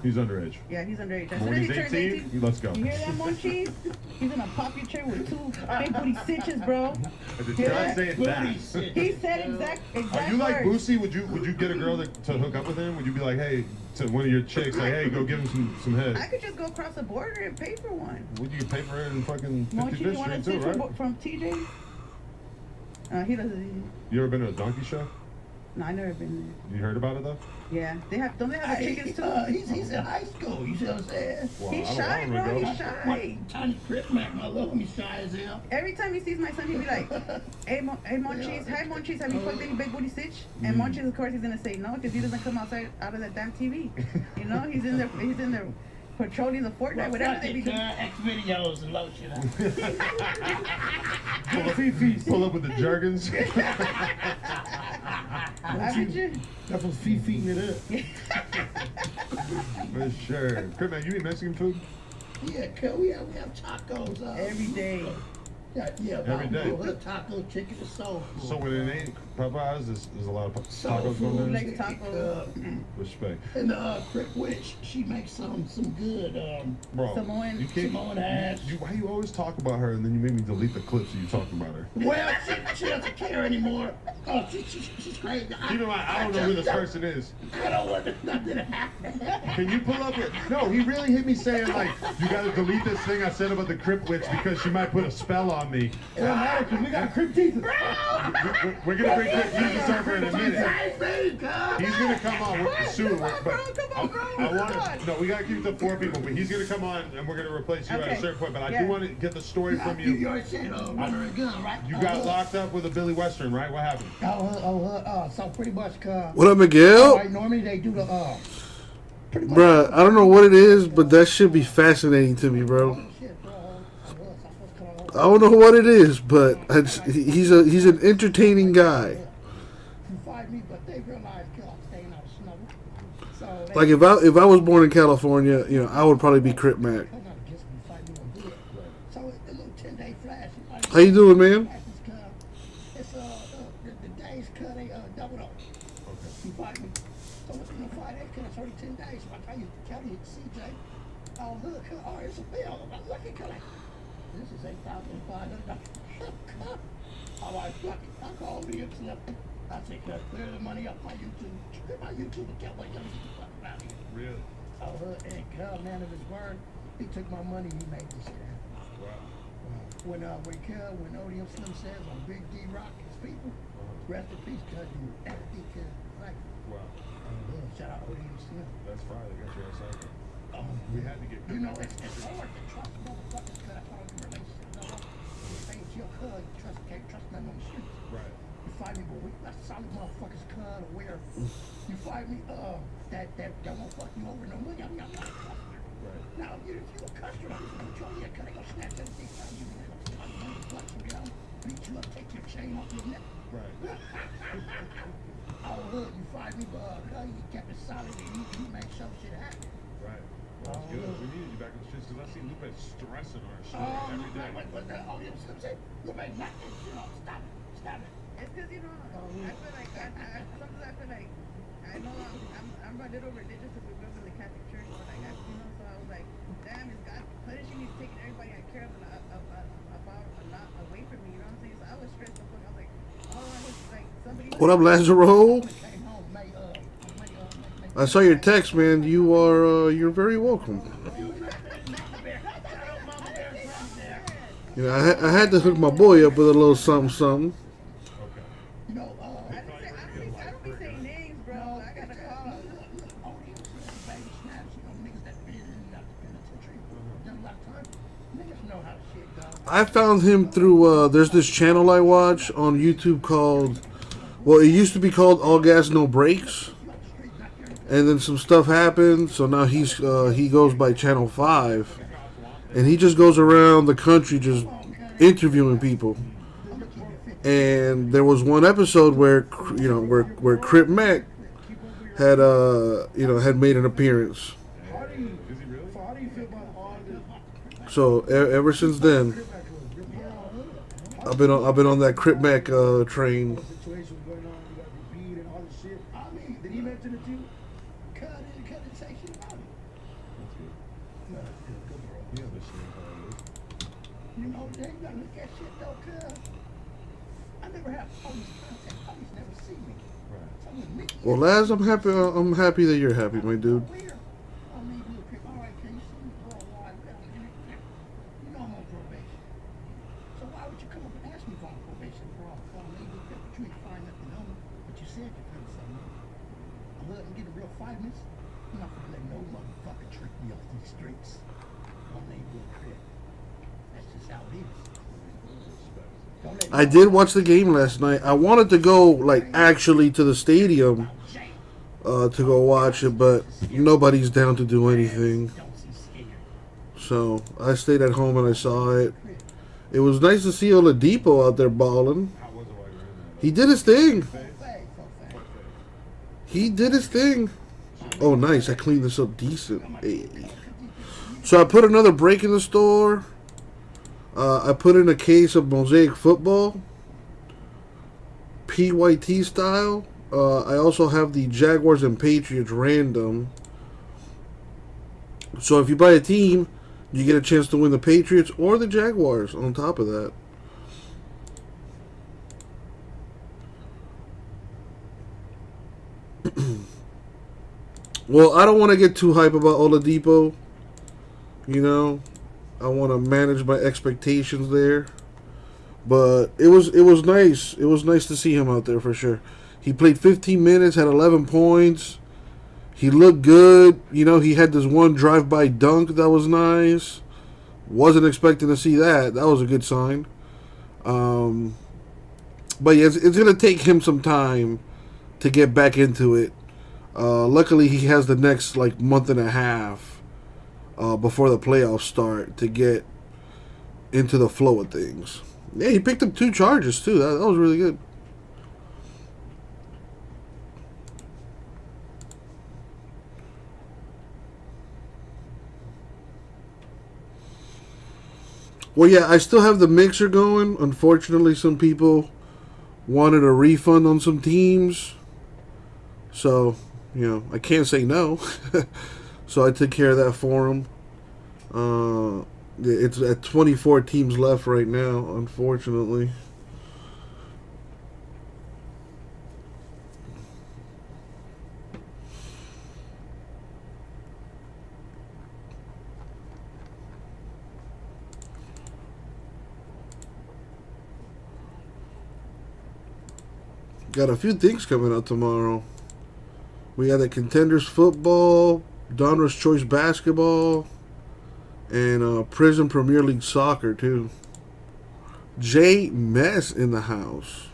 He's underage. Yeah, he's underage. As But soon when as he's he turns 18, let's go. you hear that, Monchis? He's gonna pop your chair with two big booty stitches, bro. Did I say that? He said exact Are you like words. Boosie? Would you get a girl to hook up with him? Would you be like, hey, to one of your chicks, like, hey, go give him some head? I could just go across the border and pay for one. Would you pay for it in fucking Monchis, you 55th want a Street too, stitch right? from TJ? He doesn't. You ever been to a donkey show? No, I never been You heard about it though? there. Yeah, they have. Don't they have the chickens too? He's in high school. You see what I'm saying? Well, He's I shy, don't bro. wanna go. He's shy. Tiny Crip Mac, my little homie shy as hell. Every time he sees my son, he be like, "Hey, Monchis, hi Monchis, have you fucked any big booty stitch?" And Monchis, of course, he's gonna say no because he doesn't come out of that damn TV. You know, he's in there patrolling the Fortnite, whatever they be doing. X videos and lotion. Pull up with the jergens. I bet you. That was feeding it up. For sure. Crip, man, you eat Mexican food? Yeah, cuz we have tacos. Every day. Yeah, Every day. Taco, chicken, and soul food. So when it ain't Popeyes, there's a lot of Soul tacos food, going like there? tacos. Respect. And the Crip Witch, she makes some good Bro, Samoan- you can't, Samoan ass. why you always talk about her and then you make me delete the clips of you talking about her? Well, she doesn't care anymore. Oh, she's crazy. Keep in mind, I don't know who this person is. I don't want nothing to happen. Can you pull up it? No, he really hit me saying like, you gotta delete this thing I said about the Crip Witch because she might put a spell on me. It don't matter because we got Crip Jesus. We're gonna bring Crip Jesus over in a minute. He's gonna come on soon. I want no, we gotta keep it to 4 people, but he's gonna come on and we're gonna replace you at a Okay. certain point. But I Yeah. do want to get the story from You you. already said runner and gun, right? You got locked up with a Billy Western, right? What happened? So pretty much, What up, Miguel? right, normally they do the pretty much. Bruh, I don't know what it is, but that should be fascinating to me, bro. Shit, bro. I don't know what it is, but he's an entertaining guy. You fight me, but they realize I'm staying out of snow. So they Like if I was born in California, you know, I would probably be Crip Mac. come out against me, fight me on good. So it's a little 10-day flash. How you doing, man? It's the days cut a double up. You fight me. So what's in the fight? It's only 10 days. So I tell you, CJ, oh look, oh it's a bill. I'm looking at it. This is $8,500. Oh, I fuck it. I called me and said, I said, clear the money up my YouTube. Clear my YouTube account. Like, let me get the fuck out of here. Really? Oh, and man of his word, he took my money. He made this shit happen. When Odium Slim says on Big D Rock, his people, rest in peace, cuz you empty, cuz like, Wow. shout out Odium Slim. That's fine. They got you outside. We had to get. You know, it's hard to trust motherfuckers cuz that's all the relationship. No, hey, it's your cuz, you can't trust them on the streets. Right. You fight me, but we got solid motherfuckers cuz aware. You fight me, that won't fuck you over no money. I'm not a customer. Right. Now, if you a customer, I'm gonna control you, cuz they gonna snatch everything from you. They gonna punch you down, beat you up, take your chain off your neck. Right. Oh, look, you fight me, but you kept it solid and you made some shit happen. Right. Well, that's good. We needed you back in the streets because I see Lupe stressing our shit Oh, every day. Look, man, not this, stop it, stop it. It's because you know, I feel like sometimes I feel like I know I'm a little religious because we grew up in the Catholic Church, but like so I was like, damn, is God punishing me, taking everybody I care about a lot away from me? You know what I'm saying? So I was stressed the fuck. I was like, oh, it's like somebody. What up, Lazaro? Came home, I saw your text, man. You're very welcome. You know, I had to hook my boy up with a little something, something. you know, I don't be saying names, bro. I gotta call. I found him through, there's this channel I watch on YouTube called, well, it used to be called All Gas No Brakes. And then some stuff happened, so now he goes by Channel 5. And he just goes around the country just interviewing people. And there was one episode where Crip Mac had had made an appearance. How do you feel about all this? So ever since then, I've been on that Crip Mac train. Situation was going on, you got the beat and all this shit. Did he mention it to you? Cut it, say shit about it. You know, they ain't gotta look at shit though, cuz I never have police contact. Police never see me. So when Mickey Well, Laz, I'm happy. I'm happy that you're happy, my dude. I'll leave you a trip. All right, can you see me for a while? You know I'm on probation. So why would you come up and ask me if I'm on probation for all? I'll leave you a trip, but you ain't find nothing on me. But you said you found something. I'm letting you get a real 5 minutes. I'm not gonna let no motherfucker trick me off these streets. I'll leave you a trip. That's just how it is. Don't let I did watch the game last night. I wanted to go like actually to the stadium to go watch it, but nobody's down to do anything. So I stayed at home and I saw it. It was nice to see Oladipo out there balling. How was it while you were in there? He did his thing. Fag. He did his thing. Oh, nice. I cleaned this up decent. Hey. So I put another break in the store. I put in a case of Mosaic Football. PYT style. I also have the Jaguars and Patriots random. So if you buy a team, you get a chance to win the Patriots or the Jaguars on top of that. Well, I don't want to get too hype about Oladipo. You know, I want to manage my expectations there. But it was nice. It was nice to see him out there for sure. He played 15 minutes, had 11 points. He looked good. You know, he had this one drive-by dunk that was nice. Wasn't expecting to see that. That was a good sign. But yeah, it's going to take him some time to get back into it. Luckily, he has the next like month and a half before the playoffs start to get into the flow of things. Yeah, he picked up 2 charges too. That was really good. Well, yeah, I still have the mixer going. Unfortunately, some people wanted a refund on some teams. So, you know, I can't say no. So I took care of that for them. It's at 24 teams left right now, unfortunately. Got a few things coming out tomorrow. We got the Contenders football, Donruss Choice basketball, and Prison Premier League soccer too. J Mess in the house.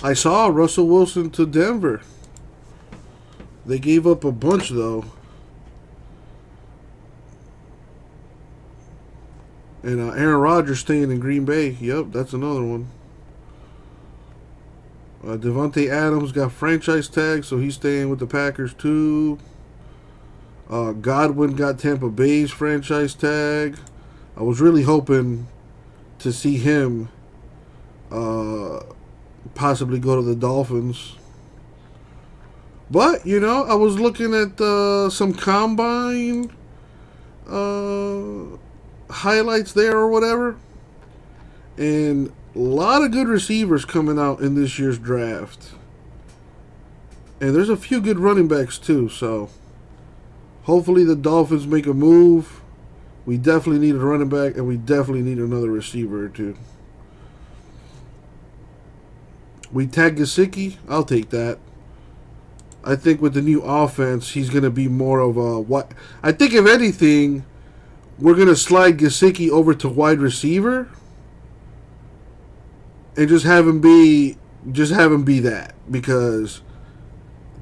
I saw Russell Wilson to Denver. They gave up a bunch, though. And Aaron Rodgers staying in Green Bay. Yep, that's another one. Devontae Adams got franchise tag, so he's staying with the Packers, too. Godwin got Tampa Bay's franchise tag. I was really hoping to see him possibly go to the Dolphins. But, you know, I was looking at some combine highlights there or whatever. And a lot of good receivers coming out in this year's draft. And there's a few good running backs too. So, hopefully the Dolphins make a move. We definitely need a running back and we definitely need another receiver or two. We tag Gesicki. I'll take that. I think with the new offense, he's going to be more of a what? I think if anything, we're going to slide Gesicki over to wide receiver and just have him be that, because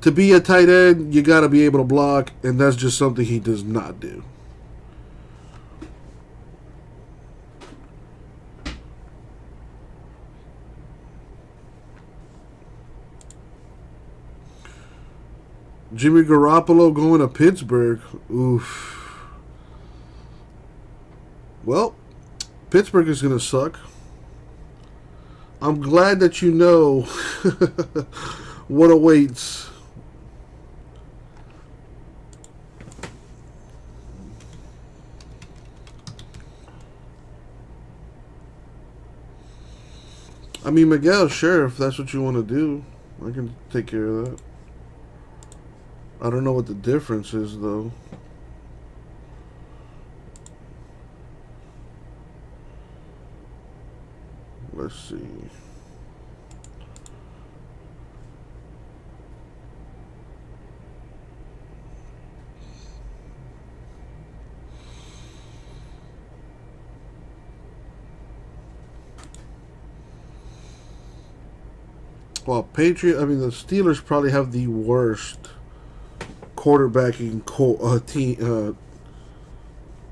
to be a tight end, you got to be able to block, and that's just something he does not do. Jimmy Garoppolo going to Pittsburgh. Oof. Well, Pittsburgh is going to suck. I'm glad that you know what awaits. I mean, Miguel, sure, if that's what you want to do, I can take care of that. I don't know what the difference is, though. Let's see. Well, the Steelers probably have the worst quarterbacking team,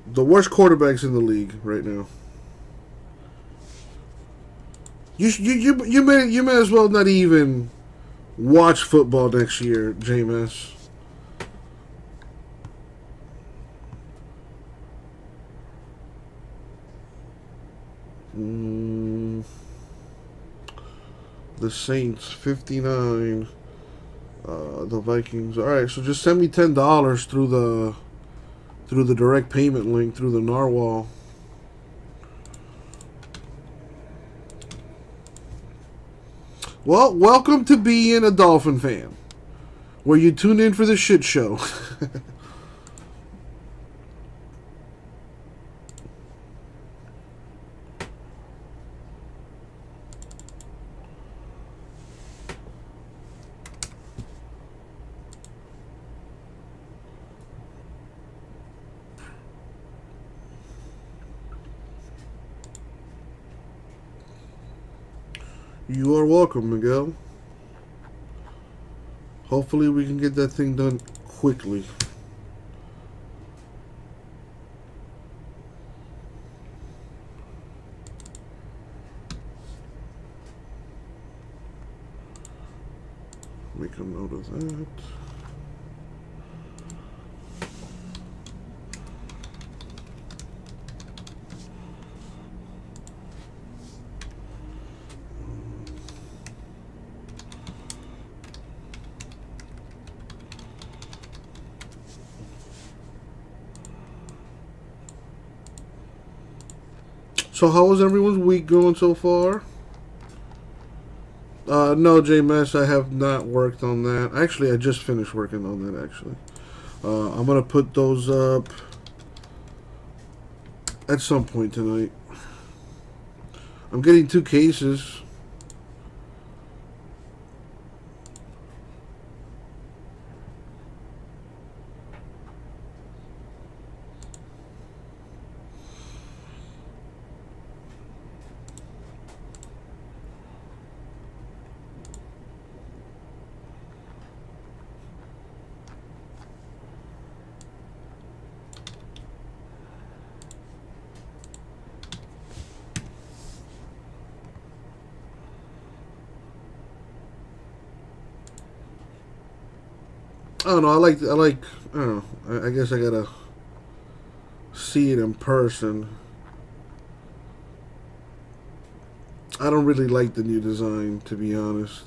the worst quarterbacks in the league right now. You may as well not even watch football next year, Jameis. The Saints 59. The Vikings. All right, so just send me $10 through the direct payment link through the Narwhal. Well, welcome to being a Dolphin fan, where you tune in for the shit show. You are welcome, Miguel. Hopefully we can get that thing done quickly. Make a note of that. So how is everyone's week going so far? No, J-Mess, I have not worked on that. Actually, I just finished working on that, actually. I'm going to put those up at some point tonight. I'm getting 2 cases. I don't know. I don't know. I guess I gotta see it in person. I don't really like the new design, to be honest.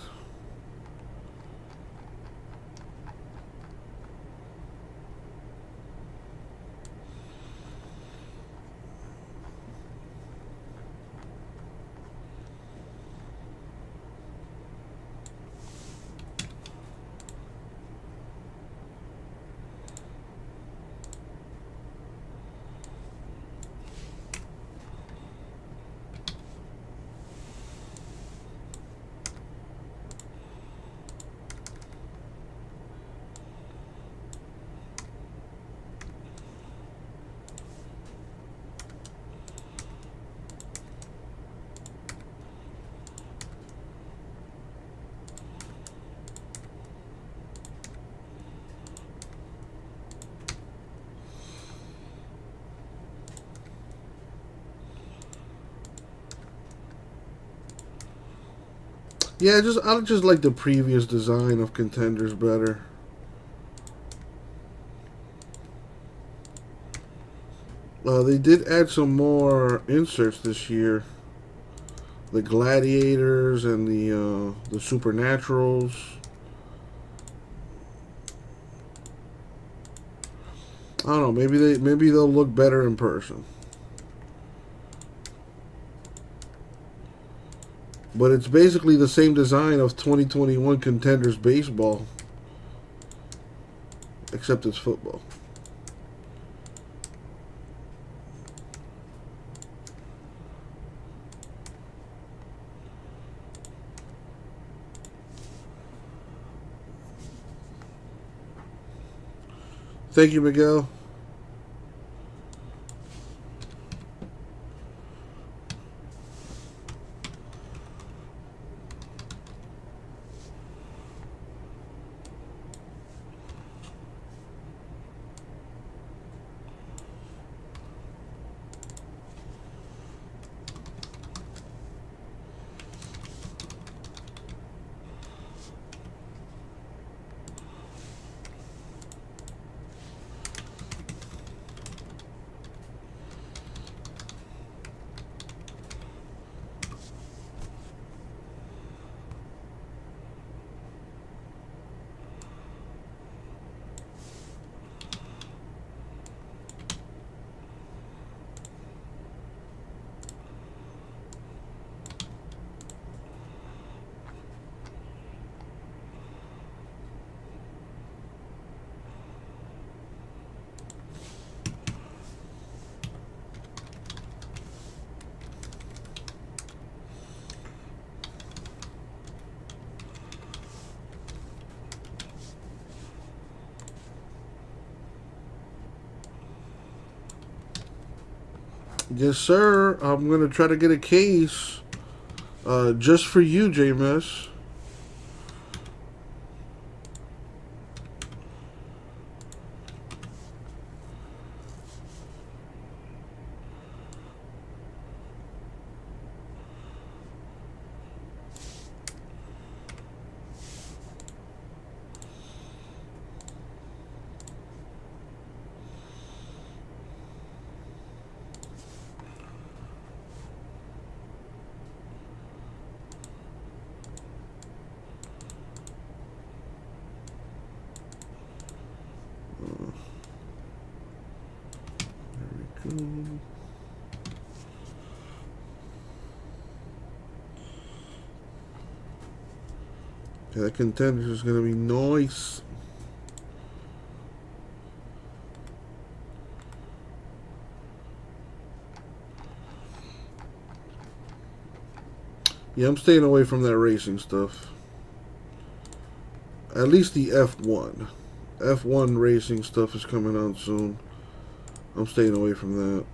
Yeah, I just like the previous design of Contenders better. They did add some more inserts this year. the gladiators and the supernaturals. I don't know. Maybe they'll look better in person. But it's basically the same design of 2021 Contenders baseball, except it's football. Thank you, Miguel. Yes, sir. I'm going to try to get a case just for you, JMS. There we go. Okay, that Contenders is going to be nice. Yeah, I'm staying away from that racing stuff. At least the F1. F1 racing stuff is coming out soon. I'm staying away from that.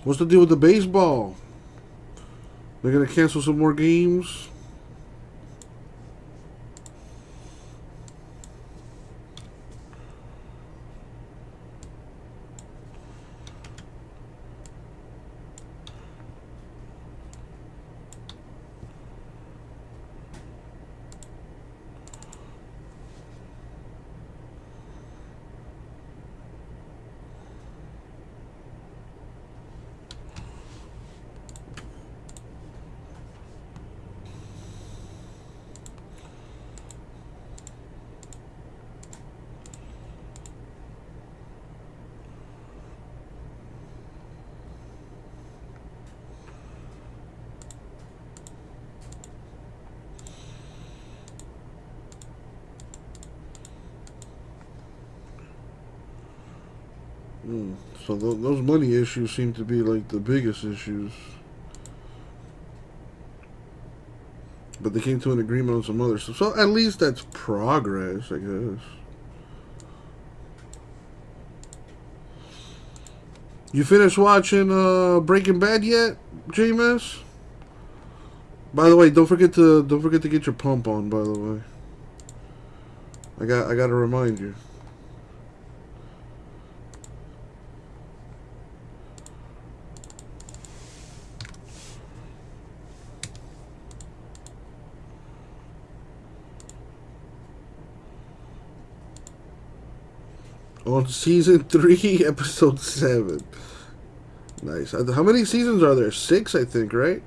What's the deal with the baseball? They're going to cancel some more games? So those money issues seem to be like the biggest issues. But they came to an agreement on some other stuff. So at least that's progress, I guess. You finished watching Breaking Bad yet, JMS? By the way, don't forget to get your pump on, by the way. I got to remind you. On season 3, episode 7. Nice. How many seasons are there? 6, I think, right?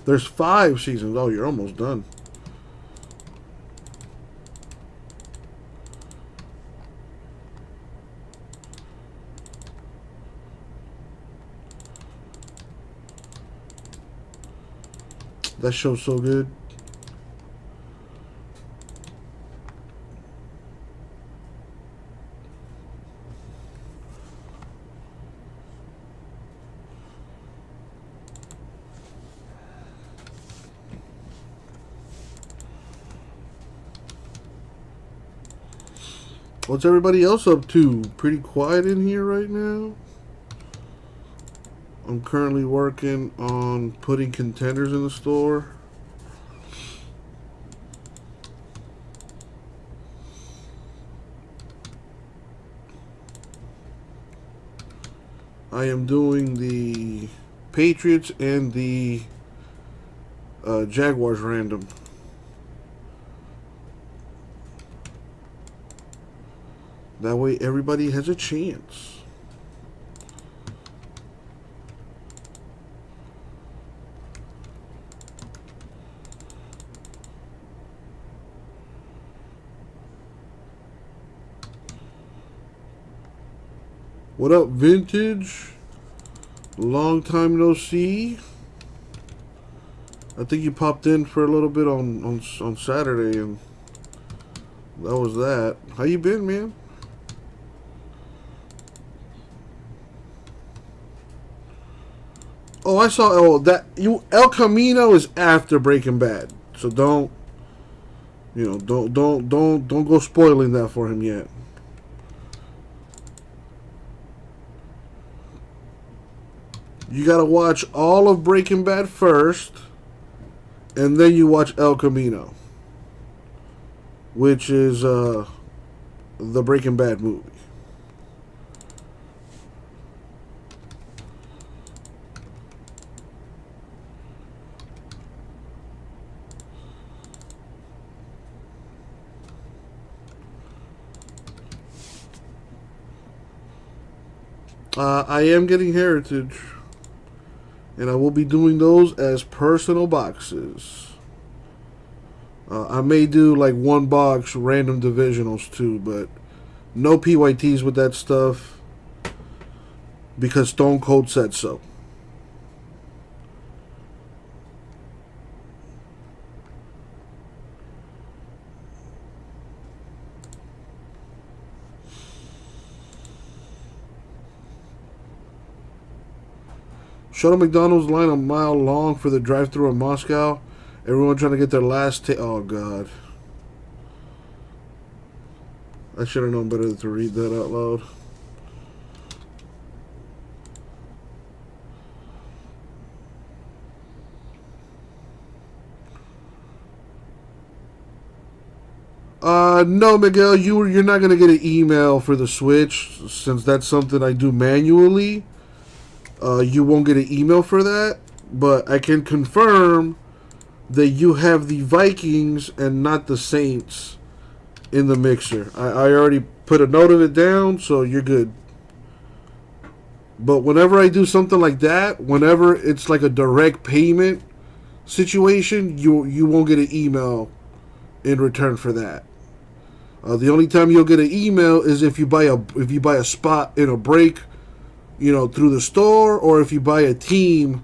There's 5 seasons. Oh, you're almost done. That show's so good. What's everybody else up to? Pretty quiet in here right now. I'm currently working on putting contenders in the store. I am doing the Patriots and the Jaguars random. That way everybody has a chance. What up, Vintage? Long time no see. I think you popped in for a little bit on Saturday, and that was that. How you been, man? Oh, I saw. Oh, that you El Camino is after Breaking Bad, so don't go spoiling that for him yet. You gotta watch all of Breaking Bad first, and then you watch El Camino, which is the Breaking Bad movie. I am getting Heritage, and I will be doing those as personal boxes. I may do like one box random divisionals too, but no PYTs with that stuff because Stone Cold said so. Shut up McDonald's line a mile long for the drive-thru in Moscow. Everyone trying to get their last oh, God. I should have known better to read that out loud. No, Miguel, you're not going to get an email for the Switch since that's something I do manually. you won't get an email for that. But I can confirm that you have the Vikings and not the Saints in the mixer. I already put a note of it down, so you're good. But whenever I do something like that, whenever it's like a direct payment situation, you won't get an email in return for that. The only time you'll get an email is if you buy a spot in a break, through the store, or if you buy a team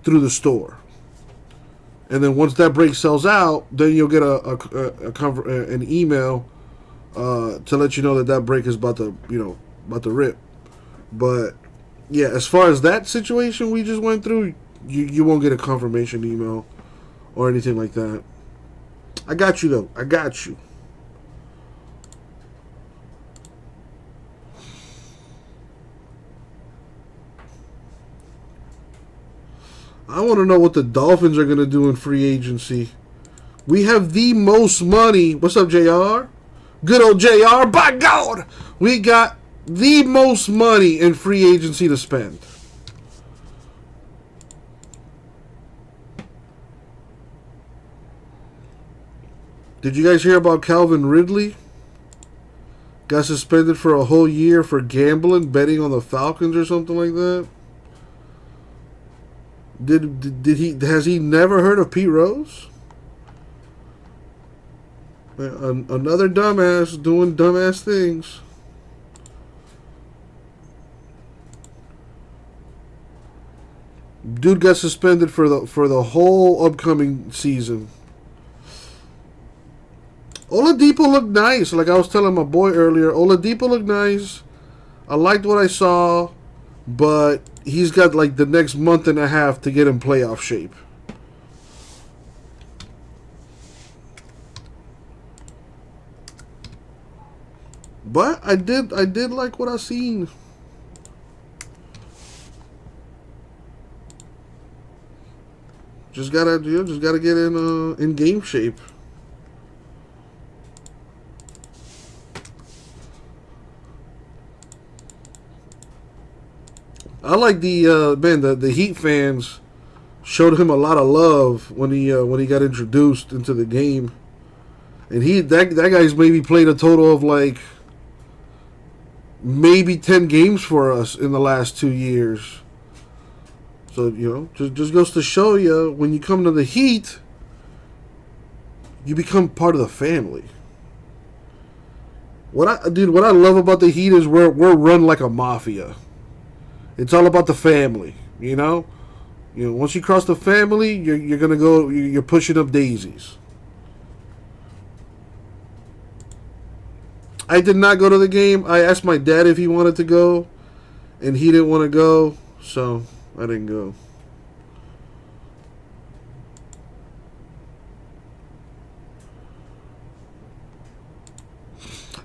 through the store. And then once that break sells out, then you'll get an email to let you know that break is about to rip. But yeah, as far as that situation we just went through, you won't get a confirmation email or anything like that. I got you though. I got you. I want to know what the Dolphins are going to do in free agency. We have the most money. What's up, JR? Good old JR. By God, we got the most money in free agency to spend. Did you guys hear about Calvin Ridley? Got suspended for a whole year for gambling, betting on the Falcons or something like that. Has he never heard of Pete Rose? Another dumbass doing dumbass things. Dude got suspended for the whole upcoming season. Oladipo looked nice. Like I was telling my boy earlier, Oladipo looked nice. I liked what I saw, but he's got like the next month and a half to get in playoff shape. But I did like what I seen. Just gotta get in game shape. I like the Heat fans showed him a lot of love when he got introduced into the game, and that guy's maybe played a total of like maybe 10 games for us in the last 2 years. So just goes to show you, when you come to the Heat, you become part of the family. What I love about the Heat is we're run like a mafia. It's all about the family, once you cross the family, you're gonna go. You're pushing up daisies. I did not go to the game. I asked my dad if he wanted to go, and he didn't want to go, so I didn't go.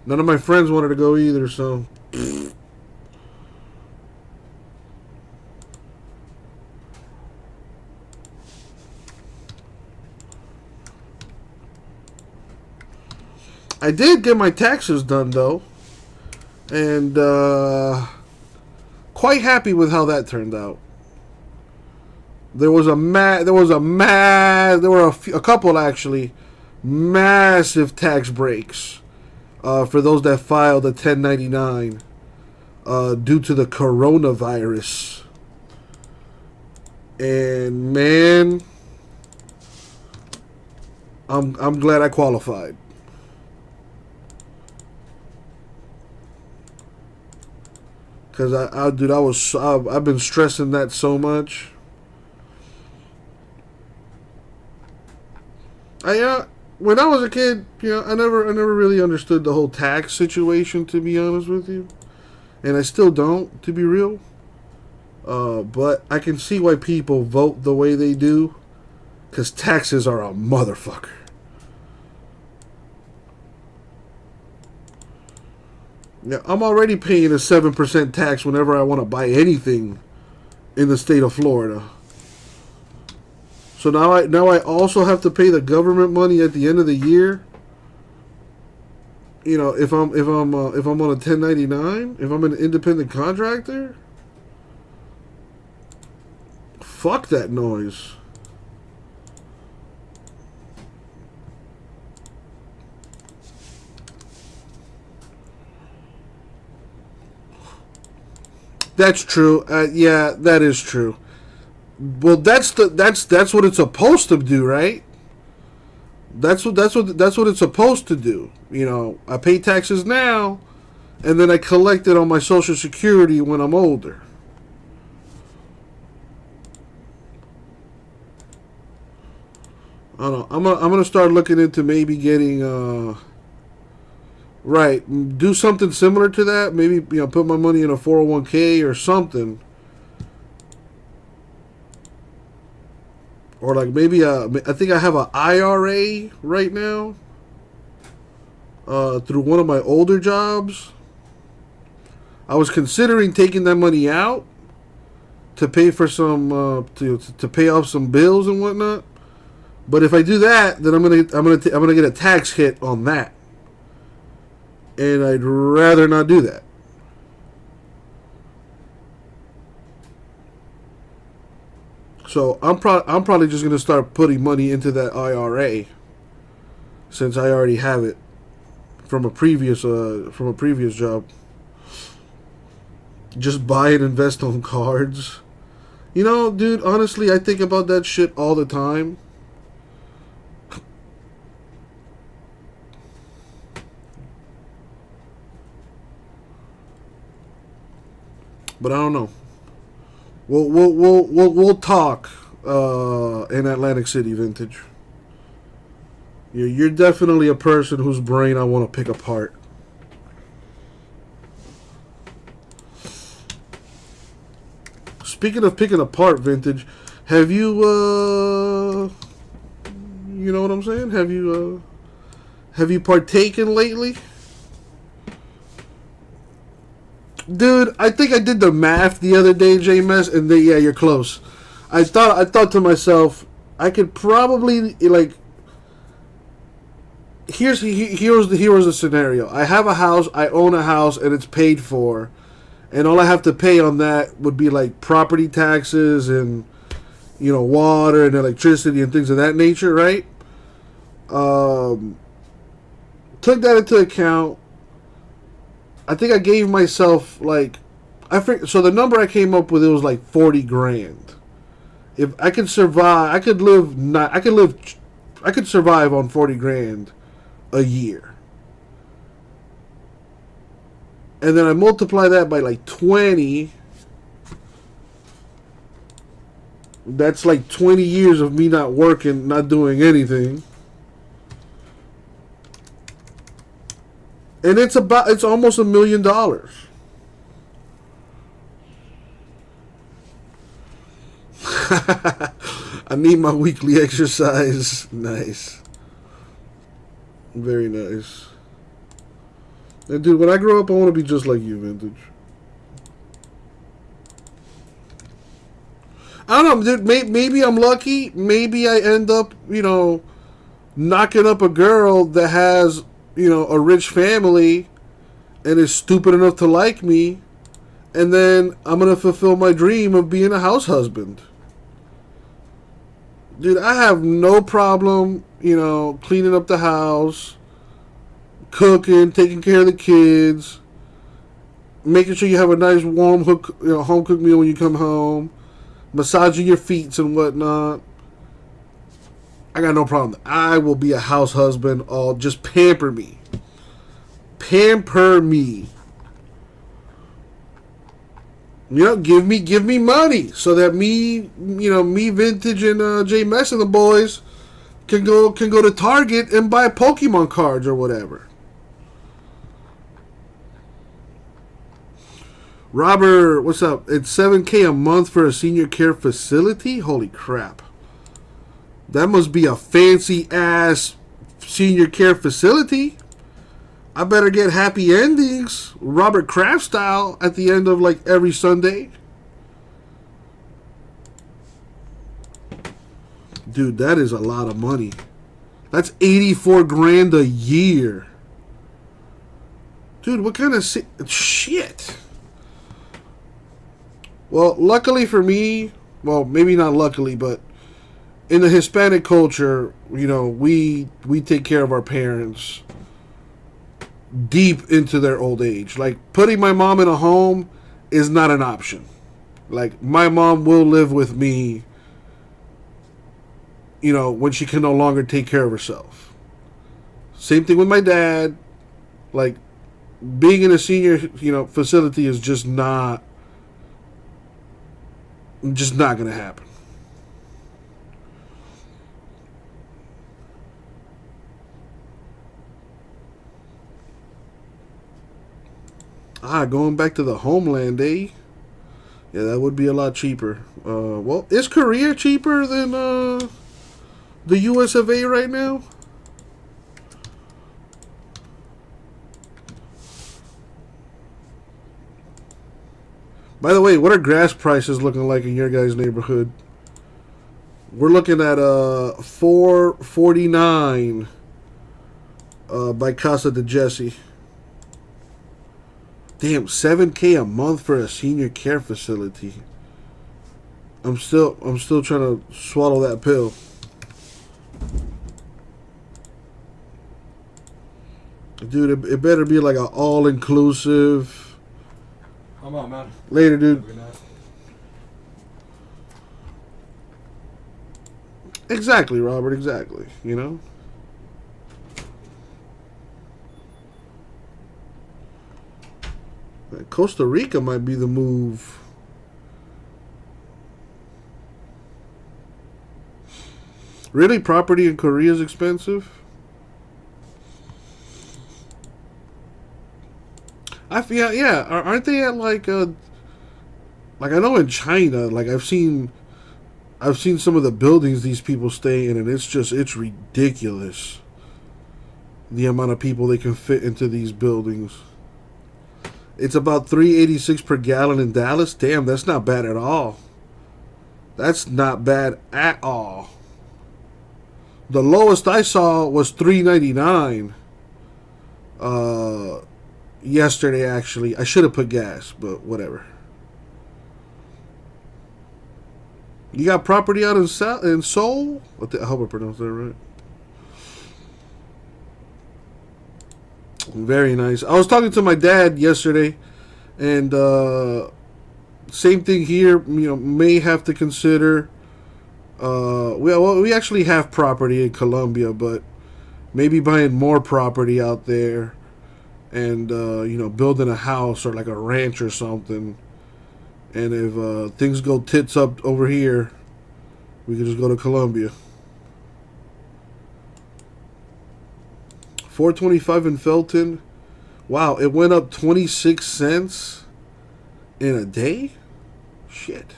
None of my friends wanted to go either, so. I did get my taxes done though, and quite happy with how that turned out. There were a couple actually massive tax breaks for those that filed a 1099 due to the coronavirus. And man, I'm glad I qualified. Cause I've been stressing that so much. When I was a kid, I never really understood the whole tax situation, to be honest with you, and I still don't, to be real. But I can see why people vote the way they do, cause taxes are a motherfucker. Yeah, I'm already paying a 7% tax whenever I want to buy anything in the state of Florida. So now I also have to pay the government money at the end of the year. If I'm on a 1099, if I'm an independent contractor. Fuck that noise. That's true. Yeah, that is true. Well, that's what it's supposed to do, right? That's what it's supposed to do. You know, I pay taxes now, and then I collect it on my Social Security when I'm older. I don't know. I'm gonna start looking into maybe getting right, do something similar to that. Maybe, you know, put my money in a 401k or something. Or like maybe I think I have an IRA right now through one of my older jobs. I was considering taking that money out to pay for some to pay off some bills and whatnot. But if I do that, then I'm gonna get a tax hit on that, and I'd rather not do that. So I'm probably just gonna start putting money into that IRA, since I already have it from a previous job. Just buy and invest on cards. You know, dude, honestly, I think about that shit all the time. But I don't know. We'll talk in Atlantic City, Vintage. You're definitely a person whose brain I want to pick apart. Speaking of picking apart, Vintage, have you you know what I'm saying? Have you partaken lately? Dude, I think I did the math the other day, J-Mess, and yeah, you're close. I thought to myself, I could probably, like, here's the scenario. I have a house, I own a house, and it's paid for, and all I have to pay on that would be like property taxes and, you know, water and electricity and things of that nature, right? Took that into account. I think I gave myself like, so the number I came up with, it was like 40 grand. If I could survive, I could survive on 40 grand a year. And then I multiply that by like 20. That's like 20 years of me not working, not doing anything. And it's almost $1 million. I need my weekly exercise. Nice. Very nice. And dude, when I grow up, I want to be just like you, Vintage. I don't know, dude. Maybe I'm lucky. Maybe I end up, you know, knocking up a girl that has, you know, a rich family and is stupid enough to like me, and then I'm gonna fulfill my dream of being a house husband. Dude, I have no problem, you know, cleaning up the house, cooking, taking care of the kids, making sure you have a nice warm home cooked meal when you come home, massaging your feet and whatnot. I got no problem. I will be a house husband. Just pamper me. Pamper me. You know, give me money so that me, Vintage, and J Mess and the boys can go to Target and buy Pokemon cards or whatever. Robert, what's up? It's $7,000 a month for a senior care facility? Holy crap. That must be a fancy ass senior care facility. I better get happy endings, Robert Kraft style, at the end of like every Sunday. Dude, that is a lot of money. That's 84 grand a year. Dude, what kind of shit? Well, luckily for me, well, maybe not luckily, but in the Hispanic culture, we take care of our parents deep into their old age. Like, putting my mom in a home is not an option. Like, my mom will live with me, when she can no longer take care of herself. Same thing with my dad. Like, being in a senior, facility is just not going to happen. Going back to the homeland, eh? Yeah, that would be a lot cheaper. Well, is Korea cheaper than the US of A right now? By the way, what are grass prices looking like in your guys' neighborhood? We're looking at $4.49 by Casa de Jesse. Damn, $7K a month for a senior care facility. I'm still trying to swallow that pill. Dude, it better be like an all-inclusive. Come on, man. Later, dude. Exactly, Robert, exactly. Costa Rica might be the move. Really? Property in Korea is expensive? Yeah. Aren't they at like I know in China, like I've seen some of the buildings these people stay in, and it's ridiculous the amount of people they can fit into these buildings. It's about $3.86 per gallon in Dallas. Damn, that's not bad at all. That's not bad at all. The lowest I saw was $3.99. Yesterday, actually. I should have put gas, but whatever. You got property out in Seoul? I hope I pronounced that right. Very nice. I was talking to my dad yesterday, and same thing here. May have to consider. We actually have property in Colombia, but maybe buying more property out there, and building a house or like a ranch or something. And if things go tits up over here, we can just go to Colombia. $4.25 in Felton. Wow, it went up 26 cents in a day? Shit.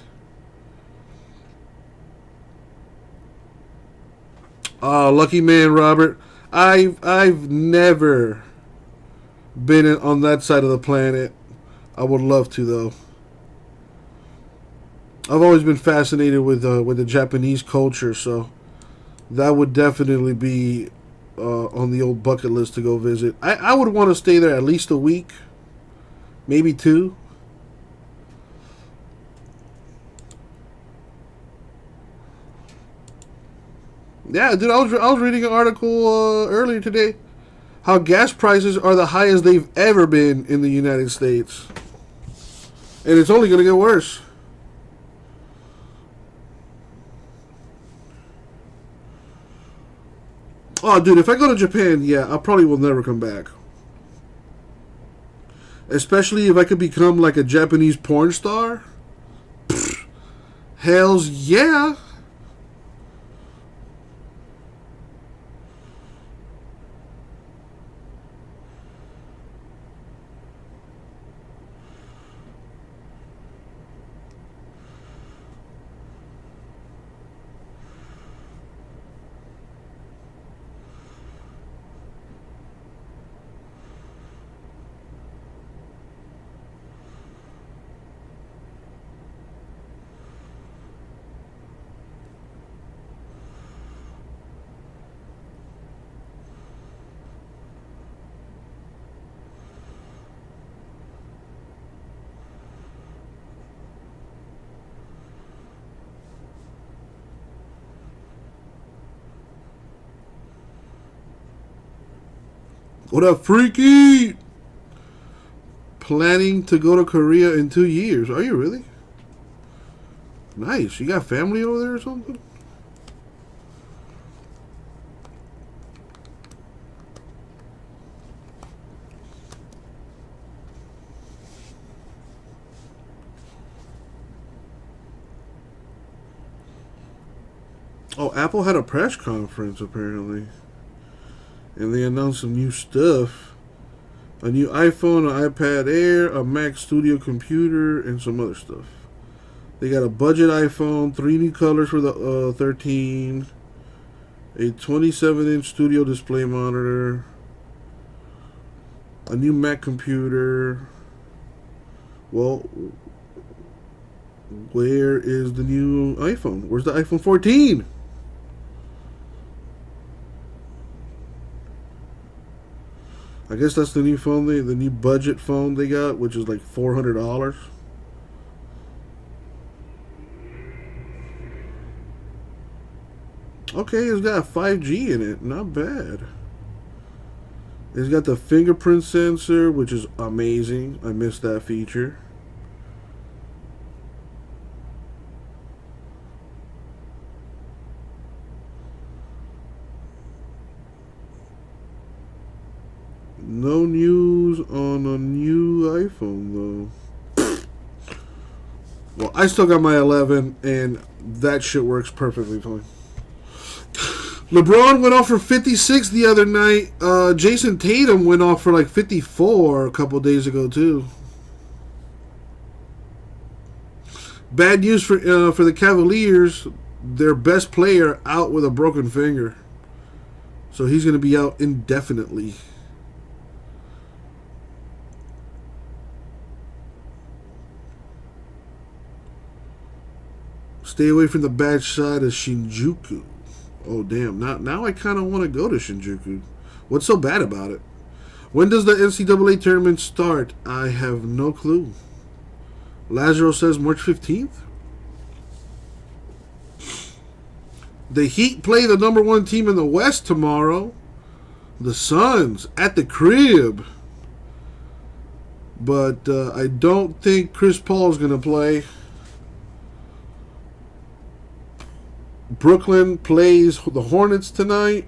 Oh, lucky man, Robert. I've never been on that side of the planet. I would love to, though. I've always been fascinated with the Japanese culture, so that would definitely be on the old bucket list to go visit. I would want to stay there at least a week, maybe 2. Yeah, dude, I was reading an article earlier today how gas prices are the highest they've ever been in the United States, and it's only going to get worse. Oh, dude, if I go to Japan, yeah, I probably will never come back. Especially if I could become like a Japanese porn star. Pfft, hells yeah. What up, Freaky? Planning to go to Korea in 2 years. Are you really? Nice. You got family over there or something? Oh, Apple had a press conference apparently. And they announced some new stuff. A new iPhone, an iPad Air, a Mac Studio computer, and some other stuff. They got a budget iPhone, 3 new colors for the 13, a 27-inch studio display monitor, a new Mac computer. Well, where is the new iPhone? Where's the iPhone 14? I guess that's the new phone, the new budget phone they got, which is like $400. Okay, it's got 5G in it. Not bad. It's got the fingerprint sensor, which is amazing. I missed that feature. No news on a new iPhone, though. Well, I still got my 11, and that shit works perfectly fine. LeBron went off for 56 the other night. Jason Tatum went off for like 54 a couple days ago, too. Bad news for the Cavaliers. Their best player out with a broken finger. So he's going to be out indefinitely. Stay away from the bad side of Shinjuku. Oh, damn. Now I kind of want to go to Shinjuku. What's so bad about it? When does the NCAA tournament start? I have no clue. Lazaro says March 15th. The Heat play the number 1 team in the West tomorrow. The Suns at the crib. But I don't think Chris Paul is going to play. Brooklyn plays the Hornets tonight.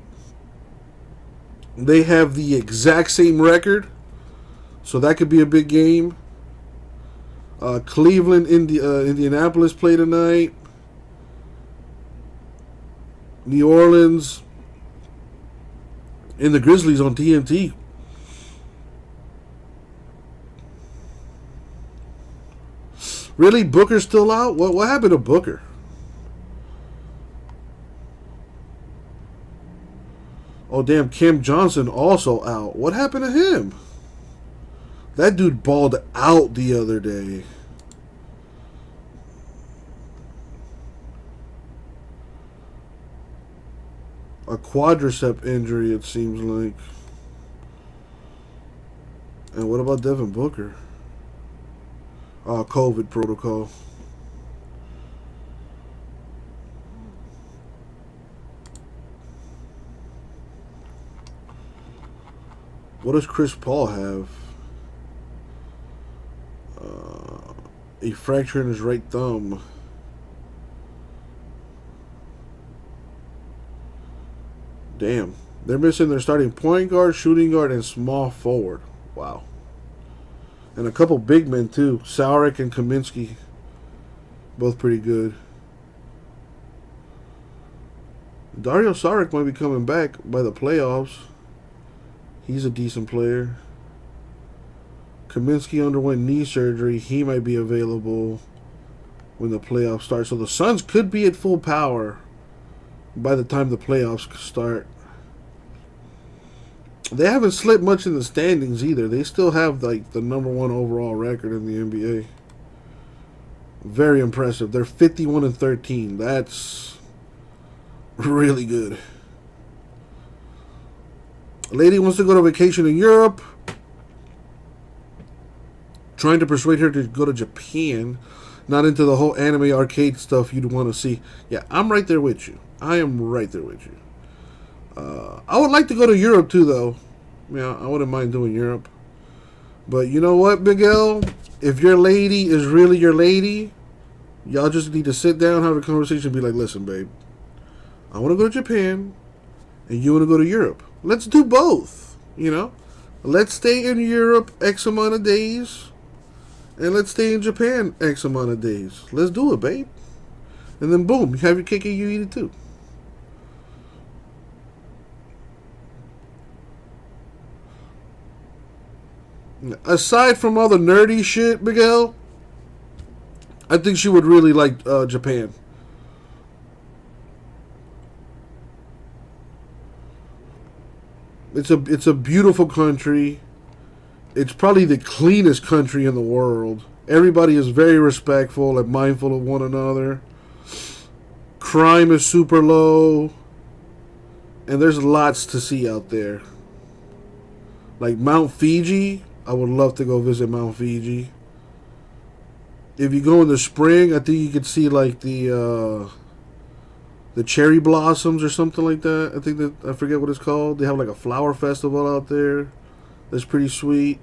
They have the exact same record, so that could be a big game. Cleveland, Indianapolis play tonight. New Orleans and the Grizzlies on TNT. Really, Booker's still out? What happened to Booker? Oh, damn, Cam Johnson also out. What happened to him? That dude balled out the other day. A quadricep injury, it seems like. And what about Devin Booker? COVID protocol. What does Chris Paul have? A fracture in his right thumb. Damn. They're missing their starting point guard, shooting guard, and small forward. Wow. And a couple big men, too. Saric and Kaminsky. Both pretty good. Dario Saric might be coming back by the playoffs. He's a decent player. Kaminsky underwent knee surgery. He might be available when the playoffs start. So the Suns could be at full power by the time the playoffs start. They haven't slipped much in the standings either. They still have like the number 1 overall record in the NBA. Very impressive. They're 51-13. That's really good. A lady wants to go to vacation in Europe. Trying to persuade her to go to Japan. Not into the whole anime arcade stuff you'd want to see. Yeah, I'm right there with you. I am right there with you. I would like to go to Europe too, though. Yeah, I wouldn't mind doing Europe. But you know what, Miguel? If your lady is really your lady, y'all just need to sit down, have a conversation, and be like, listen, babe, I want to go to Japan, and you want to go to Europe. Let's do both, you know? Let's stay in Europe X amount of days, and let's stay in Japan X amount of days. Let's do it, babe. And then boom, you have your cake and you eat it too. Aside from all the nerdy shit, Miguel, I think she would really like Japan. It's a beautiful country. It's probably the cleanest country in the world. Everybody is very respectful and mindful of one another. Crime is super low. And there's lots to see out there. Like Mount Fiji. I would love to go visit Mount Fiji. If you go in the spring, I think you could see like the cherry blossoms or something like that. I forget what it's called. They have like a flower festival out there. That's pretty sweet.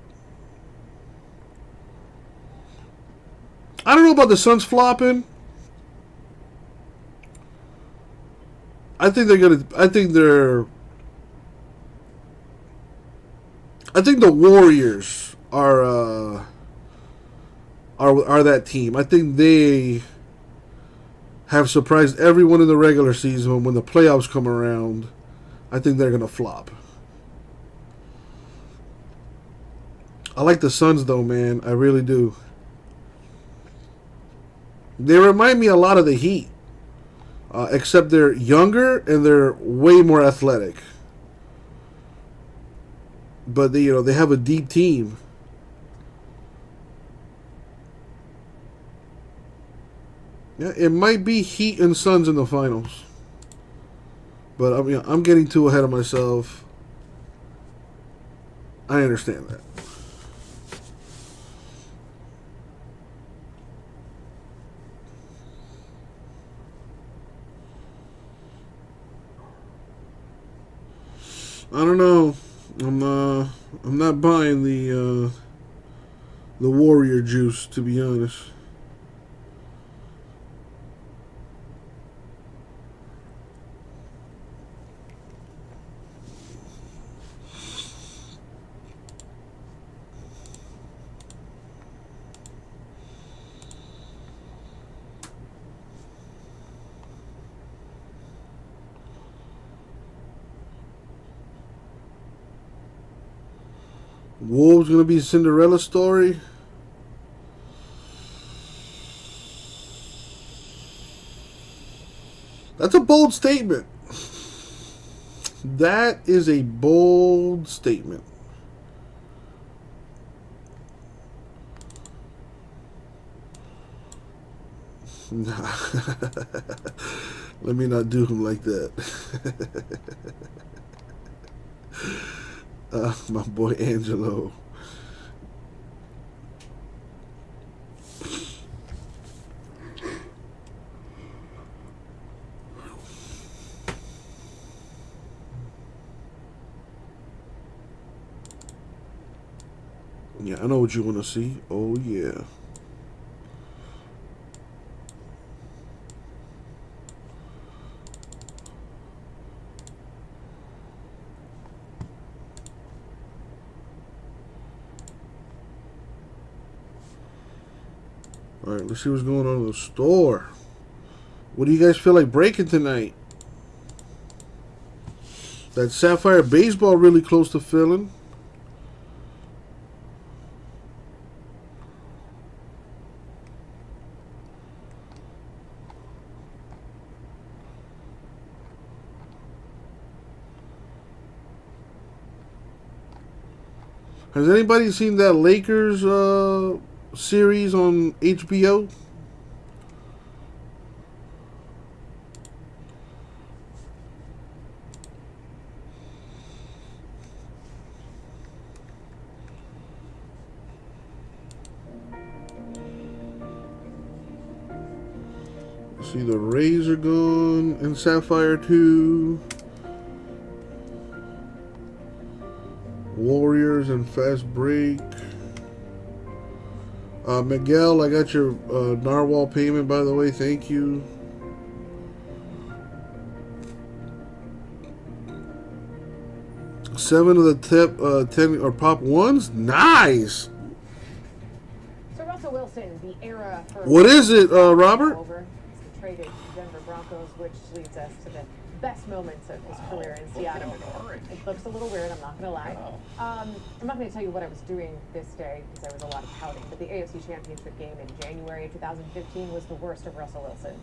I don't know about the Suns flopping. I think the Warriors are that team. I think they have surprised everyone in the regular season. When the playoffs come around, I think they're gonna flop. I like the Suns though, man. I really do. They remind me a lot of the Heat, except they're younger and they're way more athletic. But they have a deep team. Yeah, it might be Heat and Suns in the finals. But I mean, I'm getting too ahead of myself. I understand that. I don't know. I'm not buying the Warrior juice, to be honest. Wolves gonna be a Cinderella story. That's a bold statement. That is a bold statement. Nah. Let me not do him like that. My boy Angelo. Yeah, I know what you want to see. Oh, yeah. Alright, let's see what's going on in the store. What do you guys feel like breaking tonight? That Sapphire Baseball really close to filling. Has anybody seen that Lakers series on HBO? See, the Rays are gone and Sapphire 2. Warriors and fast break. Miguel, I got your narwhal payment, by the way. Thank you. Seven of the 10 or pop ones. Nice. So Russell Wilson, the era for What is it, Robert? over. He's traded to Denver Broncos, which leads us to the best moments of his career in Seattle. It looks a little weird, I'm not going to lie. I'm not going to tell you what I was doing this day because there was a lot of pouting, but the AFC Championship game in January of 2015 was the worst of Russell Wilson.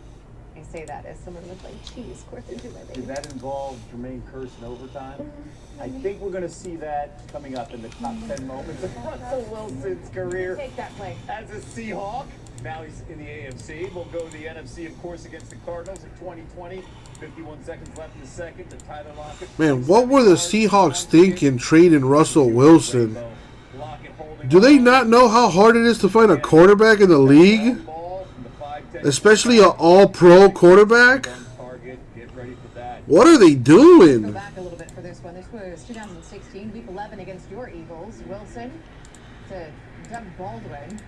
I say that as someone with like cheese coursing through my Did veins. that involve Jermaine Kearse in overtime? I think we're going to see that coming up in the top 10 moments of Russell Wilson's career Take that play. as a Seahawk. Now he's in the AFC. We'll go to the NFC, of course, against the Cardinals in 2020. 51 seconds left in the second. The Tyler Lockett. Man, what were the Seahawks thinking trading Russell Wilson? Do they not know how hard it is to find a quarterback in the league? Especially an all-pro quarterback? What are they Go doing? back a little bit for this one. This was 2016, Week 11 against your Eagles. Wilson to Doug Baldwin,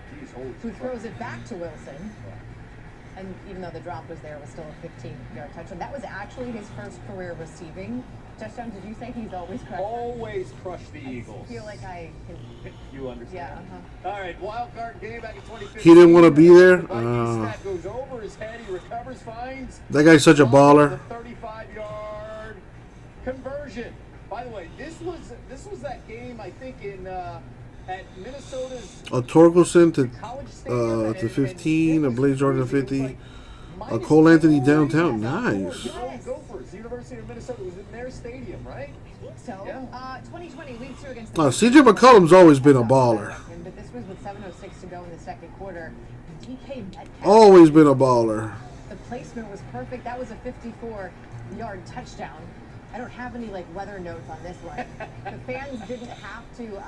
who throws it back to Wilson. And even though the drop was there, it was still a 15-yard touchdown. That was actually his first career receiving touchdown. Did you say he's always crushed? Always crush the Eagles. I feel like I can. You understand? Yeah. All right, wild card game back in 2015. He didn't want to be there? The Vikings stat goes over his head. He recovers, finds. That guy's such a baller. 35-yard conversion. By the way, this was that game I think in at Minnesota's A Torkelson College Stadium to 15, a Blaze Jordan to 50, a Cole Anthony downtown. Nice. Gophers, University of Minnesota was in their stadium, right? I think so. Yeah. 2020, Week 2 against. CJ McCollum's always been a baller. But this was with 7:06 to go in the second quarter. DK Metcalf. Always been a baller. The placement was perfect. That was a 54-yard touchdown. I don't have any like weather notes on this one. The fans didn't have to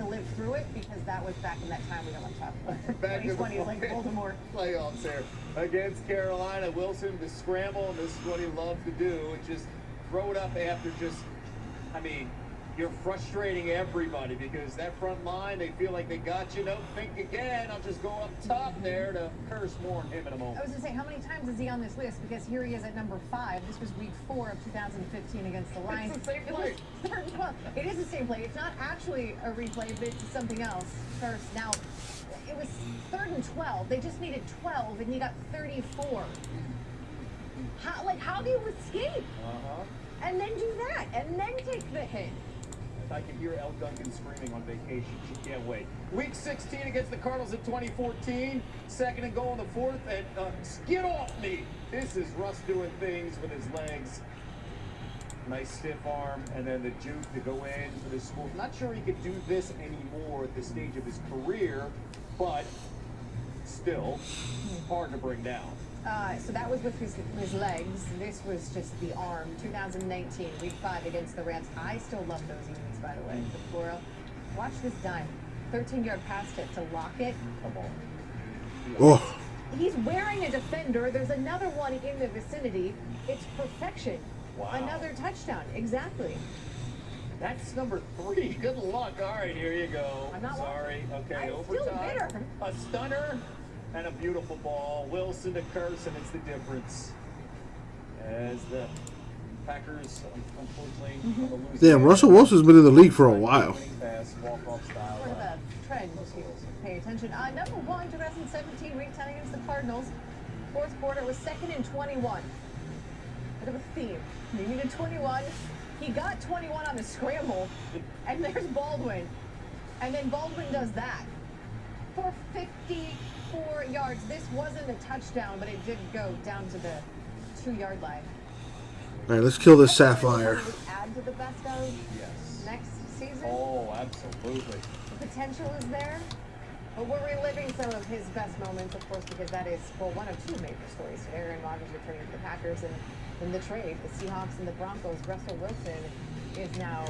live through it because that was back in that time we don't want to talk about. Back in the 2020 is like Baltimore. playoffs there against Carolina. Wilson to scramble, and this is what he loves to do, which is throw it up after just, I mean, you're frustrating everybody because that front line, they feel like they got you. Don't think again. I'll just go up top there to curse more on him in a I moment. was going to say, how many times is he on this list? Because here he is at number 5. This was Week 4 of 2015 against the Lions. It's the same It play. was 3rd and 12. It is the same play. It's not actually a replay, but it's something else. First, now, it was 3rd and 12. They just needed 12, and he got 34. How do you escape? And then do that, and then take the hit? I can hear El Duncan screaming on vacation. She can't wait. Week 16 against the Cardinals in 2014. Second and goal in the fourth. And get off me. This is Russ doing things with his legs. Nice stiff arm. And then the juke to go in for the school. Not sure he could do this anymore at this stage of his career, but still hard to bring down. So that was with his legs. This was just the arm. 2019, Week 5 against the Rams. I still love those innings, by the way. The Flora. Watch this dime. 13-yard pass tip to Lockett. Come on. Oh, He's wearing a defender. There's another one in the vicinity. It's perfection. Wow. Another touchdown. Exactly. That's number 3. Good luck. All right, here you go. I'm not Sorry. Okay, I'm still overtime. bitter. A stunner and a beautiful ball. Wilson to Kearse, and it's the difference. As the Packers, unfortunately, on the losing damn, end. Russell Wilson's been in the league for a while. Winning pass, walk-off style. Sort of a trend to pay attention. Number 1, 2017, Week 10 against the Cardinals. Fourth quarter was 2nd and 21. Bit of a theme. They needed 21. He got 21 on the scramble, and there's Baldwin. And then Baldwin does that for 54 yards. This wasn't a touchdown, but it did go down to the 2-yard line. All right, let's kill this Sapphire. Would add to the best of Yes. next season. Oh, absolutely. The potential is there. But we're reliving some of his best moments, of course, because that is, well, one of 2 major stories today. Aaron Rodgers returning to the Packers, and in the trade, the Seahawks and the Broncos. Russell Wilson is now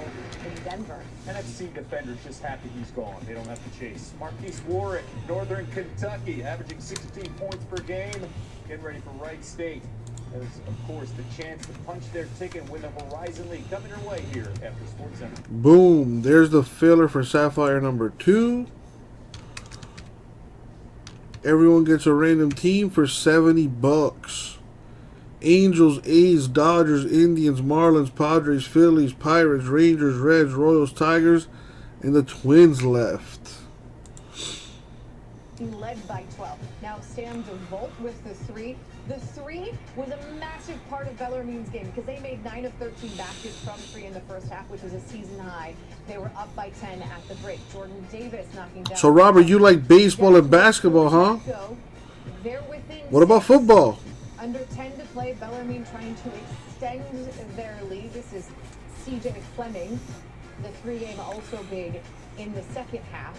in Denver. NFC defenders just happy he's gone. They don't have to chase. Marquise Warwick, Northern Kentucky, averaging 16 points per game. Getting ready for Wright State. There's, of course, the chance to punch their ticket and win the Horizon League coming your way here after SportsCenter. Boom. There's the filler for Sapphire number 2. Everyone gets a random team for $70. Angels, A's, Dodgers, Indians, Marlins, Padres, Phillies, Pirates, Rangers, Reds, Royals, Tigers, and the Twins left. Led by 12. Now Sam DeVault with the 3. The 3 was a massive part of Bellarmine's game because they made 9 of 13 baskets from 3 in the first half, which is a season high. They were up by 10 at the break. Jordan Davis knocking down. So, Robert, you like baseball and basketball, huh? They're within What about 6. football? Under 10 to play, Bellarmine trying to extend their lead. This is CJ Fleming. The 3-game also big in the second half.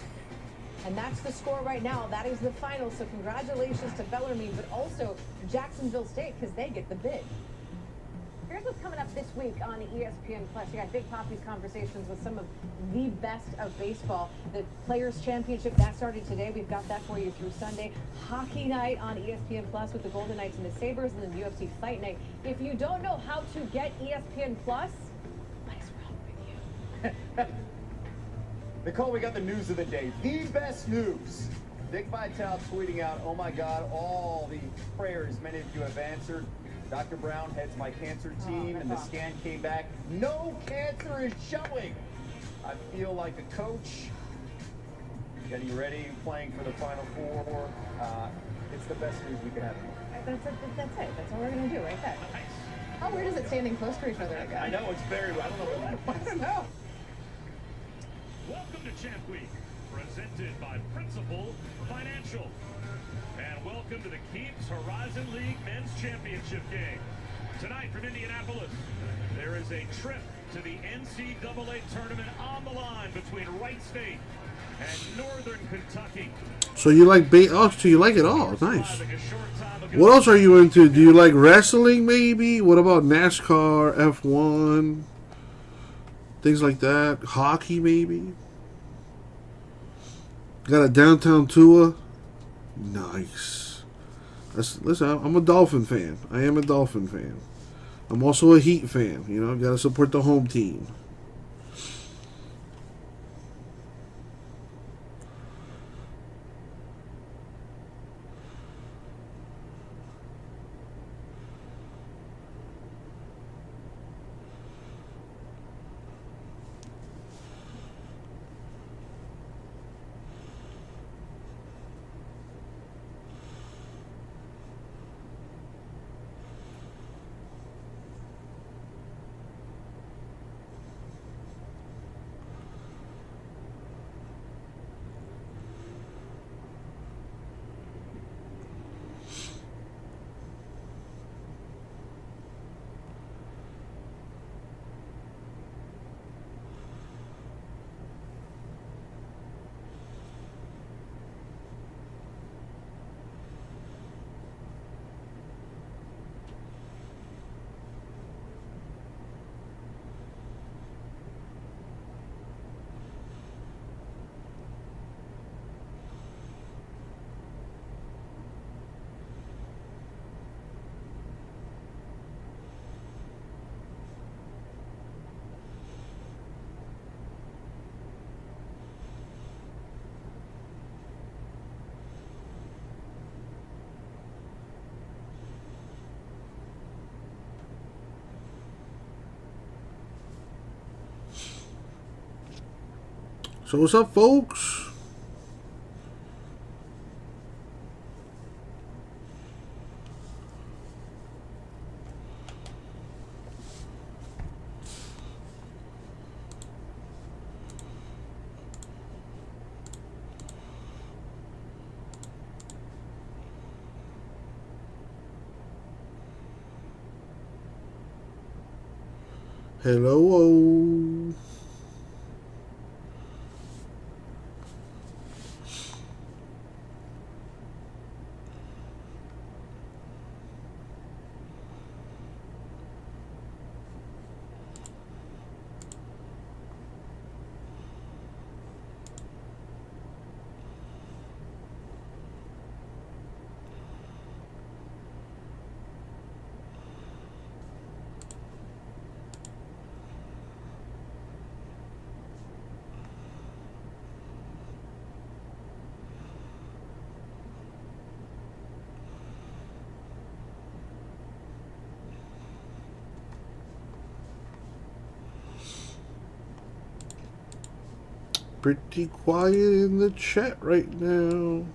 And that's the score right now. That is the final. So congratulations to Bellarmine, but also Jacksonville State because they get the bid. Here's what's coming up this week on ESPN Plus. You got Big Poppy's conversations with some of the best of baseball. The Players Championship, that started today. We've got that for you through Sunday. Hockey night on ESPN Plus with the Golden Knights and the Sabres, and then UFC Fight Night. If you don't know how to get ESPN Plus, what is wrong with you? Nicole, we got the news of the day. The best news. Dick Vitale tweeting out, oh my God, all the prayers many of you have answered. Dr. Brown heads my cancer team, and the scan came back. No cancer is showing. I feel like a coach. Getting ready, playing for the Final Four. It's the best news we could have. That's it. That's all we're going to do right there. How weird is it standing close to each other again? I know, it's very, I don't know what I don't know. Welcome to Champ Week, presented by Principal Financial. And welcome to the Keeps Horizon League Men's Championship game. Tonight from Indianapolis, there is a trip to the NCAA tournament on the line between Wright State and Northern Kentucky. So you like so you like it all. Nice. What else are you into? Do you like wrestling maybe? What about NASCAR, F1? Things like that. Hockey, maybe. Got a downtown tour. Nice. Listen, I'm a Dolphin fan. I am a Dolphin fan. I'm also a Heat fan. You know, got to support the home team. So what's up, folks? Hello. pretty quiet in the chat right now.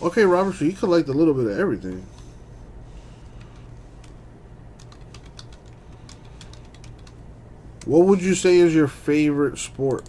Okay, Robert, so you collect a little bit of everything. What would you say is your favorite sport?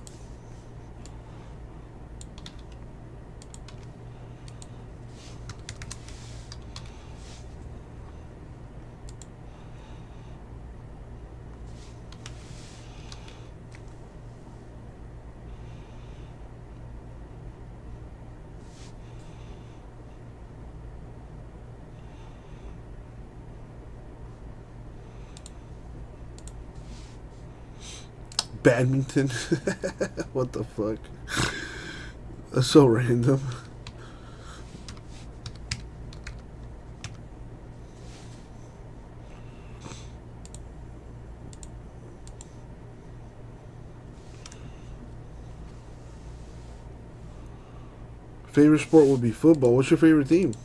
Badminton? What the fuck? That's so random. Favorite sport would be football. What's your favorite team?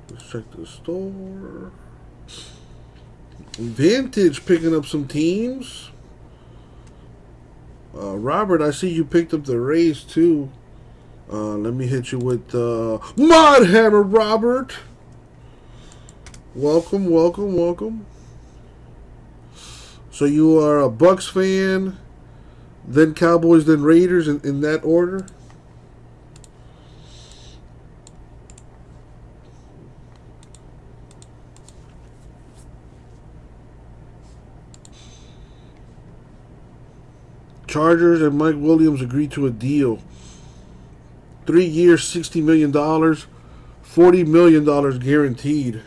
Let's check the store. Vantage picking up some teams. Robert, I see you picked up the Rays too. Let me hit you with Mod Hammer, Robert. Welcome, welcome, welcome. So you are a Bucks fan, then Cowboys, then Raiders, in that order? Chargers and Mike Williams agreed to a deal. 3 years, $60 million, $40 million guaranteed.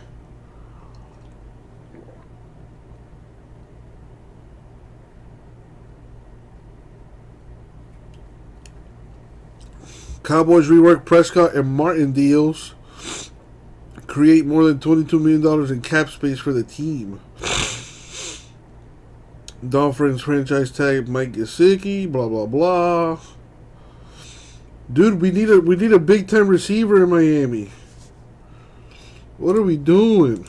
Cowboys rework Prescott and Martin deals. Create more than $22 million in cap space for the team. Dolphins franchise tag Mike Gesicki, blah blah blah. Dude, we need a big time receiver in Miami. What are we doing?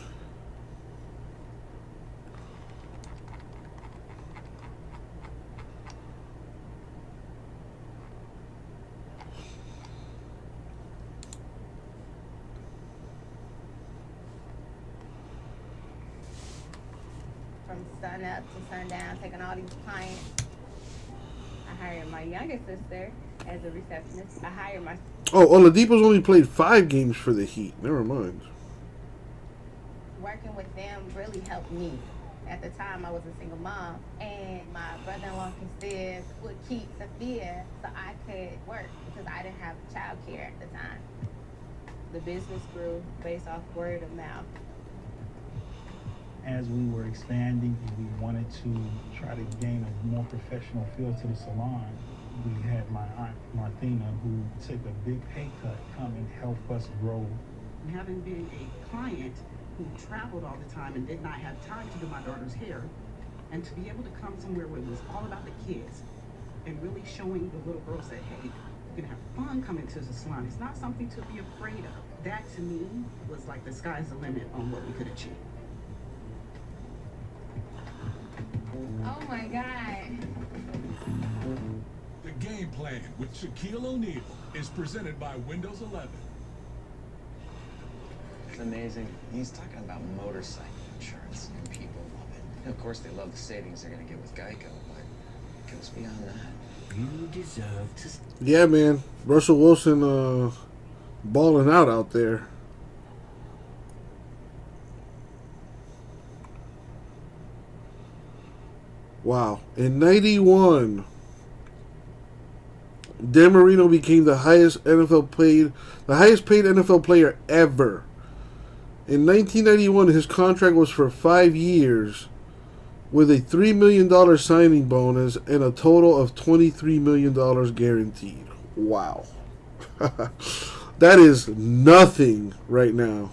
From sun up to sundown, taking all these clients. I hired my youngest sister as a receptionist. I hired my... Oh, Oladipo's only played 5 games for the Heat. Never mind. Working with them really helped me. At the time, I was a single mom, and my brother-in-law considered would keep Sophia so I could work because I didn't have childcare at the time. The business grew based off word of mouth. As we were expanding, we wanted to try to gain a more professional feel to the salon. We had my aunt Martina, who took a big pay cut, come and help us grow. Having been a client who traveled all the time and did not have time to do my daughter's hair, and to be able to come somewhere where it was all about the kids and really showing the little girls that, hey, you can have fun coming to the salon. It's not something to be afraid of. That to me was like the sky's the limit on what we could achieve. Oh my God. The game plan with Shaquille O'Neal is presented by Windows 11. It's amazing. He's talking about motorcycle insurance, and people love it. And of course, they love the savings they're going to get with Geico, but it goes beyond that. You deserve to... Yeah, man. Russell Wilson balling out there. Wow. In 91, Dan Marino became the highest paid NFL player ever. In 1991, his contract was for 5 years with a $3 million signing bonus and a total of $23 million guaranteed. Wow. That is nothing right now.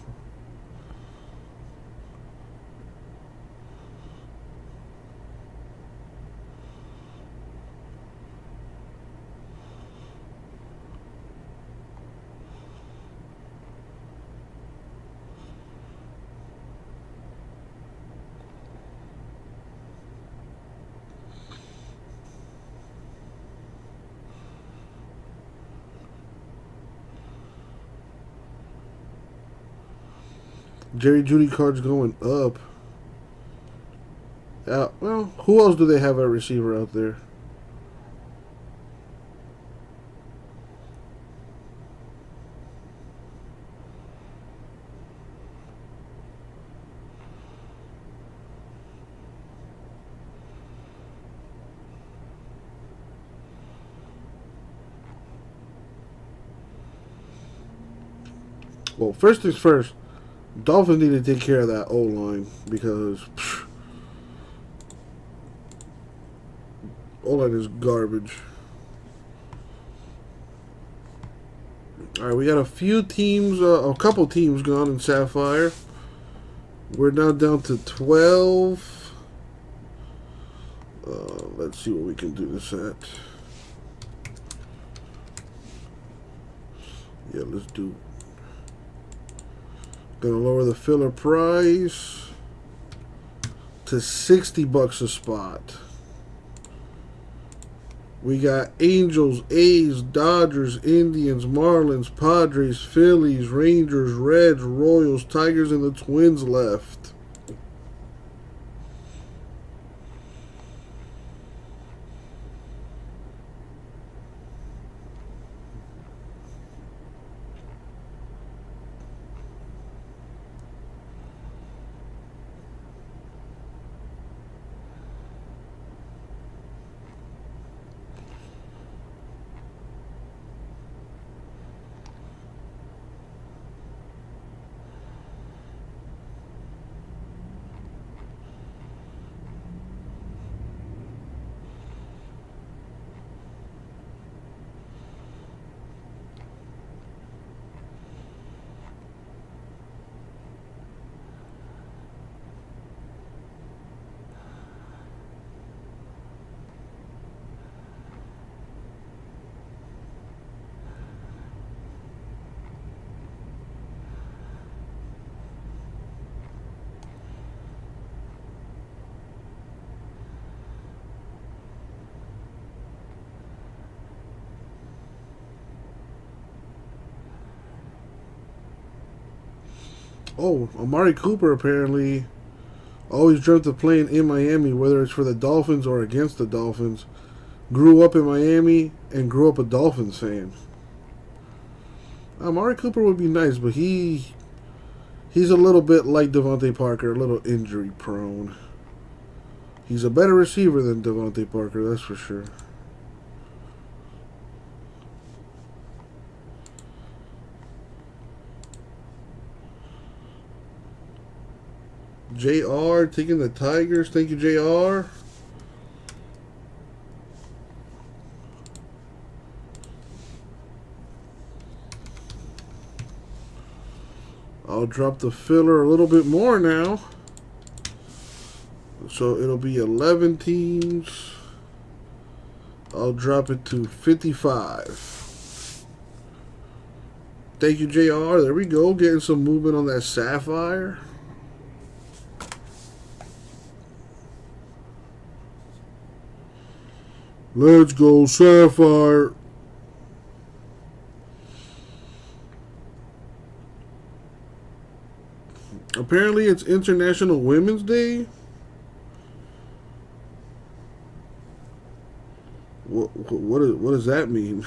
Jerry Jeudy cards going up. Well, who else do they have at receiver out there? Well, first things first. Dolphins need to take care of that O-line because O-line is garbage. Alright, we got a few teams, a couple teams gone in Sapphire. We're now down to 12. Let's see what we can do this at. Yeah, let's do. Gonna lower the filler price to $60 a spot. We got Angels, A's, Dodgers, Indians, Marlins, Padres, Phillies, Rangers, Reds, Royals, Tigers, and the Twins left. Oh, Amari Cooper apparently always dreamt of playing in Miami, whether it's for the Dolphins or against the Dolphins. Grew up in Miami and grew up a Dolphins fan. Amari Cooper would be nice, but he's a little bit like Devontae Parker, a little injury prone. He's a better receiver than Devontae Parker, that's for sure. JR taking the Tigers. Thank you, JR. I'll drop the filler a little bit more now. So it'll be 11 teams. I'll drop it to 55. Thank you, JR. There we go. Getting some movement on that Sapphire. Let's go, Sapphire. Apparently, it's International Women's Day. What does that mean?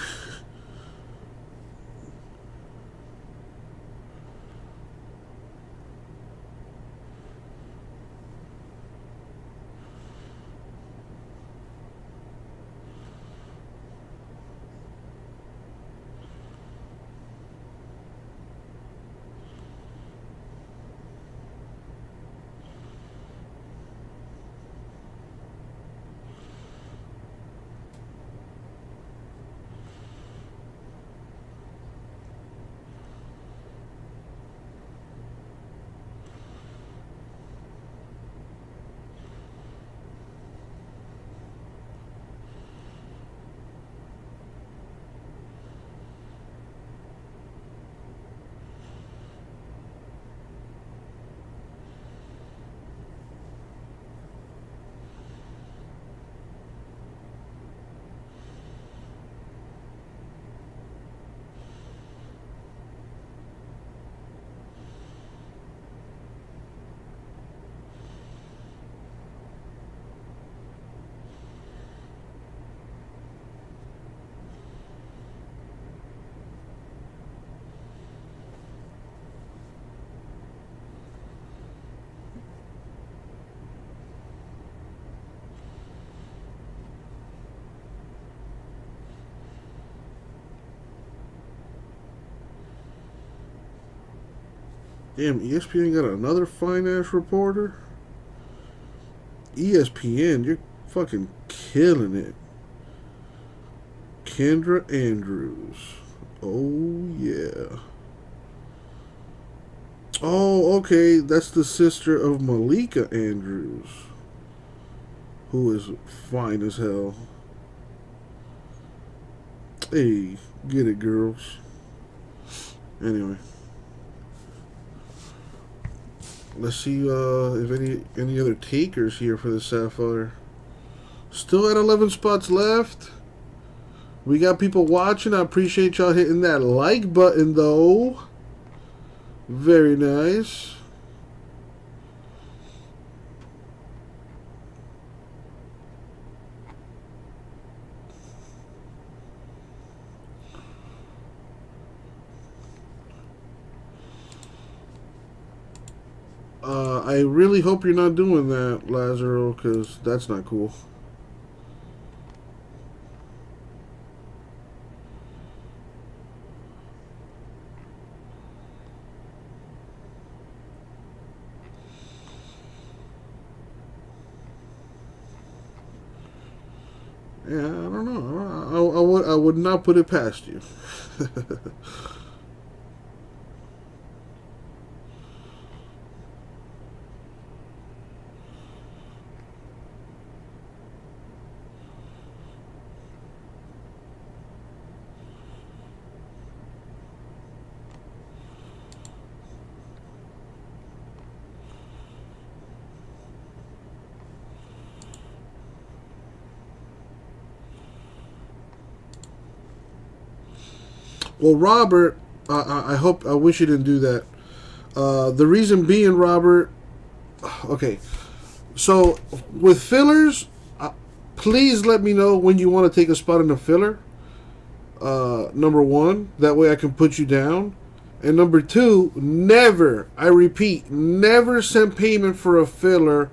Damn, ESPN got another fine-ass reporter? ESPN, you're fucking killing it. Kendra Andrews. Oh, yeah. Oh, okay, that's the sister of Malika Andrews, who is fine as hell. Hey, get it, girls. Anyway. Let's see if any other takers here for the Sapphire. Still at 11 spots left. We got people watching. I appreciate y'all hitting that like button, though. Very nice. I really hope you're not doing that, Lazaro, because that's not cool. Yeah, I don't know. I would not put it past you. Well, Robert, I wish you didn't do that. The reason being, Robert, okay, so with fillers, please let me know when you want to take a spot in a filler. Number one, that way I can put you down. And number two, never, I repeat, never send payment for a filler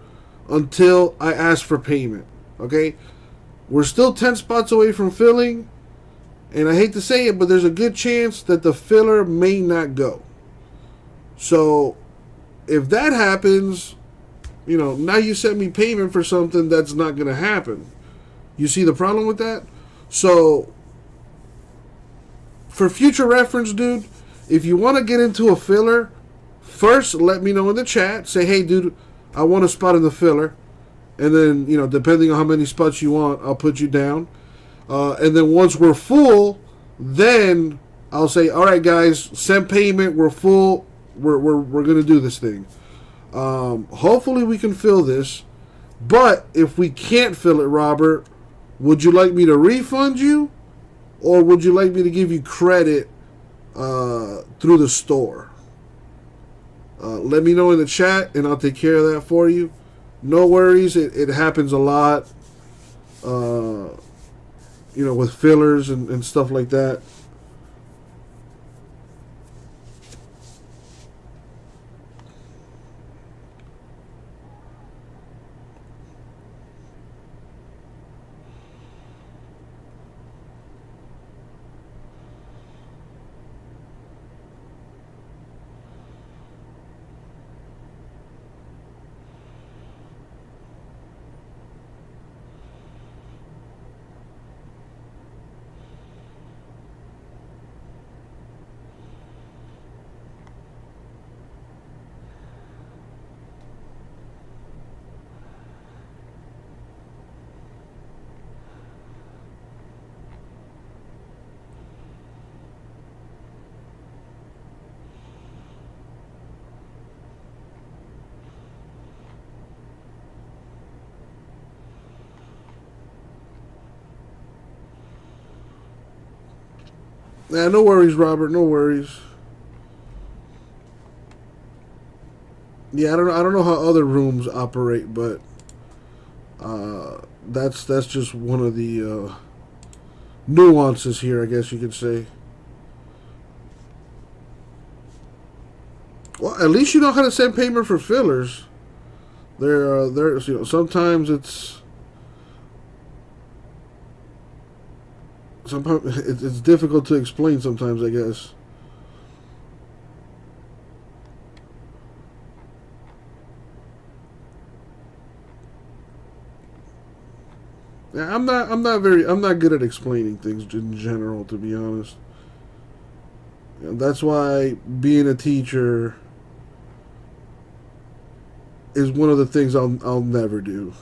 until I ask for payment. Okay? We're still 10 spots away from filling. And I hate to say it, but there's a good chance that the filler may not go. So, if that happens, you know, now you sent me payment for something that's not going to happen. You see the problem with that? So, for future reference, dude, if you want to get into a filler, first let me know in the chat. Say, hey, dude, I want a spot in the filler. And then, you know, depending on how many spots you want, I'll put you down. And then once we're full, then I'll say, all right, guys, send payment. We're full. We're going to do this thing. Hopefully we can fill this. But if we can't fill it, Robert, Would you like me to refund you, or would you like me to give you credit through the store? Let me know in the chat, and I'll take care of that for you. No worries. It happens a lot, with fillers and stuff like that. Nah, no worries, Robert. No worries. Yeah, I don't know how other rooms operate, but that's just one of the nuances here, I guess you could say. Well, at least you know how to send payment for fillers. Sometimes it's difficult to explain sometimes, I guess. Yeah, I'm not good at explaining things in general, to be honest. And that's why being a teacher is one of the things I'll never do.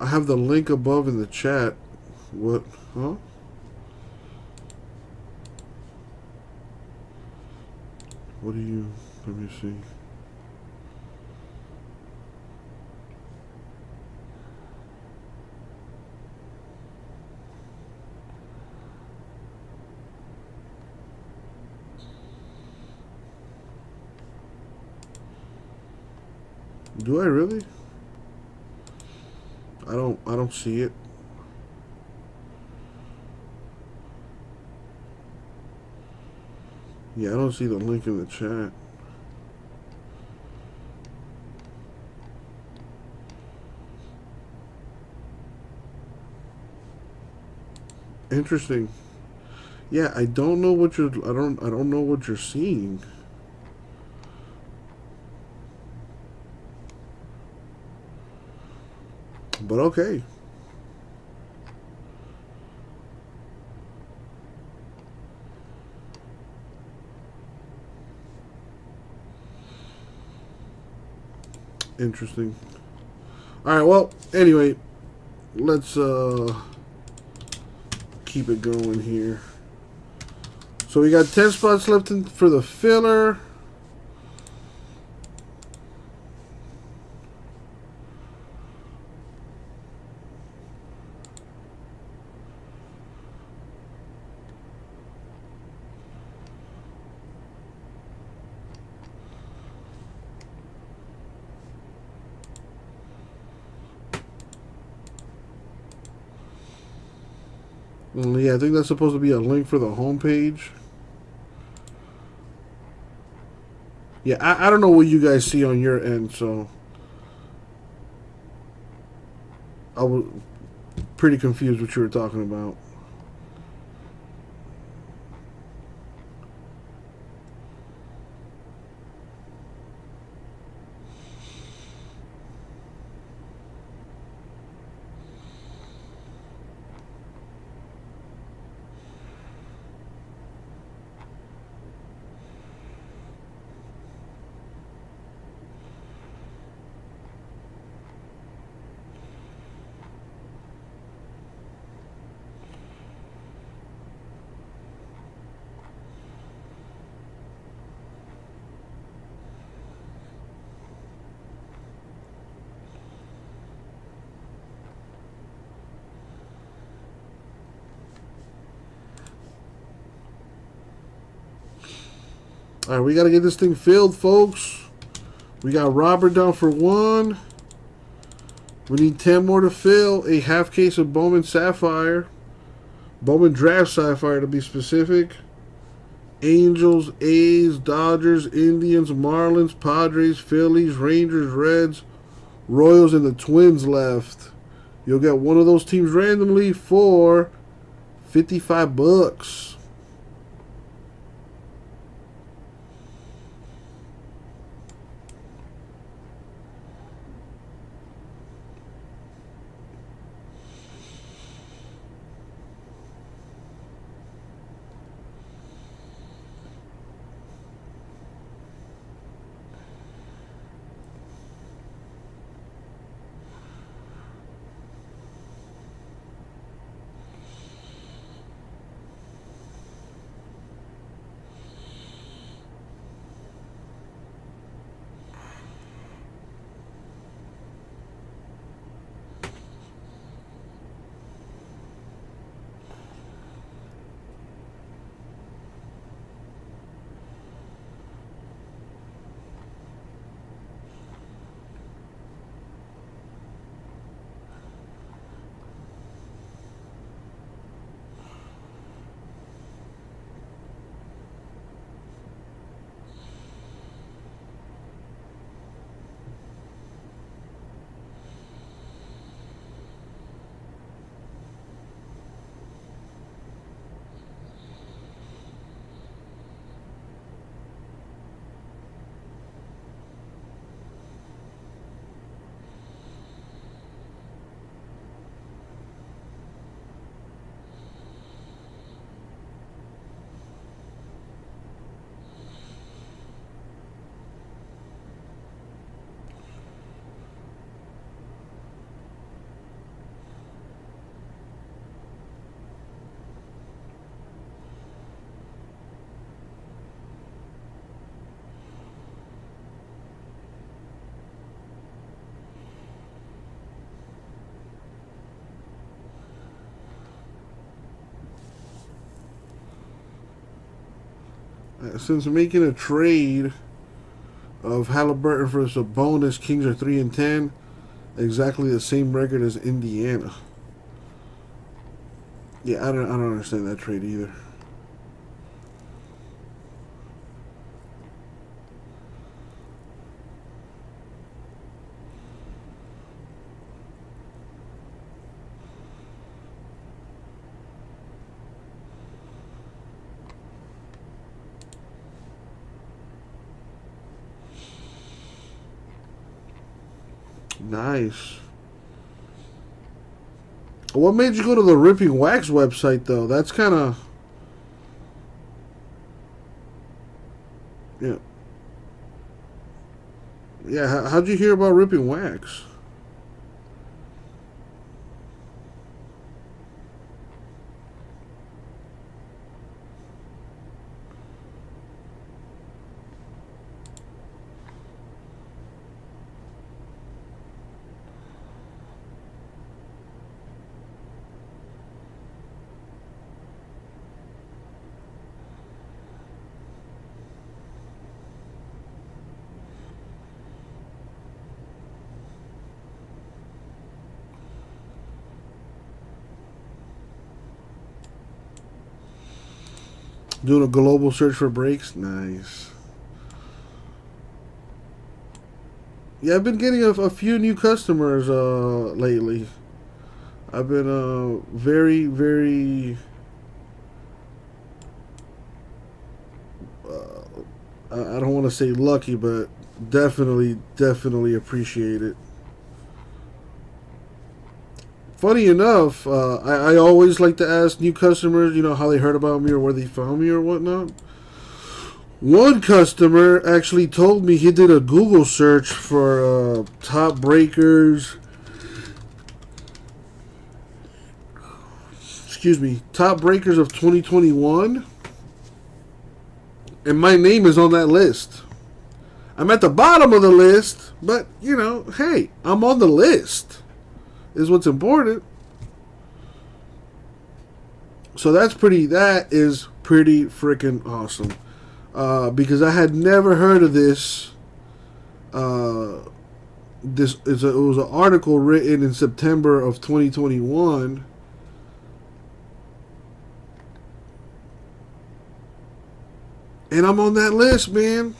I have the link above in the chat. What? Huh? What do you... Let me see. Do I really? I don't see it. Yeah, I don't see the link in the chat. Interesting. Yeah, I don't know what you're I don't know what you're seeing. But okay. Interesting. Alright, well, anyway, let's keep it going here. So we got 10 spots left for the filler. Yeah, I think that's supposed to be a link for the homepage. Yeah, I don't know what you guys see on your end, so I was pretty confused what you were talking about. All right, we got to get this thing filled, folks. We got Robert down for 1. We need 10 more to fill. A half case of Bowman Sapphire. Bowman Draft Sapphire to be specific. Angels, A's, Dodgers, Indians, Marlins, Padres, Phillies, Rangers, Reds, Royals, and the Twins left. You'll get one of those teams randomly for $55. Since making a trade of Halliburton for Sabonis, Kings are 3-10, exactly the same record as Indiana. Yeah, I don't understand that trade either. Nice. What made you go to the Ripping Wax website, though? That's kind of... Yeah. Yeah, how'd you hear about Ripping Wax? Doing a global search for breaks? Nice. Yeah, I've been getting a few new customers lately. I've been very, very... I don't want to say lucky, but definitely appreciate it. Funny enough, I always like to ask new customers, you know, how they heard about me or where they found me or whatnot. One customer actually told me he did a Google search for top breakers. Excuse me, top breakers of 2021. And my name is on that list. I'm at the bottom of the list, but, you know, hey, I'm on the list. Is what's important. So that is pretty freaking awesome. because I had never heard of this. It was an article written in September of 2021. And I'm on that list, man.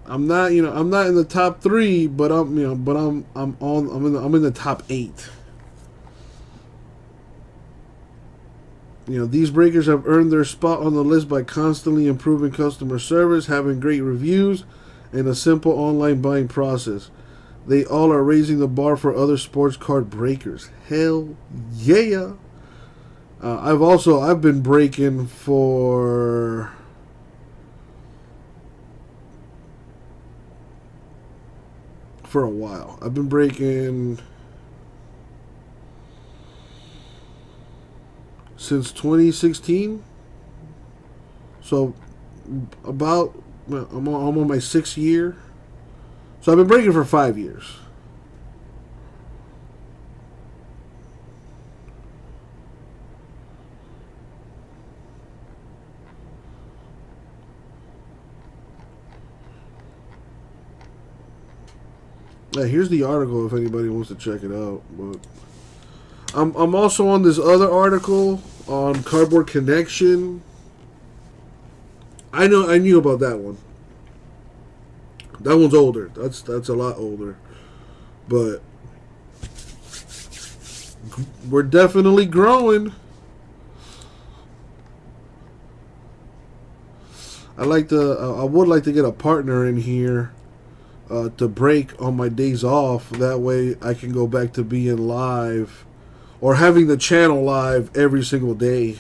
I'm not in the top 3, but I'm in the top 8. These breakers have earned their spot on the list by constantly improving customer service, having great reviews, and a simple online buying process. They all are raising the bar for other sports card breakers. Hell yeah! I've been breaking for a while. I've been breaking since 2016. So I'm on my 6th year. So I've been breaking for 5 years. Here's the article if anybody wants to check it out. But I'm also on this other article on Cardboard Connection. I knew about that one. That one's older. That's a lot older. But we're definitely growing. I would like to get a partner in here to break on my days off. That way I can go back to being live or having the channel live every single day.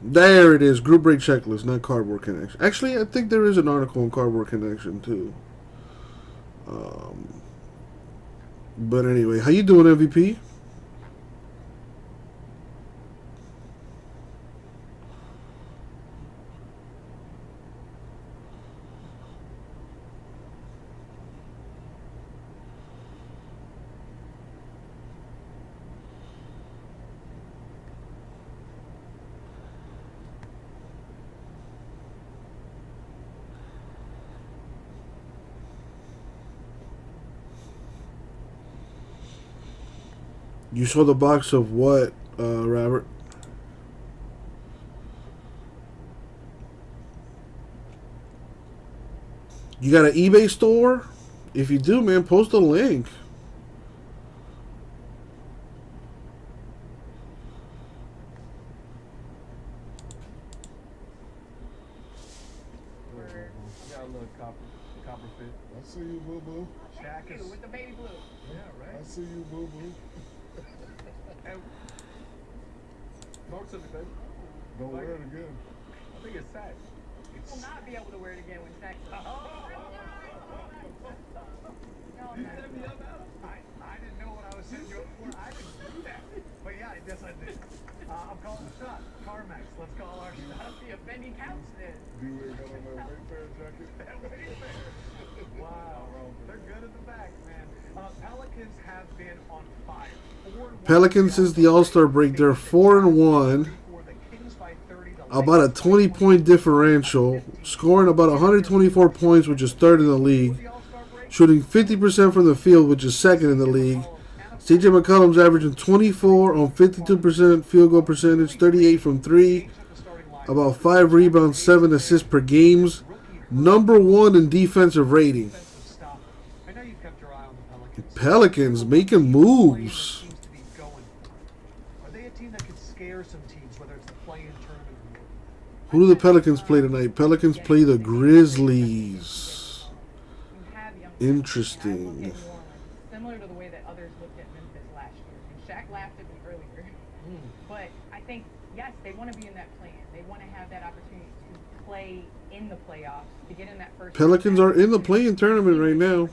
There it is, group break checklist, not Cardboard Connection. Actually, I think there is an article on Cardboard Connection too. But anyway, how you doing, MVP? You saw the box of what, Robert? You got an eBay store? If you do, man, post a link. I got a little copper fit. I see you, boo boo. Shaq is with the baby blue. Yeah, right. I see you, boo boo. Talk to me, baby. Don't wear it again. I think it's sad. You will not be able to wear it again when Shaq. You set me up, Alex? I didn't know what I was setting you up for. I didn't do that. But yeah, I guess I did. I'm calling the shot. Carmax, let's call our shot. The offending counts then. Do you got on that Wayfair jacket? That Wayfair. Wow, they're good at the back, man. Pelicans have been on fire. Pelicans since the All-Star break, they're 4-1. About a 20-point differential, scoring about 124 points, which is 3rd in the league. Shooting 50% from the field, which is 2nd in the league. CJ McCollum's averaging 24 on 52% field goal percentage, 38 from 3. About 5 rebounds, 7 assists per games. Number 1 in defensive rating. Pelicans making moves. Are they a team that could scare some teams, whether it's the play-in tournament? Who do the Pelicans play tonight? Pelicans play the Grizzlies. Interesting. Similar to the way that others looked at Memphis last year. And Shaq laughed at me earlier. But I think, yes, they want to be in that play-in. They want to have that opportunity to play in the playoffs, to get in that first. Pelicans are in the play-in tournament right now.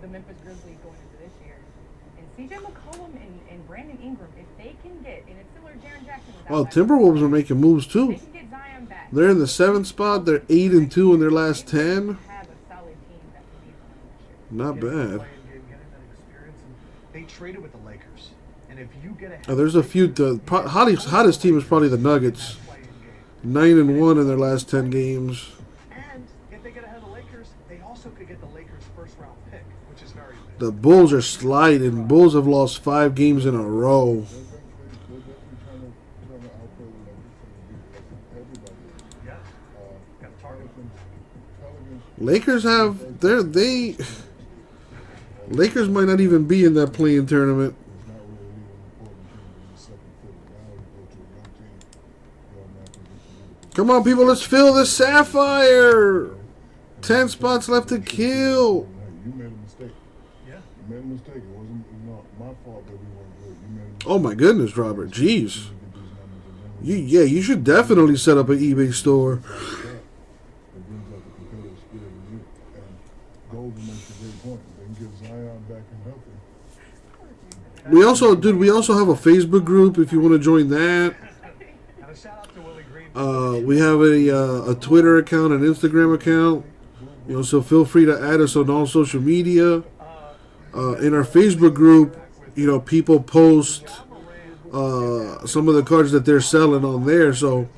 The Memphis Grizzlies going into this year. And CJ McCollum and Brandon Ingram, if they can get, and it's similar to Jaren Jackson. Oh, Timberwolves are making moves too. They can get Zion back. They're in the 7th spot. They're 8-2 in their last 10. Have a solid team that can be Not bad. They traded with the Lakers, and if you get ahead, There's a few. The hottest team is probably the Nuggets. 9-1 in their last 10 games. and if they get ahead of the Lakers, they also could get the Lakers' first-round pick, which is very big. The Bulls are sliding. Bulls have lost 5 games in a row. Lakers have Lakers might not even be in that play-in tournament. Come on, people, let's fill this Sapphire. 10 spots left to kill. You made a mistake. Yeah. You made a mistake. It wasn't my fault that we weren't good. You made a mistake. Oh my goodness, Robert. Jeez. You should definitely set up an eBay store. It brings out the competitive spirit in you. And Golden makes a great point. They can get Zion back and healthy. We also have a Facebook group if you want to join that. We have a Twitter account, an Instagram account. So feel free to add us on all social media. In our Facebook group, people post some of the cards that they're selling on there. So,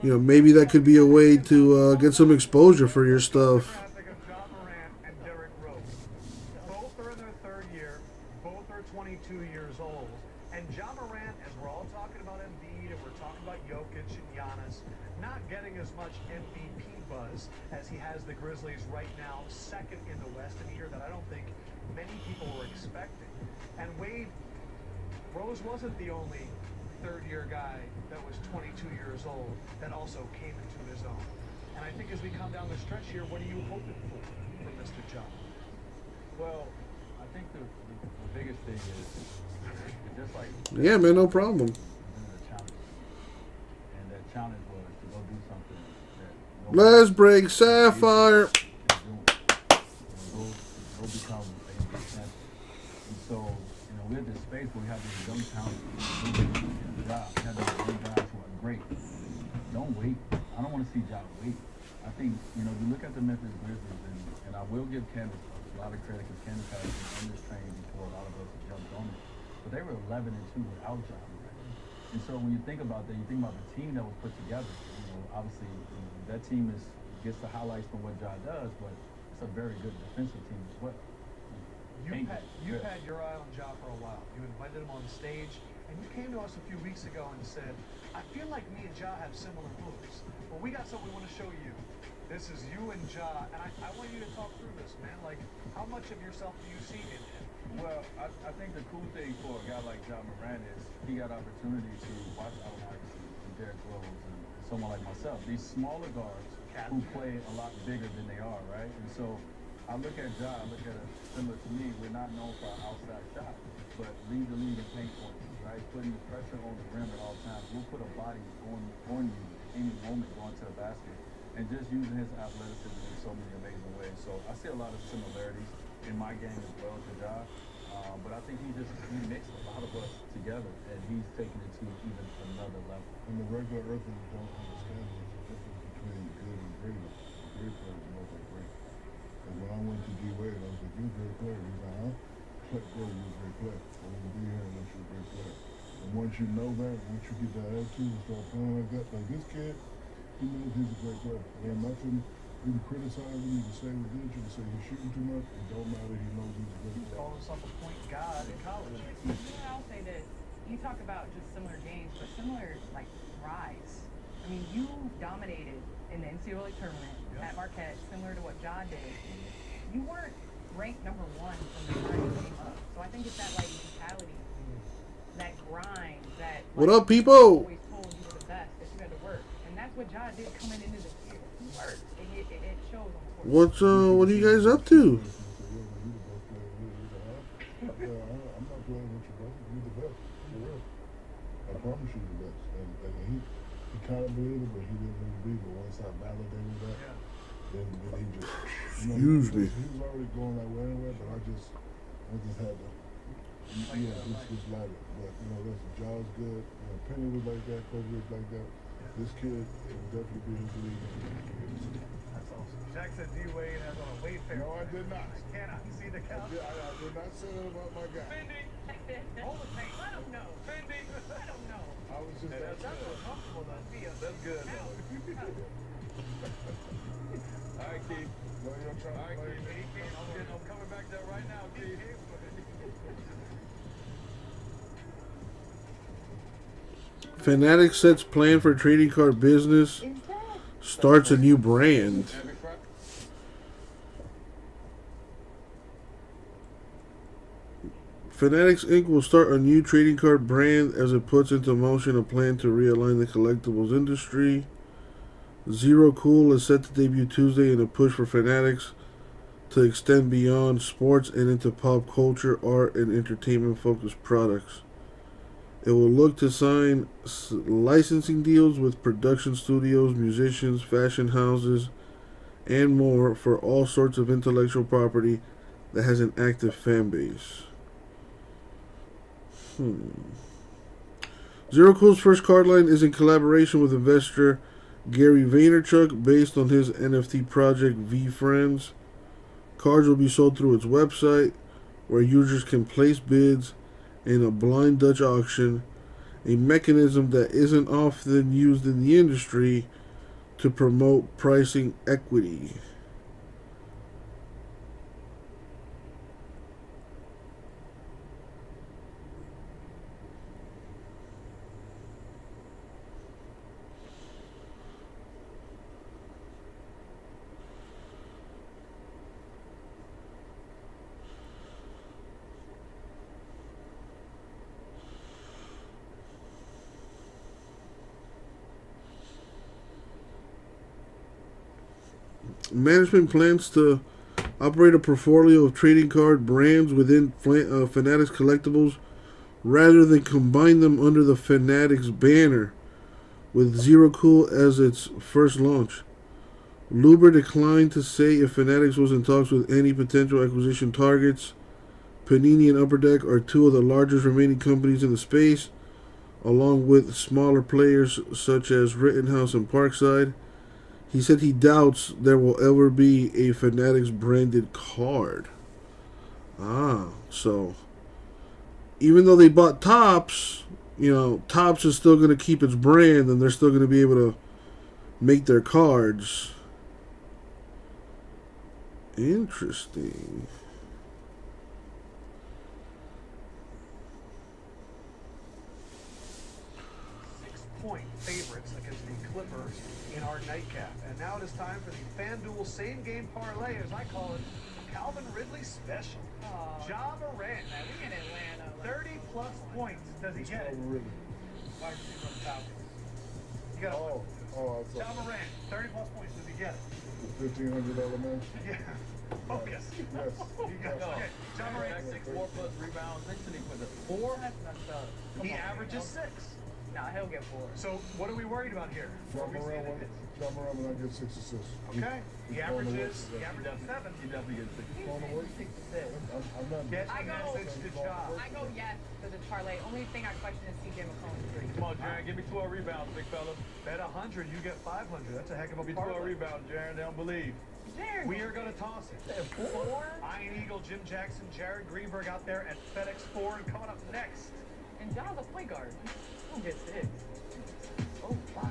maybe that could be a way to get some exposure for your stuff. Both are in their 3rd year. Both are 22 years old. And Ja Morant, as we're all talking about Embiid and we're talking about Jokic and Giannis, not getting as much MVP buzz as he has the Grizzlies right now, 2nd in the West in a year that I don't think many people were expecting. And Wade, Rose wasn't the only 3rd-year guy that was 22 years old that also came into his own. And I think as we come down the stretch here, what are you hoping for from Mr. Ja? Well, I think the biggest thing is just like... Yeah, man, no problem. And that challenge was to go do something that... Let's break Sapphire. Go become a NBA champion. And so, we're at this space where we have these young talents we have these young guys who are great. Don't wait. I don't want to see Ja wait. I think, we look at the Memphis Grizzlies, and I will give Candace a lot of credit because Candace has been on this train before a lot of us have jumped on it. But they were 11-2 without Ja. And so when you think about that, you think about the team that was put together. Obviously, that team gets the highlights from what Ja does, but it's a very good defensive team as well. You've had your eye on Ja for a while. You invited him on stage, and you came to us a few weeks ago and said, I feel like me and Ja have similar moves. Well, we got something we want to show you. This is you and Ja, and I want you to talk through this, man. Like, how much of yourself do you see in him? Well, I think the cool thing for a guy like Ja Morant is he got opportunity to watch Allen Iverson and Derrick Rose and someone like myself. These smaller guards who play a lot bigger than they are, right? And so I look at Ja, I look at it similar to me. We're not known for our outside shot, but lead the league in paint points, right? Putting the pressure on the rim at all times. We'll put a body on you any moment going to the basket, and just using his athleticism in so many amazing ways. So I see a lot of similarities in my game as well to Ja, but I think he mixed a lot of us together, and he's taken it to even another level. And the regular earthers don't understand the difference between good and great. Great players know they're great. And when I went to D-Wade, I was like, you're a great player. He's like, huh? Click, go, you're a great player. I want to be here unless you're a great player. And once you know that, once you get that attitude and start playing like that, like this kid, he knows he's a great player. There's nothing, you can criticize him, you can say he did, you can say he's shooting too much. It don't matter, he knows he's a great player. He called himself a point guard in college. I'll say this. You talk about just similar games, but similar, like, rise. I mean, you dominated in the NCAA tournament at Marquette, similar to what Ja did. You weren't ranked number 1 from the time you came up. So I think it's that, like, mentality, that grind, that... What up, people? Always told you were the best, that you had to work. And that's what Ja did coming into this year. He worked. It shows on the court. What are you guys up to? I'm not playing with you, bro. You're the best. For real. I promise you the best. And he kind of believed it, but he didn't really believe it. Once I validated that, then he just... Excuse me. He was already going that way anyway, but I just had to Yeah, it's lighter. But, you know, listen, Jaw's good. You know, Penny was like that, Kobe was like that. This kid will definitely be in the league. That's awesome. Jack said D-Wade has on a Wayfair. No, I did not. I cannot see the count. I did not say that about my guy. Fendi. Hold the tape. Let him know. Fendi. Let him know. I was just That's real comfortable though. That's good though. All right, Keith. No, you don't try to All right, play. Keith. I'm coming back there right now, Keith. Fanatics sets plan for trading card business. Starts a new brand. Fanatics Inc. will start a new trading card brand as it puts into motion a plan to realign the collectibles industry. Zero Cool is set to debut Tuesday in a push for Fanatics to extend beyond sports and into pop culture, art, and entertainment-focused products. It will look to sign licensing deals with production studios, musicians, fashion houses, and more for all sorts of intellectual property that has an active fan base. Zero Cool's first card line is in collaboration with investor Gary Vaynerchuk based on his NFT project VeeFriends. Cards will be sold through its website where users can place bids in a blind Dutch auction, a mechanism that isn't often used in the industry to promote pricing equity. Management plans to operate a portfolio of trading card brands within Fanatics Collectibles rather than combine them under the Fanatics banner, with Zero Cool as its first launch. Luber declined to say if Fanatics was in talks with any potential acquisition targets. Panini and Upper Deck are two of the largest remaining companies in the space, along with smaller players such as Rittenhouse and Parkside. He said he doubts there will ever be a Fanatics branded card. So even though they bought Topps, you know, Topps is still going to keep its brand and they're still going to be able to make their cards. Interesting. Point favorites against the Clippers in our nightcap. And now it is time for the FanDuel same game parlay, as I call it, Calvin Ridley special. Ja Morant. Man, we in Atlanta. 30 plus points. Does he get it? Really? Wide receiver on the Falcons. You got it. Ja Morant, 30 plus points. Does he get it? The $1,500 man? Yeah. Focus. Yes. You got it. Okay. Ja Morant, 6'4" plus rebounds. Next to him with a 4. That's messed up. he averages 6. Nah, he'll get 4. So what are we worried about here? John Moran when I get 6 assists. Okay. He averages 7. He definitely gets 6. I'm not. Get I a go. message to Ja. I go yes for the parlay. Only thing I question is CJ McCollum. Come on, Jaron, give me 12 rebounds, big fella. Bet 100, you get 500. That's a heck of a Give me 12 parlay. rebounds, Jaron. They don't believe. Jared. We are going to toss it. 4? Iron Eagle, Jim Jackson, Jared Greenberg out there at FedEx 4. And coming up next, And John's a point guard. Who gets 6? oh, wow.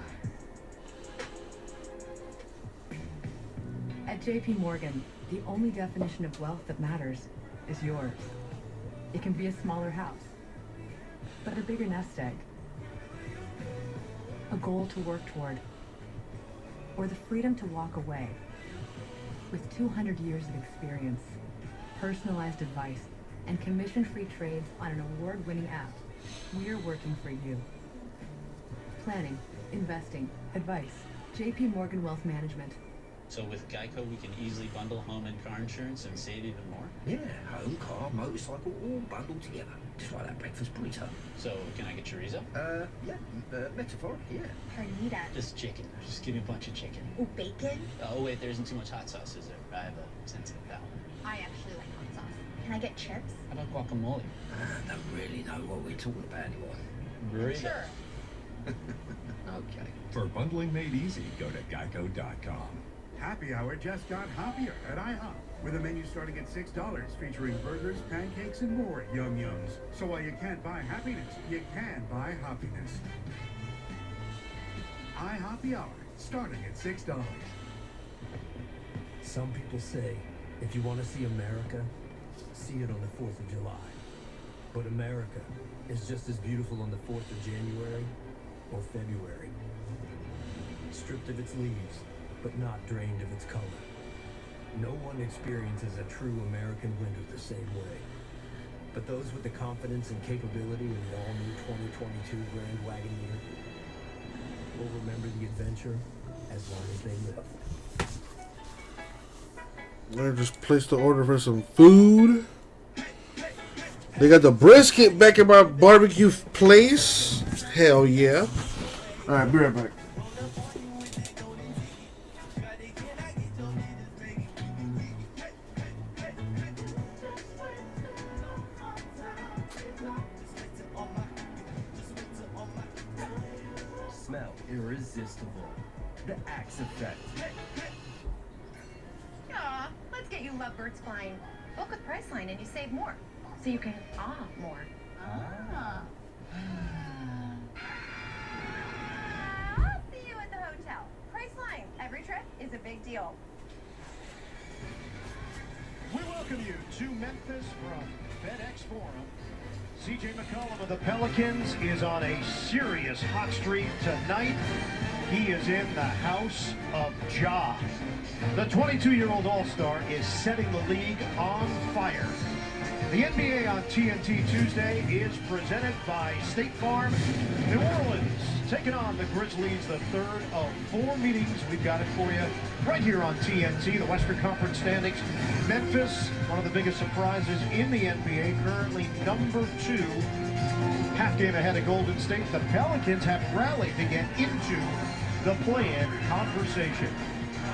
At JP Morgan, the only definition of wealth that matters is yours. It can be a smaller house, but a bigger nest egg, a goal to work toward, or the freedom to walk away. With 200 years of experience, personalized advice, and commission-free trades on an award-winning app, we're working for you. Planning, investing, advice. JP Morgan Wealth Management. So with Geico, we can easily bundle home and car insurance and save even more? Yeah, home, car, motorcycle, all bundled together. Just like that breakfast burrito. So can I get chorizo? Yeah, metaphorically, yeah. Carnita. Just chicken. Just give me a bunch of chicken. Ooh, bacon? Oh wait, there isn't too much hot sauce, is there? I have a sensitive palate. I actually like hot sauce. Can Can I get chips? How about guacamole? I don't really know what we're talking about anymore. Really? Sure. Okay. For bundling made easy, go to geico.com. Happy Hour just got happier at IHOP with a menu starting at $6 featuring burgers, pancakes, and more yum yums. So while you can't buy happiness, you can buy happiness. IHOP Hour starting at $6. Some people say if you want to see America, see it on the 4th of July. But America is just as beautiful on the 4th of January or February. Stripped of its leaves, but not drained of its color. No one experiences a true American winter the same way. But those with the confidence and capability in the all-new 2022 Grand Wagoneer will remember the adventure as long as they live. I just placed the order for some food. They got the brisket back at my barbecue place. Hell yeah. Alright, be right back. Smell irresistible. The Axe Effect. Aw, let's get you lovebirds flying. Book with Priceline and you save more. So you can more. Ah. I'll see you at the hotel. Priceline. Every trip is a big deal. We welcome you to Memphis from FedEx Forum. CJ McCollum of the Pelicans is on a serious hot streak tonight. He is in the house of Ja. The 22-year-old All-Star is setting the league on fire. The NBA on TNT Tuesday is presented by State Farm. New Orleans taking on the Grizzlies, the third of 4 meetings. We've got it for you right here on TNT, the Western Conference standings. Memphis, one of the biggest surprises in the NBA, currently number 2, half game ahead of Golden State. The Pelicans have rallied to get into the play-in conversation.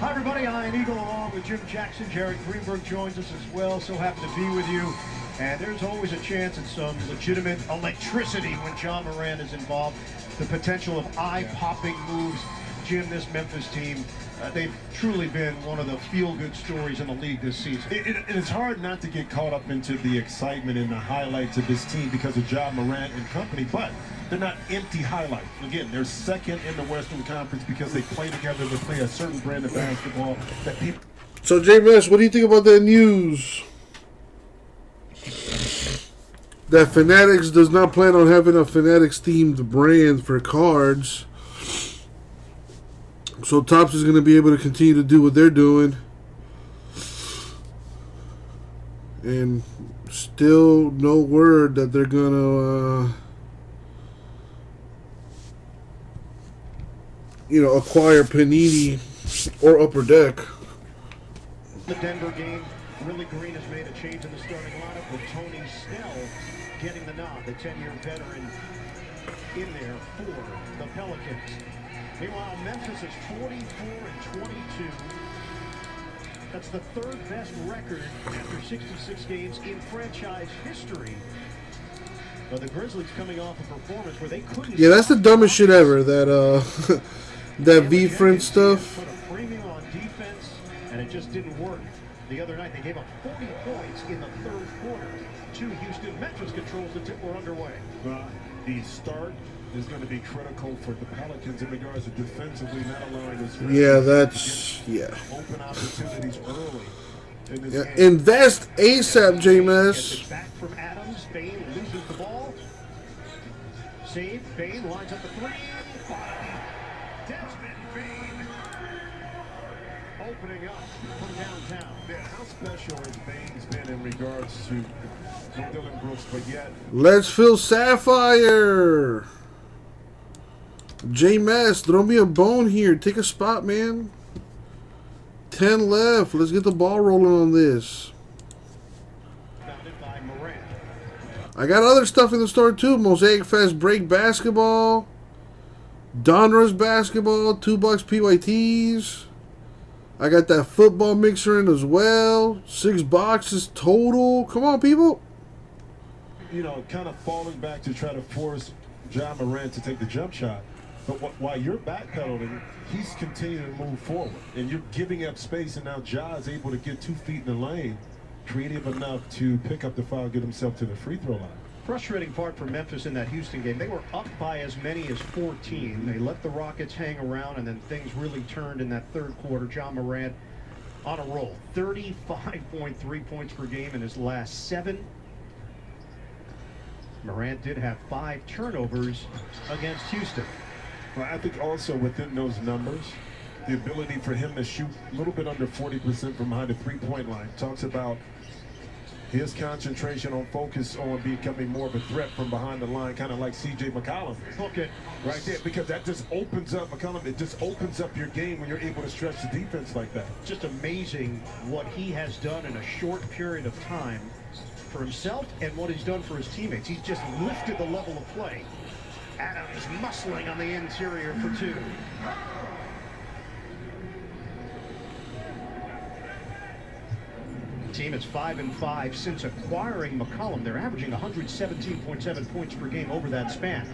Hi, everybody. Ian Eagle along with Jim Jackson. Jared Greenberg joins us as well. So happy to be with you. And there's always a chance at some legitimate electricity when John Moran is involved. The potential of eye-popping moves. Jim, this Memphis team, they've truly been one of the feel-good stories in the league this season. It's hard not to get caught up into the excitement and the highlights of this team because of John Morant and company, but they're not empty highlights. Again, they're second in the Western Conference because they play together, they play a certain brand of basketball that people... So, J-Mesh, what do you think about that news? That Fanatics does not plan on having a Fanatics-themed brand for cards. So Topps is going to be able to continue to do what they're doing. And still no word that they're going to, acquire Panini or Upper Deck. The Denver game, Willie Green has made a change in the starting lineup with Tony Snell getting the nod, the 10-year veteran in there for the Pelicans. Meanwhile, Memphis is 44-22. That's the 3rd best record after 66 games in franchise history. But the Grizzlies coming off a performance where they couldn't... Yeah, that's the dumbest shit ever, that that V-Friend stuff. Put a premium on defense, and it just didn't work. The other night, they gave up 40 points in the 3rd quarter to Houston. Memphis controls the tip. We're underway. The start is going to be critical for the Pelicans in regards to defensively not allowing this. Yeah, that's... Yeah. Open opportunities early in this game. Invest ASAP, J-Mesh. Back from Adams. Bane loses the ball. Save. Bane lines up the 3. Desmond Bane opening up from downtown. Yeah, how special has Bane's been in regards to Dylan Brooks, but yet... Let's fill Sapphire. J-Mesh, throw me a bone here. Take a spot, man. 10 left. Let's get the ball rolling on this. I got other stuff in the store too. Mosaic Fest Break Basketball. Donruss Basketball. $2 PYTs. I got that football mixer in as well. 6 boxes total. Come on, people. You know, kind of falling back to try to force Ja Morant to take the jump shot. But while you're backpedaling, he's continuing to move forward. And you're giving up space, and now Ja is able to get 2 feet in the lane, creative enough to pick up the foul, get himself to the free throw line. Frustrating part for Memphis in that Houston game, they were up by as many as 14. They let the Rockets hang around, and then things really turned in that third quarter. Ja Morant on a roll. 35.3 points per game in his last 7. Morant did have 5 turnovers against Houston. Well, I think also within those numbers, the ability for him to shoot a little bit under 40% from behind the three-point line talks about his concentration on focus on becoming more of a threat from behind the line, kind of like C.J. McCollum. Look at right there, because that just opens up McCollum. It just opens up your game when you're able to stretch the defense like that. Just amazing what he has done in a short period of time for himself and what he's done for his teammates. He's just lifted the level of play. Adams muscling on the interior for 2. Team is 5-5 since acquiring McCollum. They're averaging 117.7 points per game over that span.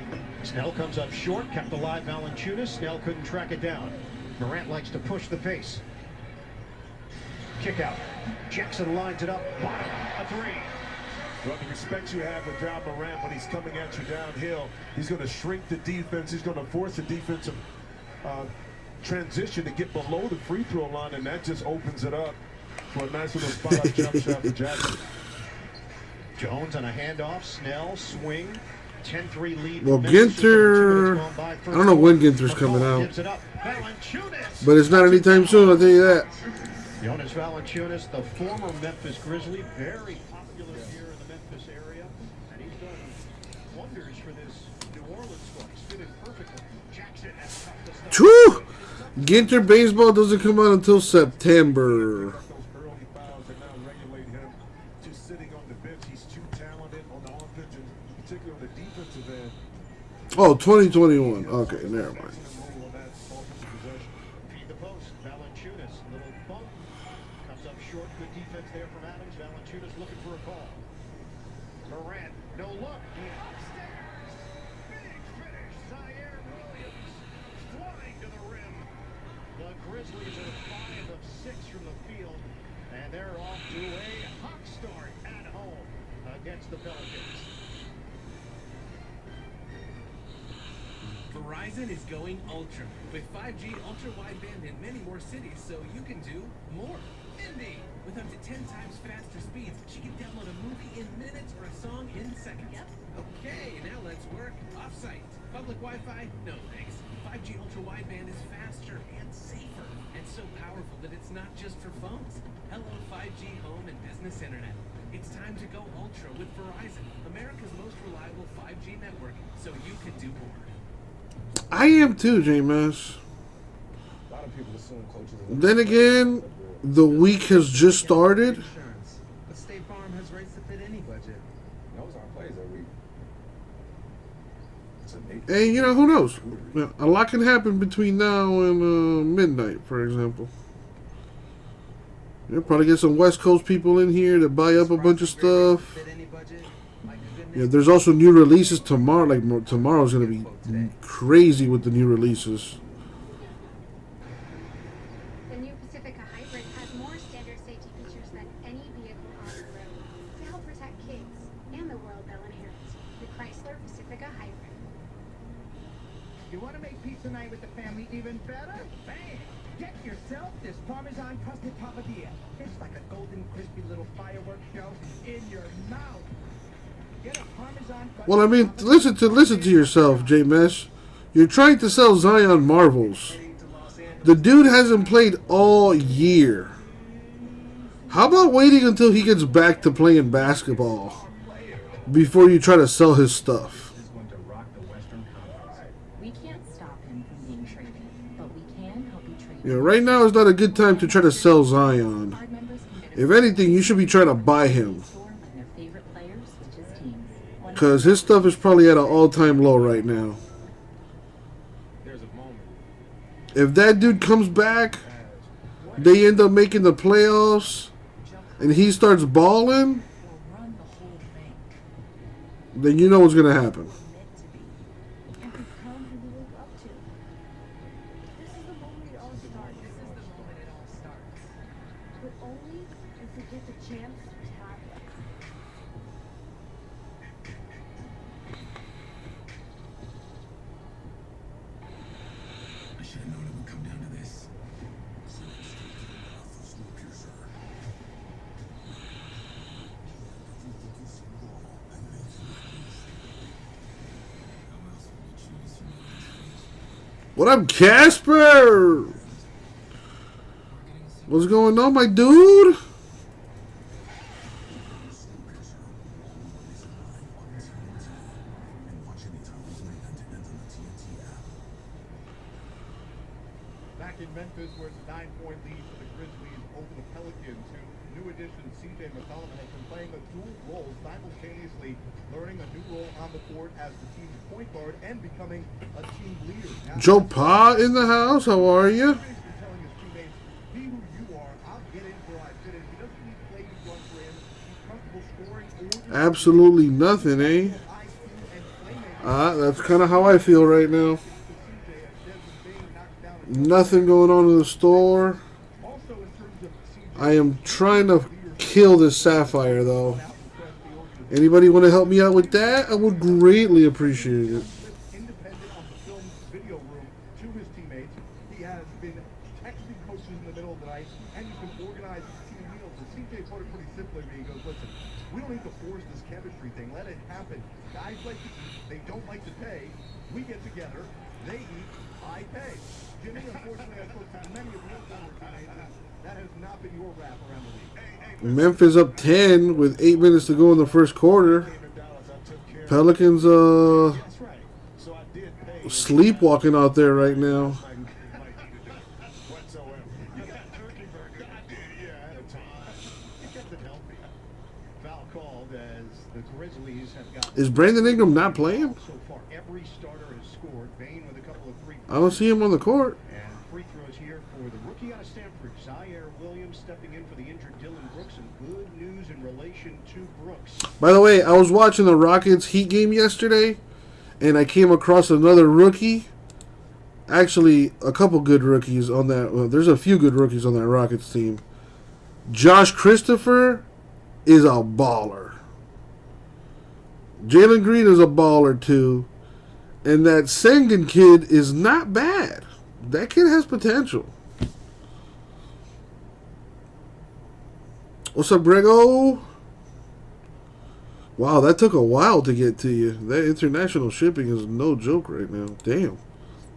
Snell comes up short, kept alive Valanciunas. Snell couldn't track it down. Morant likes to push the pace. Kick out. Jackson lines it up. Bottom, a 3. Well, the respect you have with Ja Morant when he's coming at you downhill, he's going to shrink the defense. He's going to force the defensive transition to get below the free throw line, and that just opens it up for a nice little spot-up jump shot for Jackson. Jones on a handoff. Snell swing. 10-3 lead. Well, Ginter, I don't know when Ginter's coming out, but it's not anytime soon, I'll tell you that. Jonas Valanciunas, the former Memphis Grizzly, very popular here in the Memphis area, and he's done wonders for this New Orleans squad. He's fitted perfectly. Jackson has tough to stop. Whew! Ginter baseball doesn't come out until September. Those early fouls that now regulate him to sitting on the bench. He's too talented on the offense, and particularly on the defensive end. Oh, 2021. Okay, never mind. Feed the post. Valanciunas, little bump. Comes up short. Good defense there from Adams. Valanciunas looking for a call. Morant, no look. Upstairs. Big finish. Zaire Williams flying to the rim. The Grizzlies are 5 of 6 from the field, and they're off to a hot start at home against the Pelicans. Verizon is going ultra with 5G ultra-wideband in many more cities, so you can do more. Mindy, with up to 10 times faster speeds, she can download a movie in minutes or a song in seconds. Yep. Okay, now let's work off-site. Public Wi-Fi? No thanks. 5G ultra-wideband is faster and safer, and so powerful that it's not just for phones. Hello 5G home and business internet. It's time to go ultra with Verizon, America's most reliable 5G network, so you can do more. I am too, J-Mass. A lot of people assume coaches. Then again, the week has just started. But State Farm has rates to fit any budget. Those aren't plays every week. And, you know, who knows? A lot can happen between now and midnight, for example. You'll probably get some West Coast people in here to buy up a bunch of stuff. Yeah, there's also new releases tomorrow. Like, tomorrow's going to be crazy with the new releases. The new Pacifica Hybrid has more standard safety features than any vehicle on the road to help protect kids and the world they'll inherit. The Chrysler Pacifica Hybrid. You want to make pizza night with the family even better? Bam! Get yourself this Parmesan crusted papadilla. It's like a golden, crispy little fireworks show in your mouth. Get a Parmesan. Well, I mean, listen to yourself, J-Mesh. You're trying to sell Zion Marvels. The dude hasn't played all year. How about waiting until he gets back to playing basketball before you try to sell his stuff? We can't stop him from being traded, but we can help you trade. Yeah, right now is not a good time to try to sell Zion. If anything, you should be trying to buy him. Because his stuff is probably at an all-time low right now. If that dude comes back, they end up making the playoffs, and he starts balling, then you know what's gonna happen. And become who you look up to. This is the moment it all starts. But only if we get the chance to have it. I should have known it would come down to this. What up, Casper? What's going on, my dude? Back in Memphis, where it's a 9-point lead for the Grizzlies over the Pelicans, who new addition C.J. McCollum has been playing a dual role, simultaneously learning a new role on the court as the team's point guard and becoming a team leader. Now, Joe Pa in the house. How are you? telling his teammates, be who you are. I'll get in where I fit in. He doesn't need plays run for him. He's comfortable scoring or Absolutely nothing, eh? That's kind of how I feel right now. Nothing going on in the store. I am trying to kill this Sapphire, though. Anybody want to help me out with that? I would greatly appreciate it. independent on the film's video room to his teammates. He has been texting coaches in the middle of the night, and he's been organizing team meals. And CJ put it pretty simply to me. He goes, listen, we don't need to force this chemistry thing. Let it happen. Guys like to eat. They don't like to pay. We get together. They eat. I pay. Jimmy, unfortunately, I spoke to many of your former teammates. That has not been your rap around the league. Memphis up 10 with 8 minutes to go in the first quarter. Pelicans sleepwalking out there right now. Foul called as the Grizzlies have got Is Brandon Ingram not playing? so far. Every starter has scored. Vane with a couple of three. I don't see him on the court. And free throws here for the rookie out of Stanford, Zaire Williams, stepping in for the injured Dylan Brooks. And good news in relation to Brooks. By the way, I was watching the Rockets Heat game yesterday, and I came across another rookie. Actually, a couple good rookies on that. Well, there's a few good rookies on that Rockets team. Josh Christopher is a baller. Jalen Green is a baller too. And that Sengun kid is not bad. That kid has potential. What's up, Grego? Wow, that took a while to get to you. That international shipping is no joke right now. Damn.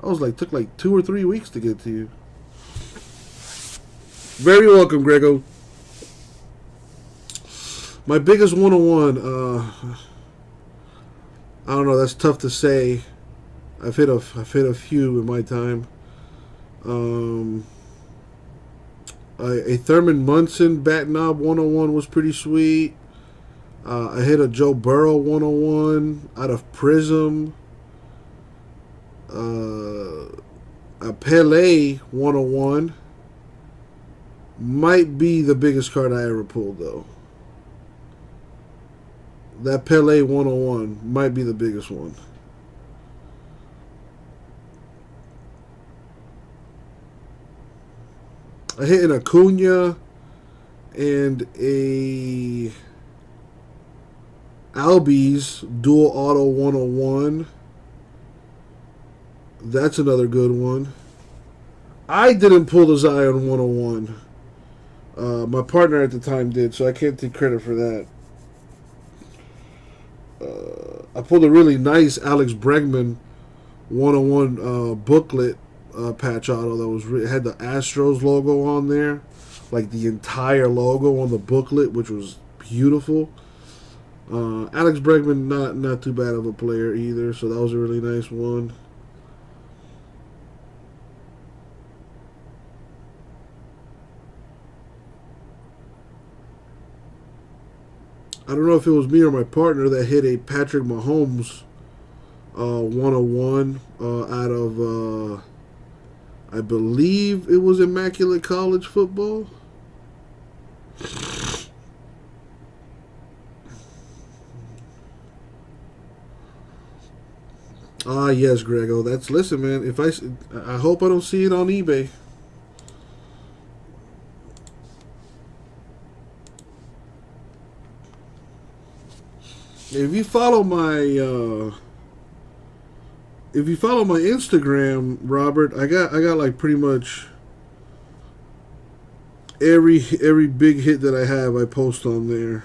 Took like 2 or 3 weeks to get to you. Very welcome, Grego. My biggest one-on-one, I don't know, that's tough to say. I've hit a few in my time. A Thurman Munson bat knob 101 was pretty sweet. I hit a Joe Burrow 101 out of Prism. A Pele 101 might be the biggest card I ever pulled, though. That Pele 101 might be the biggest one. I hit an Acuna and a Albies dual auto 101. That's another good one. I didn't pull the Zion 101. My partner at the time did, so I can't take credit for that. I pulled a really nice Alex Bregman 101 booklet patch auto that was had the Astros logo on there, like the entire logo on the booklet, which was beautiful. Alex Bregman, not too bad of a player either, so that was a really nice one. I don't know if it was me or my partner that hit a Patrick Mahomes 101 out of I believe it was Immaculate College Football. Ah, yes, Grego. That's, listen, man. If I hope I don't see it on eBay. If you follow my Instagram, Robert, I got like pretty much every big hit that I have, I post on there.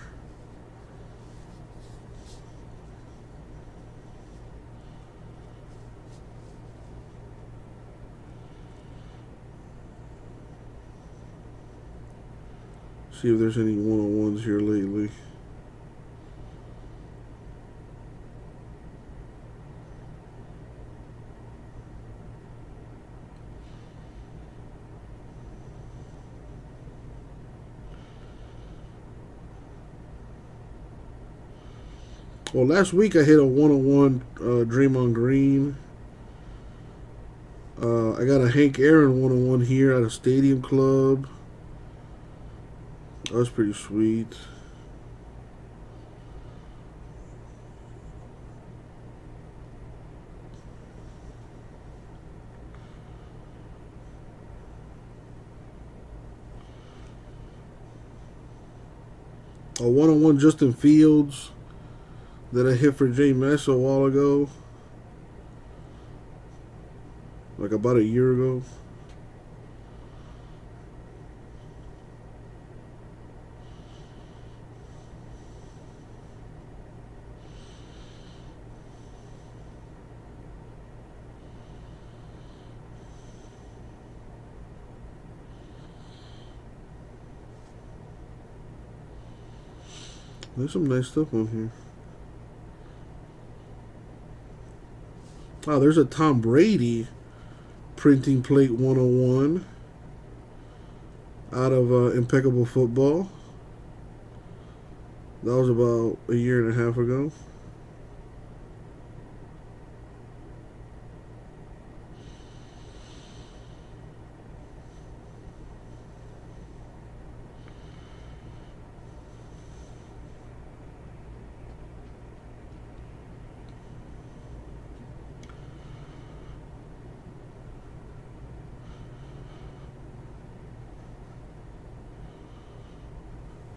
See if there's any one-on-ones here lately. Well, last week I hit a one-on-one Draymond Green. I got a Hank Aaron one-on-one here at a Stadium Club. That was pretty sweet. A one-on-one Justin Fields that I hit for Jay Mess a while ago. Like about a year ago. There's some nice stuff on here. Oh, there's a Tom Brady printing plate 101 out of Impeccable Football. That was about a year and a half ago.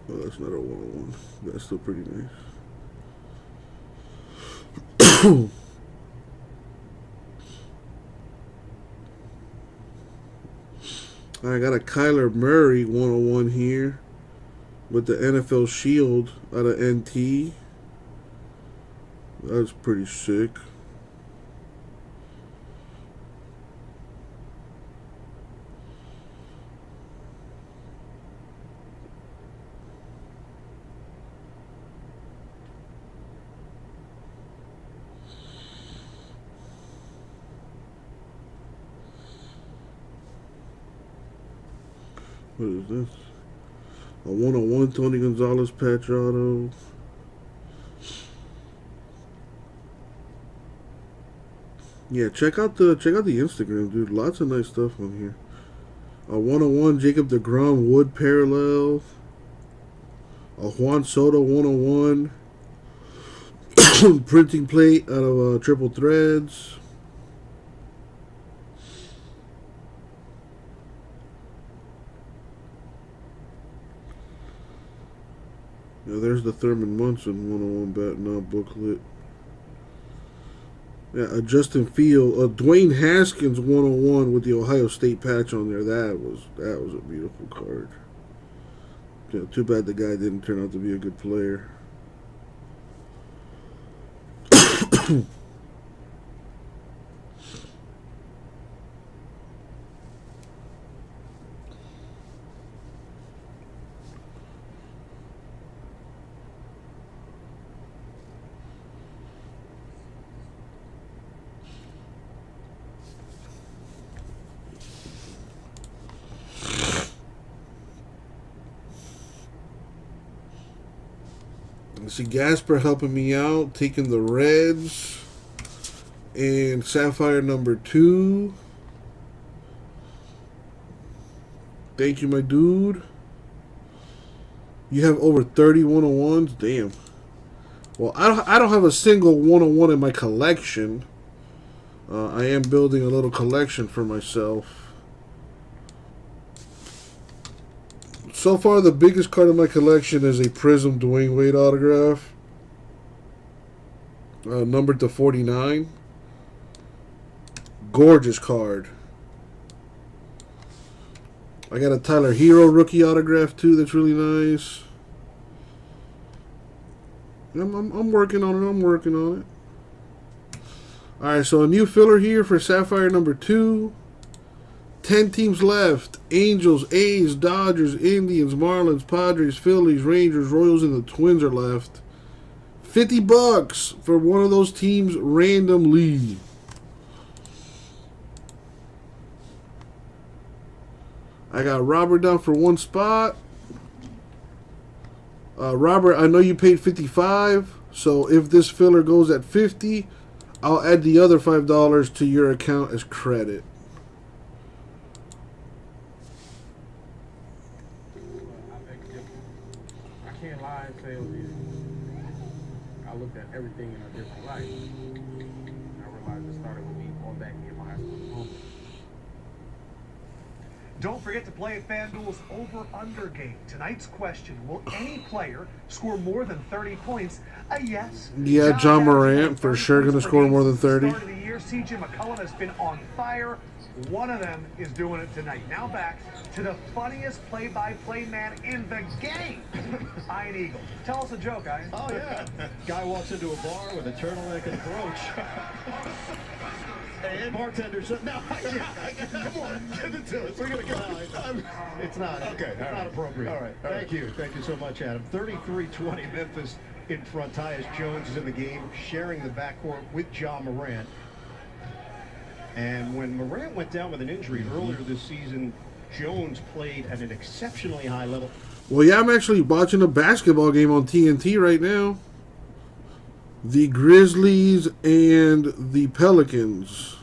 Oh, that's not a 101. That's still pretty nice. I got a Kyler Murray 101 here with the NFL Shield out of NT. That's pretty sick. What is this? A 101 Tony Gonzalez patch auto. Yeah, check out the Instagram, dude. Lots of nice stuff on here. A 101 Jacob deGrom Wood parallel. A Juan Soto 101 printing plate out of Triple Threads. Yeah, there's the Thurman Munson 101 bat now booklet. Yeah, a Justin Field, a Dwayne Haskins 101 with the Ohio State patch on there. That was a beautiful card. Yeah, too bad the guy didn't turn out to be a good player. I see Gasper helping me out, taking the Reds and Sapphire number 2. Thank you, my dude. You have over 30 101s? Damn. Well, I don't have a single 101 in my collection. I am building a little collection for myself. So far, the biggest card in my collection is a Prism Dwayne Wade autograph. Numbered to 49. Gorgeous card. I got a Tyler Hero rookie autograph too. That's really nice. I'm working on it. I'm working on it. All right, so a new filler here for Sapphire number 2. 10 teams left. Angels, A's, Dodgers, Indians, Marlins, Padres, Phillies, Rangers, Royals, and the Twins are left. $50 for one of those teams randomly. I got Robert down for one spot. Robert, I know you paid $55, so if this filler goes at $50, I'll add the other $5 to your account as credit. I can't lie and say it was easy. I looked at everything in a different light. I realized it started with me going back to my high school diploma. Don't forget to play at FanDuel's over-under game. Tonight's question, will any player score more than 30 points? A yes. Yeah, John Morant for sure going to score more than 30. Start of the year, CJ McCollum has been on fire. One of them is doing it tonight. Now back to the funniest play-by-play man in the game, Ian Eagle. Tell us a joke, Ian. Oh, yeah. Guy walks into a bar with a turtleneck and a brooch. And bartender said, no, come on, give it to us. We're going to go. It's not. Okay. It's not appropriate. All right. Thank you. Thank you so much, Adam. 33-20 Memphis in front. Tyus Jones is in the game, sharing the backcourt with Ja Morant. And when Morant went down with an injury earlier this season, Jones played at an exceptionally high level. Well, yeah, I'm actually watching a basketball game on TNT right now. The Grizzlies and the Pelicans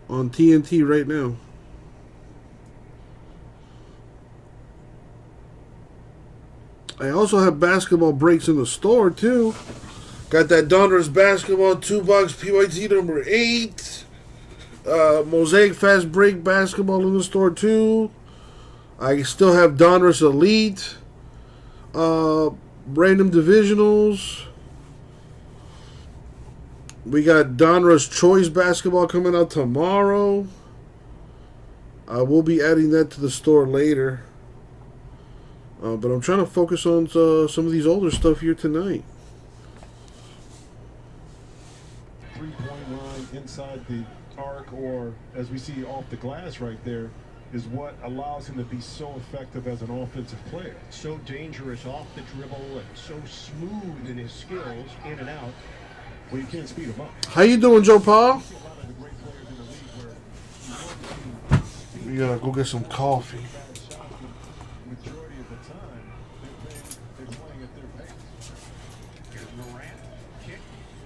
on TNT right now. I also have basketball breaks in the store too. Got that Donruss basketball 2-box PYT number 8. Mosaic fast break basketball in the store too. I still have Donruss Elite. Random divisionals. We got Donruss Choice basketball coming out tomorrow. I will be adding that to the store later. But I'm trying to focus on some of these older stuff here tonight. Three-point line inside the arc, or as we see off the glass right there, is what allows him to be so effective as an offensive player. So dangerous off the dribble and so smooth in his skills in and out. Well, you can't speed him up. How you doing, Joe Paul? We gotta go get some coffee. Majority of the time, they're playing at their pace. Here's Morant, kick,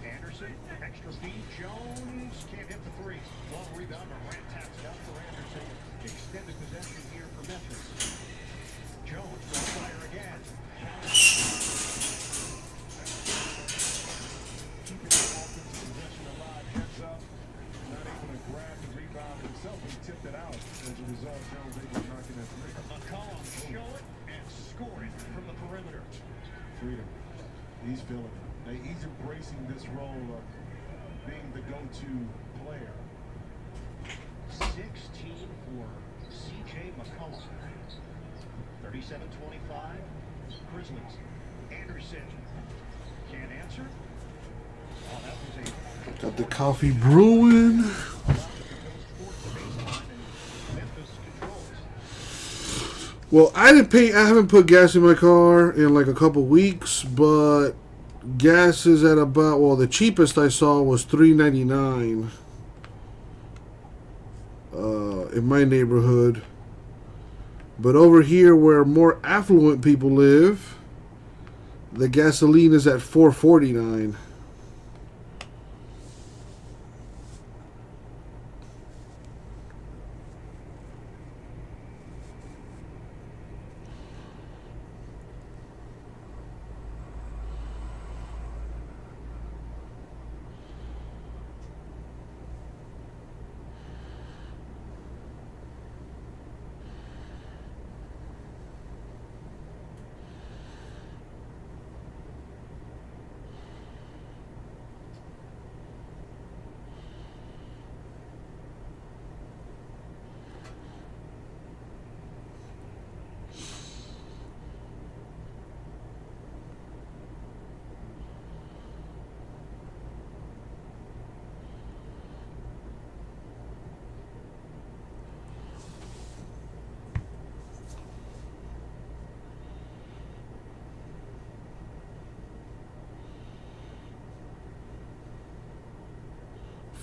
Anderson, extra feed, Jones can't hit the three. Long rebound, Morant taps it out for Anderson. Extended possession here for Memphis. Jones will fire again. Keeping the offensive possession alive, heads up, not able to grab the rebound himself and tipped it out. As a result, Jones able to knock in that three. McCollum show it and score it from the perimeter. Freedom. He's feeling it. Now, he's embracing this role of being the go-to player. 16 for CJ McCollum. 37-25. Grizzlies. Anderson can't answer. Oh, that was a Got the coffee brewing. Well, I haven't put gas in my car in like a couple weeks, but gas is at about, well, the cheapest I saw was $3.99 in my neighborhood. But over here where more affluent people live, the gasoline is at $4.49.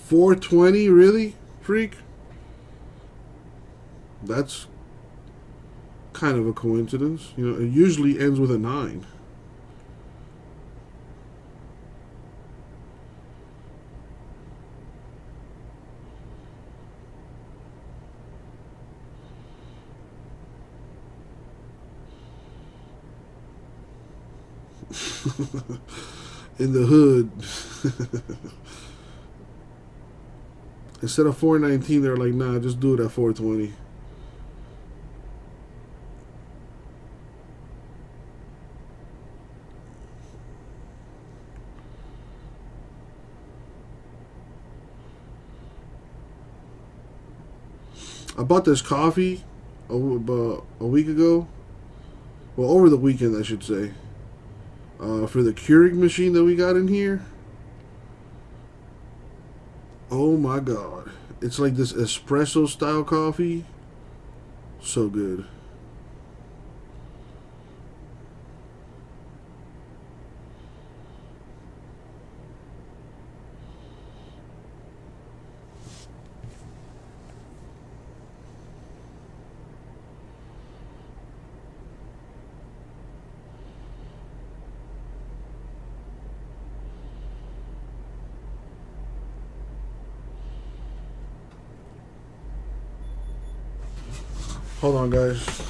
420, really, freak? That's kind of a coincidence. You know, it usually ends with a 9. In the hood. Instead of 419, they're like, nah, just do it at 420. I bought this coffee about a week ago. Well, over the weekend, I should say. For the Keurig machine that we got in here. Oh my god. It's like this espresso style coffee. So good. Hold on, guys.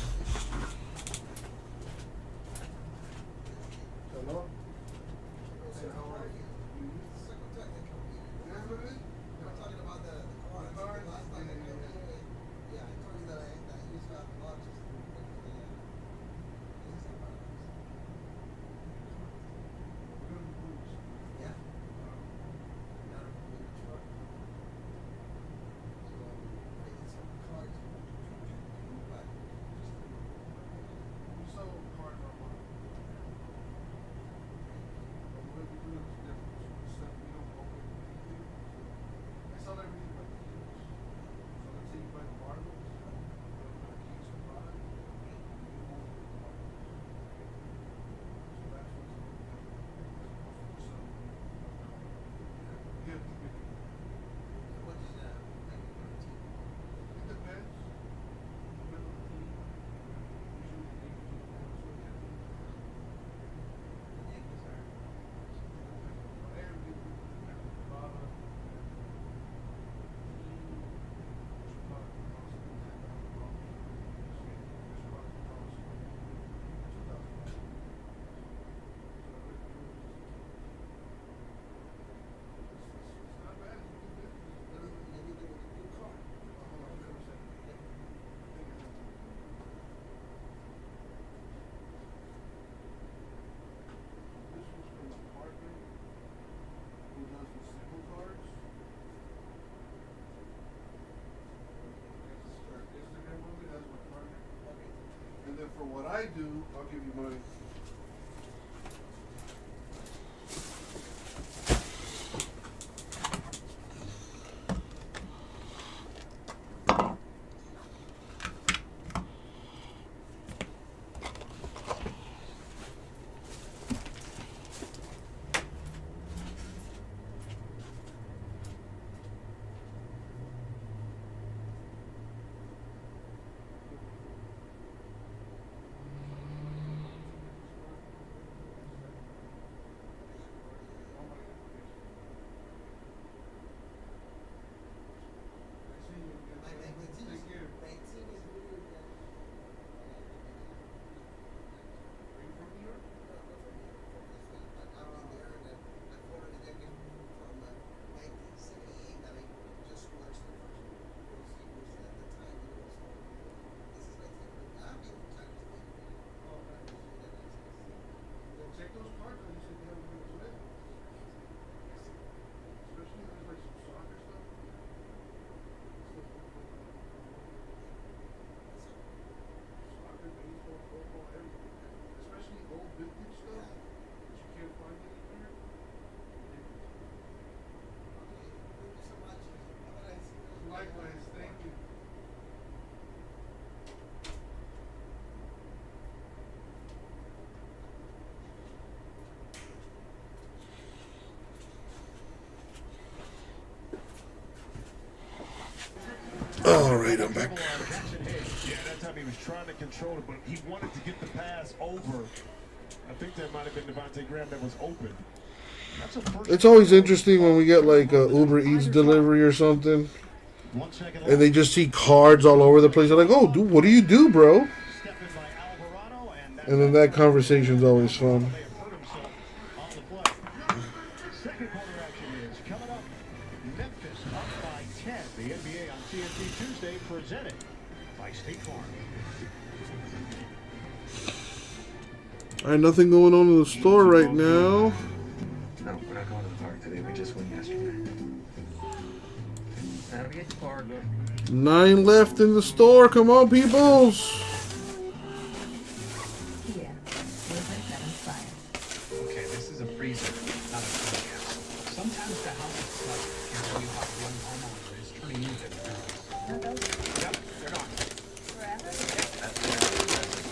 For what I do, I'll give you my. All right, I'm back. Yeah, that time he was trying to control it, but he wanted to get the pass over. I think that might have been Devontae Graham that was open. That's a first. It's always interesting when we get like a Uber Eats delivery or something, and they just see cards all over the place. They're like, "Oh, dude, what do you do, bro?" And then that conversation's always fun. Second quarter action is coming up. Memphis up by 10. The NBA on TNT Tuesday presented by State Farm. All right, nothing going on in the store right now. No, we're not going to the park today. We just went yesterday. That'll be at the park. 9 left in the store. Come on, peoples. Okay, this is a freezer, not a treehouse. Sometimes the house itself can show you how one homeowner is turning into the house. Yep, they're gone. Forever? That's the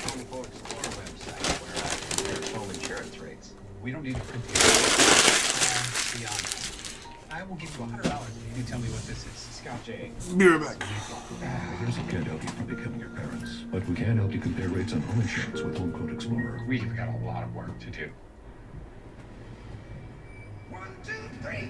Home Quote Explorer website where I compare home insurance rates. We don't need to print the beyond that. I will give you $100 if you tell me what this is. Scout J. Be right back. Here's what can't help you from becoming your parents, but we can help you compare rates on home insurance with Home Quote Explorer. We've got a lot of work to do. 1, 2, 3.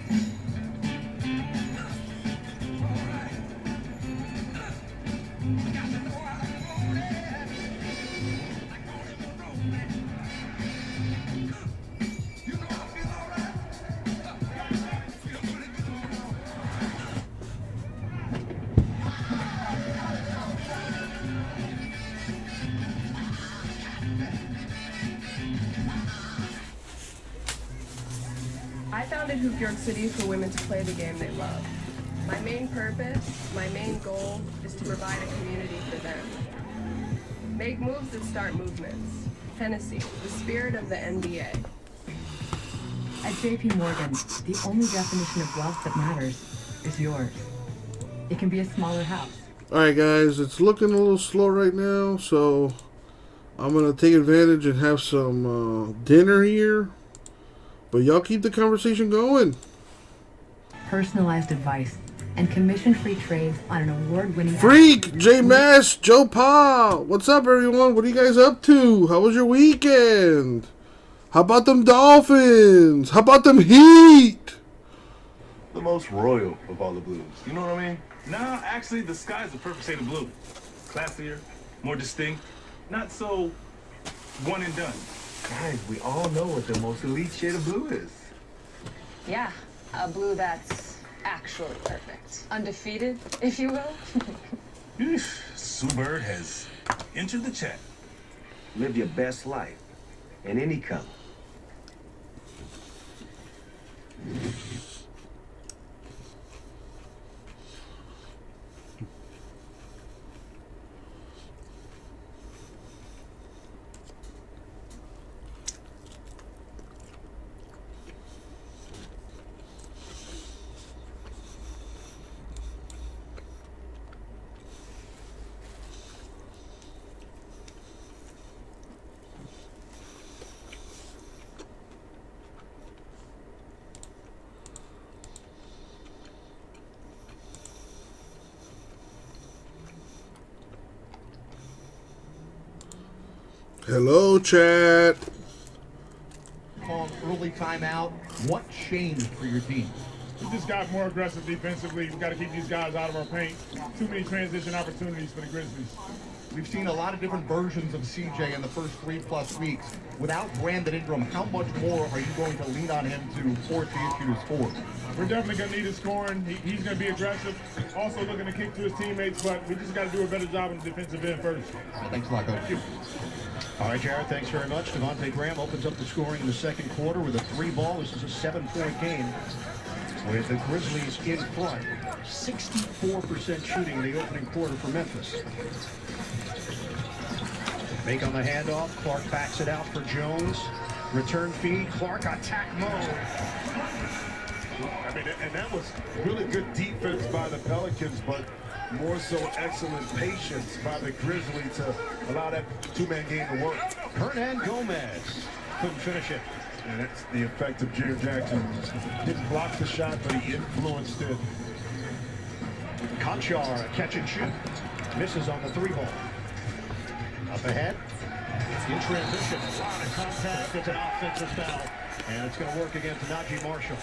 I founded Hoop York City for women to play the game they love. My main purpose, my main goal, is to provide a community for them. Make moves that start movements. Hennessy, the spirit of the NBA. At JP Morgan, the only definition of wealth that matters is yours. It can be a smaller house. All right, guys, it's looking a little slow right now, so I'm gonna take advantage and have some dinner here. But y'all keep the conversation going. Personalized advice and commission-free trades on an award-winning Freak, J Mass, Joe Pa. What's up, everyone? What are you guys up to? How was your weekend? How about them Dolphins? How about them Heat? The most royal of all the blues. You know what I mean? Nah, actually, the sky's the perfect shade of blue. Classier, more distinct, not so one and done. Guys, we all know what the most elite shade of blue is. Yeah, a blue that's actually perfect. Undefeated, if you will. Sue Bird has entered the chat. Live your best life in any color. Hello, chat. Called early timeout. What changed for your team? We just got more aggressive defensively. We got to keep these guys out of our paint. Too many transition opportunities for the Grizzlies. We've seen a lot of different versions of CJ in the first 3+ weeks. Without Brandon Ingram, how much more are you going to lean on him to force the issue to score? We're definitely going to need his scoring. He's going to be aggressive, also looking to kick to his teammates, but we just got to do a better job on the defensive end first. Thanks a lot, Coach. Thank you. All right, Jared, thanks very much. Devontae Graham opens up the scoring in the second quarter with a 3-ball. This is a 7-point game with the Grizzlies in front. 64% shooting in the opening quarter for Memphis. Make on the handoff. Clark backs it out for Jones. Return feed. Clark attack mode. I mean, and that was really good defense by the Pelicans, but more so excellent patience by the Grizzlies to allow that two-man game to work. Hernan Gomez couldn't finish it. And that's the effect of Jaren Jackson. Didn't block the shot, but he influenced it. Conchar, catch and shoot. Misses on the 3-ball. Up ahead. In transition. A lot of contact. It's an offensive foul. And it's going to work against Najee Marshall.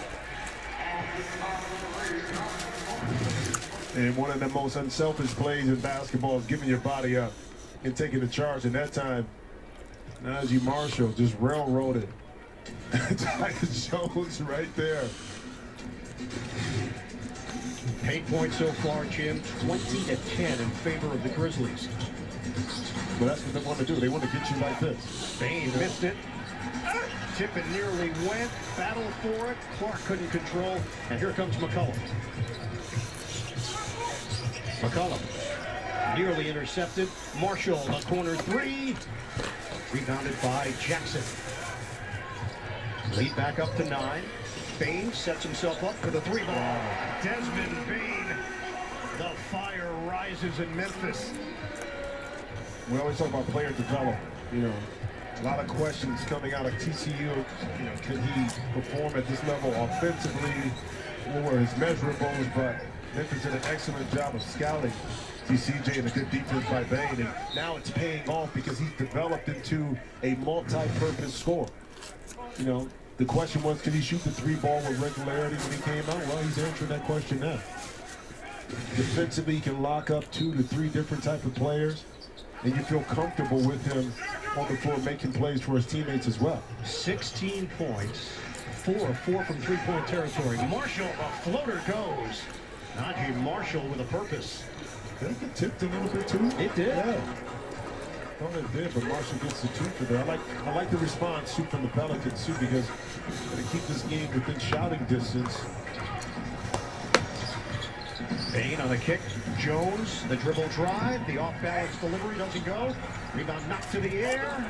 And one of the most unselfish plays in basketball is giving your body up and taking the charge. And that time, Najee Marshall just railroaded Tyus Jones right there. 8 points so far, Jim. 20-10 in favor of the Grizzlies. Well, that's what they want to do. They want to get you like this. Bane missed it. Tippett nearly went. Battle for it. Clark couldn't control. And here comes McCollum. McCollum nearly intercepted. Marshall, a corner 3. Rebounded by Jackson. Lead back up to 9. Bane sets himself up for the 3-ball. Desmond Bane. The fire rises in Memphis. We always talk about player development. You know, a lot of questions coming out of TCU. You know, can he perform at this level offensively? What were his measurables? But Memphis did an excellent job of scouting CJ and a good defense by Bane. And now it's paying off because he's developed into a multi-purpose scorer. You know, the question was, can he shoot the 3-ball with regularity when he came out? Well, he's answering that question now. Defensively, he can lock up 2 to 3 different type of players, and you feel comfortable with him on the floor making plays for his teammates as well. 16 points, 4 of 4 from 3-point territory. Marshall, a floater goes. Najee Marshall with a purpose. Did it get tipped a little bit too? It did. Yeah. I thought it did, but Marshall gets the 2 for that. I like the response too from the Pelicans too, because they keep this game within shouting distance. Bane on the kick. Jones, the dribble drive. The off-balance delivery doesn't go. Rebound knocked to the air.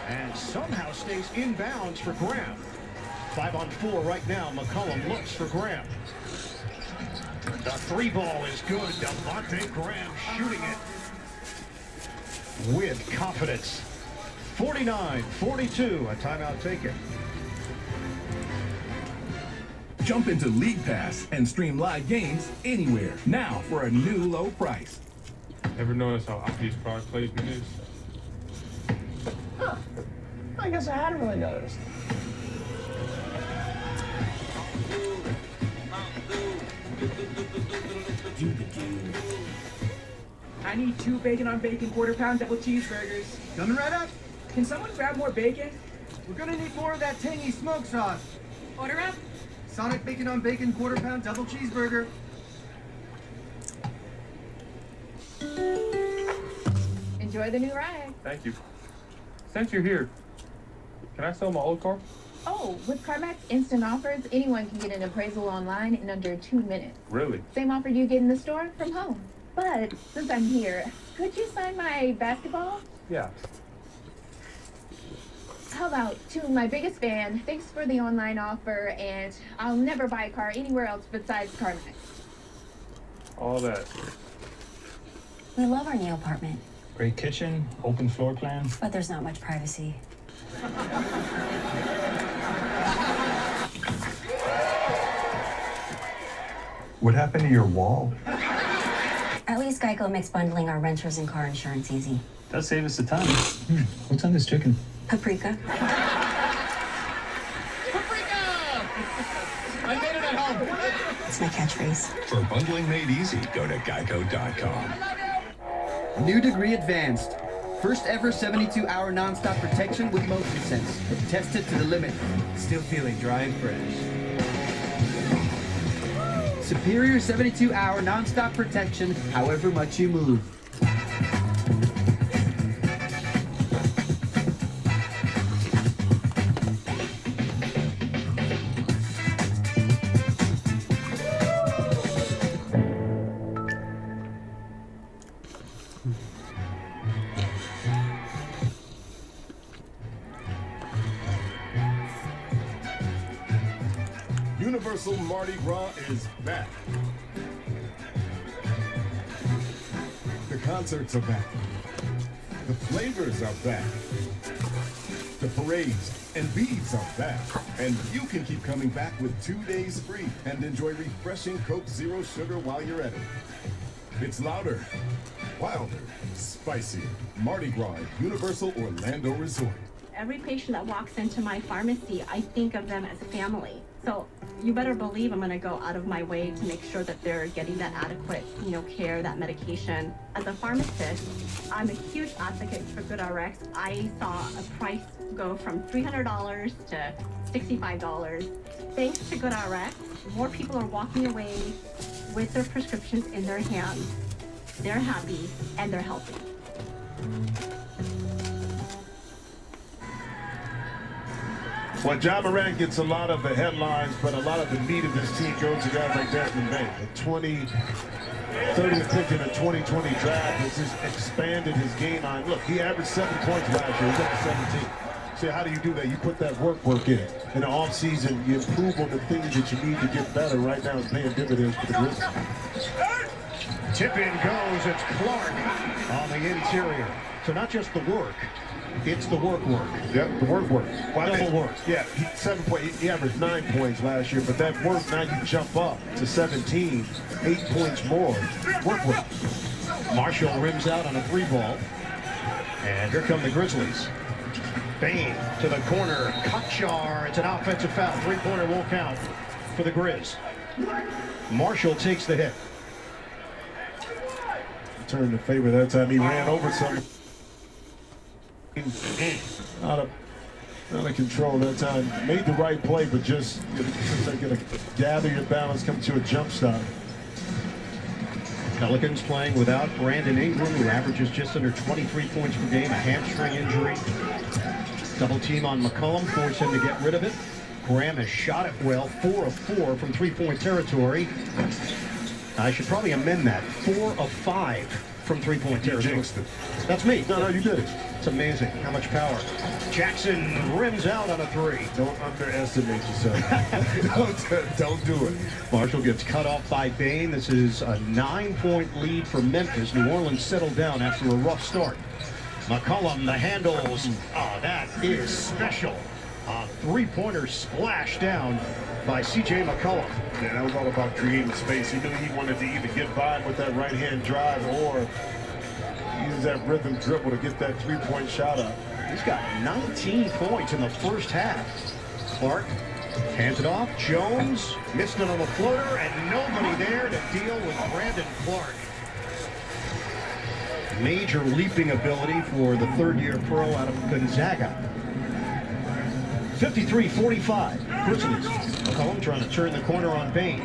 And somehow stays inbounds for Graham. 5 on 4 right now. McCollum looks for Graham. The 3-ball is good. Devontae Graham shooting it with confidence. 49-42. A timeout taken. Jump into League Pass and stream live games anywhere. Now for a new low price. Ever notice how obvious product placement is? Huh. I guess I hadn't really noticed. I need 2 bacon on bacon quarter-pound double cheeseburgers. Coming right up. Can someone grab more bacon? We're gonna need more of that tangy smoke sauce. Order up. Sonic bacon on bacon quarter-pound double cheeseburger. Enjoy the new ride. Thank you. Since you're here, can I sell my old car? Oh, with CarMax Instant Offers, anyone can get an appraisal online in under 2 minutes. Really? Same offer you get in the store from home. But since I'm here, could you sign my basketball? Yeah. How about to my biggest fan, thanks for the online offer, and I'll never buy a car anywhere else besides CarMax. All that. We love our new apartment, Great kitchen, open floor plan. but there's not much privacy. What happened to your wall? At least Geico makes bundling our renters and car insurance easy. Does save us a ton. What's on this chicken? Paprika. I made it at home. It's my catchphrase. For bundling made easy, go to geico.com. New Degree Advanced. First ever 72-hour nonstop protection with Motion Sense. Tested to the limit. Still feeling dry and fresh. Superior 72-hour nonstop protection, however much you move. Universal Mardi Gras is back. The concerts are back. The flavors are back. The parades and beads are back. And you can keep coming back with 2 days free and enjoy refreshing Coke Zero Sugar while you're at it. It's louder, wilder, spicier. Mardi Gras at Universal Orlando Resort. Every patient that walks into my pharmacy, I think of them as family. So you better believe I'm gonna go out of my way to make sure that they're getting that adequate, care, that medication. As a pharmacist, I'm a huge advocate for GoodRx. I saw a price go from $300 to $65. Thanks to GoodRx, more people are walking away with their prescriptions in their hands. They're happy and they're healthy. Well, John Morant gets a lot of the headlines, but a lot of the meat of this team goes to guys like Desmond Bain. The 30th pick in the 2020 draft has just expanded his game line. Look, he averaged 7 points last year. He's up to 17. So how do you do that? You put that work in. In the offseason, you improve on the things that you need to get better. Right now, it's paying dividends for the Grizzlies. Tip in goes. It's Clark on the interior. So not just the work. It's the work. Yep, the work. Double work. Yeah, 7 points. He averaged 9 points last year, but that work, now you jump up to 17, 8 points more. Work. Marshall rims out on a 3-ball. And here come the Grizzlies. Bain to the corner. Kachar. It's an offensive foul. 3-pointer won't count for the Grizz. Marshall takes the hit. Turned in favor that time. He ran over something. Out of control that time. Made the right play, but just gonna gather your balance, come to a jump stop. Pelicans playing without Brandon Ingram, who averages just under 23 points per game, a hamstring injury. Double team on McCollum, force him to get rid of it. Graham has shot it well, 4 of 4 from 3-point territory. I should probably amend that, 4 of 5 from 3-point territory. That's me. No, you did it. It's amazing how much power. Jackson rims out on a 3. Don't underestimate yourself. don't do it. Marshall gets cut off by Bain. This is a 9-point lead for Memphis. New Orleans settled down after a rough start. McCollum, the handles. Oh, that is special. A 3-pointer splash down by C.J. McCollum. Yeah, that was all about creating space. He knew he wanted to either get by with that right-hand drive or use that rhythm dribble to get that 3-point shot up. He's got 19 points in the first half. Clark hands it off. Jones missed it on the floater, and nobody there to deal with Brandon Clark. Major leaping ability for the third-year pro out of Gonzaga. 53-45, Grizzlies. McCollum trying to turn the corner on Bain.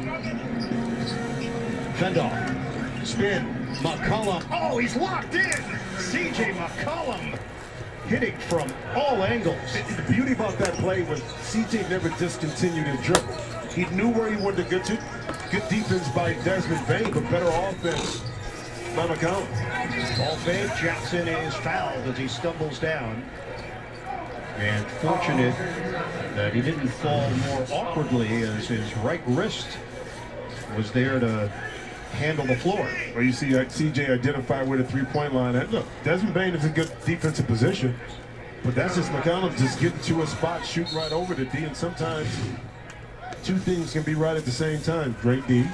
Fendoff, spin, McCollum. Oh, he's locked in! C.J. McCollum hitting from all angles. The beauty about that play was C.J. never discontinued his dribble. He knew where he wanted to get to. Good defense by Desmond Bain, but better offense by McCollum. Ball fake, Jackson is fouled as he stumbles down. And fortunate that he didn't fall more awkwardly as his right wrist was there to handle the floor. Well, you see CJ identify where the 3-point line at. Look, Desmond Bain is in good defensive position, but that's just McCollum just getting to a spot, shooting right over the D, and sometimes two things can be right at the same time. Great D,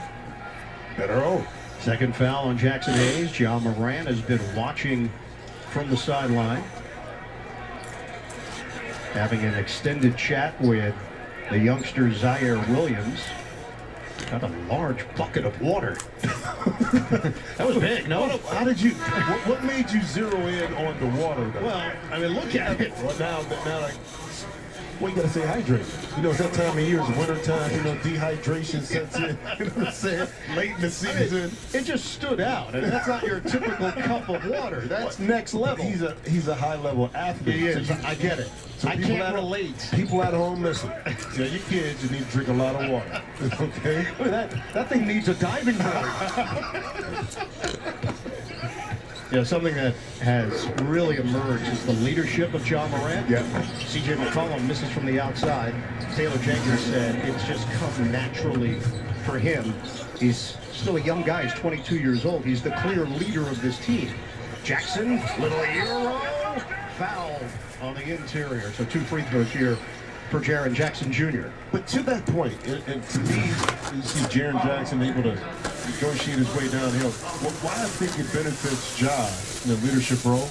better O. Second foul on Jackson Hayes. John Morant has been watching from the sideline, having an extended chat with the youngster Zaire Williams. Got a large bucket of water. That was big, no? How did you, what made you zero in on the water, though? Well, I mean, look at it. Well, now, well, you gotta stay hydrated. You know, it's that time of year, it's winter time, dehydration sets in. You know what I'm saying? Late in the season. It just stood out. And that's not your typical cup of water. That's next level. He's a high-level athlete. He is. I get it. So I can't relate. People at home, listen. You kids, you need to drink a lot of water. Okay? Look at that thing needs a diving board. Something that has really emerged is the leadership of John Morant. Yeah. C.J. McCollum misses from the outside. Taylor Jenkins said it's just come naturally for him. He's still a young guy. He's 22 years old. He's the clear leader of this team. Jackson, little euro, foul on the interior. So 2 free throws here for Jaren Jackson Jr. But to that point, and to me, you see Jaren Jackson able to negotiate his way downhill. Why I think it benefits Ja in the leadership role,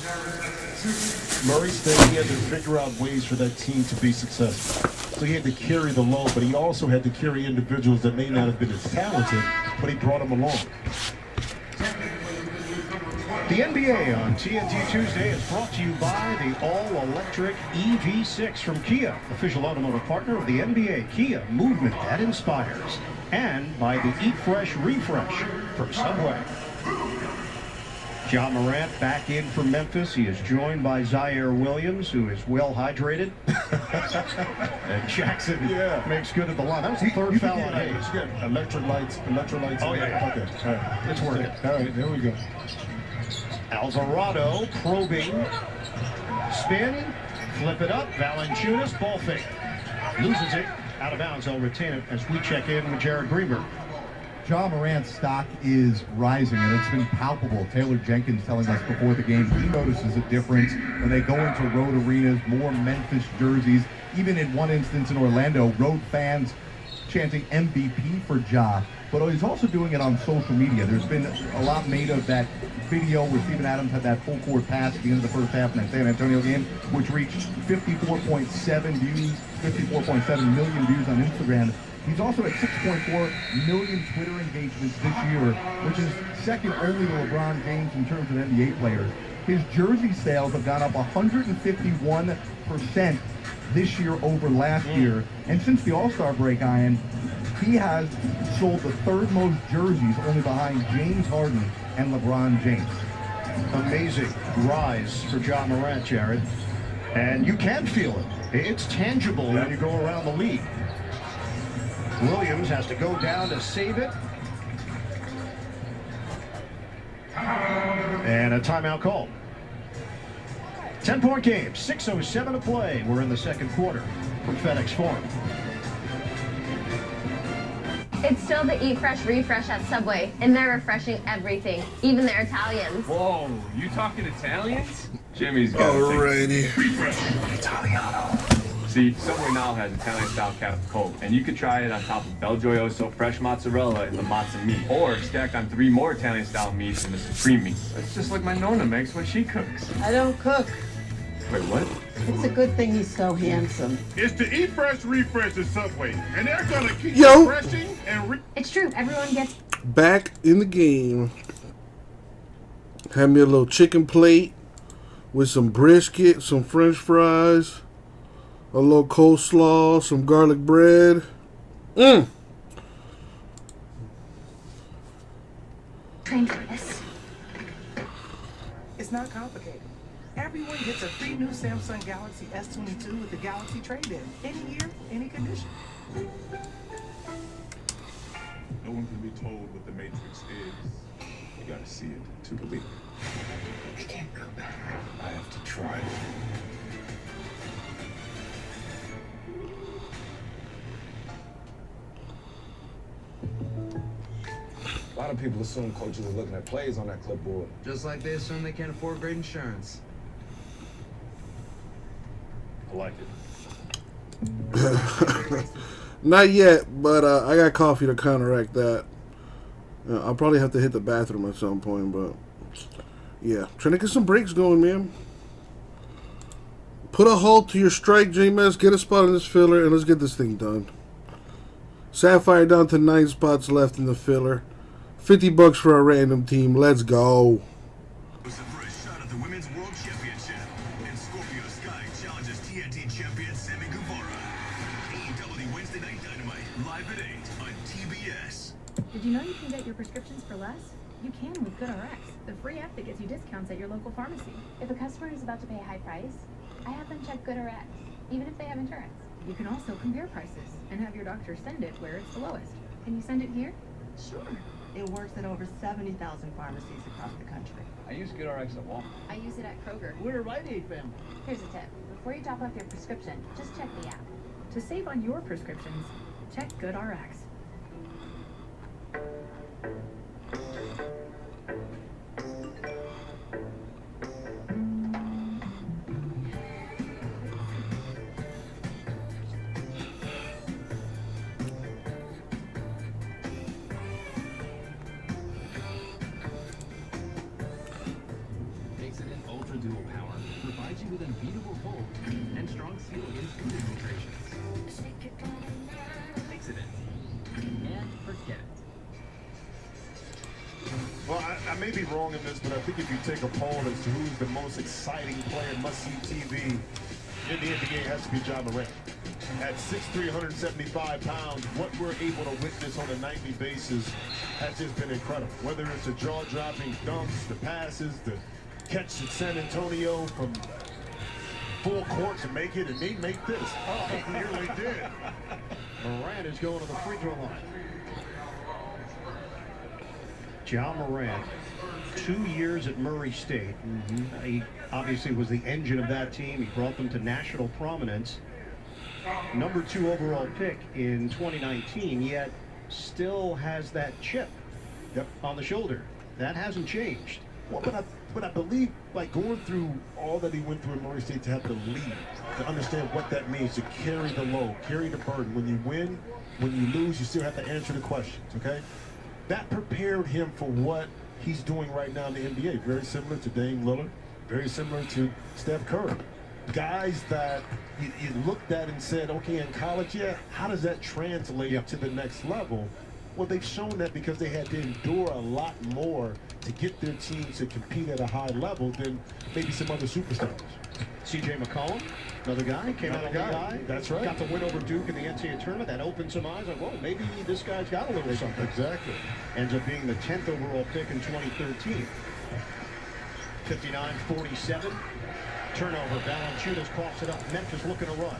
Murray said he had to figure out ways for that team to be successful. So he had to carry the load, but he also had to carry individuals that may not have been as talented, but he brought them along. The NBA on TNT Tuesday is brought to you by the all-electric EV6 from Kia, official automotive partner of the NBA. Kia, movement that inspires. And by the Eat Fresh Refresh from Subway. Ja Morant back in for Memphis. He is joined by Zaire Williams, who is well hydrated. And Jackson makes good at the line. That was the third foul on Hayes. Electrolytes. Oh, yeah. Okay. All right. It's working. All right, there we go. Alvarado probing, spin, flip it up, Valanciunas, ball fake. Loses it, out of bounds. They'll retain it as we check in with Jared Greenberg. Ja Morant's stock is rising, and it's been palpable. Taylor Jenkins telling us before the game he notices a difference when they go into road arenas, more Memphis jerseys. Even in one instance in Orlando, road fans chanting MVP for Ja. But he's also doing it on social media. There's been a lot made of that video where Steven Adams had that full court pass at the end of the first half in that San Antonio game, which reached 54.7 views, 54.7 million views on Instagram. He's also at 6.4 million Twitter engagements this year, which is second only to LeBron James in terms of NBA players. His jersey sales have gone up 151% this year over last year. And since the All-Star break, Ian, he has sold the third most jerseys, only behind James Harden and LeBron James. Amazing rise for Ja Morant, Jared. And you can feel it. It's tangible when you go around the league. Williams has to go down to save it. And a timeout call. 10-point game, 6:07 to play. We're in the second quarter from FedEx Forum. It's still the Eat Fresh Refresh at Subway, and they're refreshing everything, even their Italians. Whoa, you talking Italians? Jimmy's got Alrighty. Italiano. See, Subway now has Italian-style Captain Coke, and you could try it on top of Bel Gioioso fresh mozzarella and the mozza meat, or stacked on 3 more Italian-style meats and the supreme meat. It's just like my Nonna makes when she cooks. I don't cook. Wait, what? It's a good thing he's so handsome. It's the Eat Fresh Refresh at Subway, and they're gonna keep Yo. refreshing and It's true, everyone gets... Back in the game. Had me a little chicken plate with some brisket, some french fries, a little coleslaw, some garlic bread. Trained for this. It's not complicated. Everyone gets a free new Samsung Galaxy S22 with the Galaxy trade-in. Any year, any condition. No one can be told what the Matrix is. You gotta see it to believe it. I can't go back. I have to try. A lot of people assume coaches are looking at plays on that clipboard. Just like they assume they can't afford great insurance. I like it. Not yet, but I got coffee to counteract that. I'll probably have to hit the bathroom at some point, but yeah. Trying to get some breaks going, man. Put a halt to your strike, J-Mess. Get a spot in this filler, and let's get this thing done. Sapphire down to 9 spots left in the filler. $50 for a random team. Let's go. It's the first shot at the Women's World Championship. And Scorpio Sky challenges TNT champion Sammy Guevara. AEW Wednesday Night Dynamite, live at 8 on TBS. Did you know you can get your prescriptions for less? You can with GoodRx, the free app that gets you discounts at your local pharmacy. If a customer is about to pay a high price, I have them check GoodRx, even if they have insurance. You can also compare prices and have your doctor send it where it's the lowest. Can you send it here? Sure. It works at over 70,000 pharmacies across the country. I use GoodRx at Walmart. I use it at Kroger. We're a Rite Aid family. Here's a tip. Before you top up your prescription, just check the app. To save on your prescriptions, check GoodRx. unbeatable hold and strong seal against infiltrations. Fix it and forget it. Well, I may be wrong in this, but I think if you take a poll as to who's the most exciting player must-see TV in the NBA, it has to be Ja Morant. At 6'3", 175 pounds, what we're able to witness on a nightly basis has just been incredible. Whether it's the jaw-dropping dunks, the passes, the catch at San Antonio from full court to make it, and they make this. Oh, he nearly did. Morant is going to the free throw line. Ja Morant, 2 years at Murray State. He obviously was the engine of that team. He brought them to national prominence. Number 2 overall pick in 2019, yet still has that chip on the shoulder. That hasn't changed. Well, but I believe, like, going through all that he went through at Murray State, to have to lead, to understand what that means, to carry the load, carry the burden. When you win, when you lose, you still have to answer the questions, okay? That prepared him for what he's doing right now in the NBA. Very similar to Dame Lillard, very similar to Steph Curry. Guys that you looked at and said, okay, in college, yeah, how does that translate to the next level? Well, they've shown that because they had to endure a lot more to get their teams to compete at a high level than maybe some other superstars. C.J. McCollum, another guy, came out of the guy. That's right. Got the win over Duke in the NCAA tournament. That opened some eyes. Like, whoa, maybe this guy's got a little something. Exactly. Ends up being the 10th overall pick in 2013. 59-47. Turnover. Valanciunas coughs it up. Memphis looking to run.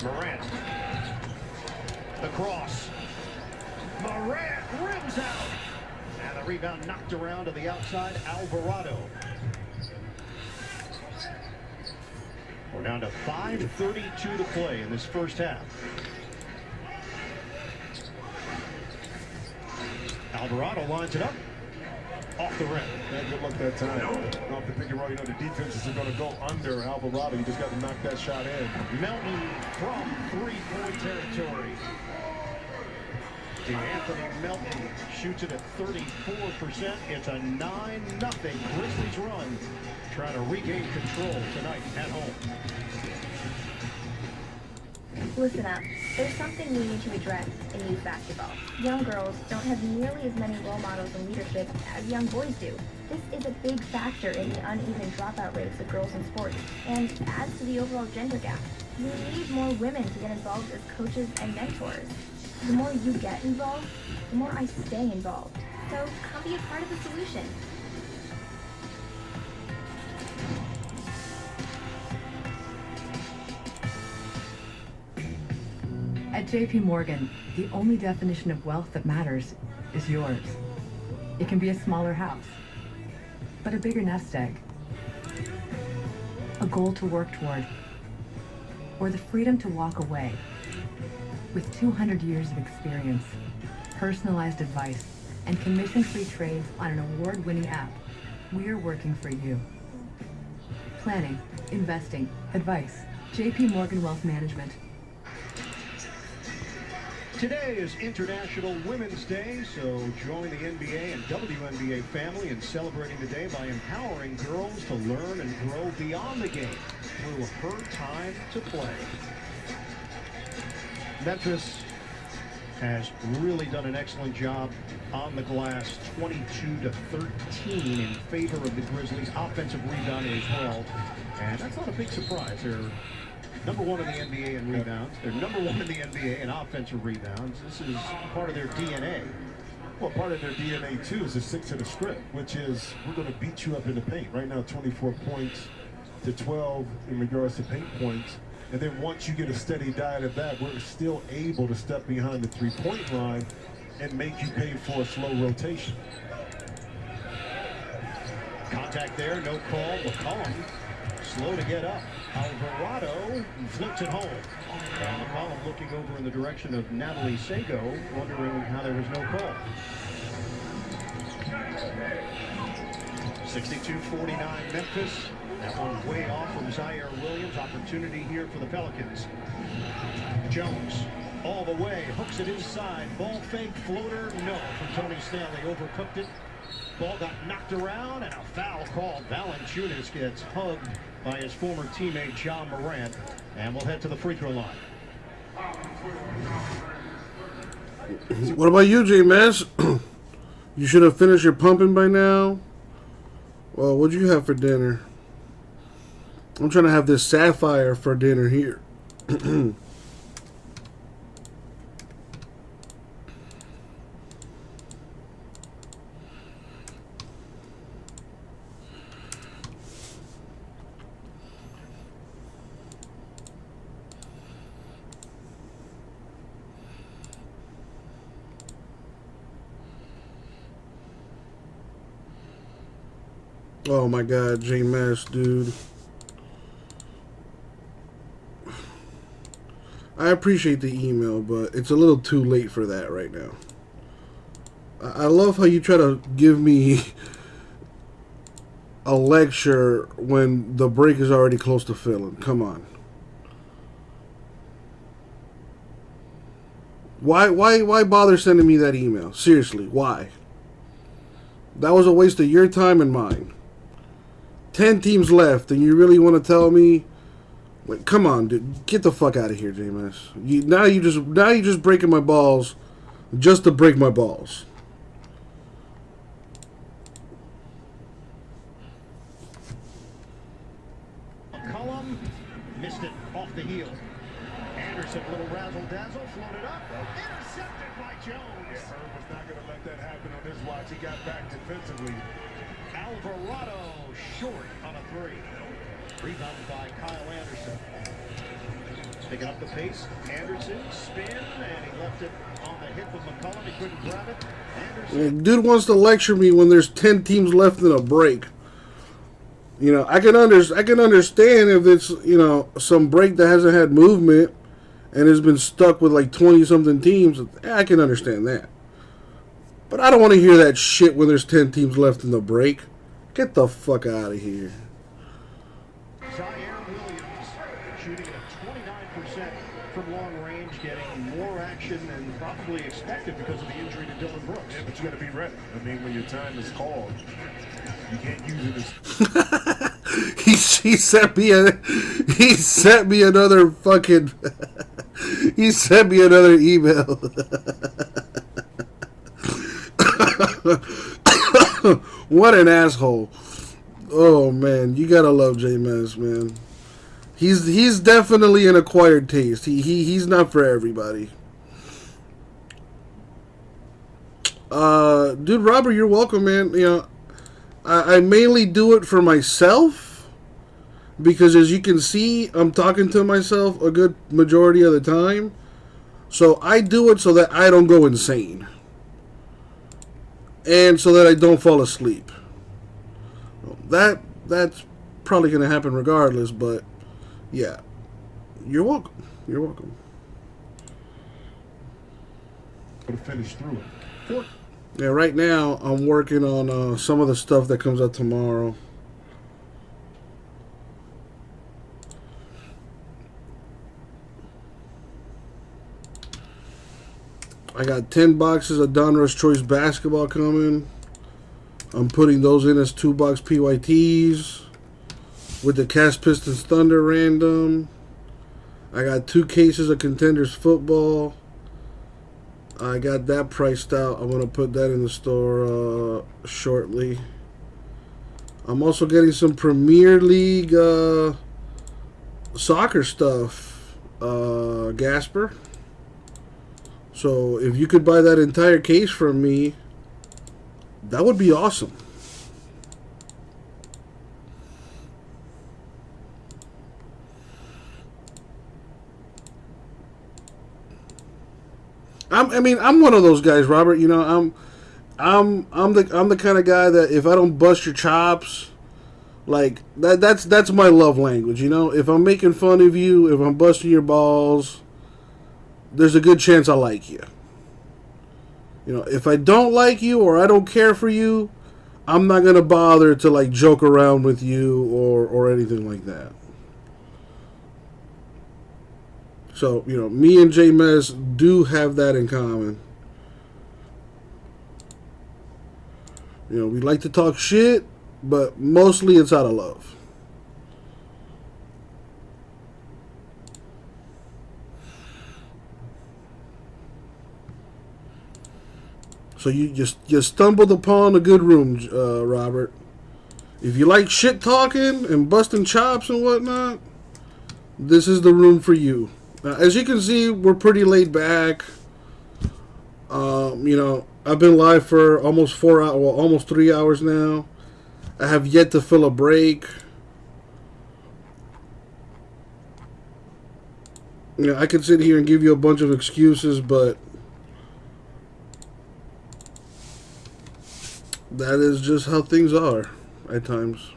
Morant. The cross. Morant rims out. And the rebound knocked around to the outside. Alvarado. We're down to 5:32 to play in this first half. Alvarado lines it up. Off the rim. Yeah, good luck that time. Off the pick and roll, you know the defenses are going to go under Alvarado. You just got to knock that shot in. Melton from three-point territory. DeAnthony Melton shoots it at 34%. It's a 9-0 Grizzlies run. Trying to regain control tonight at home. Listen up. There's something we need to address in youth basketball. Young girls don't have nearly as many role models in leadership as young boys do. This is a big factor in the uneven dropout rates of girls in sports and adds to the overall gender gap. We need more women to get involved as coaches and mentors. The more you get involved, the more I stay involved. So come be a part of the solution. At JP Morgan, the only definition of wealth that matters is yours. It can be a smaller house, but a bigger nest egg, a goal to work toward, or the freedom to walk away. With 200 years of experience, personalized advice, and commission-free trades on an award-winning app, we're working for you. Planning, investing, advice. JP Morgan Wealth Management. Today is International Women's Day, so join the NBA and WNBA family in celebrating the day by empowering girls to learn and grow beyond the game through her time to play. Memphis has really done an excellent job on the glass, 22-13 in favor of the Grizzlies. Offensive rebounding as well, and that's not a big surprise. They're number 1 in the NBA in rebounds. They're number 1 in the NBA in offensive rebounds. This is part of their DNA. Well, part of their DNA, too, is to stick to the script, which is we're going to beat you up in the paint. Right now, 24 points to 12 in regards to paint points. And then once you get a steady diet of that, we're still able to step behind the three-point line and make you pay for a slow rotation. Contact there, no call. McCollum slow to get up. Alvarado flips it home. And McCollum looking over in the direction of Natalie Sago, wondering how there was no call. 62-49 Memphis. That one way off from Zaire Williams. Opportunity here for the Pelicans. Jones all the way, hooks it inside. Ball fake, floater, no. From Tony Stanley, overcooked it. Ball got knocked around and a foul called. Valanciunas gets hugged by his former teammate John Morant. And we'll head to the free throw line. What about you, J-Mass? You should have finished your pumping by now. Well, what'd you have for dinner? I'm trying to have this sapphire for dinner here. Oh my God, J-Mass, dude. I appreciate the email, but it's a little too late for that right now. I love how you try to give me a lecture when the break is already close to filling. Come on. Why bother sending me that email? Seriously, why? That was a waste of your time and mine. 10 teams left, and you really want to tell me? Like, come on, dude, get the fuck out of here, J-Mass. Now you just breaking my balls, just to break my balls. McCollum missed it off the heel. Anderson, little razzle dazzle, floated up, intercepted by Jones. Yeah, Herb was not going to let that happen on his watch. He got back defensively. Alvarado short on a three. Rebounded by Kyle Anderson. Picking up the pace. Anderson spin, and he left it on the hip of McCollum. He couldn't grab it. Anderson. Dude wants to lecture me when there's 10 teams left in a break. You know, I can understand if it's, you know, some break that hasn't had movement and has been stuck with like 20-something teams. I can understand that. But I don't want to hear that shit when there's 10 teams left in the break. Get the fuck out of here. Zaire Williams shooting at 29% from long range, getting more action than probably expected because of the injury to Dylan Brooks. Yeah, but you got to be ready. I mean, when your time is called, you can't use it as... he sent me another fucking he sent me another email. What an asshole. Oh man, you gotta love J-Mass, man. He's definitely an acquired taste. He's not for everybody. Dude, Robert, you're welcome, man. You know, I mainly do it for myself because, as you can see, I'm talking to myself a good majority of the time. So I do it so that I don't go insane. And so that I don't fall asleep. That's probably going to happen regardless, but yeah. You're welcome. You're welcome. To finish through it. Yeah, right now I'm working on some of the stuff that comes out tomorrow. I got 10 boxes of Donruss Choice basketball coming. I'm putting those in as 2-box PYTs with the Cass Pistons Thunder random. I got 2 cases of Contenders football. I got that priced out. I'm going to put that in the store shortly. I'm also getting some Premier League soccer stuff, Gasper. So if you could buy that entire case from me, that would be awesome. I'm one of those guys, Robert. You know, I'm the kind of guy that if I don't bust your chops, like that's my love language. You know, if I'm making fun of you, if I'm busting your balls, there's a good chance I like you. You know, if I don't like you or I don't care for you, I'm not gonna bother to like joke around with you or anything like that. So, you know, me and J-Mez do have that in common. You know, we like to talk shit, but mostly it's out of love. So you stumbled upon a good room, Robert. If you like shit talking and busting chops and whatnot, this is the room for you. As you can see, we're pretty laid back. You know, I've been live for almost 4 hours, well, almost 3 hours now. I have yet to fill a break. You know, I could sit here and give you a bunch of excuses, but that is just how things are at times.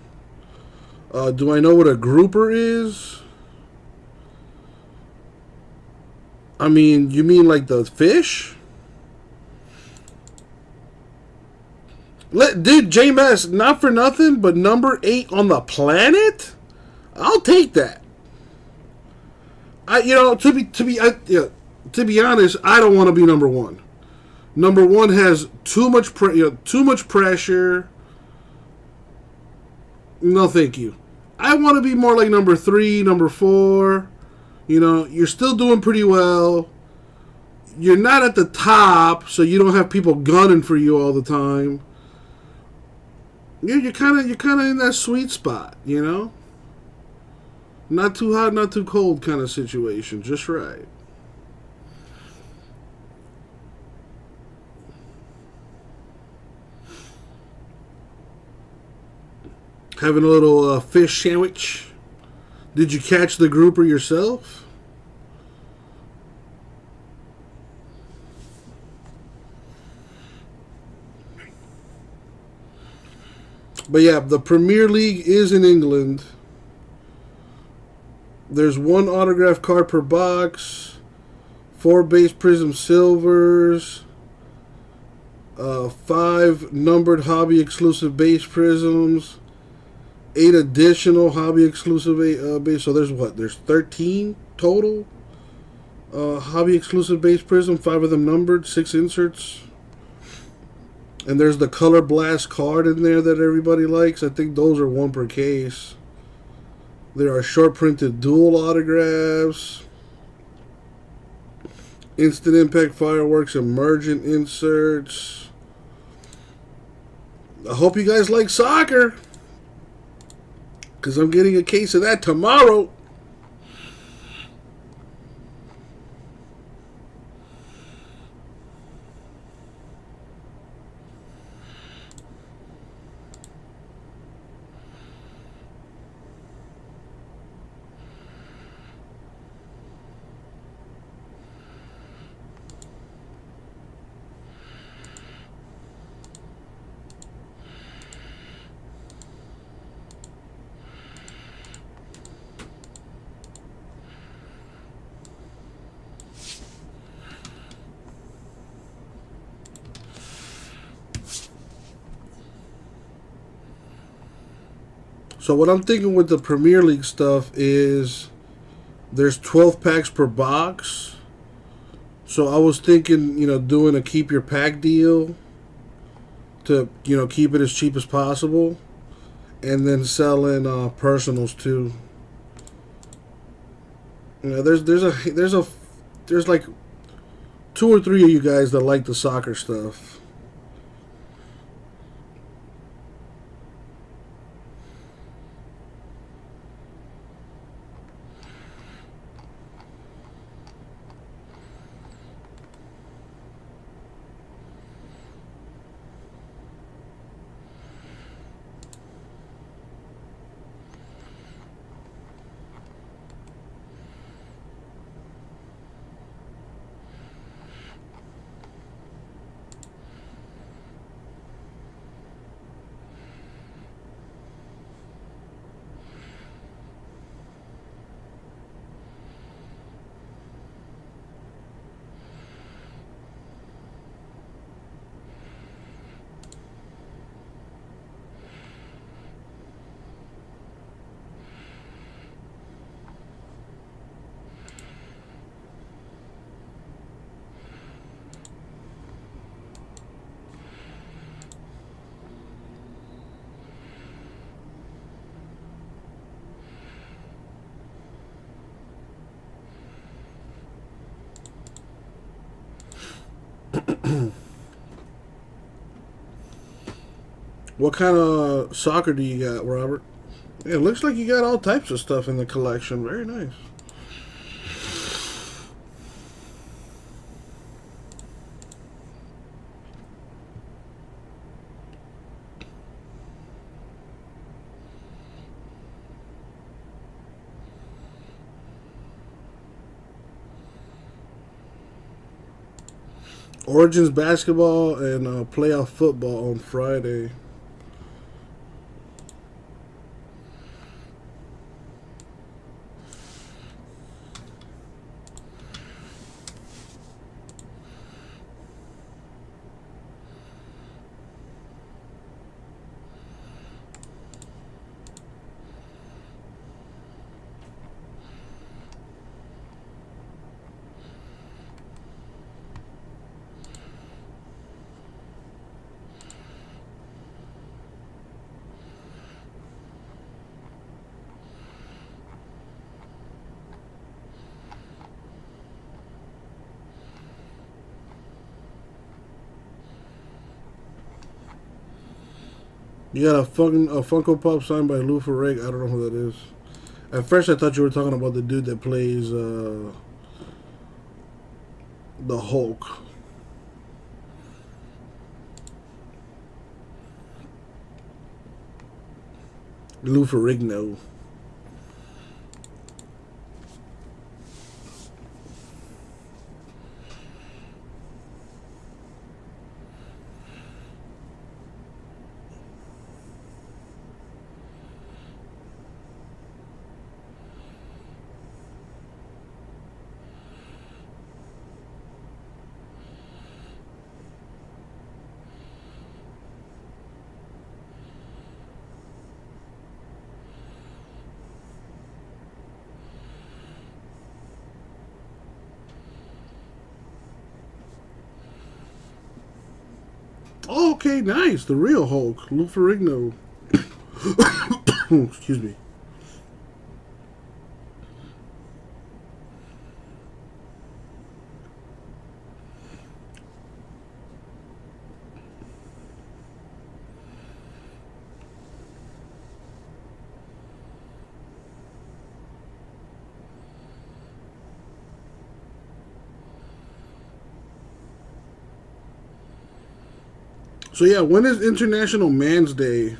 Do I know what a grouper is? I mean, you mean like the fish? Dude, J-Mass, not for nothing, but number 8 on the planet? I'll take that. To be honest, I don't want to be number 1. Number 1 has too much pressure. No, thank you. I want to be more like number 3, number 4. You know, you're still doing pretty well. You're not at the top, so you don't have people gunning for you all the time. You're kind of in that sweet spot, you know? Not too hot, not too cold kind of situation. Just right. Having a little fish sandwich. Did you catch the grouper yourself? But yeah, the Premier League is in England. There's 1 autograph card per box, 4 base prism silvers, 5 numbered hobby exclusive base prisms, 8 additional hobby exclusive base. So there's 13 total hobby exclusive base prism, 5 of them numbered, 6 inserts. And there's the Color Blast card in there that everybody likes. I think those are 1 per case. There are short printed dual autographs, Instant Impact Fireworks emergent inserts. I hope you guys like soccer, because I'm getting a case of that tomorrow. So what I'm thinking with the Premier League stuff is there's 12 packs per box. So I was thinking, you know, doing a keep your pack deal to, you know, keep it as cheap as possible, and then selling personals too. You know, there's like 2 or 3 of you guys that like the soccer stuff. What kind of soccer do you got, Robert? Yeah, it looks like you got all types of stuff in the collection. Very nice. Origins basketball and playoff football on Friday. You got a Funko Pop signed by Lou Ferrigno. I don't know who that is. At first, I thought you were talking about the dude that plays the Hulk. Lou Ferrigno. Oh, okay, nice. The real Hulk, Lou Ferrigno. Excuse me. So yeah, when is International Man's Day?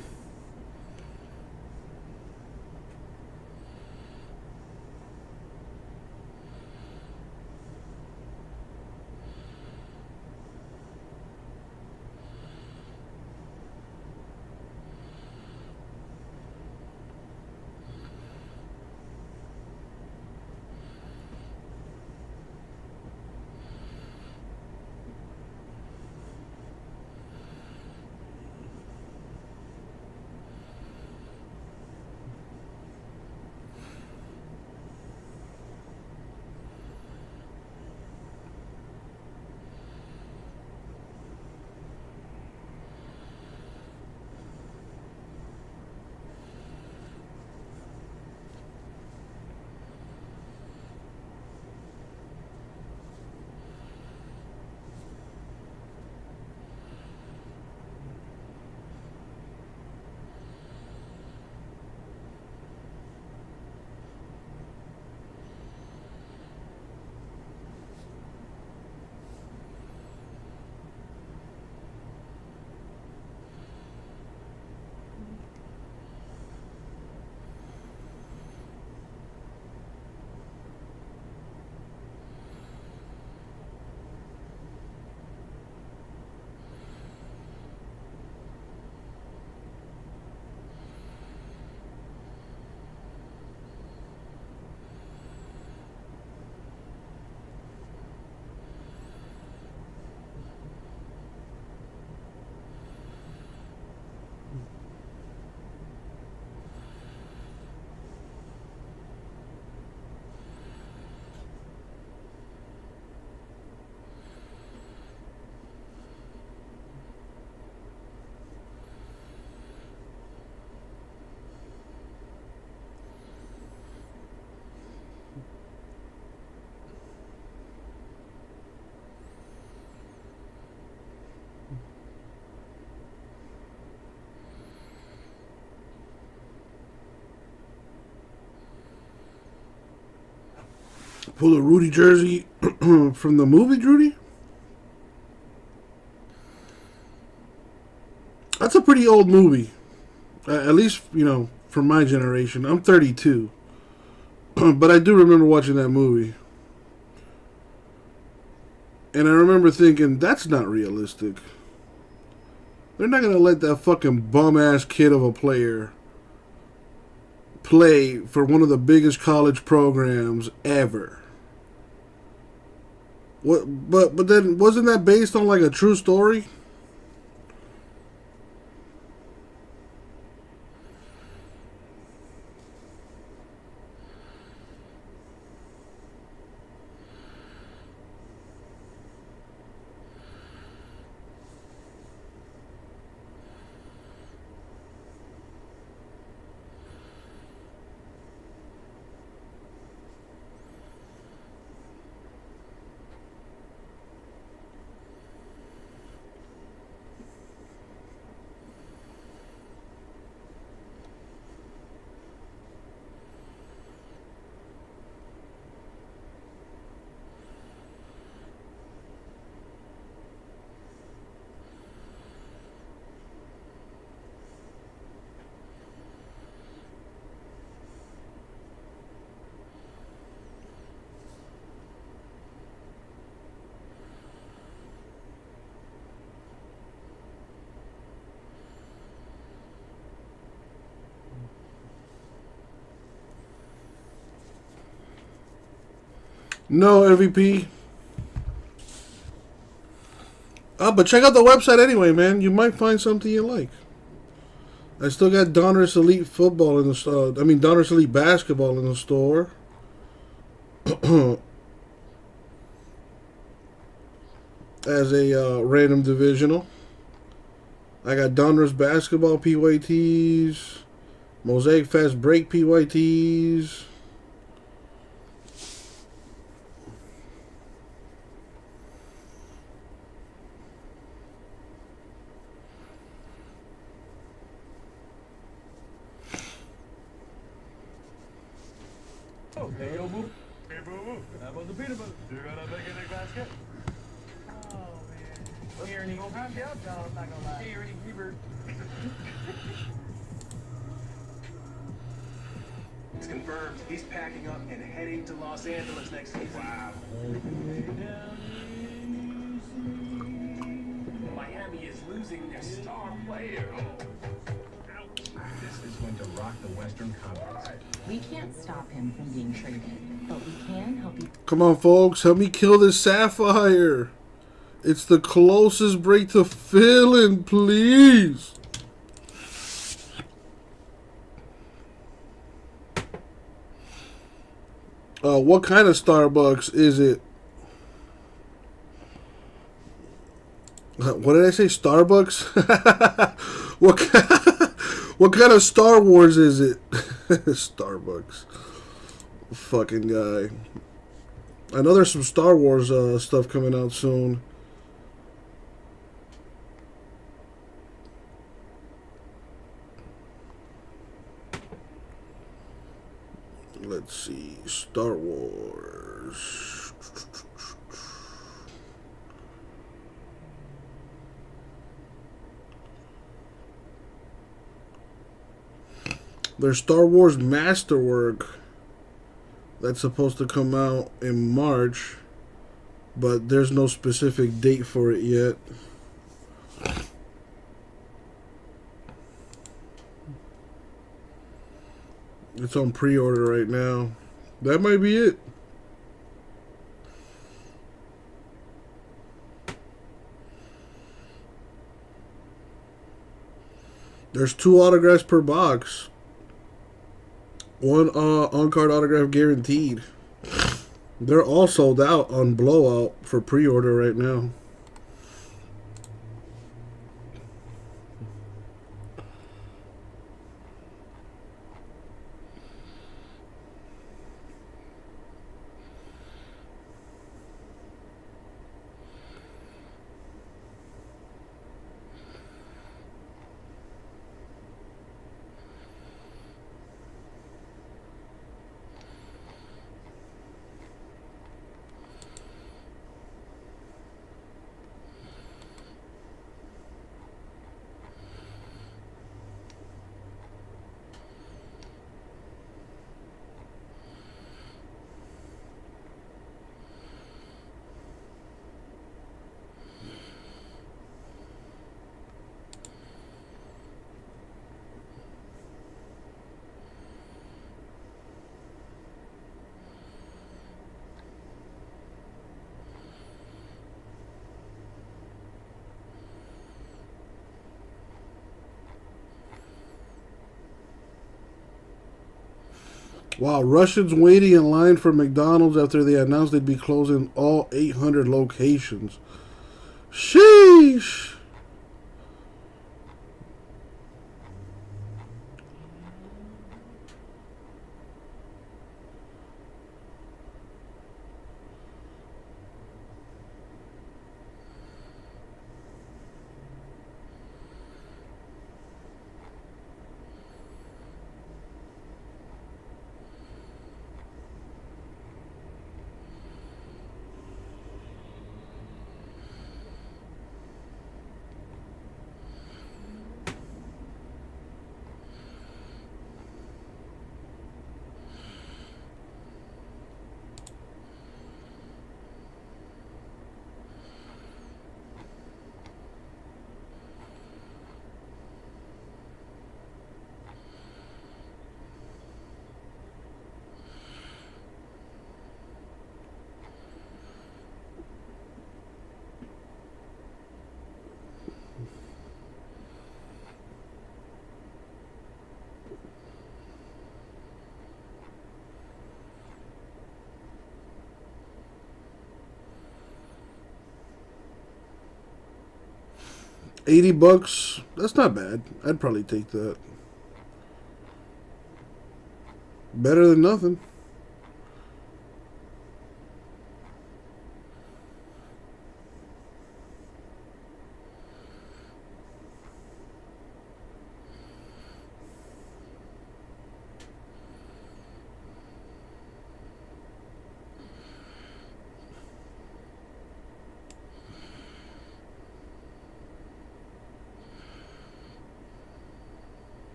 Pull a Rudy jersey from the movie, Rudy? That's a pretty old movie. At least, you know, from my generation. I'm 32. But I do remember watching that movie. And I remember thinking, that's not realistic. They're not going to let that fucking bum-ass kid of a player play for one of the biggest college programs ever. What? But then, wasn't that based on like a true story? No, MVP. But check out the website anyway, man. You might find something you like. I still got Donruss Elite football in the store. I mean, Donruss Elite basketball in the store. As a random divisional. I got Donruss basketball PYTs. Mosaic Fast Break PYTs. Hey, yo, boo. Hey, boo, boo. How about the peanut butter? You got a picnic basket? Oh, man. Here, Ernie. Calm down. No, I'm not gonna lie. Hey, Ernie, Hebert. It's confirmed. He's packing up and heading to Los Angeles next season. Wow. Miami is losing their star player. This is going to rock the Western Conference. We can't stop him from being traded, but we can help you. Come on, folks. Help me kill this Sapphire. It's the closest break to filling, please. What kind of Starbucks is it? What did I say? Starbucks? What kind of Star Wars is it? Starbucks. Fucking guy. I know there's some Star Wars stuff coming out soon. Let's see. Star Wars. There's Star Wars Masterwork that's supposed to come out in March, but there's no specific date for it yet. It's on pre-order right now. That might be it. There's 2 autographs per box. 1 on-card autograph guaranteed. They're all sold out on Blowout for pre-order right now. Wow, Russians waiting in line for McDonald's after they announced they'd be closing all 800 locations. Sheesh! $80. That's not bad. I'd probably take that. Better than nothing.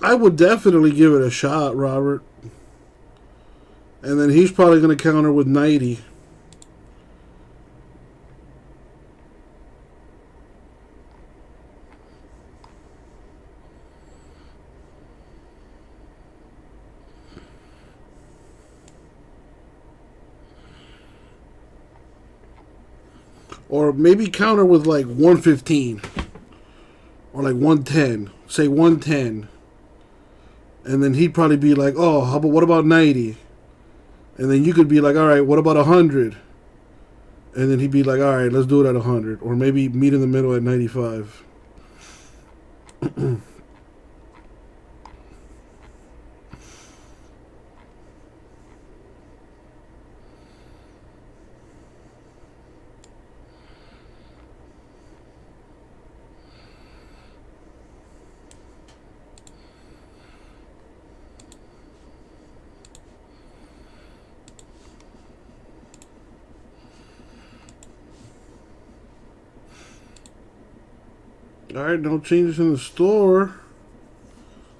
I would definitely give it a shot, Robert. And then he's probably going to counter with 90. Or maybe counter with like 115. Or like 110. Say 110. And then he'd probably be like, oh, what about 90? And then you could be like, all right, what about 100? And then he'd be like, all right, let's do it at 100. Or maybe meet in the middle at 95. Alright, no changes in the store.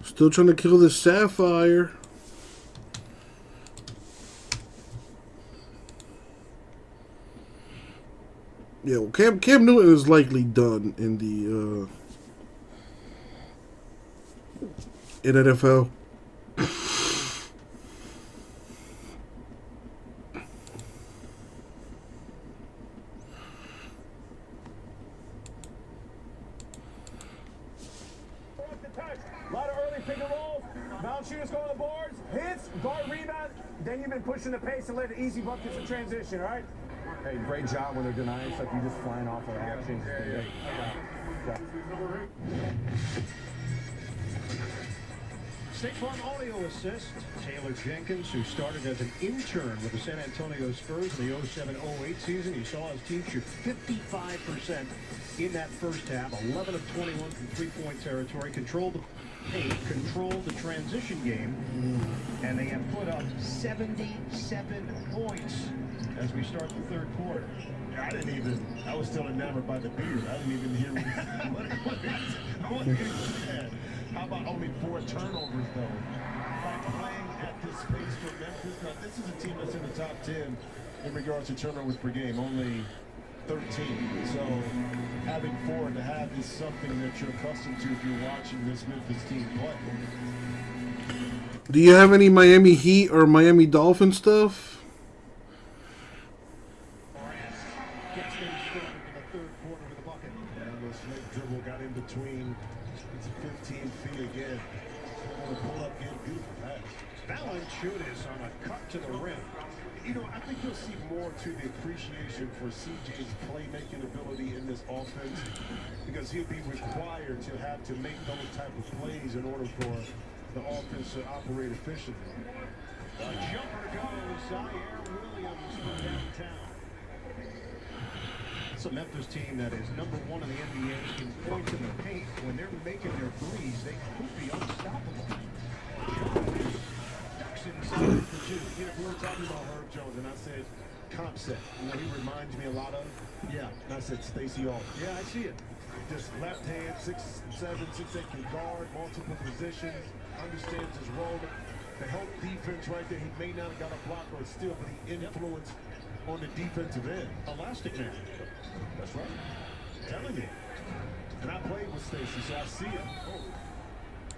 Still trying to kill this Sapphire. Yeah, well, Cam Newton is likely done in the in NFL. A lot of early pick and rolls. Valanciunas go on the boards. Hits, guard rebound. Then you've been pushing the pace and let the easy buckets in transition, all right? Hey, great job when they're denying stuff. You're just flying off of actions. State Farm Audio Assist. Taylor Jenkins, who started as an intern with the San Antonio Spurs in the 07-08 season. You saw his team shoot 55% in that first half, 11 of 21 from three-point territory, controlled the paint, controlled the transition game, and they have put up 77 points as we start the third quarter. I was still enamored by the beard. I didn't even hear what he said. How about only 4 turnovers, though? Like playing at this pace for Memphis. Now, this is a team that's in the top 10 in regards to turnovers per game. Only 13. So having 4.5 is something that you're accustomed to if you're watching this Memphis team play. Do you have any Miami Heat or Miami Dolphin stuff? Gets things started in the third quarter with a bucket. And the snake dribble got in between. It's 15 feet again. On a pull-up game, beautiful pass. Valanciunas on a cut to the rim. You know, I think you'll see more to the appreciation for CJ's playmaking ability in this offense because he'll be required to have to make those type of plays in order for the offense to operate efficiently. The jumper goes. Zaire Williams from downtown. It's a Memphis team that is number 1 in the NBA in points in the paint. When they're making their threes, they could be unstoppable. Ducks inside for 2. You know, we were talking about Herb Jones, and I said concept. You know, he reminds me a lot of. Yeah. And I said Stacey Alden. Yeah, I see it. Just left hand, 6'7", 6'8", can guard multiple positions, understands his role. The help defense right there. He may not have got a block or a steal, but he influenced on the defensive end. Elastic man. That's right. I'm telling you. And I played with Stacey, so I see it. Oh.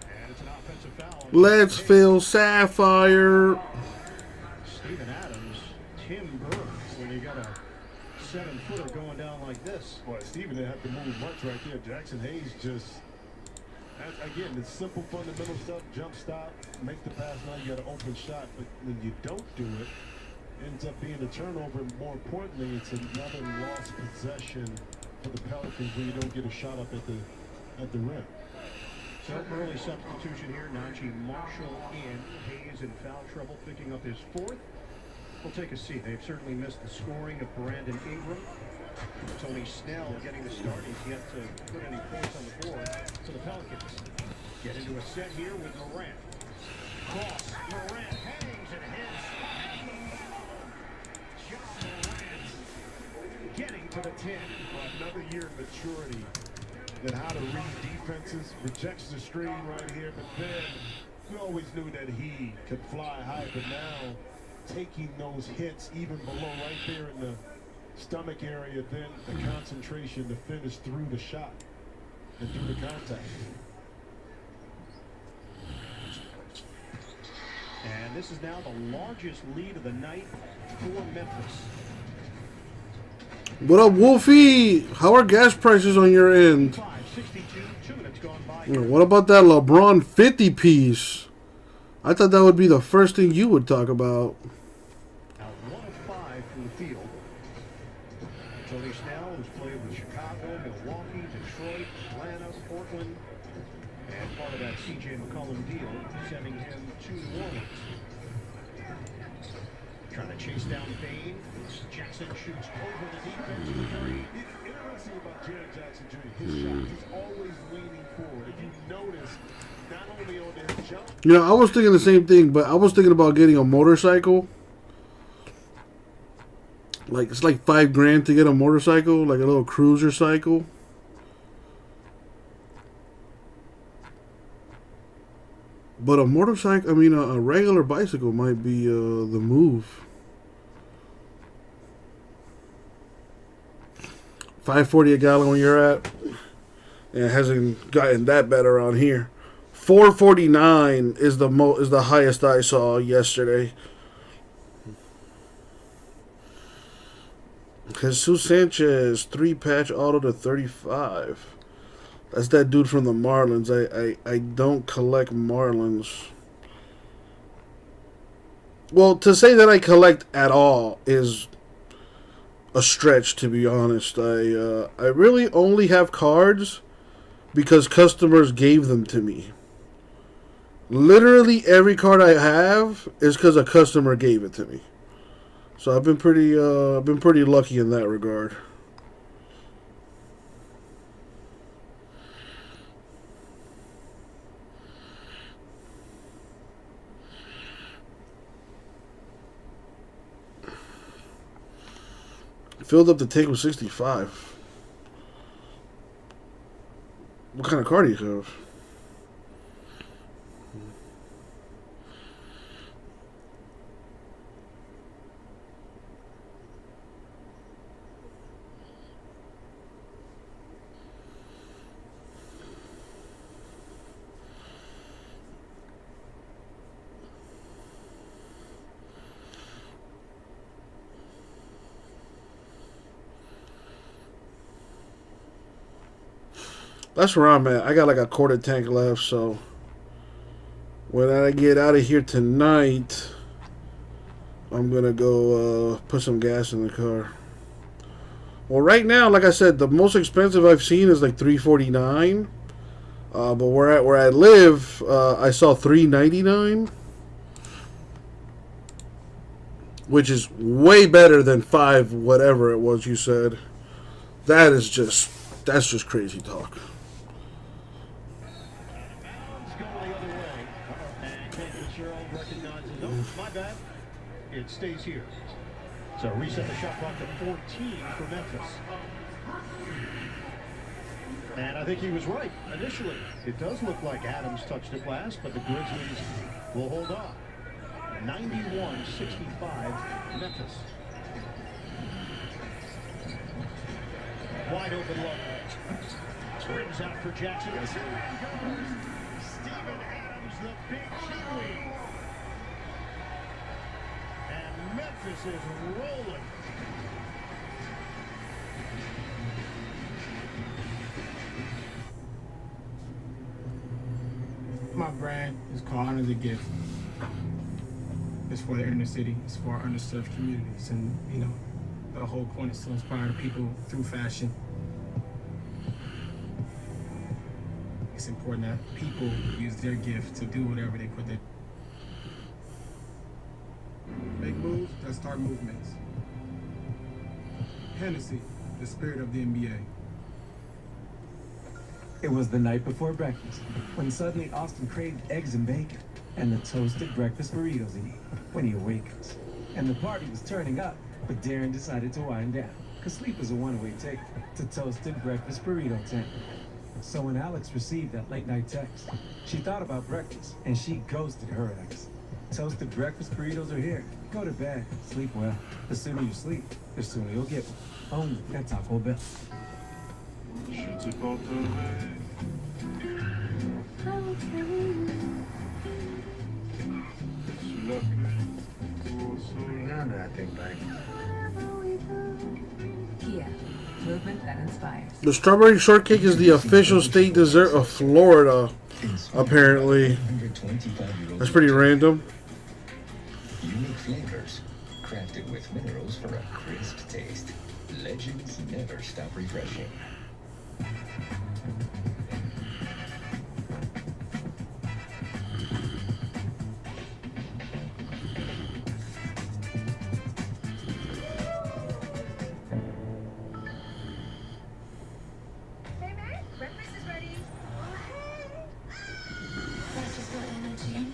And it's an offensive foul. Let's fill Sapphire. Steven Adams, Tim Burns, when you got a 7-footer going down like this. Boy, Steven didn't have to move much right there. Jackson Hayes just, again, the simple fundamental stuff, jump stop, make the pass, now you got an open shot. But when you don't do it, ends up being a turnover. More importantly, it's another lost possession for the Pelicans when you don't get a shot up at the rim. So early substitution here. Najee Marshall in. Hayes in foul trouble, picking up his 4th. We'll take a seat. They've certainly missed the scoring of Brandon Ingram. Tony Snell getting the start. He's yet to put any points on the board for the Pelicans. Get into a set here with Morant. Cross. Morant hangs and hits. John Morant getting to the 10. Another year of maturity in how to read defenses. Rejects the screen right here, but then we always knew that he could fly high, but now taking those hits even below right there in the stomach area, then the concentration to finish through the shot and through the contact. And this is now the largest lead of the night for Memphis. What up, Wolfie? How are gas prices on your end? 5:62, 2 minutes gone by. What about that LeBron 50 piece? I thought that would be the first thing you would talk about. Now 1 of 5 from the field. Tony Snell has played with Chicago, Milwaukee, Detroit, Atlanta, Portland, and part of that C.J. McCollum deal, sending him to New Orleans. Trying to chase down Bane. Jackson shoots over the defensive three. Interesting about Jared Jackson Jr., his shot, he's always leaning forward. If you notice, not only on his jump. You know, I was thinking the same thing, but I was thinking about getting a motorcycle. Like, it's like $5,000 to get a motorcycle, like a little cruiser cycle. But a motorcycle, I mean, a regular bicycle might be the move. $5.40 a gallon where you're at. And it hasn't gotten that bad around here. $4.49 is the highest I saw yesterday. Jesus Sanchez 3-patch auto to 35. That's that dude from the Marlins. I don't collect Marlins. Well, to say that I collect at all is a stretch, to be honest. I really only have cards because customers gave them to me. Literally every card I have is because a customer gave it to me. So I've been pretty lucky in that regard. Filled up the tank with 65. What kind of car do you have? That's where I'm at. I got like a quarter tank left, so when I get out of here tonight, I'm gonna go put some gas in the car. Well, right now, like I said, the most expensive I've seen is like $349. But where I live, I saw $399, which is way better than $5 whatever it was you said. That's just crazy talk. My bad. It stays here. So reset the shot clock to 14 for Memphis. And I think he was right initially. It does look like Adams touched it last, but the Grizzlies will hold on. 91-65 Memphis. Wide open look. Rims out for Jackson. Steven Adams, the big Kiwi. And Memphis is rolling. My brand is called Honor the Gift. It's for the inner city. It's for our underserved communities. And, you know, the whole point is to inspire people through fashion. It's important that people use their gift to do whatever they put their... Make moves that start movements. Hennessy, the spirit of the NBA. It was the night before breakfast when suddenly Austin craved eggs and bacon and the toasted breakfast burritos he ate when he awakens. And the party was turning up, but Darren decided to wind down because sleep is a one-way ticket to toasted breakfast burrito tank. So when Alex received that late-night text, she thought about breakfast and she ghosted her ex. Toasted breakfast burritos are here. Go to bed, sleep well. The sooner you sleep, the sooner you'll get one. Only at Taco Bell. Kia, movement that inspires. The strawberry shortcake is the official state dessert of Florida, apparently. That's pretty random. Unique flavors, crafted with minerals for a crisp taste. Legends never stop refreshing.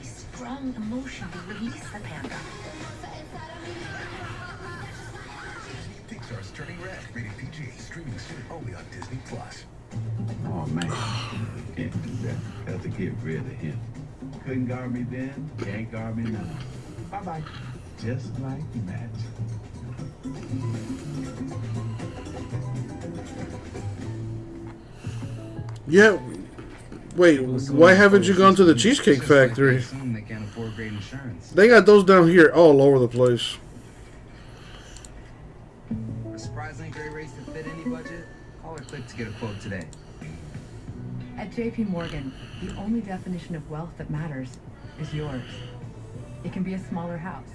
Strong emotion to release the panda. Pixar's Turning Red, rated PG, streaming soon only on Disney Plus. Oh man, can't do that. Got to get rid of him. Couldn't guard me then, can't guard me now. Bye bye. Just like magic. Yeah. Wait, why haven't you gone to the Cheesecake Factory? They can't afford great insurance. They got those down here all over the place. For surprisingly great rates to fit any budget, call or click to get a quote today. At JP Morgan, the only definition of wealth that matters is yours. It can be a smaller house,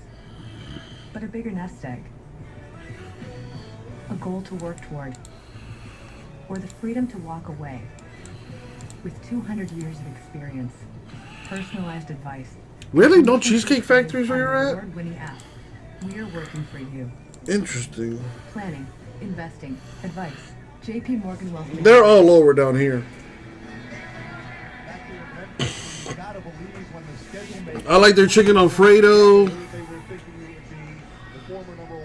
but a bigger nest egg. A goal to work toward, or the freedom to walk away. With 200 years of experience, personalized advice. Really? No Cheesecake Factories where you're at? Award-winning app. We're working for you. Interesting. Planning, investing, advice. JP Morgan Wealth. They're all over down here. I like their chicken Alfredo.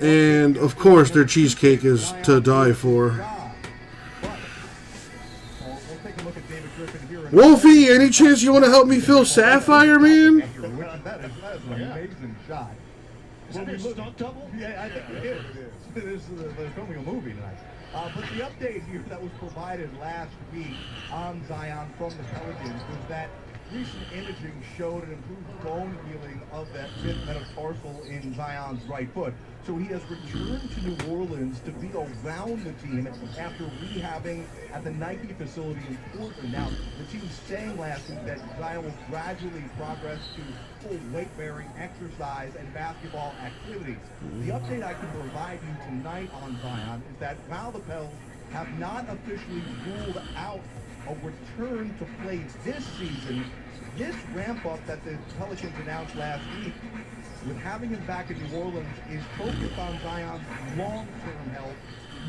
And, of course, their cheesecake is to die for. Wolfie, any chance you want to help me fill Sapphire, man? That is an amazing shot. Is that a stunt double? Yeah, I think it is. They're filming a movie tonight. But the update here that was provided last week on Zion from the Pelicans was that recent imaging showed an improved bone healing of that fifth metatarsal in Zion's right foot. So he has returned to New Orleans to be around the team after rehabbing at the Nike facility in Portland. Now, the team saying last week that Zion will gradually progress to full weight-bearing exercise and basketball activities. The update I can provide you tonight on Zion is that while the Pels have not officially ruled out a return to play this season, this ramp-up that the Pelicans announced last week with having him back in New Orleans is focused on Zion's long-term health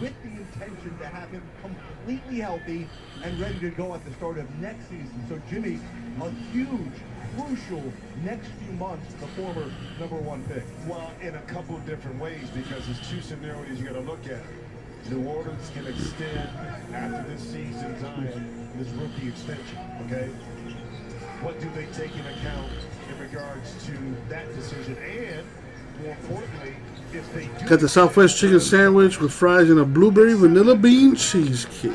with the intention to have him completely healthy and ready to go at the start of next season. So Jimmy, a huge, crucial next few months, the former #1 pick. Well, in a couple of different ways, because there's two scenarios you got to look at. New Orleans can extend after this season Zion this rookie extension, okay? What do they take into account in regards to that decision? And more importantly, if they do Got the Southwest chicken sandwich with fries and a blueberry vanilla bean cheesecake.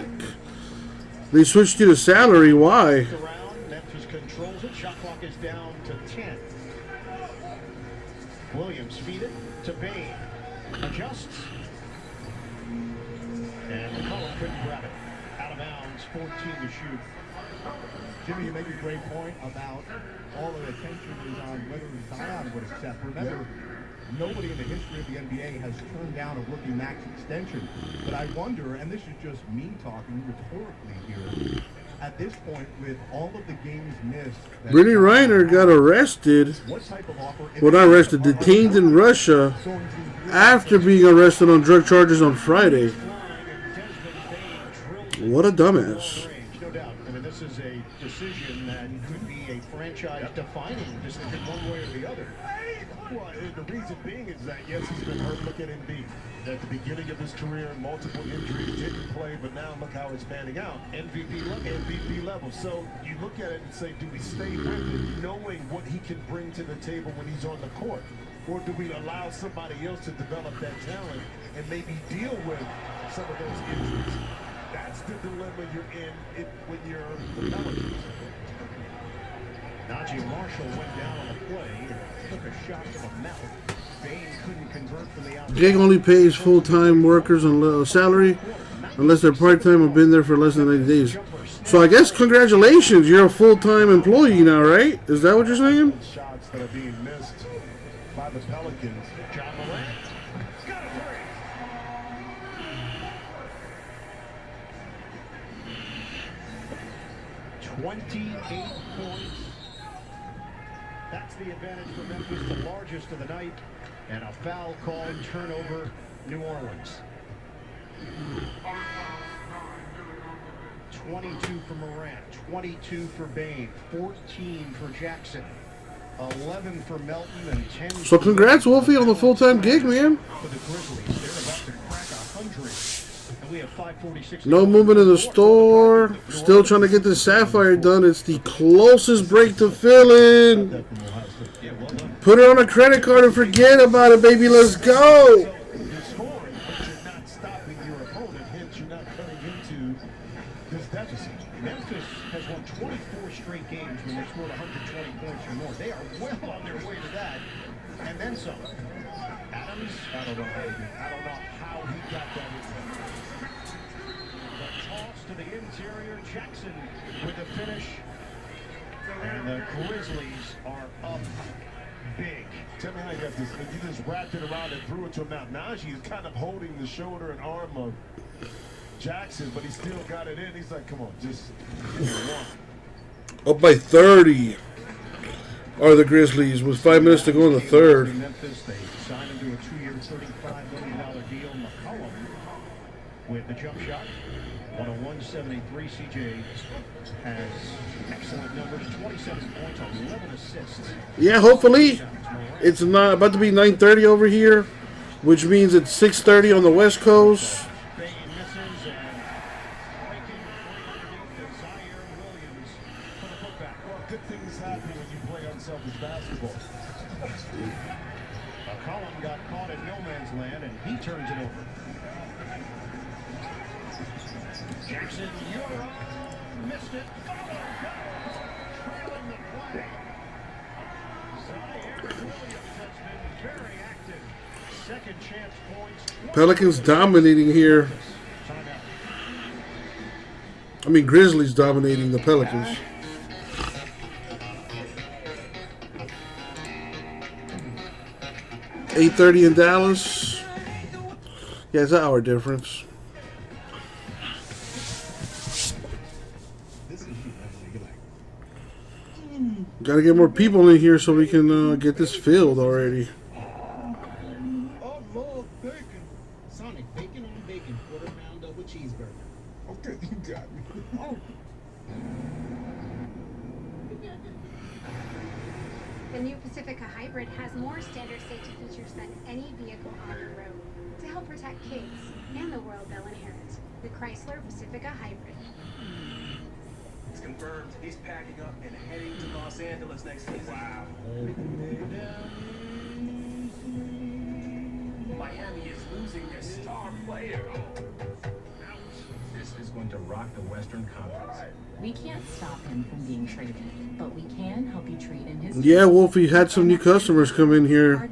They switched you to salary. Why? Around, Memphis controls it. Shot clock is down to 10. Williams feed it to Bane. Adjusts. And McCollum couldn't grab it. Out of bounds, 14 to shoot. Jimmy, you make a great point about all of the attention is on whether Zion would accept. Remember, nobody in the history of the NBA has turned down a rookie max extension. But I wonder, and this is just me talking rhetorically here, at this point, with all of the games missed, Brittany Reiner got arrested. what type of offer? Well, not arrested, detained in Russia after being arrested on drug charges on Friday. What a dumbass. No doubt. I mean, this is a decision that could be a franchise-defining decision one way or the other. Well, the reason being is that, yes, he's been hurt. Look at Embiid. At the beginning of his career, multiple injuries, didn't play, but now look how it's panning out. MVP level. So you look at it and say, do we stay with it, knowing what he can bring to the table when he's on the court? Or do we allow somebody else to develop that talent and maybe deal with some of those injuries? That's the dilemma you're in when you're the Pelicans. Najee Marshall went down on the play and took a shot to the mouth. Bane couldn't convert from the outside. Gig only pays full-time workers on salary unless they're part-time or been there for less than 90 days. So I guess congratulations, you're a full-time employee now, right? Is that what you're saying? Shots that are being missed by the Pelicans. John Morant. Got a three. 28 points. That's the advantage for Memphis, the largest of the night. And a foul called, turnover, New Orleans. 22 for Morant, 22 for Bane, 14 for Jackson, 11 for Melton, and 10 So congrats, Wolfie, on the full-time gig, man. for the Grizzlies. They're about to crack 100. And we have 5:46. No movement in the store. Still trying to get this Sapphire done. It's the closest break to filling. Put it on a credit card and forget about it, baby. Let's go. You're scoring, but you're not stopping your opponent. Hence, you're not cutting into this deficit. Memphis has won 24 straight games when they scored 120 points or more. They are well on their way to that. And then some. Adams, I don't know how he got that in there. The toss to the interior. Jackson with the finish. And the Grizzlies are up big. Tell me how you got this. You just wrapped it around and threw it to him. Now Najee is kind of holding the shoulder and arm of Jackson, but he still got it in. He's like, come on, just one. Up by 30 are the Grizzlies with 5 minutes to go in the third. Memphis, they signed him to a 2-year, $35 million deal. McCollum with the jump shot. 101-73. CJ has excellent numbers. 27 points on 11 assists. Yeah, hopefully. It's not about to be 9:30 over here, which means it's 6:30 on the West Coast. Bane misses and breaking underneath Zaire Williams for the putback. Well, good things happen when you play unselfish basketball. McCollum got caught in no man's land and he turns it over. Jackson, you're up. Missed it. Trailing the play. Zion Williams has been very active. Second chance points. Pelicans dominating here. I mean, Grizzlies dominating the Pelicans. $8:30 in Dallas. Yeah, it's an hour difference. Gotta get more people in here so we can get this filled already. Oh, Lord, bacon. Sonic, bacon on bacon, quarter pound double cheeseburger. Okay, you got me. Oh. The new Pacifica Hybrid has more standard safety features than any vehicle on the road to help protect kids and the world they'll inherit. The Chrysler Pacifica Hybrid. It's confirmed. He's packing up and heading to Los Angeles next season. Wow. Miami is losing their star player. This is going to rock the Western Conference. We can't stop him from being traded, but we can help you trade in his. Yeah, Wolfie had some new customers come in here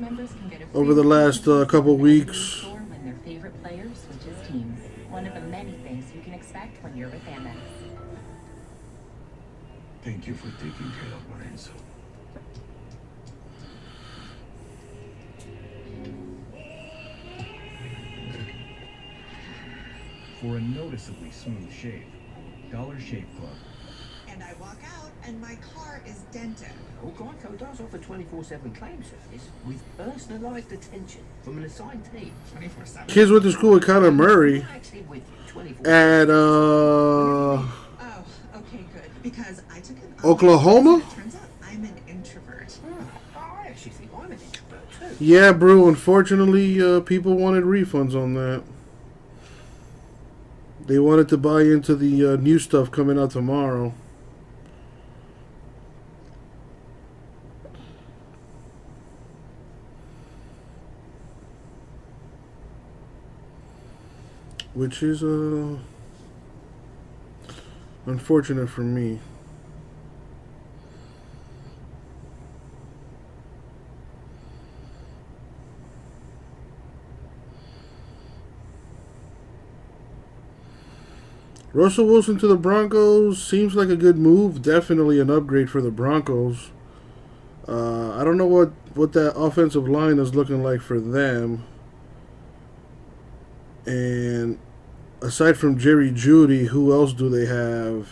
over the last couple weeks. When their favorite player switches teams. One of the many things you can expect when you're with Amex. Thank you for taking care of Lorenzo. For a noticeably smooth shave, Dollar Shave Club. And I walk out and my car is dented. Well, Geico does offer 24/7 claim service with personalised attention from an assigned team. 24/7. Kids went to school with Kyler Murray Actually with you 24/7. at Oh, okay, good. Because I took an Oklahoma. It turns out I'm an introvert. I actually think I'm an introvert too. Yeah, Brew. Unfortunately, people wanted refunds on that. They wanted to buy into the new stuff coming out tomorrow. Which is unfortunate for me. Russell Wilson to the Broncos seems like a good move. Definitely an upgrade for the Broncos. I don't know what that offensive line is looking like for them. And aside from Jerry Jeudy, who else do they have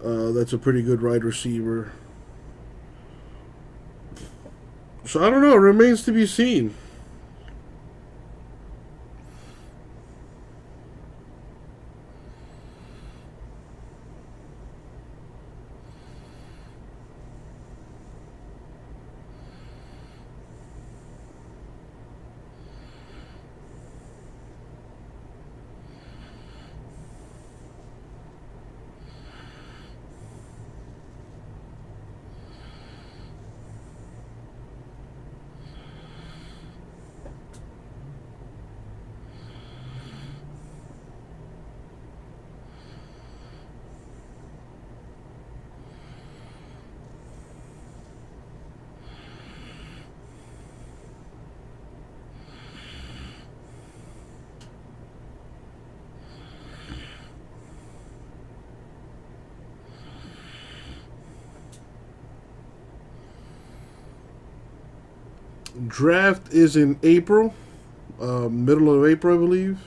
that's a pretty good wide receiver? So I don't know. It remains to be seen. Draft is in April, middle of April, I believe.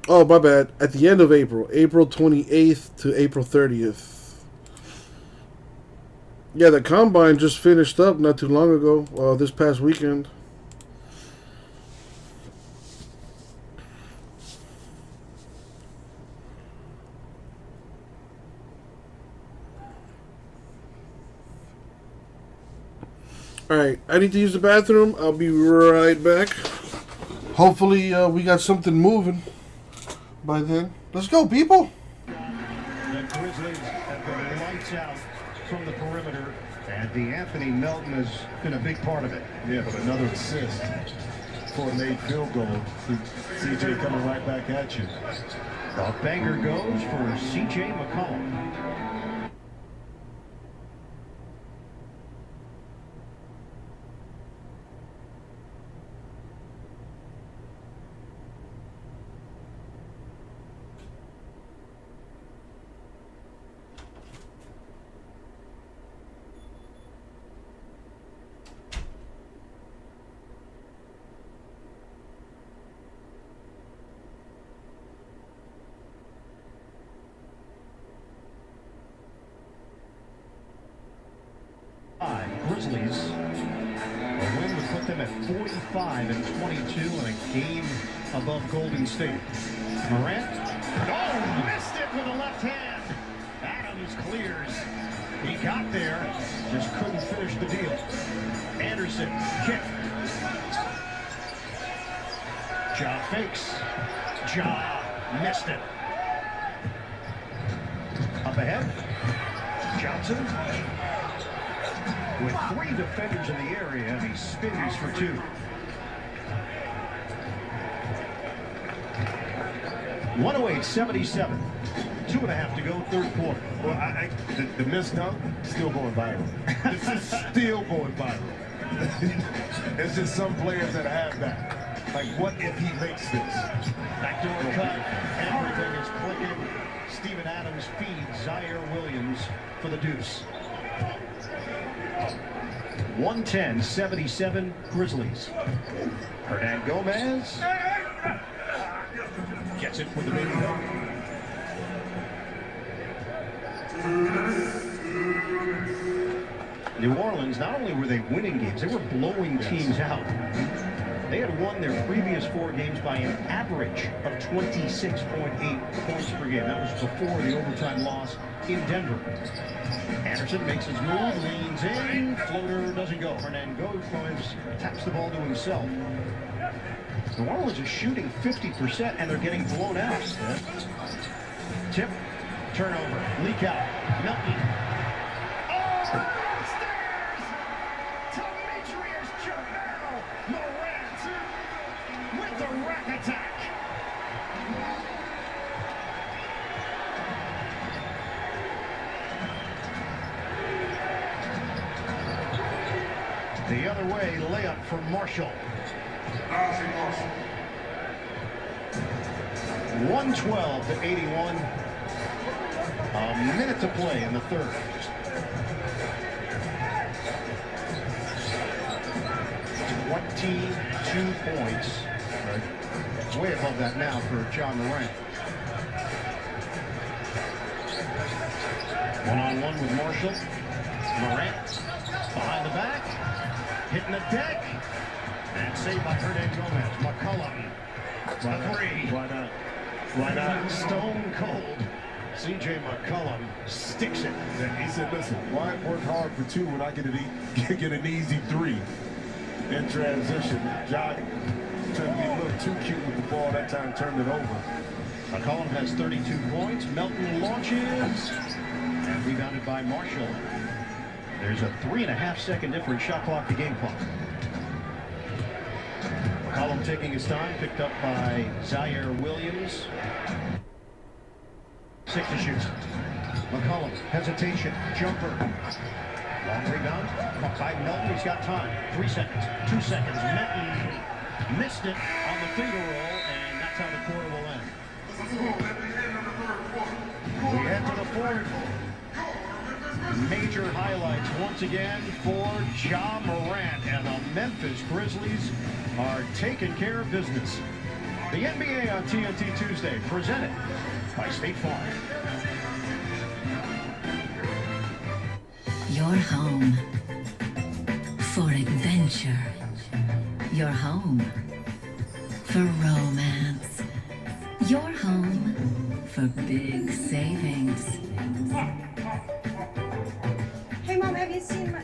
Oh, my bad. At the end of April, April 28th to April 30th. Yeah, the combine just finished up not too long ago, this past weekend. Alright, I need to use the bathroom. I'll be right back. Hopefully, we got something moving by then. Let's go, people! The Grizzlies have been lights out from the perimeter, and DeAnthony Melton has been a big part of it. Yeah, but another assist. for a made field goal. CJ coming right back at you. The banger goes for C.J. McCollum. Grizzlies. A win would put them at 45-22 and a game above Golden State. Morant. Oh, missed it with the left hand. Adams clears. He got there, just couldn't finish the deal. Anderson, kick. Ja fakes. Ja missed it. Up ahead. Johnson. With 3 defenders in the area, and he spins for 2. 108-77. 2.5 to go, third quarter. Well, the missed dunk, still going viral. This is still going viral. It's just some players that have that. Like, what if he makes this? Backdoor cut. Everything is clicking. Steven Adams feeds Zaire Williams for the deuce. 110-77 Grizzlies. Hernan Gomez gets it with the baby hook. New Orleans, not only were they winning games, they were blowing teams out. They had won their previous 4 games by an average of 26.8 points per game. That was before the overtime loss in Denver. Anderson makes his move, leans in, floater doesn't go. Hernan Gomez taps the ball to himself. New Orleans is shooting 50% and they're getting blown out. Tip, turnover, leak out, Melton. Oh, upstairs! Demetrius Jamel Morant with the rack attack. The other way, layup from Marshall. 112-81. A minute to play in the third. $22 points. It's way above that now for Ja Morant. One-on-one with Marshall. Morant behind the back. Hitting the deck. And saved by Hernan Gomez. McCollum. Why not? Why not? Stone cold. C.J. McCollum sticks it. He said, listen, why work hard for 2 when I get an easy 3 in transition? Ja trying to be a little too cute with the ball that time, turned it over. McCollum has 32 points. Melton launches. And rebounded by Marshall. There's a 3.5-second difference, shot clock to game clock. McCollum taking his time, picked up by Zaire Williams. 6 to shoot. McCollum, hesitation, jumper. Long rebound, caught by Melton, he's got time. 3 seconds, 2 seconds. Melton missed it on the finger roll, and that's how the quarter will end. We head to the fourth. Major highlights once again for Ja Morant, and the Memphis Grizzlies are taking care of business. The NBA on TNT Tuesday, presented by State Farm. Your home for adventure. Your home for romance. Your home for big savings. Hey, Mom, have you seen my...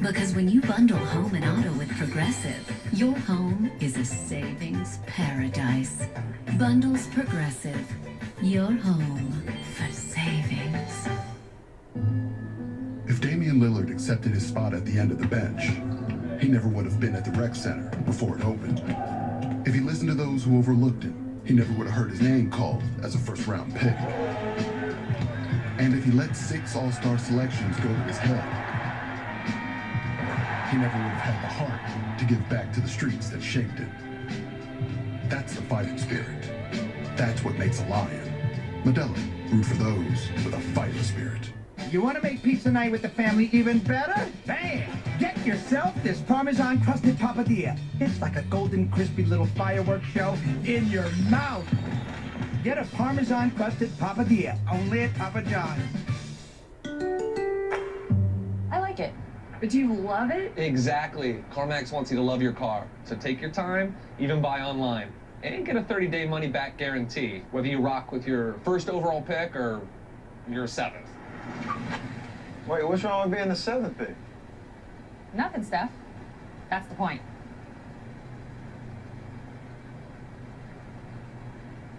Because when you bundle home and auto with Progressive, your home is a savings paradise. Bundles Progressive. Your home for savings. If Damian Lillard accepted his spot at the end of the bench, he never would have been at the rec center before it opened. If he listened to those who overlooked him, he never would have heard his name called as a first-round pick. And if he let 6 all-star selections go to his head, he never would have had the heart to give back to the streets that shaped him. That's the fighting spirit. That's what makes a lion. Modelo, root for those with a fighting spirit. You want to make pizza night with the family even better? Bam! Get yourself this Parmesan crusted papadilla. It's like a golden crispy little fireworks show in your mouth. Get a Parmesan crusted papadilla, only at Papa John's. I like it. But do you love it? Exactly. CarMax wants you to love your car. So take your time, even buy online. And get a 30-day money-back guarantee, whether you rock with your first overall pick or your 7th. Wait, what's wrong with being the 7th pick? Nothing, Steph. That's the point.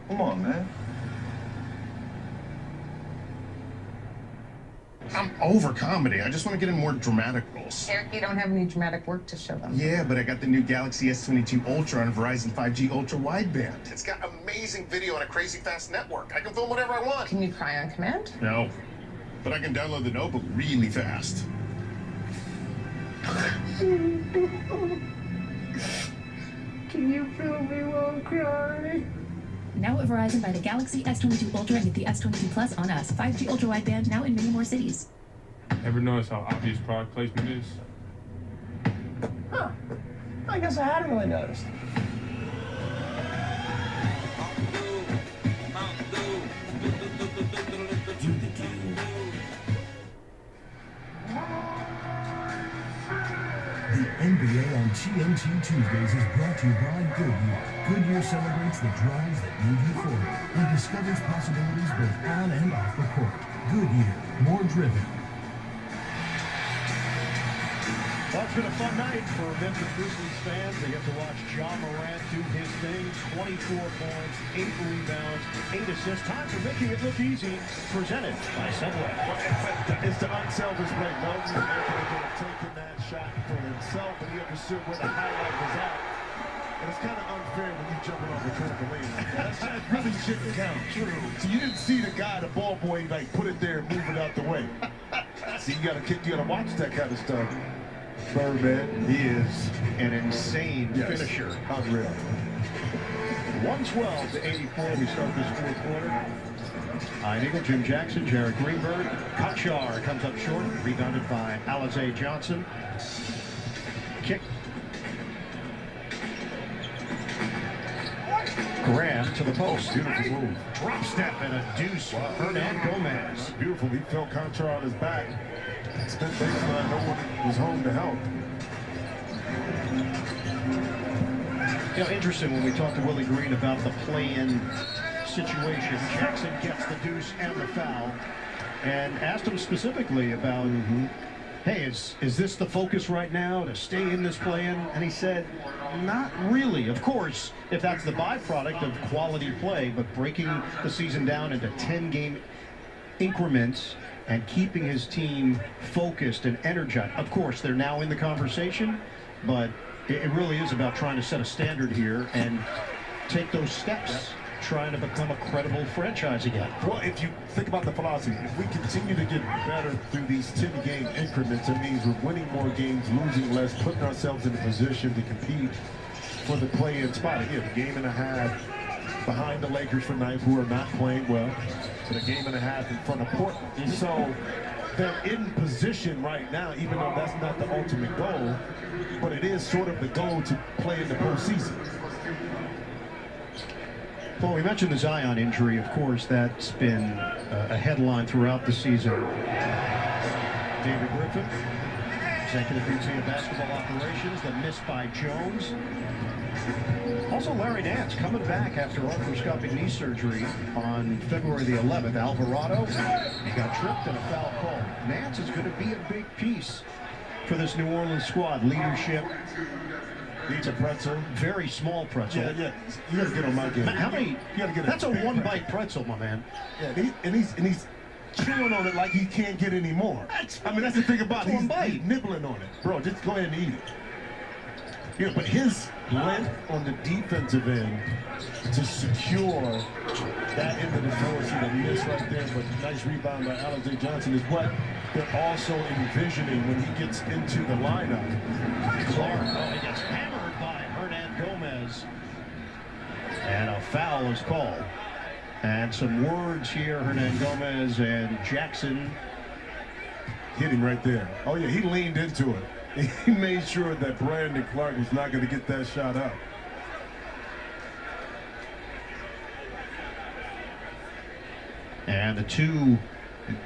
Come on, man. I'm over comedy. I just want to get in more dramatic roles. Eric, you don't have any dramatic work to show them. Yeah, but I got the new Galaxy S22 Ultra on Verizon 5G Ultra Wideband. It's got amazing video on a crazy fast network. I can film whatever I want. Can you cry on command? No, but I can download the notebook really fast. Can you feel me while I'm crying? Now at Verizon, buy the Galaxy S22 Ultra and get the S22 Plus on us. 5G Ultra Wideband now in many more cities. Ever notice how obvious product placement is? Huh. I guess I hadn't really noticed. The NBA on TNT Tuesdays is brought to you by Goodyear. Goodyear celebrates the drives that move you forward and discovers possibilities both on and off the court. Goodyear, more driven. Well, it's been a fun night for Memphis Grizzlies fans. They get to watch Ja Morant do his thing. 24 points, 8 rebounds, 8 assists. Time for making it look easy. Presented by Subway. It's the unselfish play. Melton could have taken that shot for himself, and he understood where the highlight was at. And it's kind of unfair when you jumping off the trampoline like that. That really shouldn't count. True. So you didn't see the guy, the ball boy, like put it there and move it out the way. See, you gotta watch that kind of stuff. Birdman. He is an insane Yes. finisher. Unreal. 112 to 84. We start this fourth quarter. Einiger, Jim Jackson, Jared Greenberg. Kachar comes up short, rebounded by Alize Johnson. Kick. Grab to the post. Beautiful move. Drop step and a deuce for Hernan Gomez. Beautiful. He felt Contra on his back. Spent baseline. No one was home to help. You know, interesting when we talked to Willie Green about the play-in situation. Jackson gets the deuce and the foul, and asked him specifically about, hey, is this the focus right now to stay in this play-in? And he said, not really. Of course, if that's the byproduct of quality play, but breaking the season down into 10-game increments and keeping his team focused and energized. Of course, they're now in the conversation, but it really is about trying to set a standard here and take those steps, trying to become a credible franchise again. Well, if you think about the philosophy, if we continue to get better through these 10-game increments, it means we're winning more games, losing less, putting ourselves in a position to compete for the play-in spot. Again, a game and a half behind the Lakers for ninth, who are not playing well, but a game and a half in front of Portland. So they're in position right now, even though that's not the ultimate goal, but it is sort of the goal to play in the postseason. Well, we mentioned the Zion injury. Of course, that's been a headline throughout the season. David Griffin, Executive VP of Basketball Operations, the miss by Jones. Also, Larry Nance coming back after arthroscopic knee surgery on February the 11th. Alvarado got tripped and a foul call. Nance is going to be a big piece for this New Orleans squad. Leadership. Needs a pretzel. Very small pretzel. Yeah. You gotta get on my game. How many? You gotta get That's a one-bite pretzel, my man. Yeah, and he's chewing on it like he can't get any more. I mean, that's the thing about it. He's nibbling on it. Bro, just go ahead and eat it. Yeah, but his length on the defensive end to secure that end of the floor, see the miss right there, but nice rebound by Alize Johnson is what they're also envisioning when he gets into the lineup. Clark, he gets hammered by Hernan Gomez. And a foul is called. And some words here, Hernan Gomez and Jackson. Hit him right there. Oh yeah, he leaned into it. He made sure that Brandon Clark was not going to get that shot up. And the two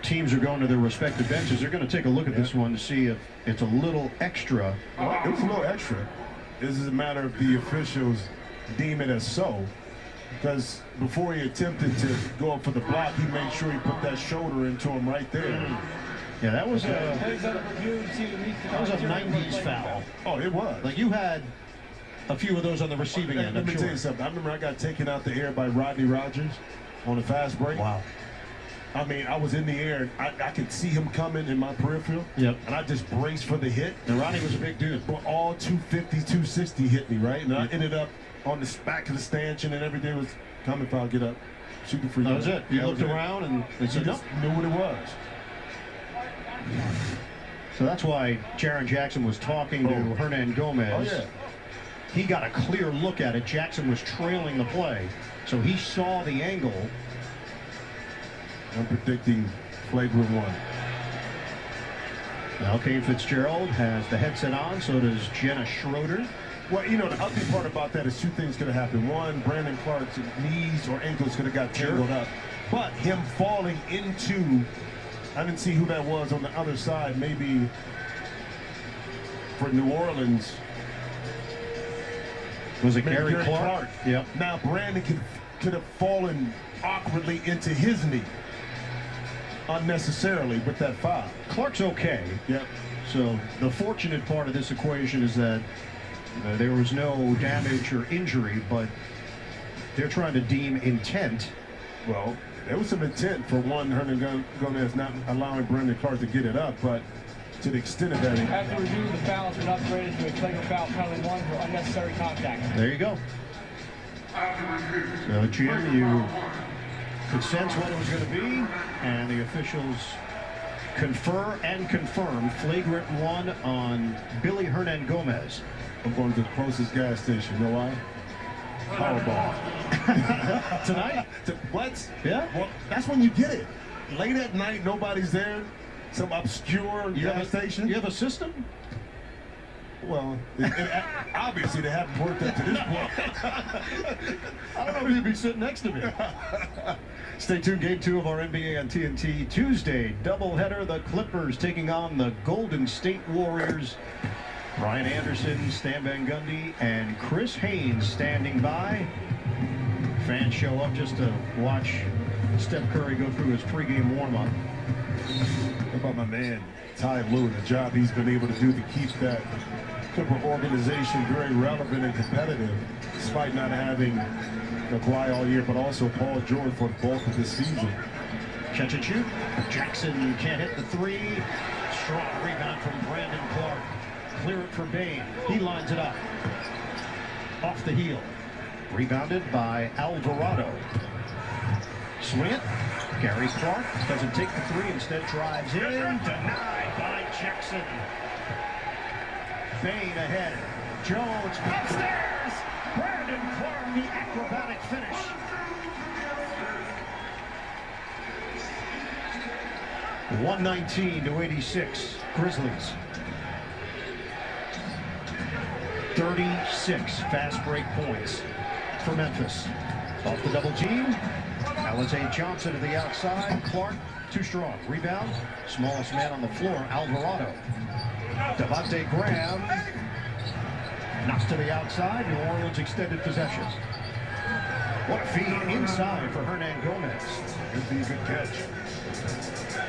teams are going to their respective benches. They're going to take a look at this one to see if it's a little extra. Well, it was a little extra. This is a matter of the officials deem it as so. Because before he attempted to go up for the block, he made sure he put that shoulder into him right there. Yeah, that was a 90s foul. Oh, it was. Like you had a few of those on the receiving end. Let me tell you something. I remember I got taken out the air by Rodney Rogers on a fast break. Wow. I mean, I was in the air. I could see him coming in my peripheral. Yep. And I just braced for the hit. And Rodney was a big dude. But all 250, 260 hit me, right? And I ended up on the back of the stanchion, and everything was coming if I'll get up. Shoot the free throw. That was it. You looked around and you said, just knew what it was. So that's why Jaron Jackson was talking to Hernan Gomez. Oh, yeah. He got a clear look at it. Jackson was trailing the play. So he saw the angle. I'm predicting flagrant one. Now Kane Fitzgerald has the headset on, so does Jenna Schroeder. Well, you know, the ugly part about that is two things could have happened. One, Brandon Clark's knees or ankles could have got tangled up. But him falling into, I didn't see who that was on the other side. Maybe for New Orleans. Was it Gary Clark? Yep. Now Brandon could have fallen awkwardly into his knee. Unnecessarily with that foul. Clark's okay. Yep. So the fortunate part of this equation is that there was no damage or injury, but they're trying to deem intent. Well, there was some intent for one, Hernan Gomez not allowing Brandon Clark to get it up, but to the extent of that. After review, the foul has been upgraded to a flagrant foul penalty 1 for unnecessary contact. There you go. So Jim, you could sense what it was going to be, and the officials confer and confirm flagrant 1 on Billy Hernan Gomez. I'm going to the closest gas station. You know why? Powerball. Tonight? What? Yeah? Well, that's when you get it. Late at night, nobody's there. Some obscure gas station. You have a system? Well, obviously they haven't worked up to this point. I don't know if you'd be sitting next to me. Stay tuned. Game 2 of our NBA on TNT Tuesday doubleheader. The Clippers taking on the Golden State Warriors. Ryan Anderson, Stan Van Gundy, and Chris Haynes standing by. Fans show up just to watch Steph Curry go through his pregame warm-up. How about my man, Ty Lue, the job he's been able to do to keep that Clipper organization very relevant and competitive, despite not having Kawhi all year, but also Paul George for the bulk of this season. Catch and shoot. Jackson can't hit the three. Strong rebound from Brandon Clark. Clear it for Bane. He lines it up. Off the heel. Rebounded by Alvarado. Swing it. Gary Clark doesn't take the three, instead drives in. Denied by Jackson. Bane ahead. Jones upstairs. Brandon Clark, the acrobatic finish. (119-86) Grizzlies. 36 fast break points for Memphis. Off the double team. Alize Johnson to the outside. Clark too strong. Rebound. Smallest man on the floor, Alvarado. Devontae Graham knocked to the outside. New Orleans extended possession. What a feed inside for Hernan Gomez. It'd be a good catch.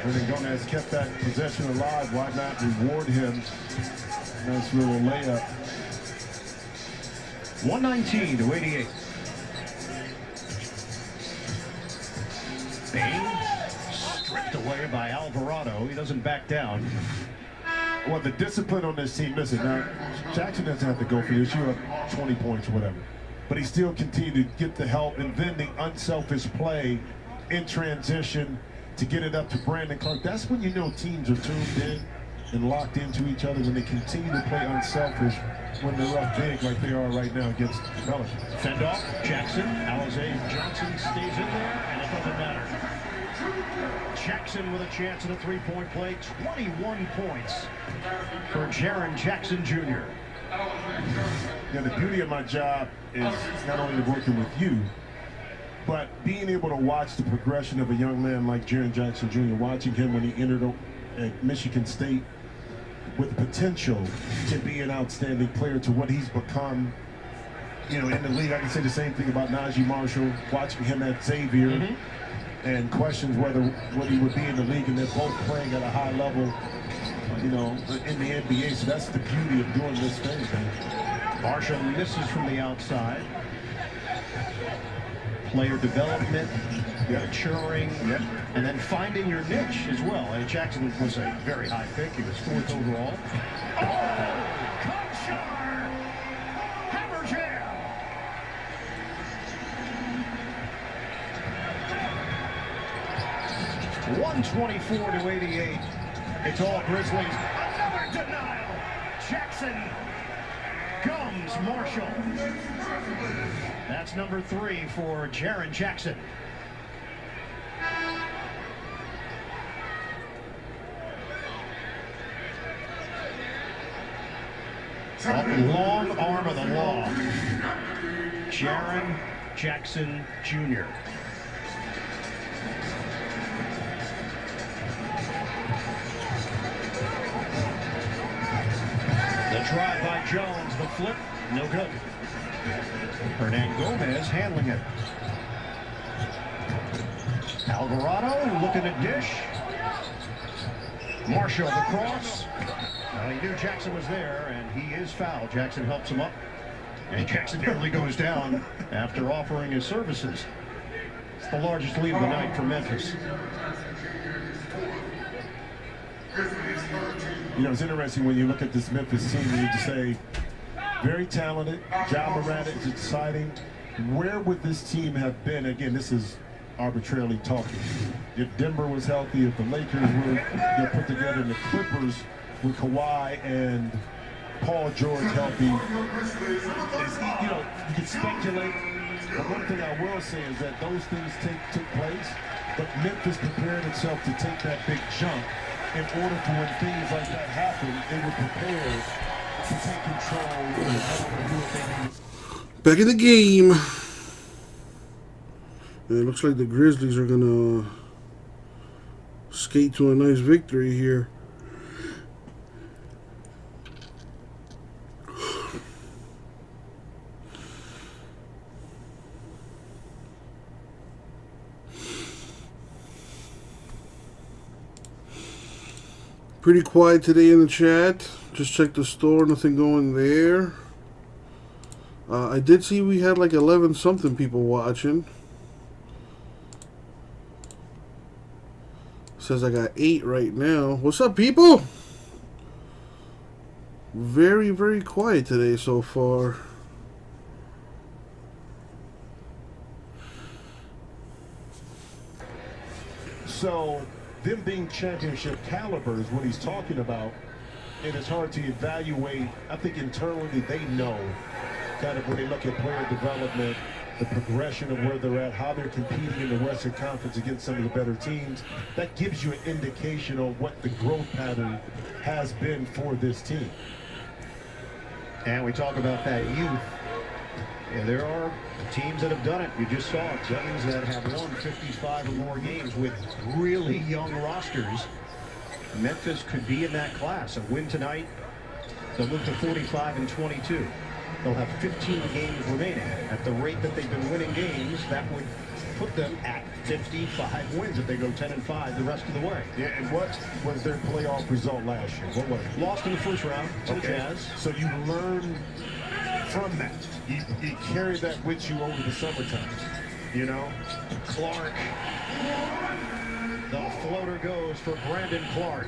Hernan Gomez kept that possession alive. Why not reward him? Nice little layup. 119-88. Bane stripped away by Alvarado. He doesn't back down. Well, the discipline on this team, listen, now, Jackson doesn't have to go for this. You're up 20 points or whatever. But he still continued to get the help, and then the unselfish play in transition to get it up to Brandon Clark. That's when you know teams are tuned in and locked into each other, when they continue to play unselfish when they're up big like they are right now against Pelicans. Fend off, Jackson, Alizé Johnson stays in there, and it doesn't matter. Jackson with a chance at a three-point play, 21 points for Jaren Jackson Jr. Yeah, the beauty of my job is not only working with you, but being able to watch the progression of a young man like Jaren Jackson Jr., watching him when he entered at Michigan State with potential to be an outstanding player, to what he's become, you know, in the league. I can say the same thing about Najee Marshall, watching him at Xavier, and questions whether he would be in the league, and they're both playing at a high level, you know, in the NBA. So that's the beauty of doing this thing, man. Marshall misses from the outside. Player development, maturing, and then finding your niche as well. And Jackson was a very high pick. He was 4th overall. Oh! Conchar! Hammer jam! (124-88). It's all Grizzlies. Another denial. Jackson gums Marshall. That's number 3 for Jaren Jackson. Long arm of the law. Jaren Jackson Jr. The drive by Jones, the flip, no good. Hernan Gomez handling it. Alvarado looking at dish. Marshall the cross. He knew Jackson was there, and he is fouled. Jackson helps him up, and Jackson nearly goes down after offering his services. It's the largest lead of the night for Memphis. You know, it's interesting when you look at this Memphis team, you just say, very talented. Ja Morant is exciting. Where would this team have been? Again, this is arbitrarily talking. If Denver was healthy, if the Lakers were put together, and the Clippers with Kawhi and Paul George healthy, you know, you can speculate. But one thing I will say is that those things took place, but Memphis prepared itself to take that big jump in order for when things like that happen, they were prepared to take control and do what they need. Back in the game. And it looks like the Grizzlies are going to skate to a nice victory here. Pretty quiet today in the chat. Just checked the store, nothing going there. I did see we had like 11 something people watching. Says I got 8 right now. What's up, people? Very, very quiet today so far. So, them being championship caliber is what he's talking about, and it's hard to evaluate. I think internally they know, kind of when they look at player development, the progression of where they're at, how they're competing in the Western Conference against some of the better teams. That gives you an indication on what the growth pattern has been for this team. And we talk about that youth. Yeah, there are teams that have done it. You just saw it. Teams that have won 55 or more games with really young rosters. Memphis could be in that class. A win tonight, they'll move to 45-22. They'll have 15 games remaining. At the rate that they've been winning games, that would put them at 55 wins if they go 10-5 the rest of the way. Yeah, and what was their playoff result last year? What was it? Lost in the first round to the Jazz. So you learn from that. You carry that with you over the summertime, you know? Clark. The floater goes for Brandon Clark.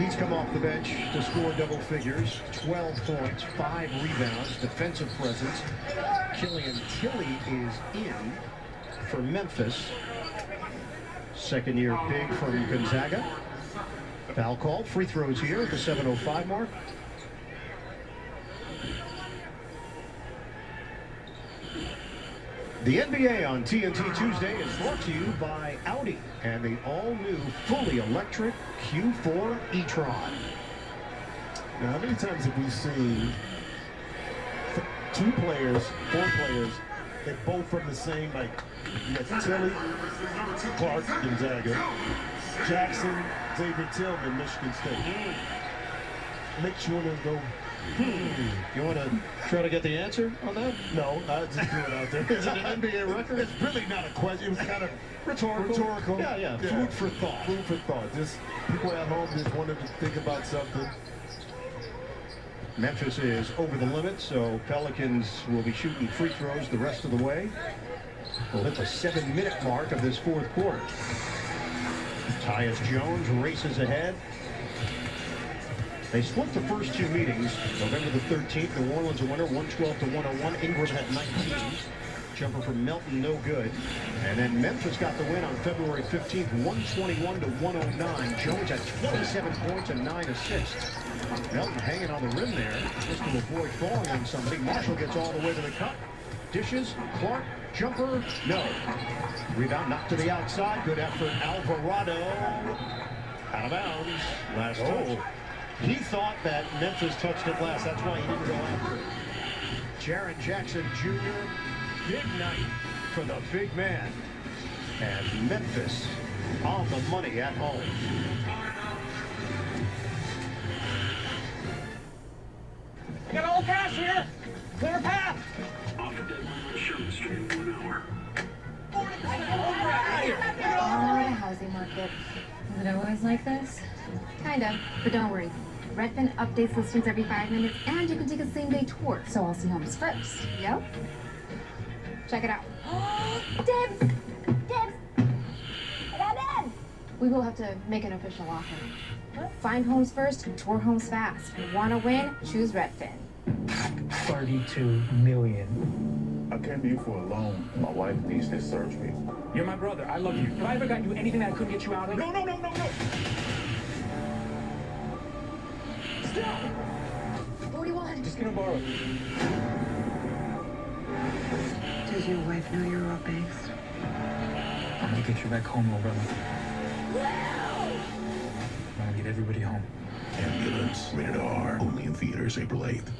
He's come off the bench to score double figures, 12 points, 5 rebounds, defensive presence. Killian Tilly is in for Memphis. Second-year big from Gonzaga. Foul call, free throws here at the 7:05 mark. The NBA on TNT Tuesday is brought to you by Audi and the all-new fully electric Q4 e-tron. Now, how many times have we seen 2 players, 4 players, they both from the same, like, you got Tilly, Clark, Gonzaga, Jackson, Xavier Tillman, Michigan State. Makes you want to go, You want to try to get the answer on that? No, I just threw it out there. Is it an NBA record? It's really not a question. It was kind of Rhetorical. Yeah. Food for thought. Food for thought. Just people at home just wanted to think about something. Memphis is over the limit, so Pelicans will be shooting free throws the rest of the way. We'll hit the 7-minute mark of this fourth quarter. Tyus Jones races ahead. They split the first 2 meetings. November the 13th, New Orleans a winner, 112-101. Ingram had 19. Jumper from Melton, no good. And then Memphis got the win on February 15th, 121-109. Jones had 27 points and 9 assists. Melton hanging on the rim there, just to avoid falling on somebody. Marshall gets all the way to the cup. Dishes, Clark, jumper, no. Rebound knocked to the outside. Good effort, Alvarado. Out of bounds. Last touch. He thought that Memphis touched it last. That's why he didn't go after it. Jaren Jackson Jr., big night for the big man. And Memphis on the money at home. We got all cash here. Clear path. Off the deadline, Sherman Street in 1 hour. Oh, the housing market. Is it always like this? Kind of, but don't worry. Redfin updates listings every 5 minutes, and you can take a same-day tour. So I'll see homes first. Yep. Check it out. Dibs! Dibs! I got in! We will have to make an official offer. Find homes first, tour homes fast. Want to win? Choose Redfin. 32 million. I came to you for a loan. My wife needs this surgery. You're my brother. I love you. Have I ever gotten you anything that I couldn't get you out of? No. Stop! 41. Just gonna borrow it. Does your wife know you're up based? I'm gonna get you back home, Lorella. I'm gonna get everybody home. Ambulance, rated R, only in theaters April 8th.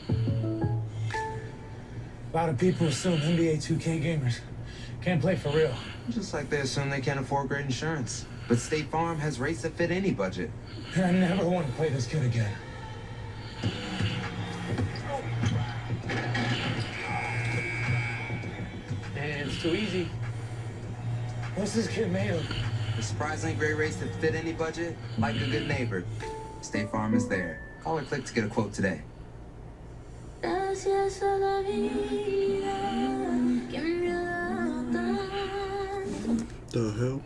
A lot of people assume NBA 2K gamers can't play for real. Just like they assume they can't afford great insurance. But State Farm has rates that fit any budget. And I never want to play this kid again. And it's too easy. What's this kid made of? The surprisingly great rates that fit any budget, like a good neighbor. State Farm is there. Call or click to get a quote today. Gracias a la vida que me ha dado. The hell?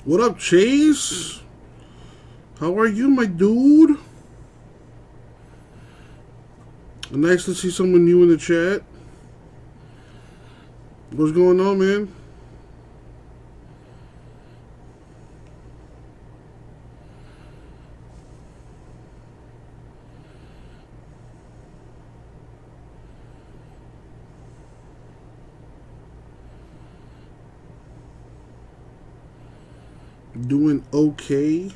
What up, Chase? How are you, my dude? Nice to see someone new in the chat. What's going on, man? Doing okay.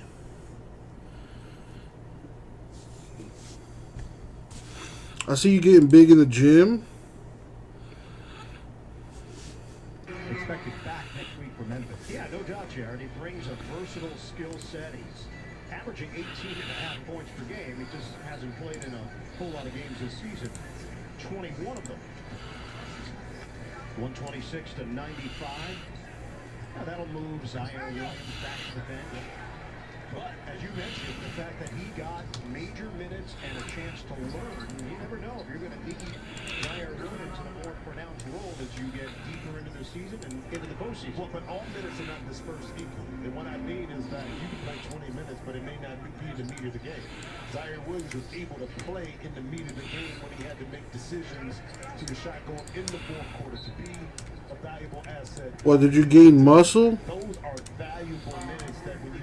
I see you getting big in the gym. Expected back next week for Memphis. Yeah, no doubt, Jared. He brings a versatile skill set. He's averaging 18.5 points per game. He just hasn't played in a whole lot of games this season. 21 of them. 126 to 95. Now that'll move Zaire Williams back to the bench. But as you mentioned, the fact that he got major minutes and a chance to learn, you never know if you're going to need Zaire Williams in a more pronounced role as you get deeper into the season and into the postseason. Well, but all minutes are not dispersed equally. And what I mean is that you can play 20 minutes, but it may not be the meat of the game. Zaire Williams was able to play in the meat of the game when he had to make decisions to the shot going in the fourth quarter to be a valuable asset. Well, did you gain muscle? Those are valuable minutes that when you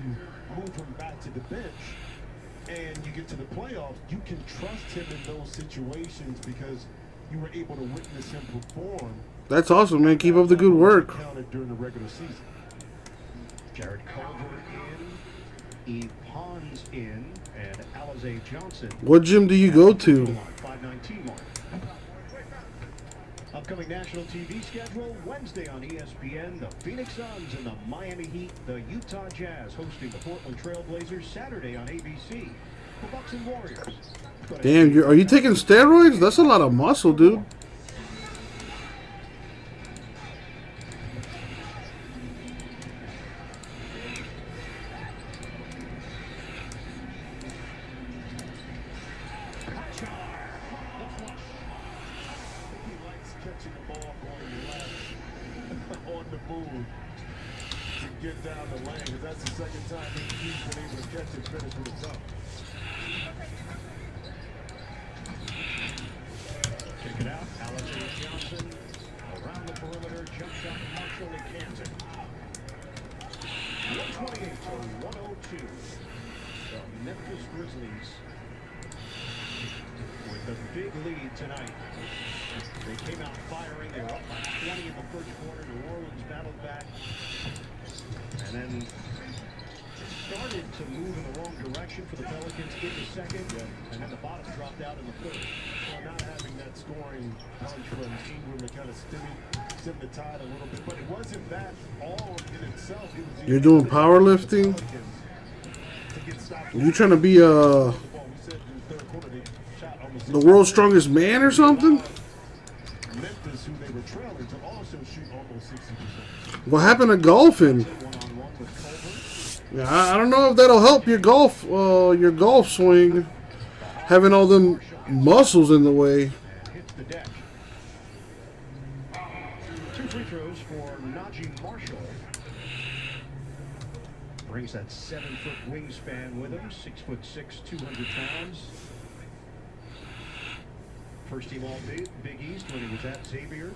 move him back to the bench and you get to the playoffs, you can trust him in those situations because you were able to witness him perform. That's awesome, man. Keep up the good work. Counted during the regular season. Jared Culver in, Eve Pons in, and Alize Johnson. What gym do you go to? 519 mark. Upcoming national TV schedule, Wednesday on ESPN, the Phoenix Suns and the Miami Heat, the Utah Jazz hosting the Portland Trail Blazers Saturday on ABC, the Bucks and Warriors. Damn, are you taking steroids? That's a lot of muscle, dude. Catching the ball going left on the move to get down the lane, because that's the second time he's been able to catch and finish with a dunk. Kick it out, Alize Johnson around the perimeter, jump shot, Marshall and Canton. 128 to 102. The Memphis Grizzlies with a big lead tonight. They came out firing. They were up by 20 in the first quarter. New Orleans battled back. And then started to move in the wrong direction for the Pelicans in the second. And then the bottom dropped out in the third. Well, not having that scoring punch from Ingram to kind of stem the tide a little bit. But it wasn't that all in itself. It was You're doing powerlifting? You trying to be the world's strongest man or something? Memphis, who they were trailing, to also shoot almost 60%. What happened to golfing? Yeah, I don't know if that'll help your golf swing, having all them muscles in the way. Hits the deck. 2 free throws for Najee Marshall. Brings that 7-foot wingspan with him, 6'6", 200 pounds. First team all Big East when he was at Xavier.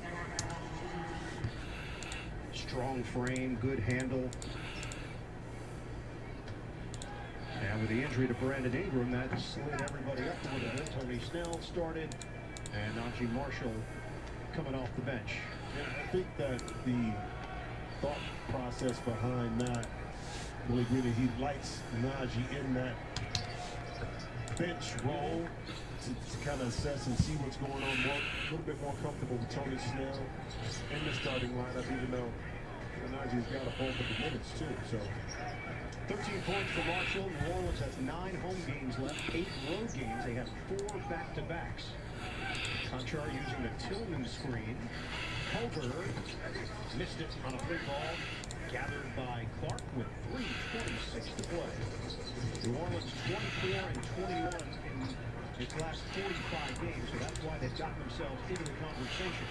Strong frame, good handle. And with the injury to Brandon Ingram, that slid everybody up a little bit. Tony Snell started, and Najee Marshall coming off the bench. And I think that the thought process behind that, Willie Green, he likes Najee in that bench role to kind of assess and see what's going on. A little bit more comfortable with Tony Snell in the starting lineup, even though Najee's got a bulk of the minutes too. So 13 points for Marshall. New Orleans has 9 home games left, 8 road games. They have 4 back-to-backs. Conchar using the Tillman screen. Culver missed it on a free ball. Gathered by Clark with 3:26 to play. New Orleans 24 and 21 in its last 45 games, so that's why they've gotten themselves into the conversation.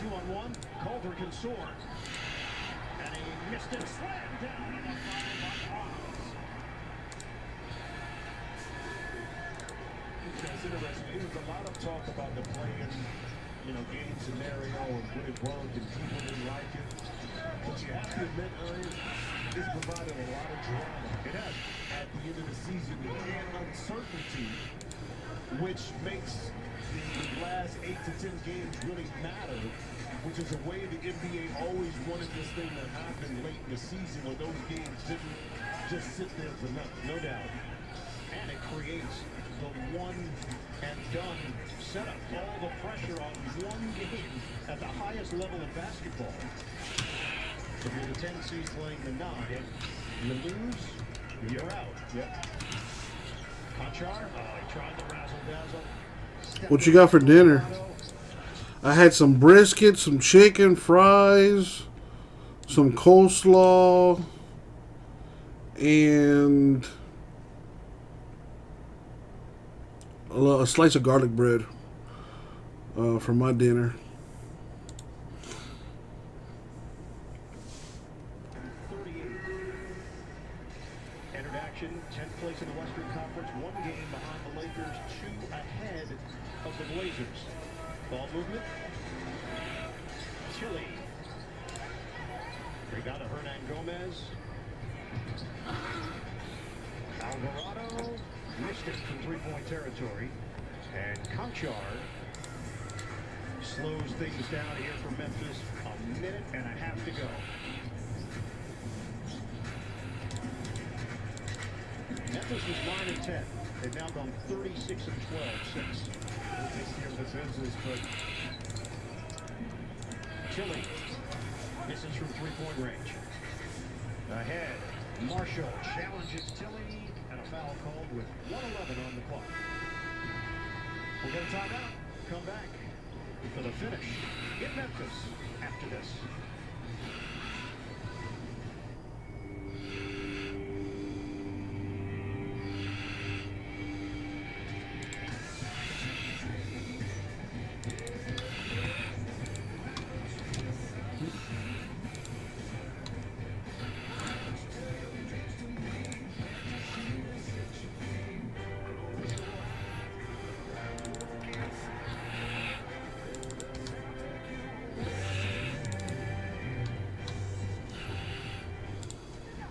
2-on-1, Culver can soar. And a Missed it, slammed down on the foul by Oz. That's interesting. There's a lot of talk about the playing, game scenario and would it work and people didn't like it. But you have to admit, it's provided a lot of drama. It has. At the end of the season, and uncertainty, which makes the last 8 to 10 games really matter, which is a way the NBA always wanted this thing to happen late in the season where those games didn't just sit there for nothing, no doubt. And it creates the one and done setup. All the pressure on one game at the highest level of basketball. If you're the 10 seed playing the 9, you lose, you're out. Yep. Conchar, he tried to razzle dazzle. What you got for dinner? I had some brisket, some chicken, fries, some coleslaw, and a slice of garlic bread for my dinner. Entered action, 10th place in the Western Conference, 1 game behind the Lakers, 2 ahead of the Blazers. Ball movement. Chile. They got to Hernan Gomez. Alvarado missed it from three-point territory. And Conchar slows things down here for Memphis. A minute and a half to go. Memphis was 9-10. They've now gone 36-12 since. We'll take care of this business, but Chile misses from three-point range. Ahead, Marshall challenges Tilly, and a foul called with 1:11 on the clock. We'll get a timeout. Come back for the finish in Memphis after this.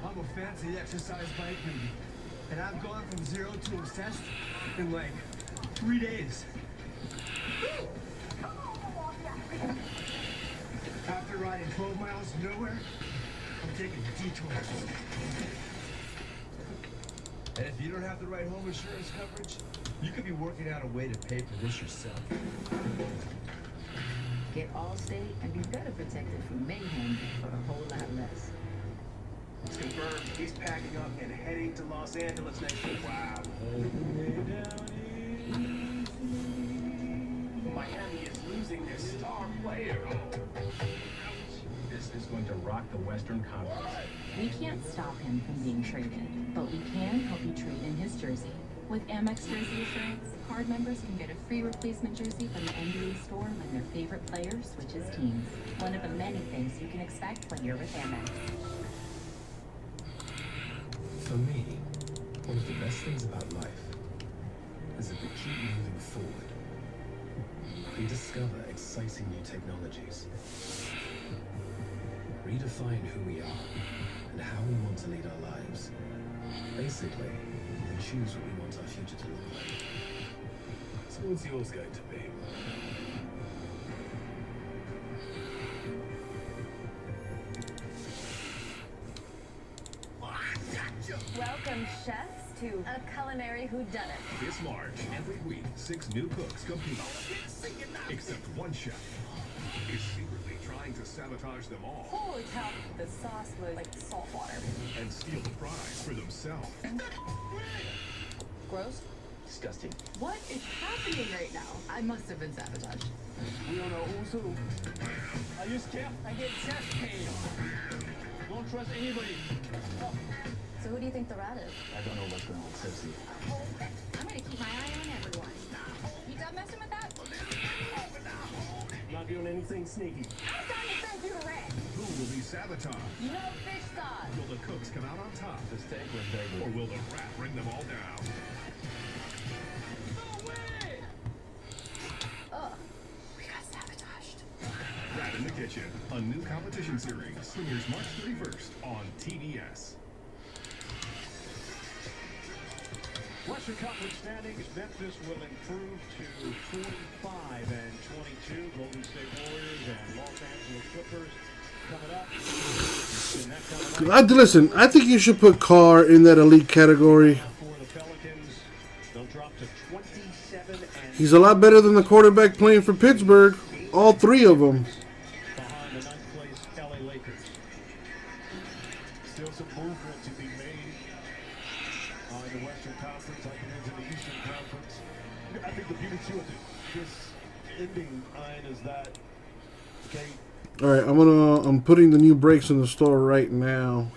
I'm a fancy exercise bike newbie, and I've gone from 0 to obsessed in like 3 days. After riding 12 miles nowhere, I'm taking detours. And if you don't have the right home insurance coverage, you could be working out a way to pay for this yourself. Get Allstate and be better protected from mayhem for a whole lot less. It's confirmed he's packing up and heading to Los Angeles next week. Wow. Miami is losing their star player. This is going to rock the Western Conference. We can't stop him from being traded, but we can help you trade in his jersey. With Amex Jersey Assurance, card members can get a free replacement jersey from the NBA store when their favorite player switches teams. One of the many things you can expect when you're with Amex. For me, one of the best things about life is that we keep moving forward. We discover exciting new technologies, redefine who we are and how we want to lead our lives. Basically, we choose what we want our future to look like. So what's yours going to be? Welcome, chefs, to a culinary whodunit. This March, every week, 6 new cooks compete. Except one chef is secretly trying to sabotage them all Holy cow, the sauce was like salt water. and steal the prize for themselves. Gross. Disgusting. What is happening right now? I must have been sabotaged. We don't know who's who. I use chef, I get chest pain. Don't trust anybody. So who do you think the rat is? I don't know what's going on with Tipsy. I'm gonna keep my eye on everyone. You done messing with that? Not doing anything sneaky. I'm trying to send you a rat. Who will be sabotage? No fish sauce. Will the cooks come out on top? The steak was big. Or will the rat bring them all down? Ugh. We got sabotaged. Rat in the Kitchen, a new competition series, premieres March 31st on TBS. Western Conference standings, Memphis will improve to 45 and 22. Golden State Warriors and Los Angeles Clippers coming up. And that coming up Listen, I think you should put Carr in that elite category. for the Pelicans. They'll drop to 27 and He's a lot better than the quarterback playing for Pittsburgh. All three of them. behind the ninth place LA Lakers. Still some movement to be made in the Western Conference, like it is in the Eastern Conference. I think the beauty too of this ending, Ian, is that okay. All right, I'm putting the new brakes in the store right now.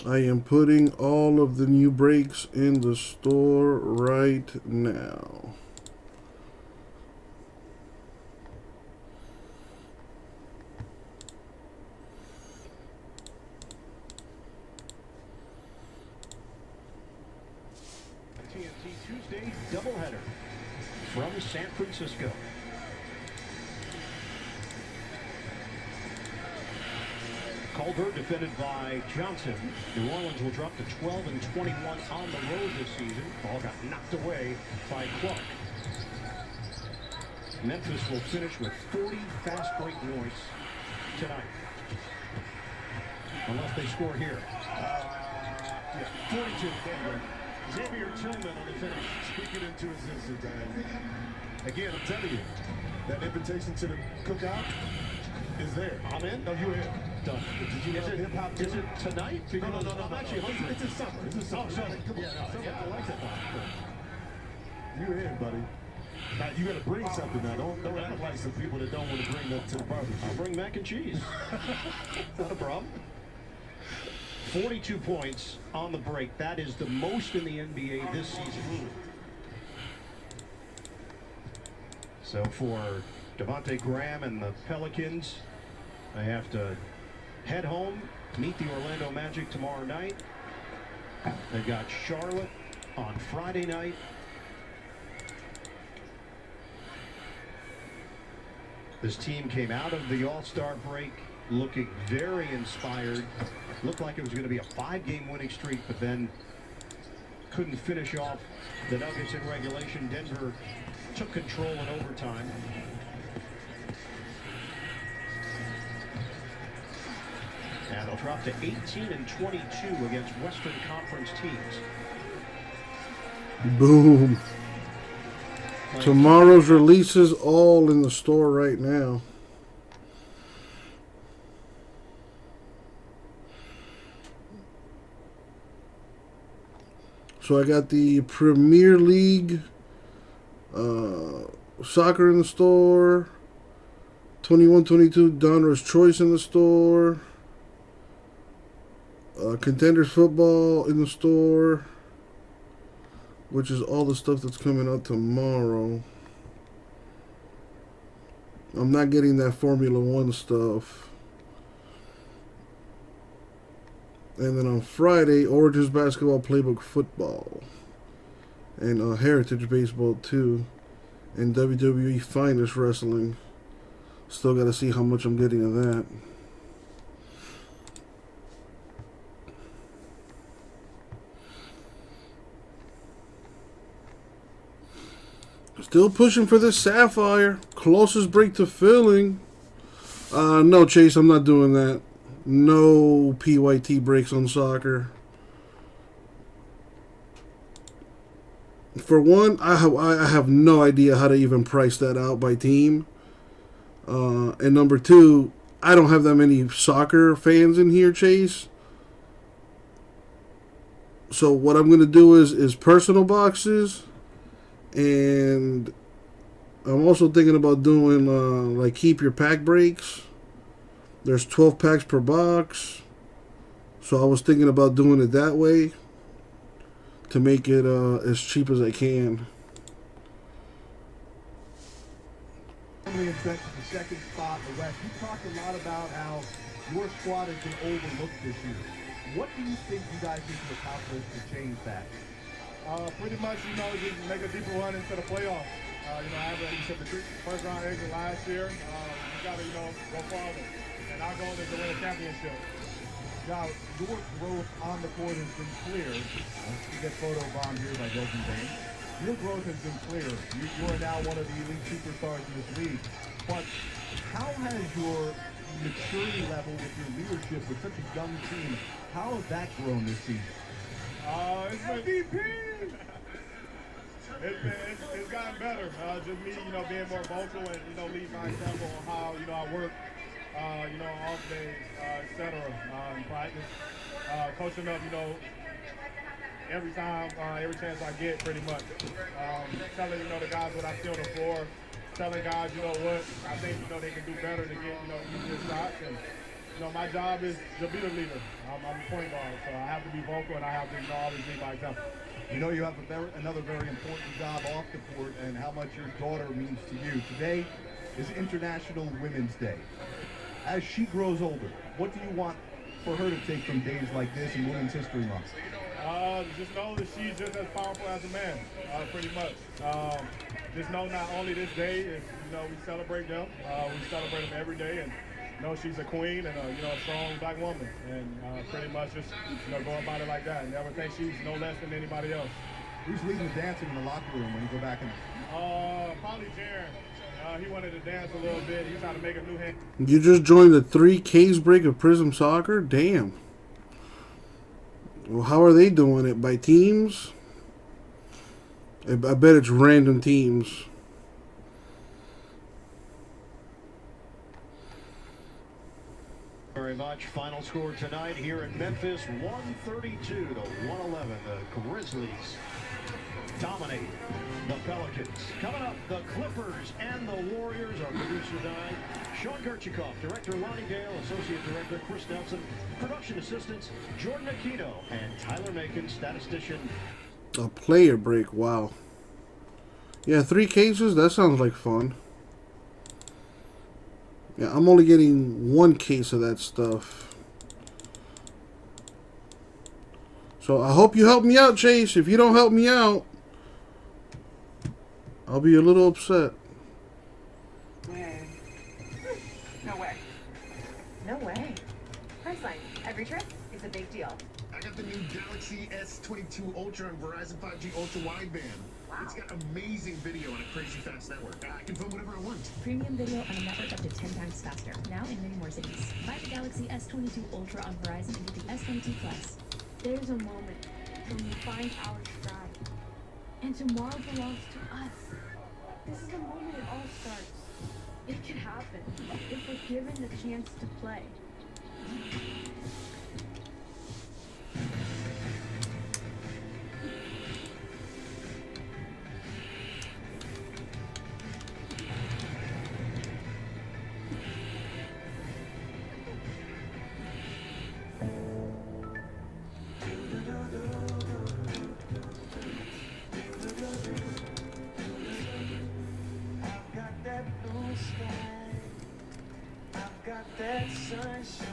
I am putting all of the new brakes in the store right now. TNT Tuesday doubleheader from San Francisco. Culver defended by Johnson. New Orleans will drop to 12 and 21 on the road this season. Ball got knocked away by Clark. Memphis will finish with 40 fast break points tonight. Unless they score here. 42. Xavier Tillman on the finish, speaking into existence. Again, I'm telling you, that invitation to the cookout is there. I'm in. No, you're in. Done. Did you know hip hop? Is it tonight? No. I'm actually hungry. It's in summer. It's in summer. Oh, sorry. Come on. Yeah, Summer, yeah. I like that. You're in, buddy. Now, you got to bring something now. Don't act like some people that don't want to bring that to the barbecue. I'll bring mac and cheese. Not a problem. 42 points on the break. That is the most in the NBA this season. So for Devontae Graham and the Pelicans, they have to head home, meet the Orlando Magic tomorrow night. They've got Charlotte on Friday night. This team came out of the All-Star break looking very inspired. Looked like it was going to be a 5-game winning streak, but then couldn't finish off the Nuggets in regulation. Denver took control in overtime. And they'll drop to 18 and 22 against Western Conference teams. Boom. Tomorrow's releases all in the store right now. So I got the Premier League soccer in the store. 21-22 Donruss Choice in the store. Contenders Football in the store, which is all the stuff that's coming out tomorrow. I'm not getting that Formula One stuff. And then on Friday, Origins Basketball Playbook Football. And Heritage Baseball too. And WWE Finest Wrestling. Still got to see how much I'm getting of that. Still pushing for this Sapphire. Closest break to filling. No, Chase, I'm not doing that. No PYT breaks on soccer. For one, I have no idea how to even price that out by team. And number two, I don't have that many soccer fans in here, Chase. So what I'm going to do is personal boxes. And I'm also thinking about doing like keep your pack breaks. There's 12 packs per box. So I was thinking about doing it that way to make it as cheap as I can. firmly entrenched in the second spot in the West. You talked a lot about how your squad has been overlooked this year. What do you think you guys need to accomplish to change that? Pretty much, just make a deeper run into the playoffs. I have a first round exit last year. We got to, go farther. And our goal is to win a championship. Now, your growth on the court has been clear. You get photo bombed here by Broken Bane. Your growth has been clear. You are now one of the elite superstars in this league. But how has your maturity level with your leadership with such a young team, how has that grown this season? It's MVP! It's gotten better. Just me, being more vocal and, lead by example on how, I work, off days, etc. In practice. Coaching up, every time, every chance I get, pretty much. Telling, the guys what I see on the floor. Telling guys, what I think, they can do better to get, easier shots. And, my job is to be the leader. I'm the point guard, so I have to be vocal and I have to, always lead by example. You have another very important job off the court and how much your daughter means to you. Today is International Women's Day. As she grows older, what do you want for her to take from days like this in Women's History Month? Just know that she's just as powerful as a man, pretty much. Just know not only this day is, we celebrate them, we celebrate them every day, and she's a queen and a strong black woman, and pretty much just go about it like that. Never think she's no less than anybody else. Who's leading the dancing in the locker room when you go back in? Probably Jaren. He wanted to dance a little bit. He's trying to make a new hand. You just joined the 3Ks break of Prism Soccer? Damn. Well, how are they doing it? By teams? I bet it's random teams. Very much. Final score tonight here in Memphis, 132 to 111. The Grizzlies dominate the Pelicans. Coming up, the Clippers and the Warriors. Our producer tonight, Sean Gerchikoff, Director Lonnie Dale, Associate Director Chris Nelson, Production Assistants Jordan Aquino, and Tyler Macon, Statistician. A player break, wow. Yeah, 3 cases, that sounds like fun. Yeah, I'm only getting 1 case of that stuff. So I hope you help me out, Chase. If you don't help me out, I'll be a little upset. No way. No way. Priceline. Every trip is a big deal. I got the new Galaxy S22 Ultra and Verizon 5G Ultra Wideband. Wow. It's got amazing video on a crazy fast network. I can film whatever I want. Premium video on a network up to 10 times faster. Now in many more cities. Buy the Galaxy S22 Ultra on Verizon and get the S22 Plus. There's a moment when we find our stride, and tomorrow belongs to us. This is the moment it all starts. It can happen if we're given the chance to play. That sunshine.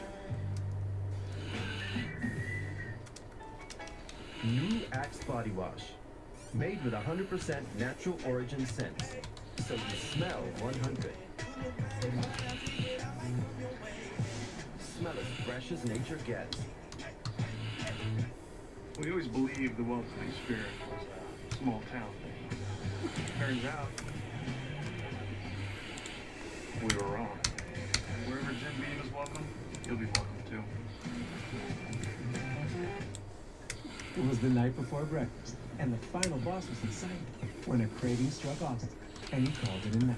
New Axe Body Wash. Made with 100% natural origin scents. So you smell 100. Smell as fresh as nature gets. We always believed the welcoming spirit was a small town thing. Turns out, we were wrong. Wherever Jim Beam is welcome, you'll be welcome too. It was the night before breakfast, and the final boss was in sight when a craving struck Austin, and he called it a night.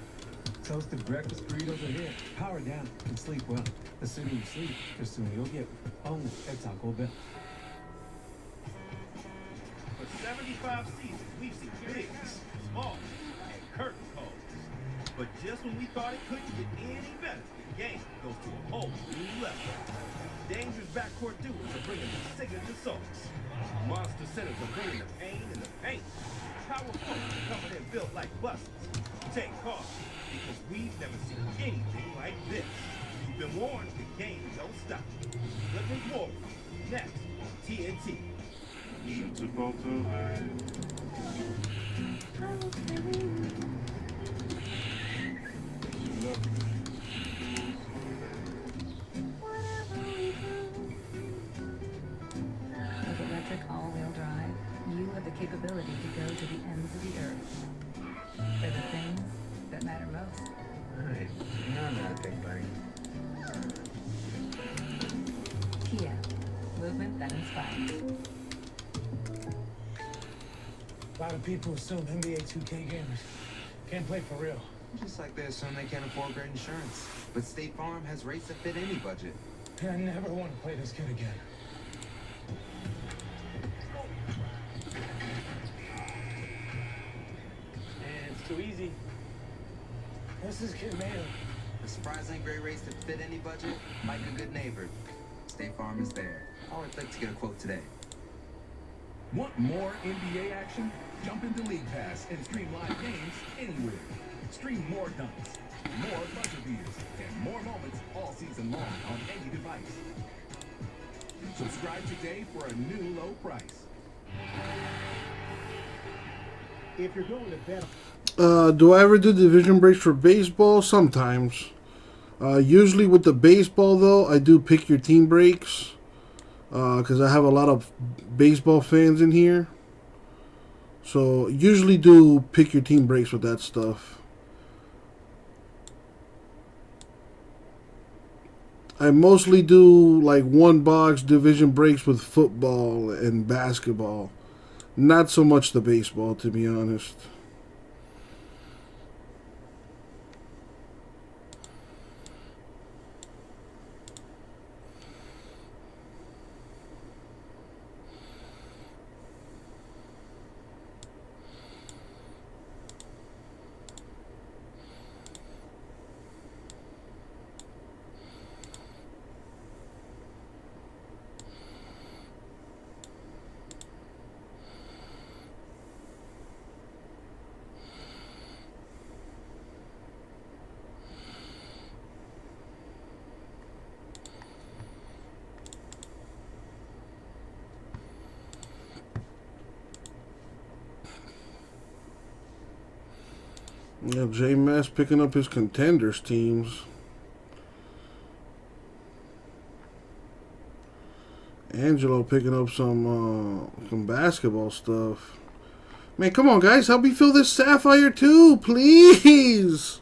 Toasted breakfast burritos are here. Power down and sleep well. The sooner you sleep, the sooner you'll get only at Taco Bell. For 75 seasons, we've seen bigs, smalls, and curtain calls. But just when we thought it couldn't get any better, the game goes to a whole new level. Dangerous backcourt duos are bringing the signature songs. Monster centers are bringing the pain and the paint. Power forwards are coming in built like busters. Take caution, because We've never seen anything like this. You've been warned, the game don't stop. Flipping forward, next on TNT. Shoots it both of With electric all-wheel drive, you have the capability to go to the ends of the earth. For the things that matter most. Alright, hang on to that big buddy. Kia. Movement that inspires. A lot of people assume NBA 2K gamers can't play for real. Just like they assume they can't afford great insurance. But State Farm has rates that fit any budget. I never want to play this kid again. And it's too easy. What's this kid made of? The surprisingly great rates that fit any budget, like a good neighbor. State Farm is there. Call or click to get a quote today. Want more NBA action? Jump into League Pass and stream live games anywhere. Stream more dunks, more buzzer beaters, and more moments all season long on any device. Subscribe today for a new low price. If you're going to bet Do I ever do division breaks for baseball? Sometimes. Usually with the baseball, though, I do pick your team breaks. Because I have a lot of baseball fans in here. So, usually do pick your team breaks with that stuff. I mostly do like one box division breaks with football and basketball. Not so much the baseball, to be honest. Yeah, J Mass picking up his contenders teams. Angelo picking up some basketball stuff. Man, come on, guys, help me fill this Sapphire too, please.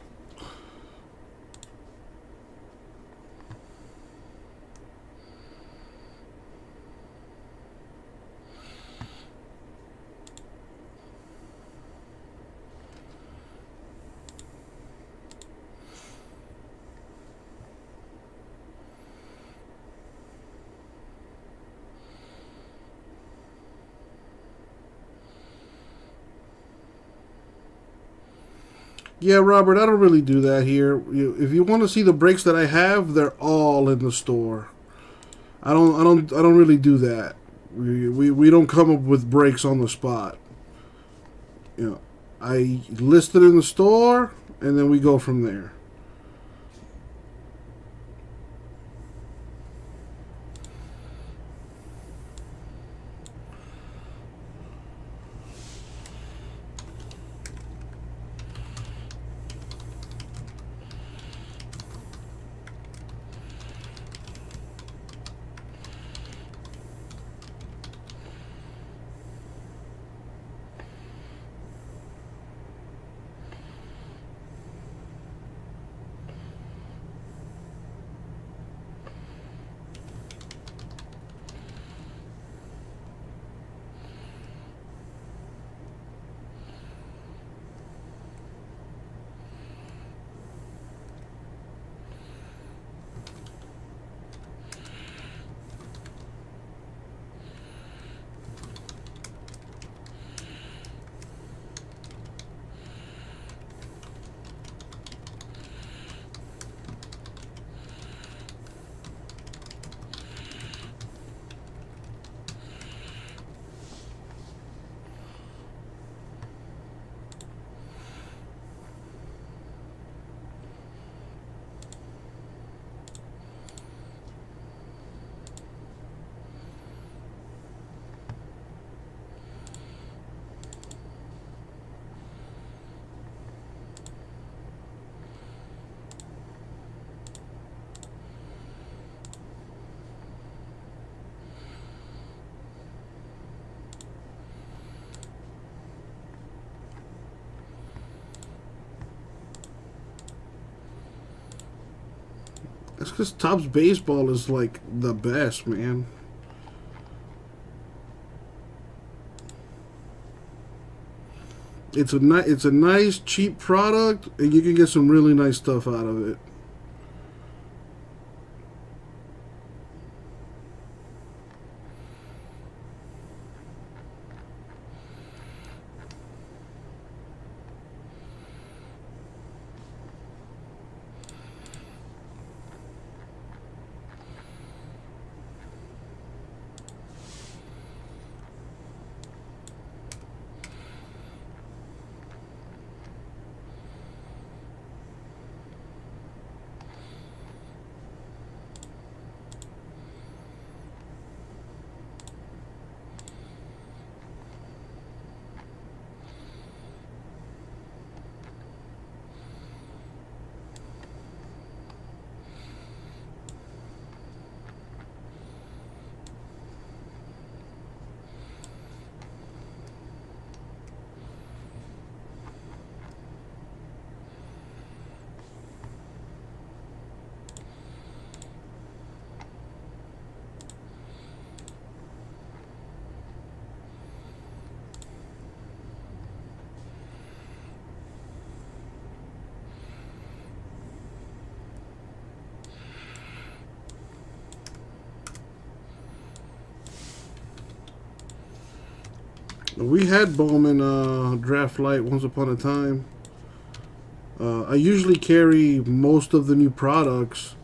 Yeah, Robert, I don't really do that here. If you want to see the breaks that I have, they're all in the store. I don't really do that. We don't come up with breaks on the spot. You know, I list it in the store, and then we go from there. because Topps Baseball is like the best, man. It's a nice, cheap product, and you can get some really nice stuff out of it. We had Bowman Draft Light once upon a time. I usually carry most of the new products.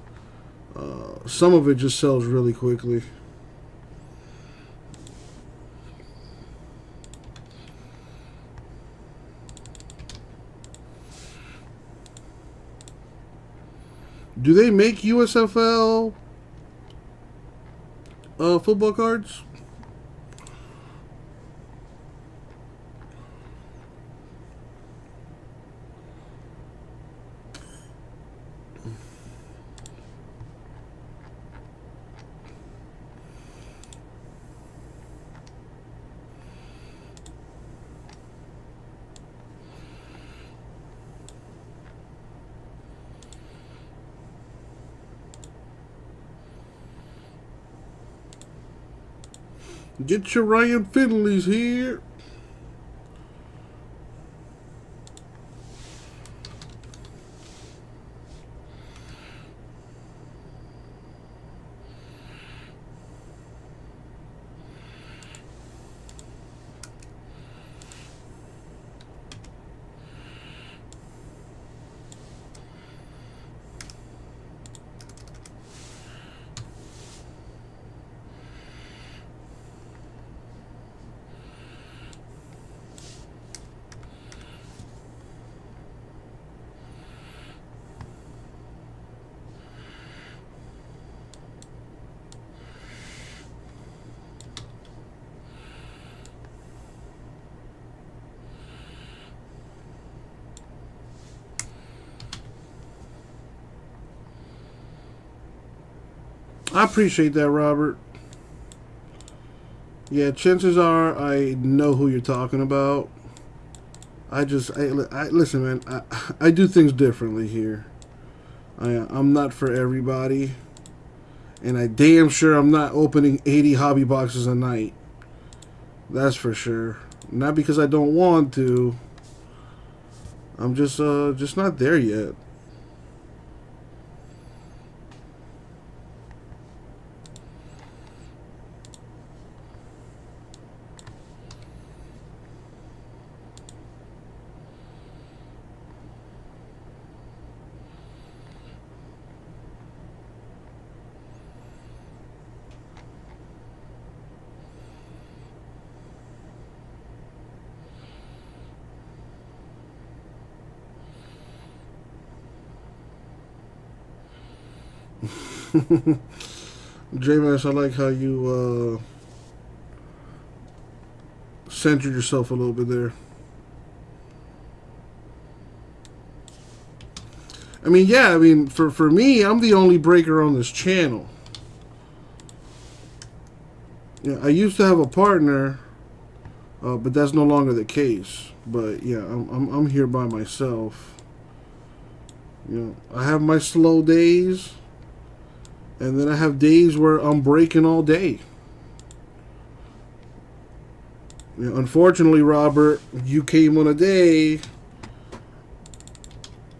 Some of it just sells really quickly. Do they make USFL football cards? Get your Ryan Finley's here. I appreciate that, Robert. Yeah, chances are I know who you're talking about. I listen, man. I do things differently here. I'm not for everybody, and I damn sure I'm not opening 80 hobby boxes a night. That's for sure. Not because I don't want to. I'm just not there yet. J-Max, I like how you centered yourself a little bit there. I mean, yeah, I mean, for me, I'm the only breaker on this channel. Yeah, I used to have a partner, but that's no longer the case. But yeah, I'm here by myself. You know, I have my slow days. And then I have days where I'm breaking all day. You know, unfortunately, Robert, you came on a day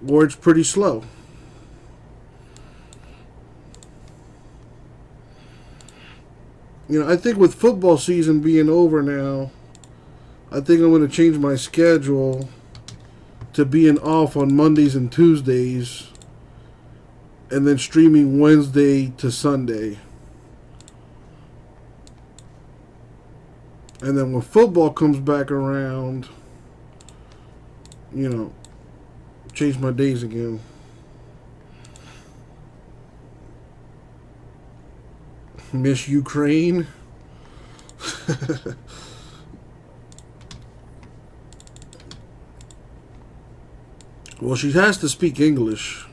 where it's pretty slow. You know, I think with football season being over now, I think I'm going to change my schedule to being off on Mondays and Tuesdays and then streaming Wednesday to Sunday. And then when football comes back around, you know, change my days again. Miss Ukraine. Well, she has to speak English.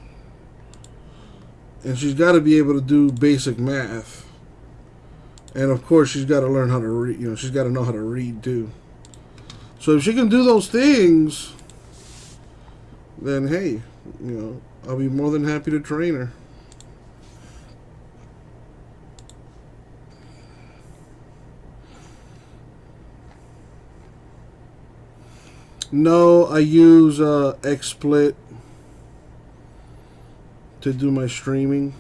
And she's got to be able to do basic math. And of course, she's got to learn how to read. You know, she's got to know how to read too. So if she can do those things, then hey, you know, I'll be more than happy to train her. No, I use XSplit to do my streaming.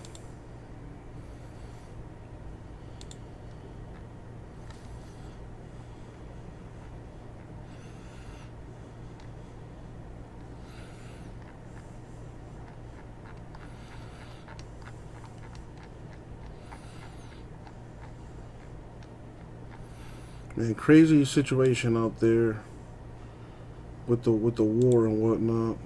Man, crazy situation out there with the war and whatnot.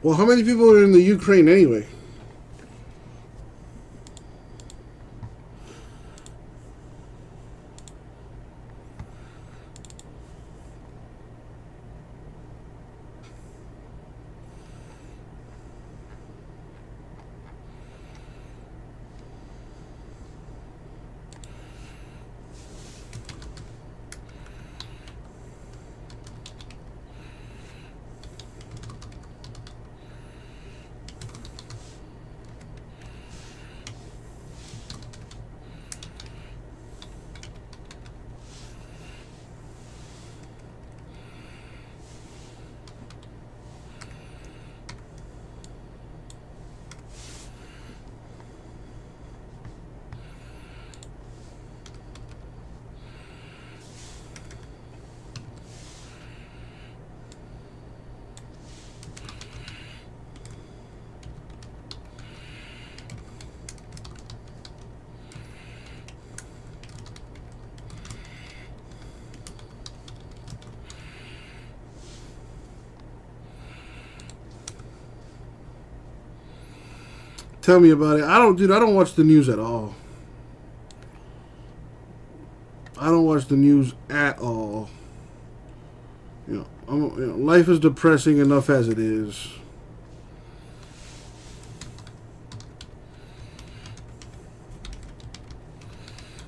Well, how many people are in the Ukraine anyway? Tell me about it. I don't watch the news at all. I don't watch the news at all. You know, life is depressing enough as it is.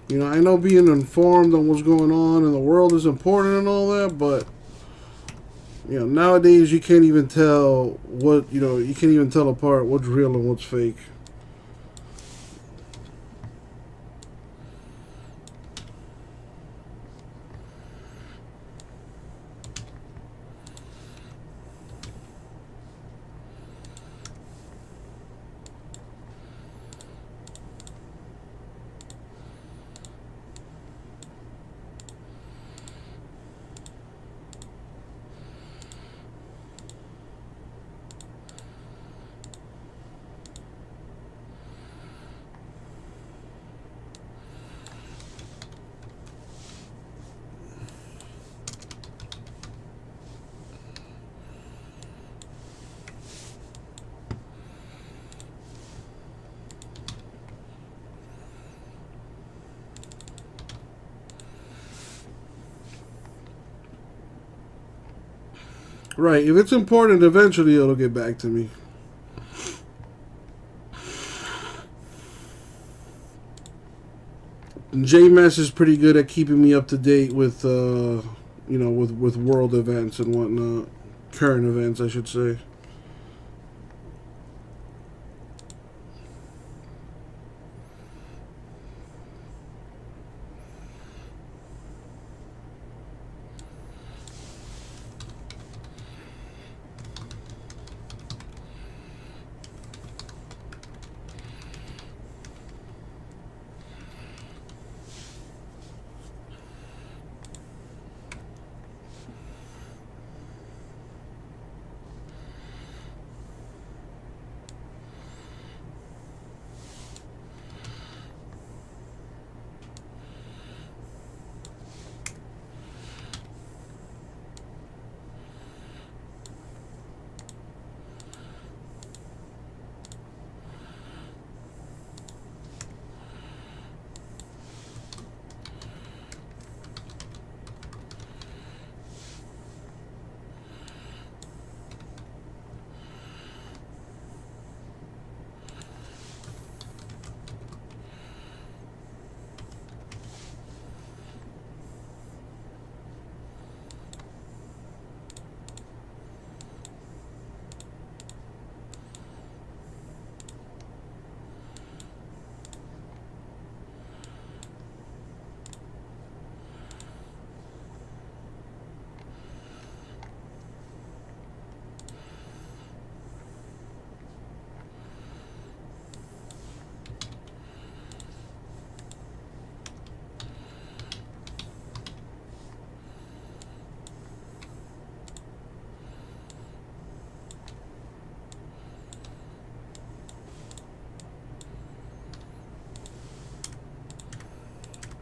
You know, I know being informed on what's going on in the world is important and all that, but you know, nowadays you can't even tell what, you know, you can't even tell apart what's real and what's fake. Right. If it's important, eventually it'll get back to me. JMS is pretty good at keeping me up to date with, you know, with world events and whatnot. Current events, I should say.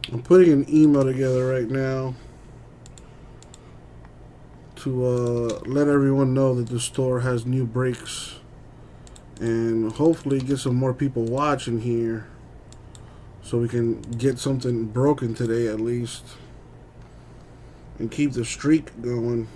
I'm putting an email together right now to let everyone know that the store has new breaks and hopefully get some more people watching here so we can get something broken today at least and keep the streak going.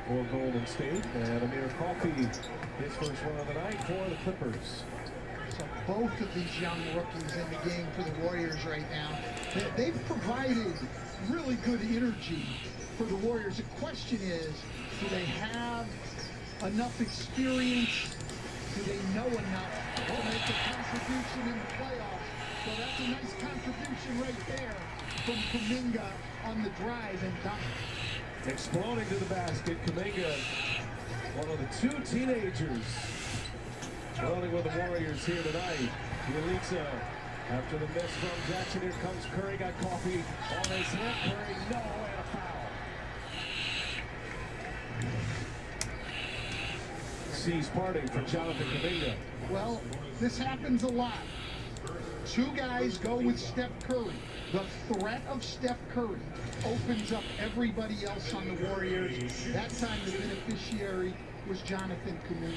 For Golden State, and Amir Coffey, his first one of the night for the Clippers. So both of these young rookies in the game for the Warriors right now, they've provided really good energy for the Warriors. The question is, do they have enough experience? Do they know enough to make a contribution in the playoffs? So that's a nice contribution right there from Kuminga on the drive and dunk. Exploding to the basket, Kuminga, one of the two teenagers running with the Warriors here tonight. Bjelica, after the miss from Jackson, here comes Curry, got Coffey on his hip. Curry, no, and a foul. Sees parting for Jonathan Kuminga. Well, this happens a lot. Two guys go with Steph Curry. The threat of Steph Curry opens up everybody else on the Warriors. That time the beneficiary was Jonathan Kuminga.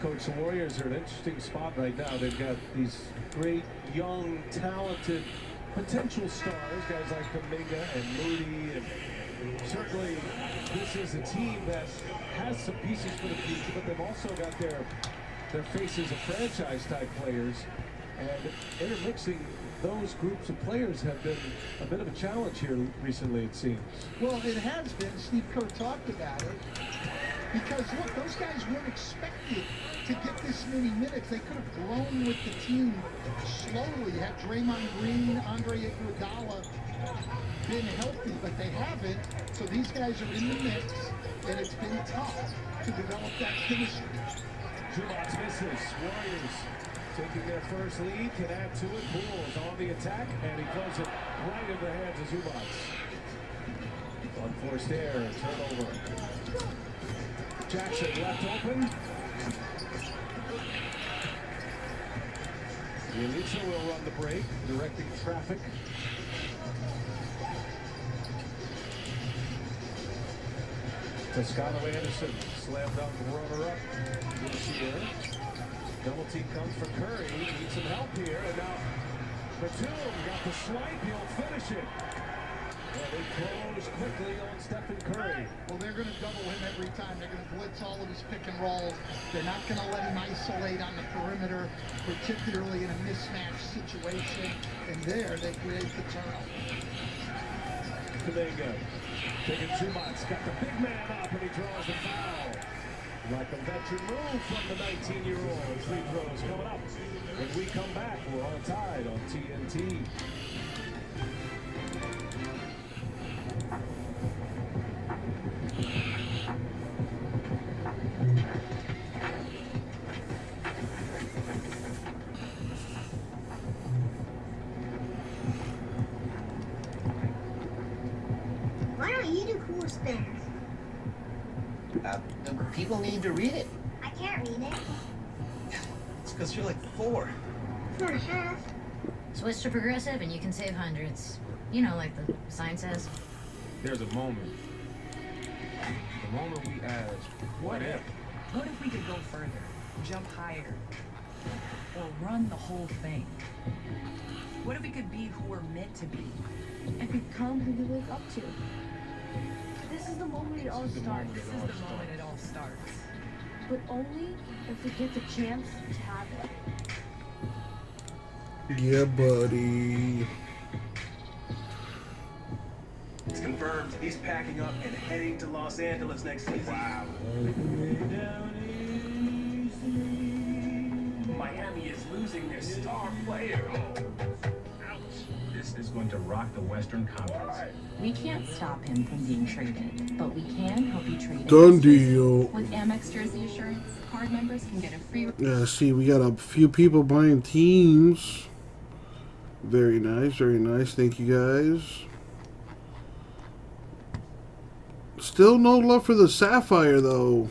Coach, the Warriors are in an interesting spot right now. They've got these great, young, talented, potential stars, guys like Kuminga and Moody, and certainly this is a team that has some pieces for the future, but they've also got their faces of franchise-type players, and intermixing those groups of players have been a bit of a challenge here recently, it seems. Well, it has been. Steve Kerr talked about it. Because, look, those guys weren't expected to get this many minutes. They could have grown with the team slowly. Had Draymond Green, Andre Iguodala been healthy, but they haven't. So these guys are in the mix, and it's been tough to develop that chemistry. Zubac misses. Warriors taking their first lead, can add to it. Bulls on the attack, and he throws it right in the hands of Zubac. Unforced error, turnover. Jackson left open. Yelitsa will run the break, directing traffic. Toscano Anderson slam dunk runner-up this year. Double team comes for Curry. Needs some help here, and now Batum got the swipe. He'll finish it. Well, they close quickly on Stephen Curry. Well, they're going to double him every time. They're going to blitz all of his pick and rolls. They're not going to let him isolate on the perimeter, particularly in a mismatch situation. And there, they create the turnover. Kuminga taking Zubac, got the big man up, and he draws the foul. Like a veteran move from the 19-year-old. Free throws coming up. When we come back, we're all tied on TNT. Why don't you do cool spins? The people need to read it. I can't read it. It's because you're like 4. 4.5. Switch to Progressive and you can save hundreds. You know, like the sign says. There's a moment. The moment we ask, what if? What if we could go further, jump higher, or run the whole thing? What if we could be who we're meant to be? And become who we wake up to? This is the moment it all starts. This is the moment it all starts. But only if we get the chance to have it. Yeah, buddy. It's confirmed. He's packing up and heading to Los Angeles next season. Wow. Miami is losing their star player. This is going to rock the Western Conference. We can't stop him from being traded, but we can help you trade Done his deal. jersey. With Amex Jersey Assurance, card members can get a free... Yeah, see, we got a few people buying teams. Very nice, very nice. Thank you, guys. Still no love for the Sapphire, though.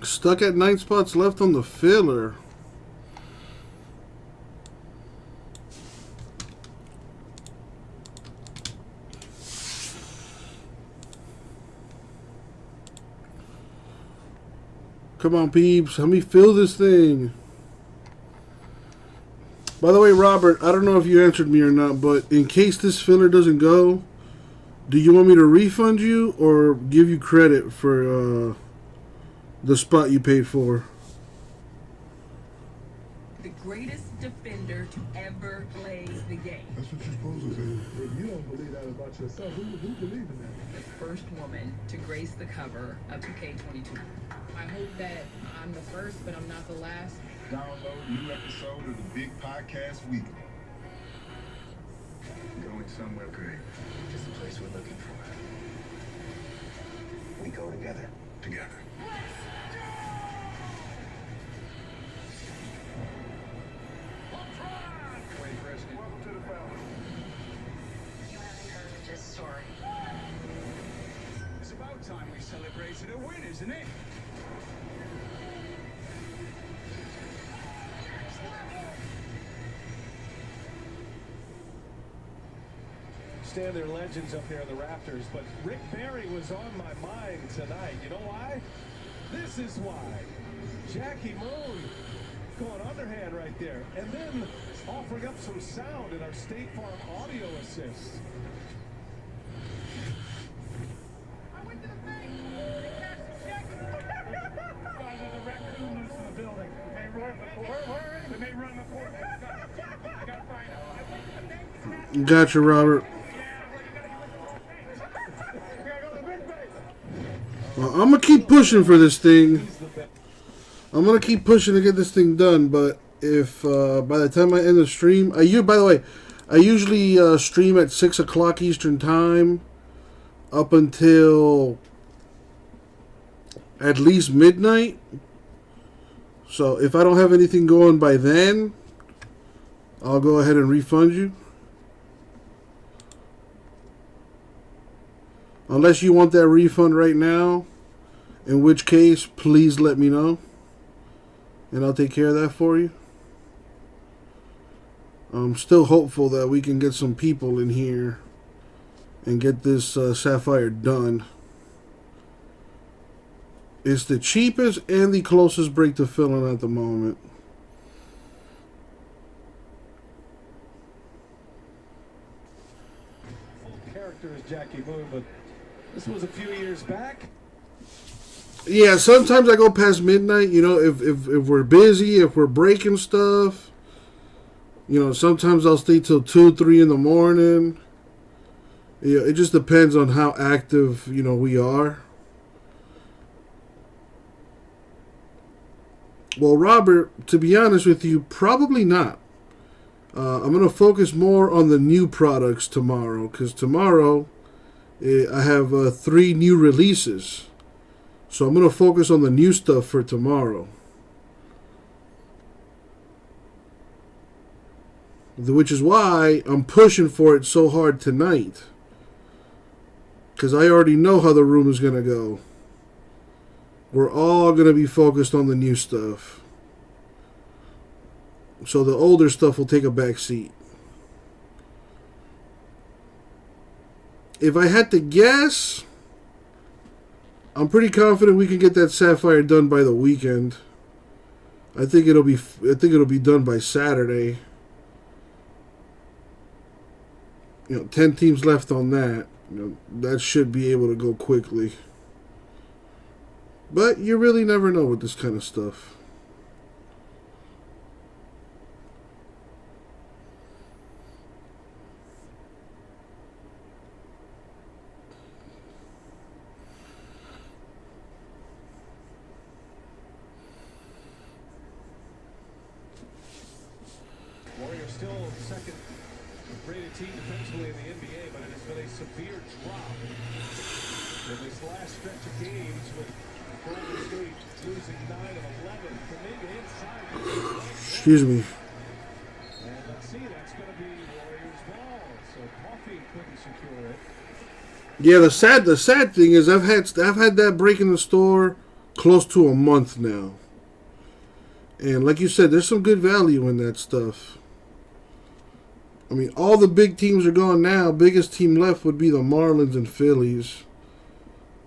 Stuck at 9 spots left on the filler. Come on, peeps. Help me fill this thing. By the way, Robert, I don't know if you answered me or not, but in case this filler doesn't go, do you want me to refund you or give you credit for the spot you paid for? The greatest defender to ever play the game. That's what you're supposed to say. If you don't believe that about yourself, who believes in that? The first woman to grace the cover of 2K22. I hope that I'm the first, but I'm not the last. Download new episode of the Big Podcast Weekly. Going somewhere great. Just the place we're looking for. We go together. Together. Welcome to the family. You haven't heard this story. It's about time we celebrated a win, isn't it? understand they're legends up there in the rafters, but Rick Barry was on my mind tonight. You know why? This is why. Jackie Moon going underhand right there. And then offering up some sound in our State Farm audio assist. Gotcha, Robert. Well, I'm gonna keep pushing for this thing. I'm gonna keep pushing to get this thing done. But if by the time I end the stream, by the way, I usually stream at 6 o'clock Eastern time up until at least midnight. So if I don't have anything going by then, I'll go ahead and refund you. Unless you want that refund right now, in which case, please let me know, and I'll take care of that for you. I'm still hopeful that we can get some people in here and get this Sapphire done. It's the cheapest and the closest break to filling at the moment. Full character is Jackie Moon, but this was a few years back. Yeah, sometimes I go past midnight, you know, if we're busy, if we're breaking stuff. You know, sometimes I'll stay till 2, 3 in the morning. Yeah, it just depends on how active, you know, we are. Well, Robert, to be honest with you, probably not. I'm going to focus more on the new products tomorrow, because tomorrow I have 3 new releases. So I'm going to focus on the new stuff for tomorrow. Which is why I'm pushing for it so hard tonight. Because I already know how the room is going to go. We're all going to be focused on the new stuff. So the older stuff will take a back seat. If I had to guess, I'm pretty confident we can get that Sapphire done by the weekend. I think it'll be done by Saturday. You know, 10 teams left on that. You know, that should be able to go quickly. But you really never know with this kind of stuff. Warriors still second rated team defensively in the NBA, but it has been a severe drop in this last stretch of games with Golden State losing 9 of 11. Kuminga inside. Excuse me. And let's see, that's going to be Warriors ball. So Coffee couldn't secure it. Yeah, the sad thing is I've had that break in the store close to a month now. And like you said, there's some good value in that stuff. I mean, all the big teams are gone now. Biggest team left would be the Marlins and Phillies.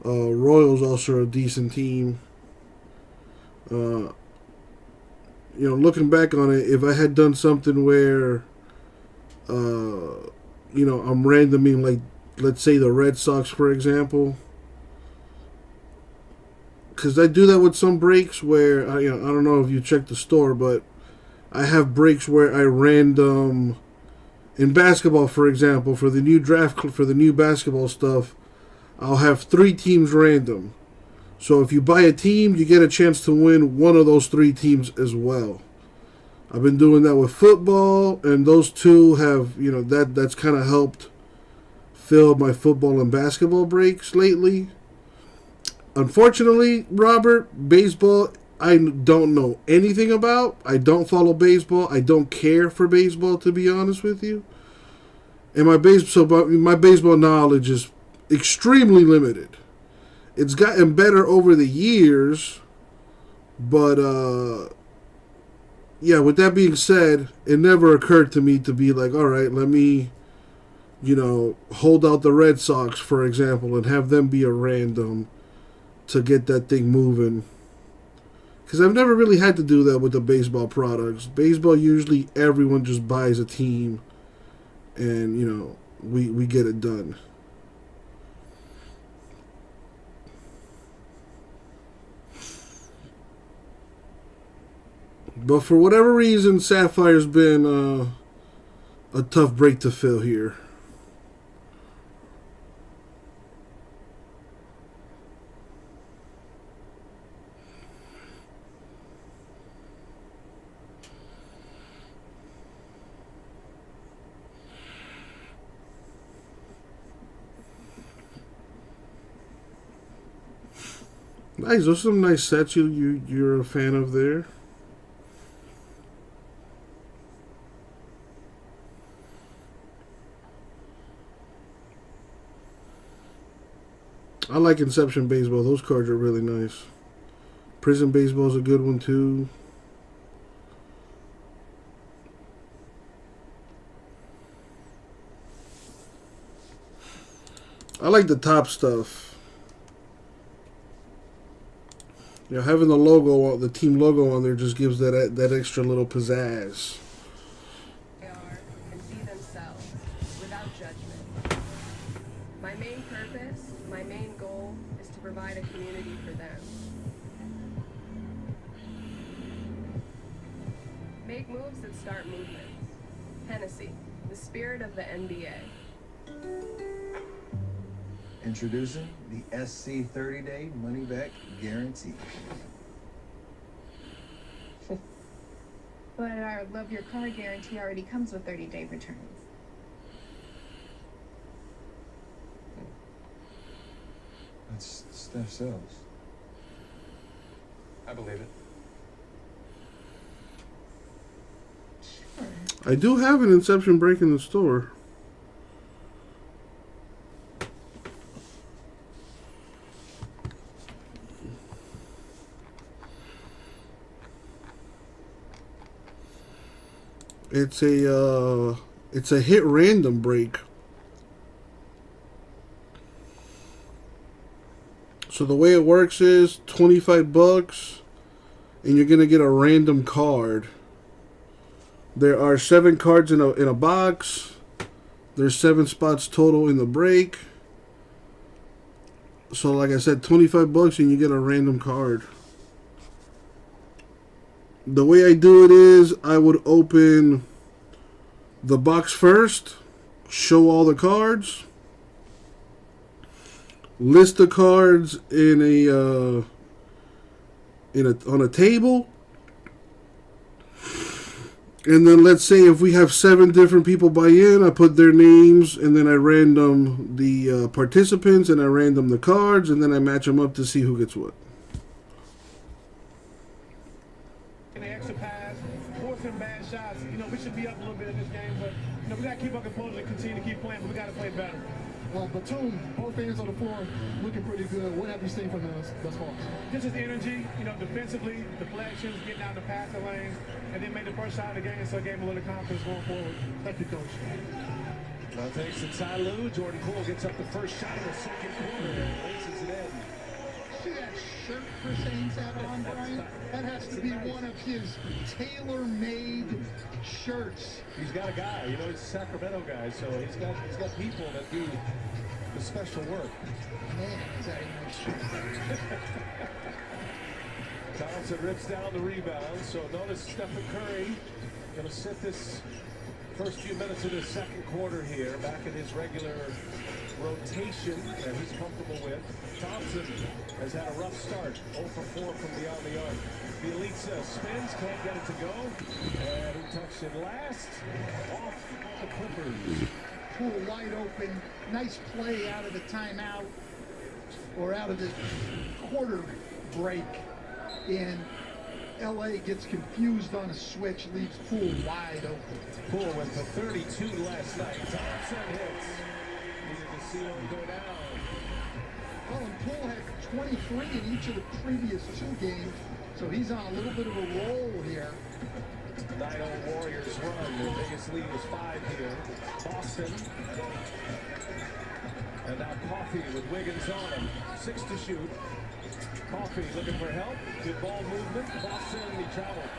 Royals also a decent team. You know, looking back on it, if I had done something where, you know, I'm randoming, like, let's say the Red Sox, for example. Because I do that with some breaks where, you know, I don't know if you check the store, but I have breaks where I random... In basketball, for example, for the new draft, for the new basketball stuff, I'll have 3 teams random. So if you buy a team, you get a chance to win one of those 3 teams as well. I've been doing that with football, and those 2 have, you know, that's kind of helped fill my football and basketball breaks lately. Unfortunately, Robert, baseball, I don't know anything about. I don't follow baseball. I don't care for baseball, to be honest with you. And my baseball knowledge is extremely limited. It's gotten better over the years, but yeah, with that being said, it never occurred to me to be like, all right, let me you know, hold out the Red Sox, for example, and have them be a random to get that thing moving. Because I've never really had to do that with the baseball products. Baseball, usually everyone just buys a team and, you know, we get it done. But for whatever reason, Sapphire's been a tough break to fill here. Nice, those are some nice sets you're a fan of there. I like Inception Baseball. Those cards are really nice. Prison Baseball is a good one too. I like the top stuff. You know, having the logo, the team logo on there just gives that extra little pizzazz. They are and see themselves without judgment. My main purpose, my main goal is to provide a community for them. Make moves that start movements. Hennessy, the spirit of the NBA. Introducing the SC 30-day money-back guarantee. But our Love Your Car guarantee already comes with 30-day returns. That's Steph Sells. I believe it. I do have an Inception break in the store. It's a hit random break. So the way it works is $25 and you're gonna get a random card. There are 7 cards in a box. There's 7 spots total in the break. So like I said, $25 and you get a random card. The way I do it is I would open the box first, show all the cards, list the cards on a table, and then let's say if we have 7 different people buy in, I put their names and then I random the participants and I random the cards and then I match them up to see who gets what. Extra pass, forcing bad shots. You know, we should be up a little bit in this game, but you know, we gotta keep our composure and continue to keep playing, but we gotta play better. Well, Batum, both ends on the floor, looking pretty good. What have you seen from us thus far? Just his energy, you know, defensively, deflections, getting out the passing lanes, and then made the first shot of the game, so it gave him a little confidence going forward. Thank you, Coach. Now thanks to Ty Lue, Jordan Poole gets up the first shot in the second quarter and laces it in. See that shirt Chris had on, Brian? That has to be one of his tailor-made shirts. He's got a guy, you know, he's a Sacramento guy, so he's got people that do the special work. Man, is that a nice shirt. Thompson rips down the rebound, so notice Stephen Curry going to sit this first few minutes of the second quarter here, back in his regular rotation that he's comfortable with. Thompson has had a rough start, 0 for 4 from beyond the arc. Bielitsa spins, can't get it to go, and who touched it last? Off the Clippers. Poole wide open, nice play out of the timeout, or out of the quarter break, and LA gets confused on a switch, leaves Poole wide open. Poole went for 32 last night. Thompson hits. Needed to see him go down. Well, and Poole had 23 in each of the previous 2 games, so he's on a little bit of a roll here. 9-0 Warriors run. Their biggest lead is 5 here. Boston. And now Coffee with Wiggins on him. 6 to shoot. Coffee looking for help. Good ball movement. Boston, he traveled.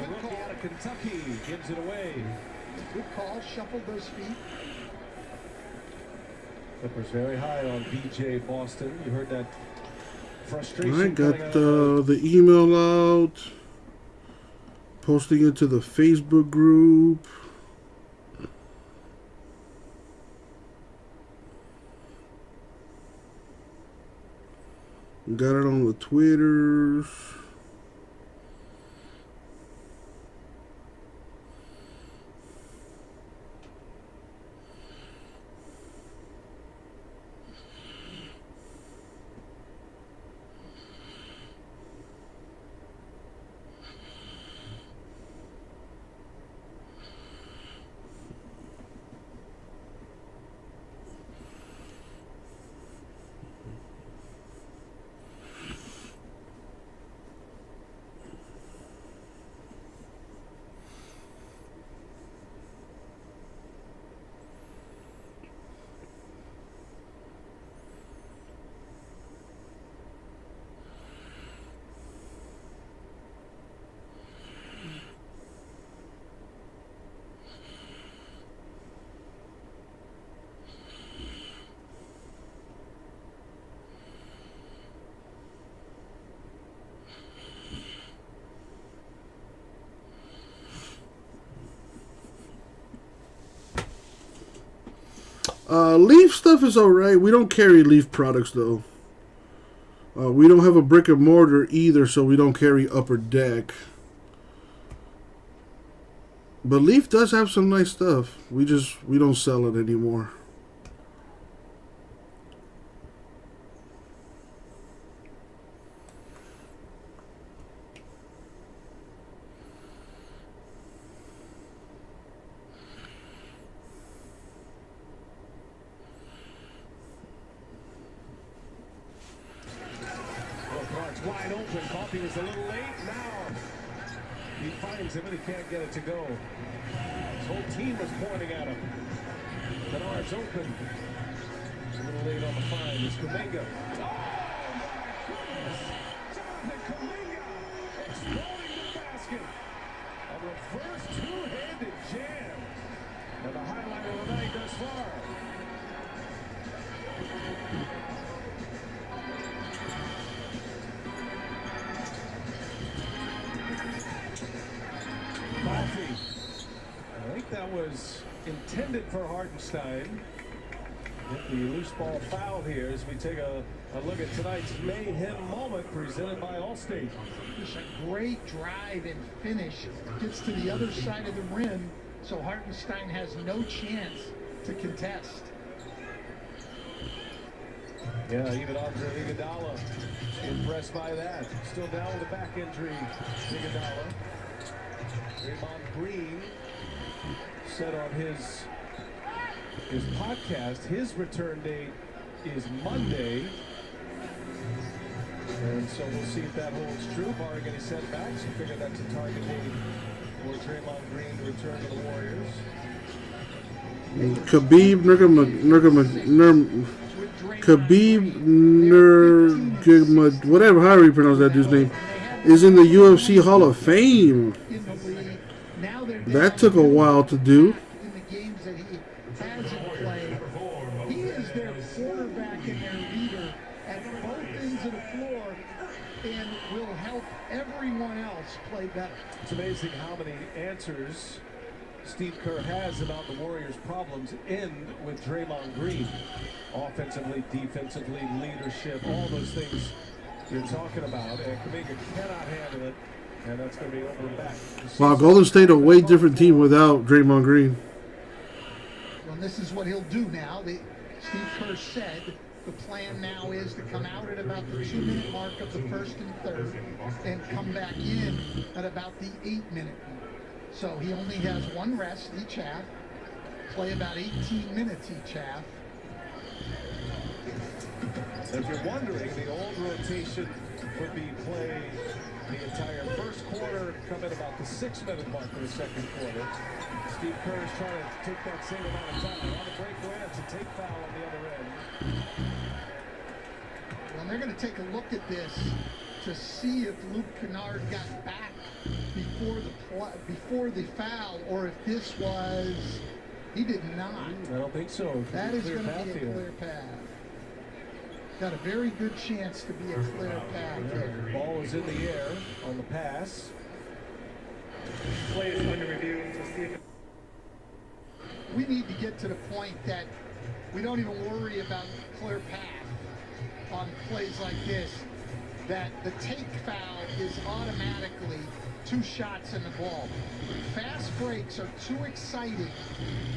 The rookie out of Kentucky gives it away. Good call. Shuffled those feet. Clippers very high on BJ Boston. You heard that frustration. I got the email out. Posting it to the Facebook group. Got it on the Twitters. Leaf stuff is alright. We don't carry Leaf products though. We don't have a brick and mortar either, so we don't carry Upper Deck. But Leaf does have some nice stuff. We don't sell it anymore. Wide open. Coffee was a little late. Now he finds him and he can't get it to go. His whole team was pointing at him. Bernard's open. A little late on the find. It's Kuminga. Oh my goodness! Jonathan Kuminga exploding the basket. A reverse two-handed jam. And the highlight of the night thus far. Coffee. I think that was intended for Hartenstein. Get the loose ball foul here as we take a look at tonight's mayhem moment presented by Allstate. Just a great drive and finish. Gets to the other side of the rim, so Hartenstein has no chance to contest. Yeah, even Andre Iguodala impressed by that. Still down with a back injury, Iguodala. Draymond Green said on his podcast, his return date is Monday. And so we'll see if that holds true, barring any setbacks. You figure that's a target date for Draymond Green to return to the Warriors. Khabib whatever, however you pronounce that dude's name, is in the UFC Hall of Fame. That took a while to do. In the games that he hasn't played, he is their quarterback and their leader at both ends of the floor and will help everyone else play better. It's amazing how many answers Steve Kerr has about the Warriors' problems end with Draymond Green. Offensively, defensively, leadership, all those things you're talking about. And Kuminga cannot handle it, and that's going to be over and back. Wow, Golden State a way different team without Draymond Green. Well, this is what he'll do now. Steve Kerr said the plan now is to come out at about the 2-minute mark of the first and third and come back in at about the 8-minute mark. So he only has one rest each half, play about 18 minutes each half. If you're wondering, the old rotation would be play the entire first quarter come in about the 6-minute mark of the second quarter. Steve Kerr is trying to take that same amount of time. On the breakaway, that's a take foul on the other end. Well, they're going to take a look at this to see if Luke Kennard got back before the foul, or if this was, he did not. I don't think so. That is going to be a clear path. Got a very good chance to be a clear path there. Ball is in the air on the pass. Play is under review to see if we need to get to the point that we don't even worry about clear path on plays like this, that the take foul is automatically 2 shots in the ball. Fast breaks are too exciting.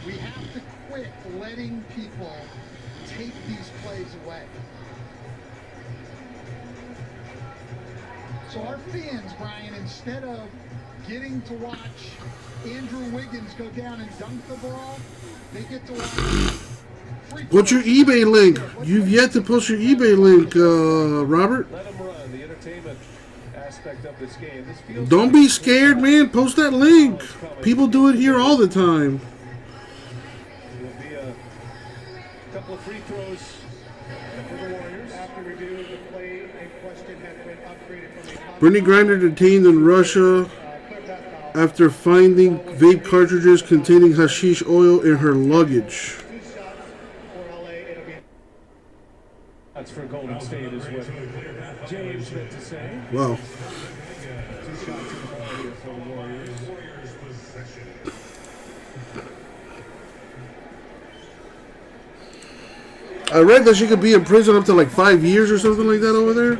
We have to quit letting people take these plays away. So our fans, Brian, instead of getting to watch Andrew Wiggins go down and dunk the ball, they get to watch. What's your eBay link? You've yet to post your eBay link, Robert. Let him run the entertainment aspect of this game. This feels Don't be scared, man. Post that link. People do it here all the time. It'll be a couple of free throws for the Warriors. after review, the play in question has been upgraded from a Brittany Griner detained in Russia after finding vape cartridges containing hashish oil in her luggage. That's for Golden State is what James meant to say. Wow. 2 shots in the ball here for the Warriors. I read that she could be in prison up to like 5 years or something like that over there.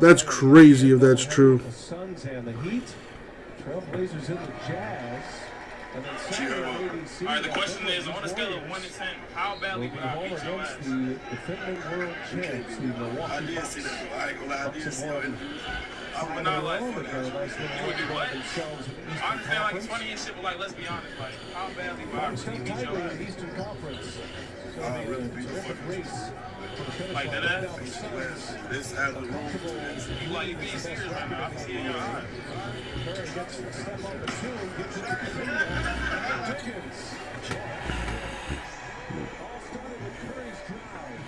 That's crazy if that's true. The Suns and the Heat. Trailblazers in the Jazz. And then Saturday, ABC. Alright, the question is, on a scale of 1 to 10, how badly would I beat your ass? The defending world champs, the Milwaukee I did Bucks. see that. I ain't gonna lie, I did see that. I would Not not like alone, for but a nice that. little You would do run what? by themselves in the Eastern I understand like it's Conference. funny and shit, but like let's be honest, like how badly would I Still beat tied your in ass? the Eastern Conference. So I it'll be really a beat the terrific fuck race to the finish Like line. that Now the Suns, This has a room to this. You like you being serious right now. I can see it in your eyes. Curry gets the step on the 2, gets it to Kuminga, and Wiggins. All started with Curry's drive.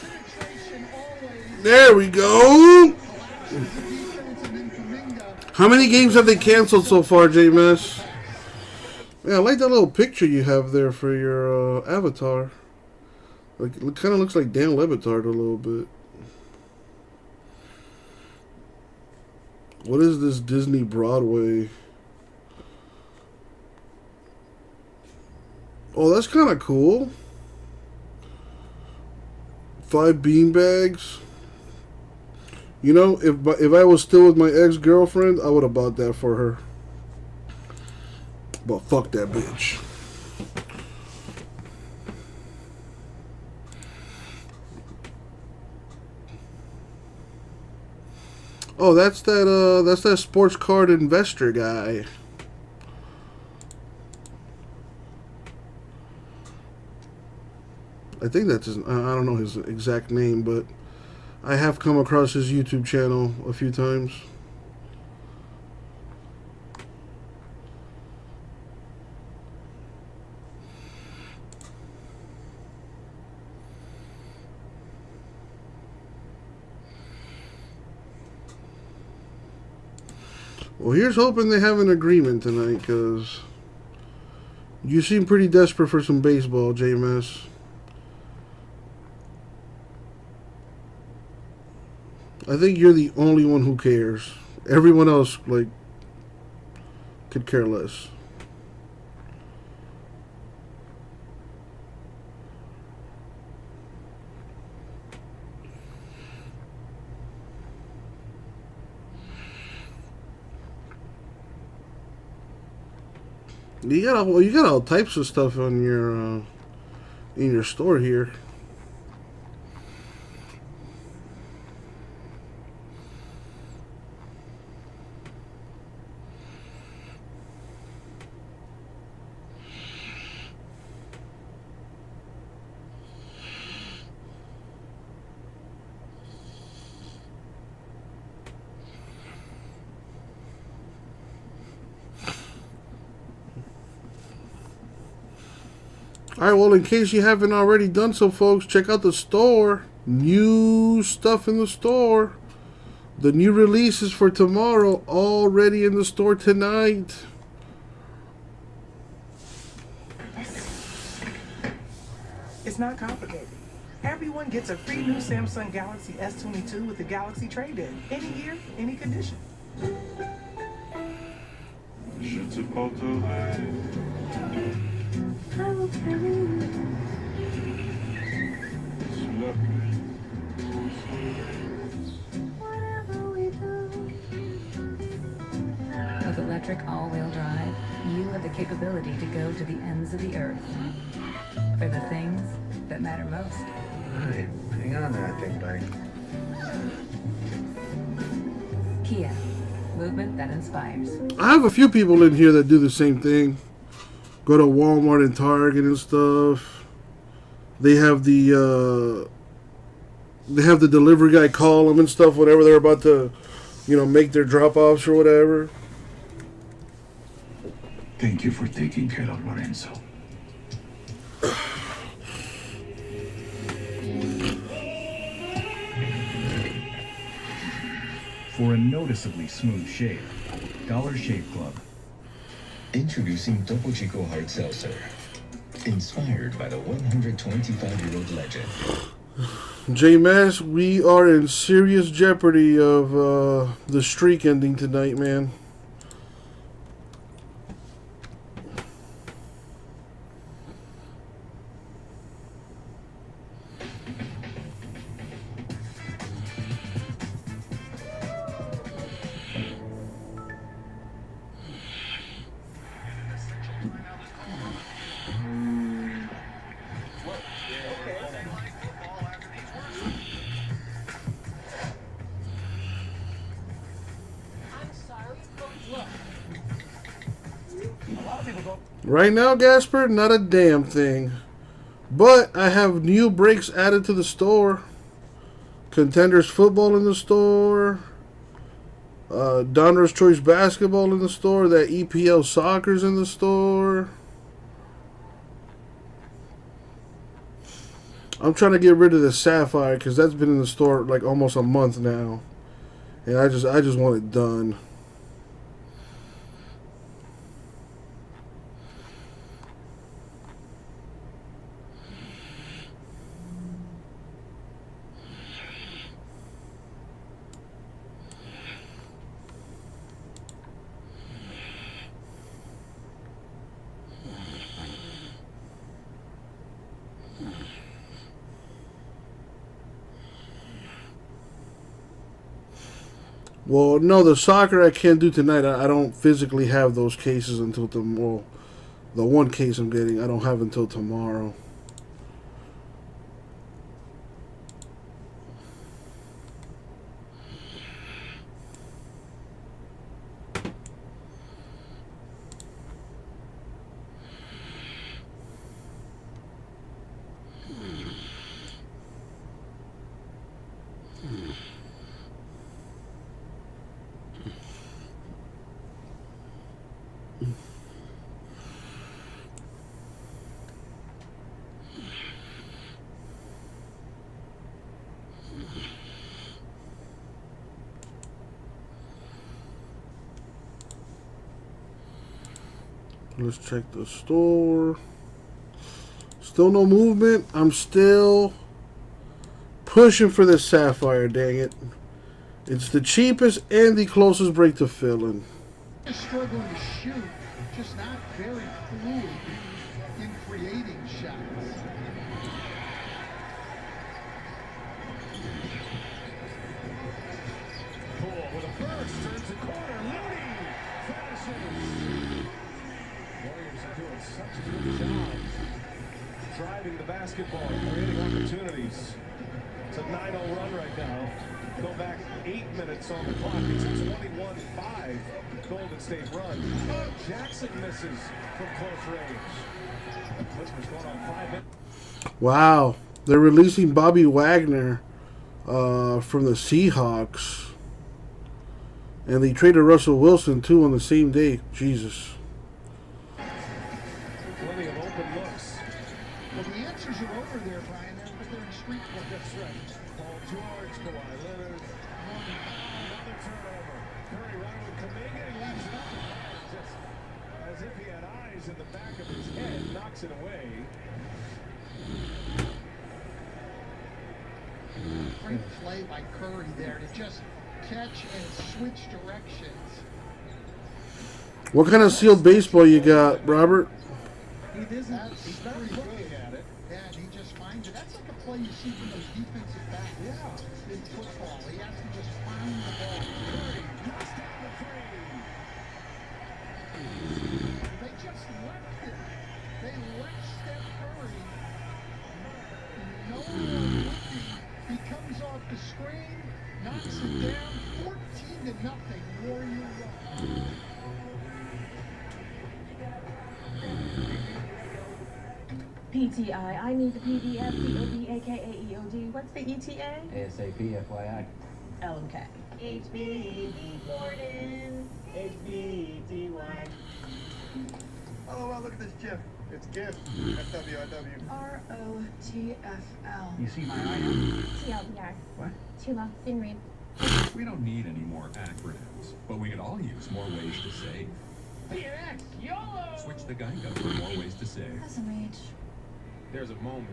Penetration always. There we go. How many games have they canceled so far, JMS? Yeah, I like that little picture you have there for your avatar. Like, it kind of looks like Dan Le Batard a little bit. What is this Disney Broadway? Oh, that's kind of cool. 5 beanbags. You know, if I was still with my ex-girlfriend, I would have bought that for her. But fuck that bitch. Oh, that's that sports card investor guy. I think that's his, I don't know his exact name, but I have come across his YouTube channel a few times. Well, here's hoping they have an agreement tonight, because you seem pretty desperate for some baseball, JMS. I think you're the only one who cares. Everyone else, like, could care less. You got all types of stuff on your in your store here. Alright, well, in case you haven't already done so, folks, check out the store. New stuff in the store. The new releases for tomorrow already in the store tonight. It's not complicated. Everyone gets a free new Samsung Galaxy S22 with the Galaxy trade-in. Any year, any condition. With electric all-wheel drive, you have the capability to go to the ends of the earth for the things that matter most. Alright, hang on there, I think, buddy. Kia, movement that inspires. I have a few people in here that do the same thing. Go to Walmart and Target and stuff. They have the delivery guy call them and stuff whenever they're about to, you know, make their drop-offs or whatever. Thank you for taking care of Lorenzo. For a noticeably smooth shave, Dollar Shave Club. Introducing Topo Chico Hard Seltzer. Inspired by the 125-year-old legend. J-Mass, we are in serious jeopardy of the streak ending tonight, man. Right now, Gasper, not a damn thing. But I have new breaks added to the store. Contenders football in the store. Donruss Choice basketball in the store. That EPL soccer's in the store. I'm trying to get rid of the Sapphire because that's been in the store like almost a month now. And I just want it done. Well, no, the soccer I can't do tonight. I don't physically have those cases until tomorrow. The one case I'm getting, I don't have until tomorrow. Let's check the store. Still no movement. I'm still pushing for this Sapphire, dang it. It's the cheapest and the closest break to filling. Just struggling to shoot, just not very fluid in creating shots. Cole with a burst, turns the corner, Looney finishes. Warriors are doing such a good job driving the basketball, creating opportunities. It's a 9-0 run right now. Go back 8 minutes on the clock. It's a 21-5 Golden State run. Oh, Jackson misses from close range. Clippers going on 5 minutes. Wow. They're releasing Bobby Wagner from the Seahawks. And they traded Russell Wilson, too, on the same day. Jesus. Plenty of open looks. corner there, Brian. But they're in street play. That's right. Paul George, Kawhi Leonard. Another turnover. Curry running with Kuminga. He leaves it up. Just as if he had eyes in the back of his head. Knocks it away. Great play by Curry there to just catch and switch directions. What kind of sealed baseball you got, Robert? He's not looking at it. Yeah, and he just finds it. That's like a play you see from those defensive backs. Yeah. In football, he has to just find the ball. Curry knocks down the three. They just left it. They left Steph Curry. No one looking. He comes off the screen, knocks it down, 14-0. Warrior run. PTI, I need the PDF, DOD, aka EOD. What's the ETA? ASAP, FYI. LMK. HB Gordon. HBDY. Oh, wow, look at this GIF. It's GIF. FWIW. ROTFL. You see my item? TLDR. What? Too long, didn't read. We don't need any more acronyms, but we could all use more ways to save. PNX, YOLO! Switch the Geico for more ways to save. Doesn't reach. There's a moment.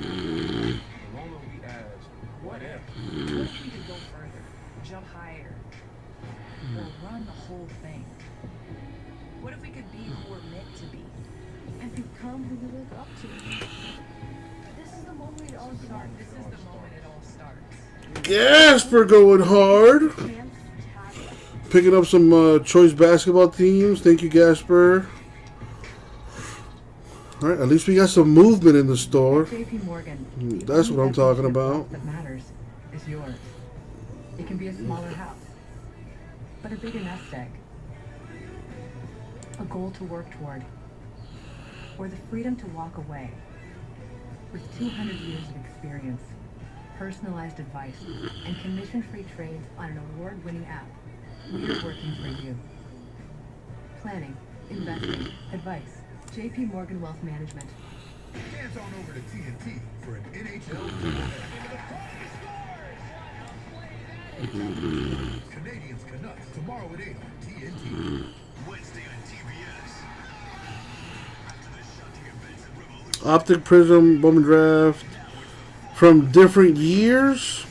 The moment we ask, what if? What if we could go further, jump higher, or run the whole thing? What if we could be who we're meant to be? And become who you look up to. This is the moment it all starts. This is the moment it all starts. Gasper going hard. Picking up some choice basketball teams. Thank you, Gasper. All right, at least we got some movement in the store. JP Morgan. That's what I'm talking about. That matters is yours. It can be a smaller house, but a bigger nest egg. A goal to work toward, or the freedom to walk away. With 200 years of experience, personalized advice, and commission-free trades on an award-winning app, we're working for you. Planning, investing, advice. JP Morgan Wealth Management. Dance on over to TNT for an NHL Canadians Canucks tomorrow at 8 on TNT. Wednesday on TBS. Optic Prism, Bowman Draft. From different years?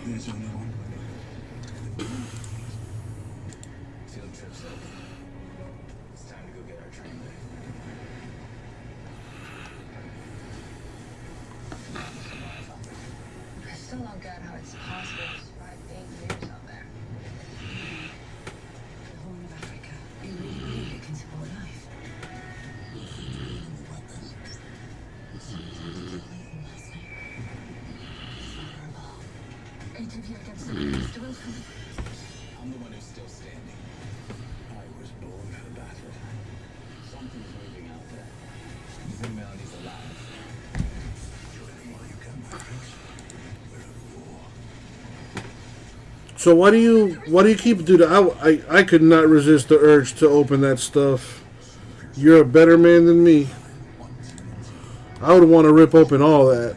There's only one way. Field trip's over. It's time to go get our train back. I still don't get how it's possible to survive 8 years out there. The whole of Africa, it really can support life. Interview against the Mr. Wilson. I'm the one who's still standing. I was born for battle. Something's moving out there. Even Melody's alive. Join them while you can, my prince. We're at war. So why do you keep doing that? I could not resist the urge to open that stuff. You're a better man than me. I would want to rip open all that.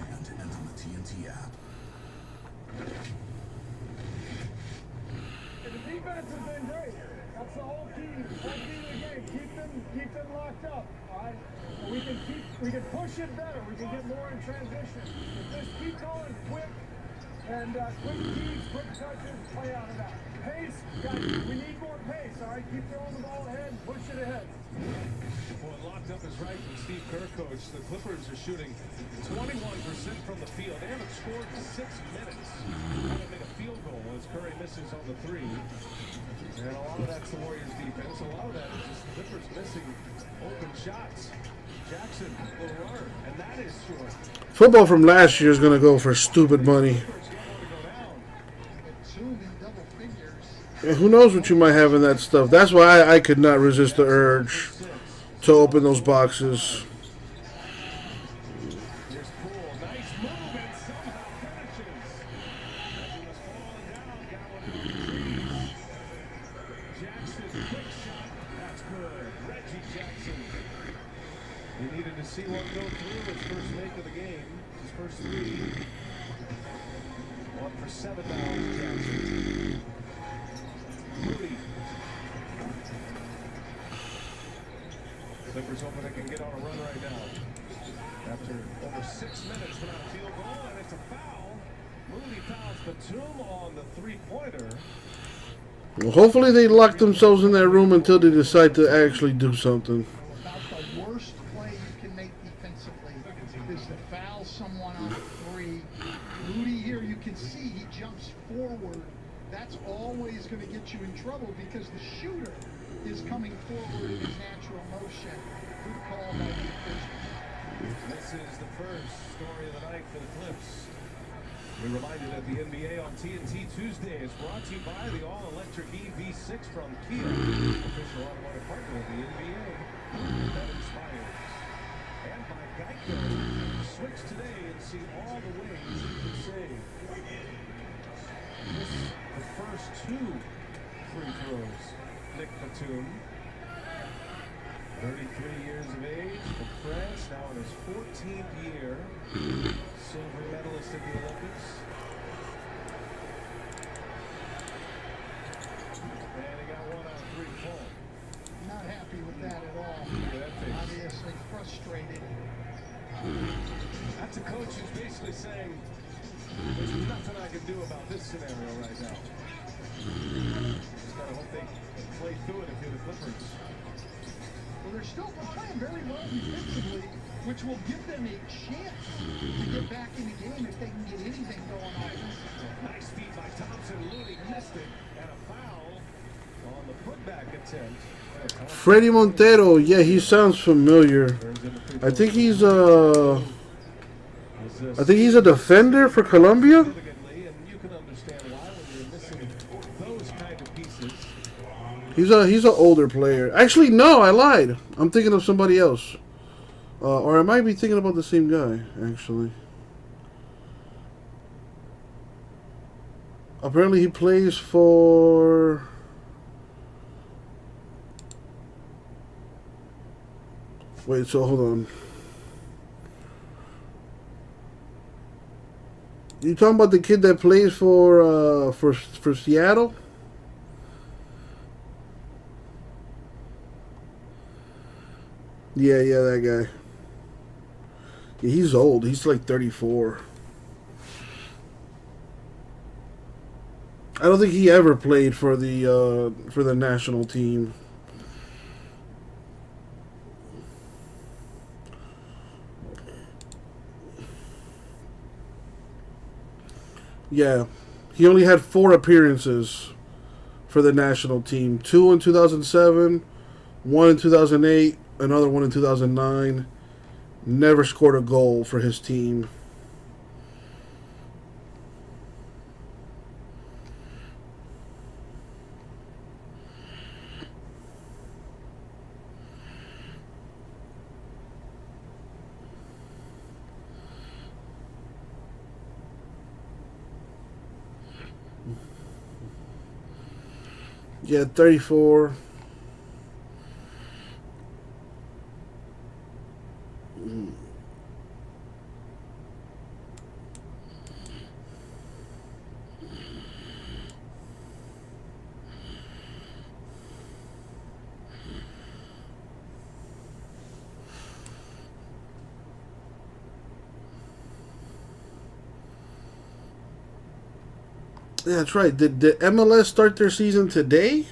We can push it better. We can get more in transition. Just keep going quick and quick keys, quick touches, play out of that. Pace, guys, we need more pace, all right? Keep throwing the ball ahead, push it ahead. Well, locked up is right from Steve Kerr, coach. The Clippers are shooting 21% from the field. They haven't scored in 6 minutes. Trying to make a field goal as Curry misses on the three. And a lot of that's the Warriors defense. A lot of that is just Clippers missing open shots. Jackson will run, and that is short. Football from last year is going to go for stupid money. And who knows what you might have in that stuff. That's why I could not resist the urge to open those boxes. good. Reggie Jackson. He needed to see one go through his first make of the game. His first three. 1 for 7 now is Jackson. Moody. Clippers hoping they can get on a run right now. After over 6 minutes without a field goal, and it's a foul. Moody fouls Batum on the three-pointer. Well, hopefully they lock themselves in that room until they decide to actually do something. About the worst play you can make defensively is to foul someone on a three. Moody here, you can see he jumps forward. That's always going to get you in trouble because the shooter is coming forward in his natural motion. Good call by the official. This is the first story of the night for the Clips. We're reminded that the NBA on TNT Tuesday is brought to you by the all-electric EV6 from Kia, official automotive partner of the NBA. That inspires. And by Geico. Switch today and see all the ways you can save. This is the first 2 free throws. Nick Batum, 33 years of age from France, now in his 14th year. Silver medalist at the Olympics. And he got 1 out of 3 full. Not happy with that at all. Obviously frustrated. That's a coach who's basically saying, there's nothing I can do about this scenario right now. Just gotta hope they play through it if you're the Clippers. Well, they're still playing very well defensively, which will give them a chance to get back in the game if they can get anything going on. Nice feed by Thompson. Looney missed it, and a foul on the putback attempt. Freddie Montero, yeah, he sounds familiar. I think he's a defender for Colombia. He's an older player. Actually, no, I lied. I'm thinking of somebody else. Or I might be thinking about the same guy, actually. Apparently he plays for... Wait, so hold on. You talking about the kid that plays for Seattle? Yeah, that guy. Yeah, he's old. He's like 34. I don't think he ever played for the national team. Yeah, he only had 4 appearances for the national team. 2 in 2007, 1 in 2008, another 1 in 2009. Never scored a goal for his team. Yeah, 34. Yeah, that's right. Did MLS start their season today?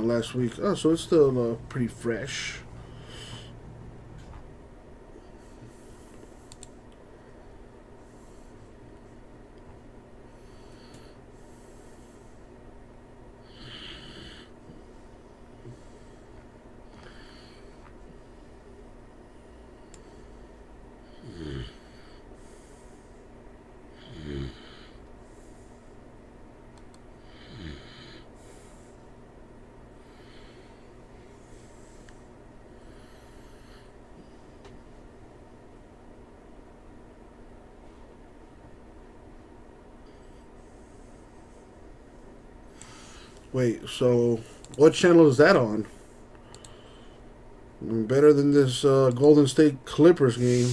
Last week. Oh, so it's still pretty fresh. Wait, so what channel is that on? Better than this Golden State Clippers game.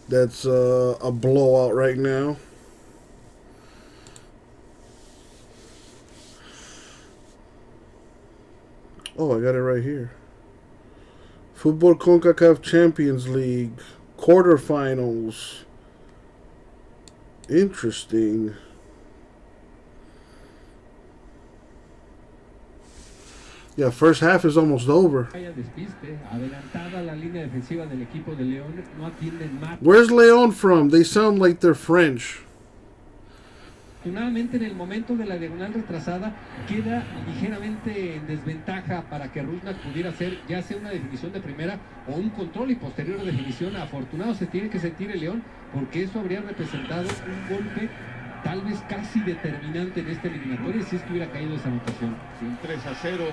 That's a blowout right now. Oh, I got it right here. Football CONCACAF Champions League quarterfinals. Interesting. Yeah, first half is almost over. Where's León from? They sound like they're French. Afortunadamente en el momento de la diagonal retrasada queda ligeramente en desventaja para que Rusnak pudiera hacer ya sea una definición de primera o un control y posterior definición. Afortunado se tiene que sentir el León porque eso habría representado un golpe tal vez casi determinante en esta eliminatoria si es que hubiera caído esa anotación. Un 3-0.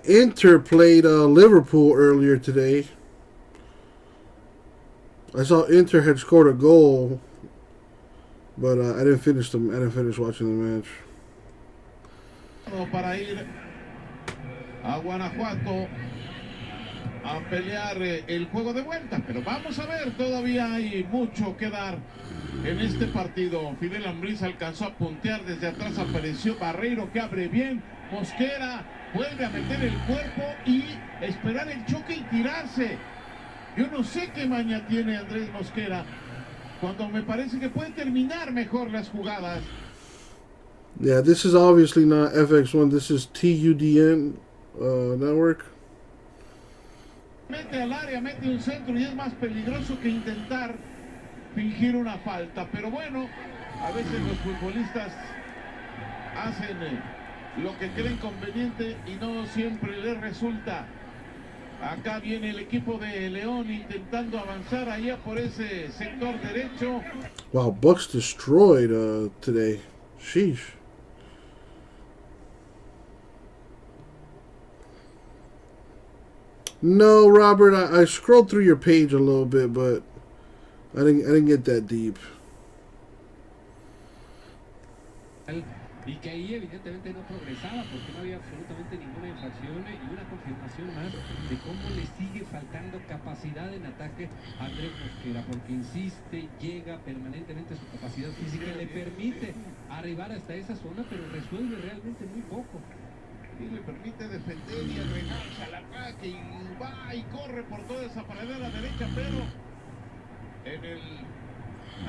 Inter played Liverpool earlier today. I saw Inter had scored a goal. But I didn't finish watching the match. Para ir a Guanajuato a pelear el juego de vuelta, pero vamos a ver, todavía hay mucho que dar en este partido. Fidel Ambriz alcanzó a puntear desde atrás, apareció Barreiro que abre bien, Mosquera vuelve a meter el cuerpo y esperar el choque y tirarse. Yo no sé qué maña tiene Andrés Mosquera, cuando me parece que puede terminar mejor las jugadas. Yeah, this is obviously not FX1. This is TUDN network. Mete al área, mete un centro y es más peligroso que intentar fingir una falta. Pero bueno, a veces los futbolistas hacen lo que creen conveniente y no siempre les resulta. Acá viene el equipo de León intentando avanzar allá por ese sector derecho. Wow, Bucks destroyed today. Sheesh. No, Robert, I scrolled through your page a little bit, but I didn't get that deep. Y que ahí evidentemente no progresaba porque no había absolutamente ninguna infracción y una confirmación más de cómo le sigue faltando capacidad en ataque a Andrés Mosquera, porque insiste, llega permanentemente, su capacidad física le permite arribar hasta esa zona, pero resuelve realmente muy poco. Y le permite defender y agregarse al ataque y va y corre por toda esa paredera derecha, pero en el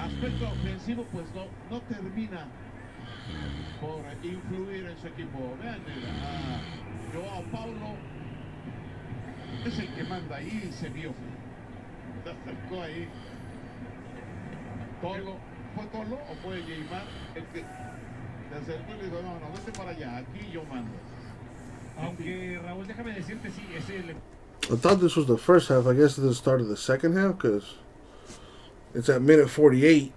aspecto ofensivo pues no termina por influir en su equipo. Vean a Joao Paulo, es el que manda ahí, se vio, se acercó ahí. Tolo, ¿fue Tolo o fue Yeimar el que se acercó y le dijo, no, vete para allá, aquí yo mando? Aunque Raúl, déjame decirte, sí, ese I thought this was the first half. I guess this is the start of the second half because it's at minute 48.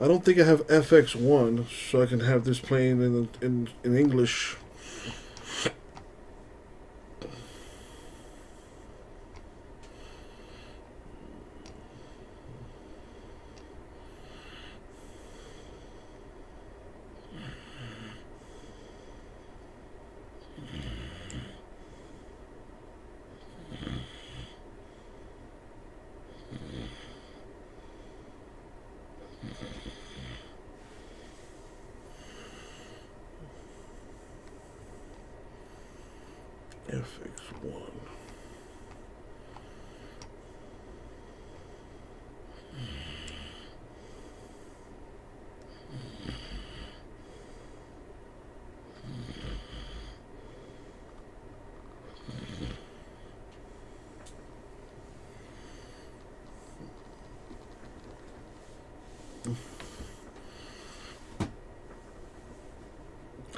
I don't think I have FX1, so I can have this playing in English. FX1.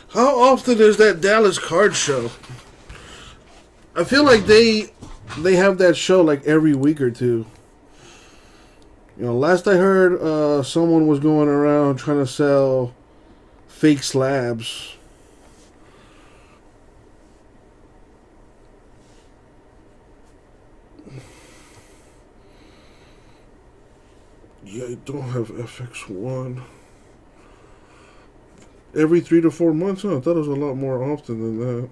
How often is that Dallas card show? I feel like they have that show like every week or two. You know, last I heard, someone was going around trying to sell fake slabs. Yeah, I don't have FX1. Every 3 to 4 months? Huh? I thought it was a lot more often than that.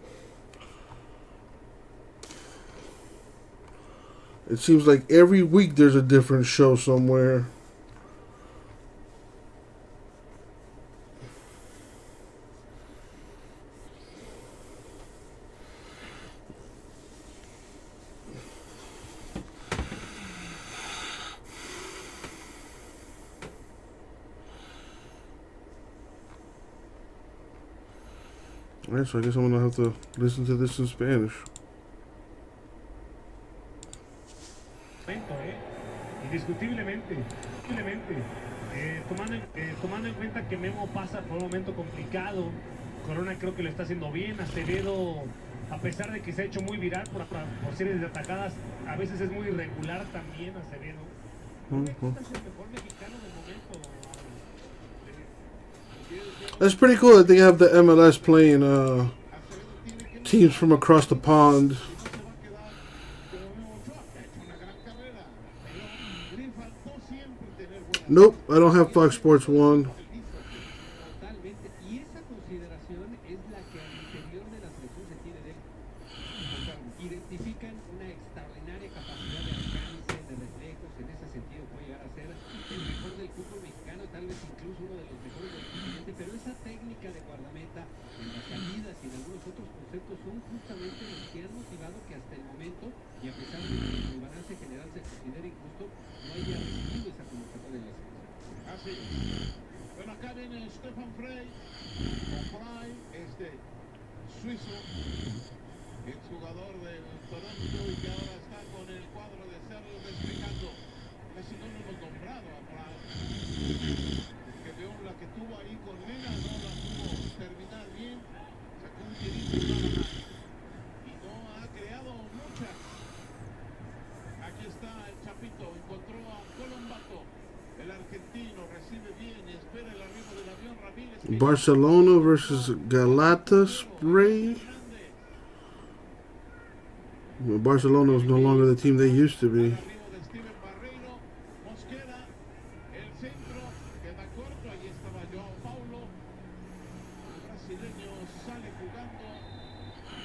It seems like every week there's a different show somewhere. Alright, so I guess I'm gonna have to listen to this in Spanish. Indiscutiblemente, tomando en cuenta que Memo pasa por un momento complicado, Corona creo que lo está haciendo bien, Acevedo, a pesar de que se ha hecho muy viral por series de atacadas, a veces es muy irregular también Acevedo. That's pretty cool that they have the MLS playing teams from across the pond. Nope, I don't have Fox Sports 1. Totalmente. Y esa consideración es la que al interior de la selección se tiene de él. Identifican una extraordinaria capacidad de alcance, de reflejos. En ese sentido puede llegar a ser el mejor del fútbol mexicano, tal vez incluso uno de los mejores del continente. Pero esa técnica de guardameta en las salidas y en algunos otros conceptos son justamente los que han motivado que hasta el momento, y a pesar de que el balance general se considera injusto, no haya recibido esa convocatoria de la selección. Así es. Bueno, acá viene Stefan Frey, o Frey, suizo, exjugador del Toronto y que ahora está con el cuadro de Cerro despejando. Casi no lo hemos nombrado a Frey. Que veo la que tuvo ahí con Lena, no la pudo terminar bien. Sacó un tirito y nada más. Y no ha creado muchas. Aquí está el Chapito, encontró a Colombato. El argentino recibe bien y espera el arribo del avión. Ramírez. Barcelona versus Galatasaray. Well, Barcelona is no longer the team they used to be. Mosquera, el centro queda corto, ahí estaba Joao Paulo. El brasileño sale jugando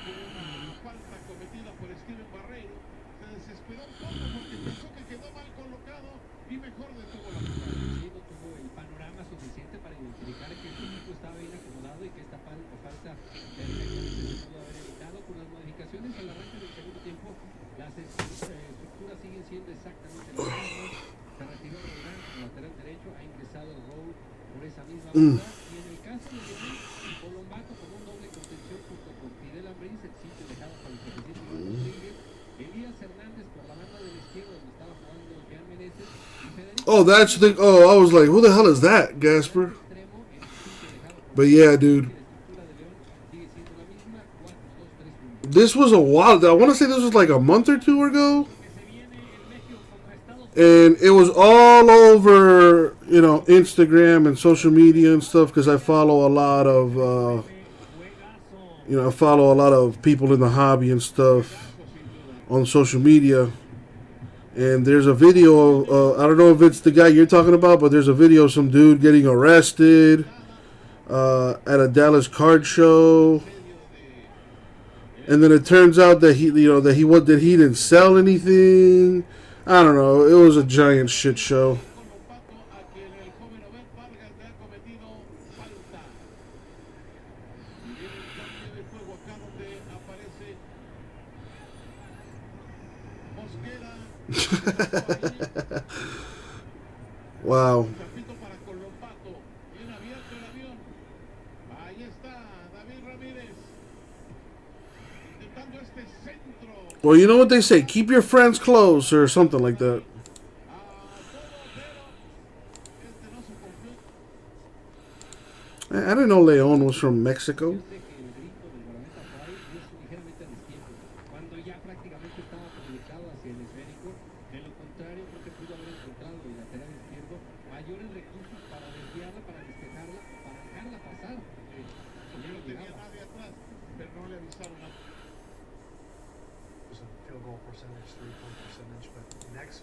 con una falta cometida por Steven Barreiro. Se desesperó un poco porque pensó que quedó mal colocado y mejor detuvo la jugada. Sí, no tuvo el panorama suficiente para identificar que el equipo estaba bien acomodado y que esta falta perfectamente se pudo haber evitado. Con las modificaciones al arranque del segundo tiempo, las estructuras siguen siendo exactamente las mismas. Se retiró Roldán como lateral derecho, ha ingresado Raúl por esa misma banda. Y en el caso de León, Colombato con un doble contención junto con Fidel Ambrín, el sitio dejado para el presidente Rodríguez, Elías Hernández por la banda de la izquierda donde estaba jugando Jean Meneses y Federico. Oh, that's the. Oh, I was like, who the hell is that, Gasper? But yeah, dude. This was a while. I want to say this was like a month or two ago. And it was all over, you know, Instagram and social media and stuff because I follow a lot of, I follow a lot of people in the hobby and stuff on social media. And there's a video, I don't know if it's the guy you're talking about, but there's a video of some dude getting arrested at a Dallas card show. And then it turns out that he didn't sell anything. I don't know. It was a giant shit show. Wow. Well, you know what they say, keep your friends close or something like that. I didn't know León was from Mexico.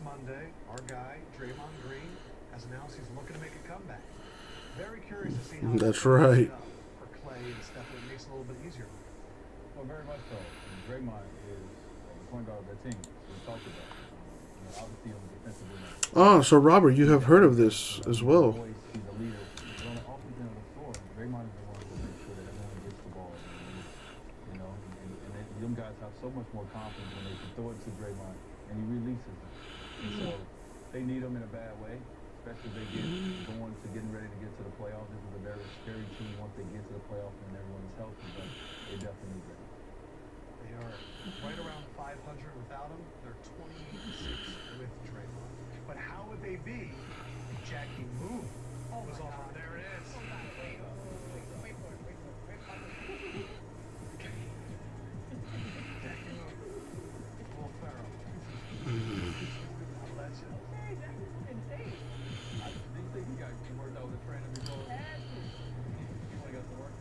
Monday, our guy, Draymond Green, has announced he's looking to make a comeback. Very curious to see how That's right. play and stuff, and it makes it a little bit easier. Well, very much so. And Draymond is the point guard of that team. We talked about. Obviously, on the defensive end. Oh, so Robert, you have heard of this as well. He's a leader. He's on the offensive end of the floor. Draymond is the one who makes sure that everyone gets the ball. You know, and them guys have so much more confidence when they can throw it to Draymond and he releases it. And so they need him in a bad way, especially if they get going to getting ready to get to the playoffs. This is a very scary team once they get to the playoffs and everyone is healthy, but they definitely need that. They are right around 500 without him. They're 28-6 with Draymond. But how would they be if Jackie Moon was off? There it is. Jackie Moon. Will Ferrell. Legend. Do you think you guys worked out with the trainer before? You only got to work?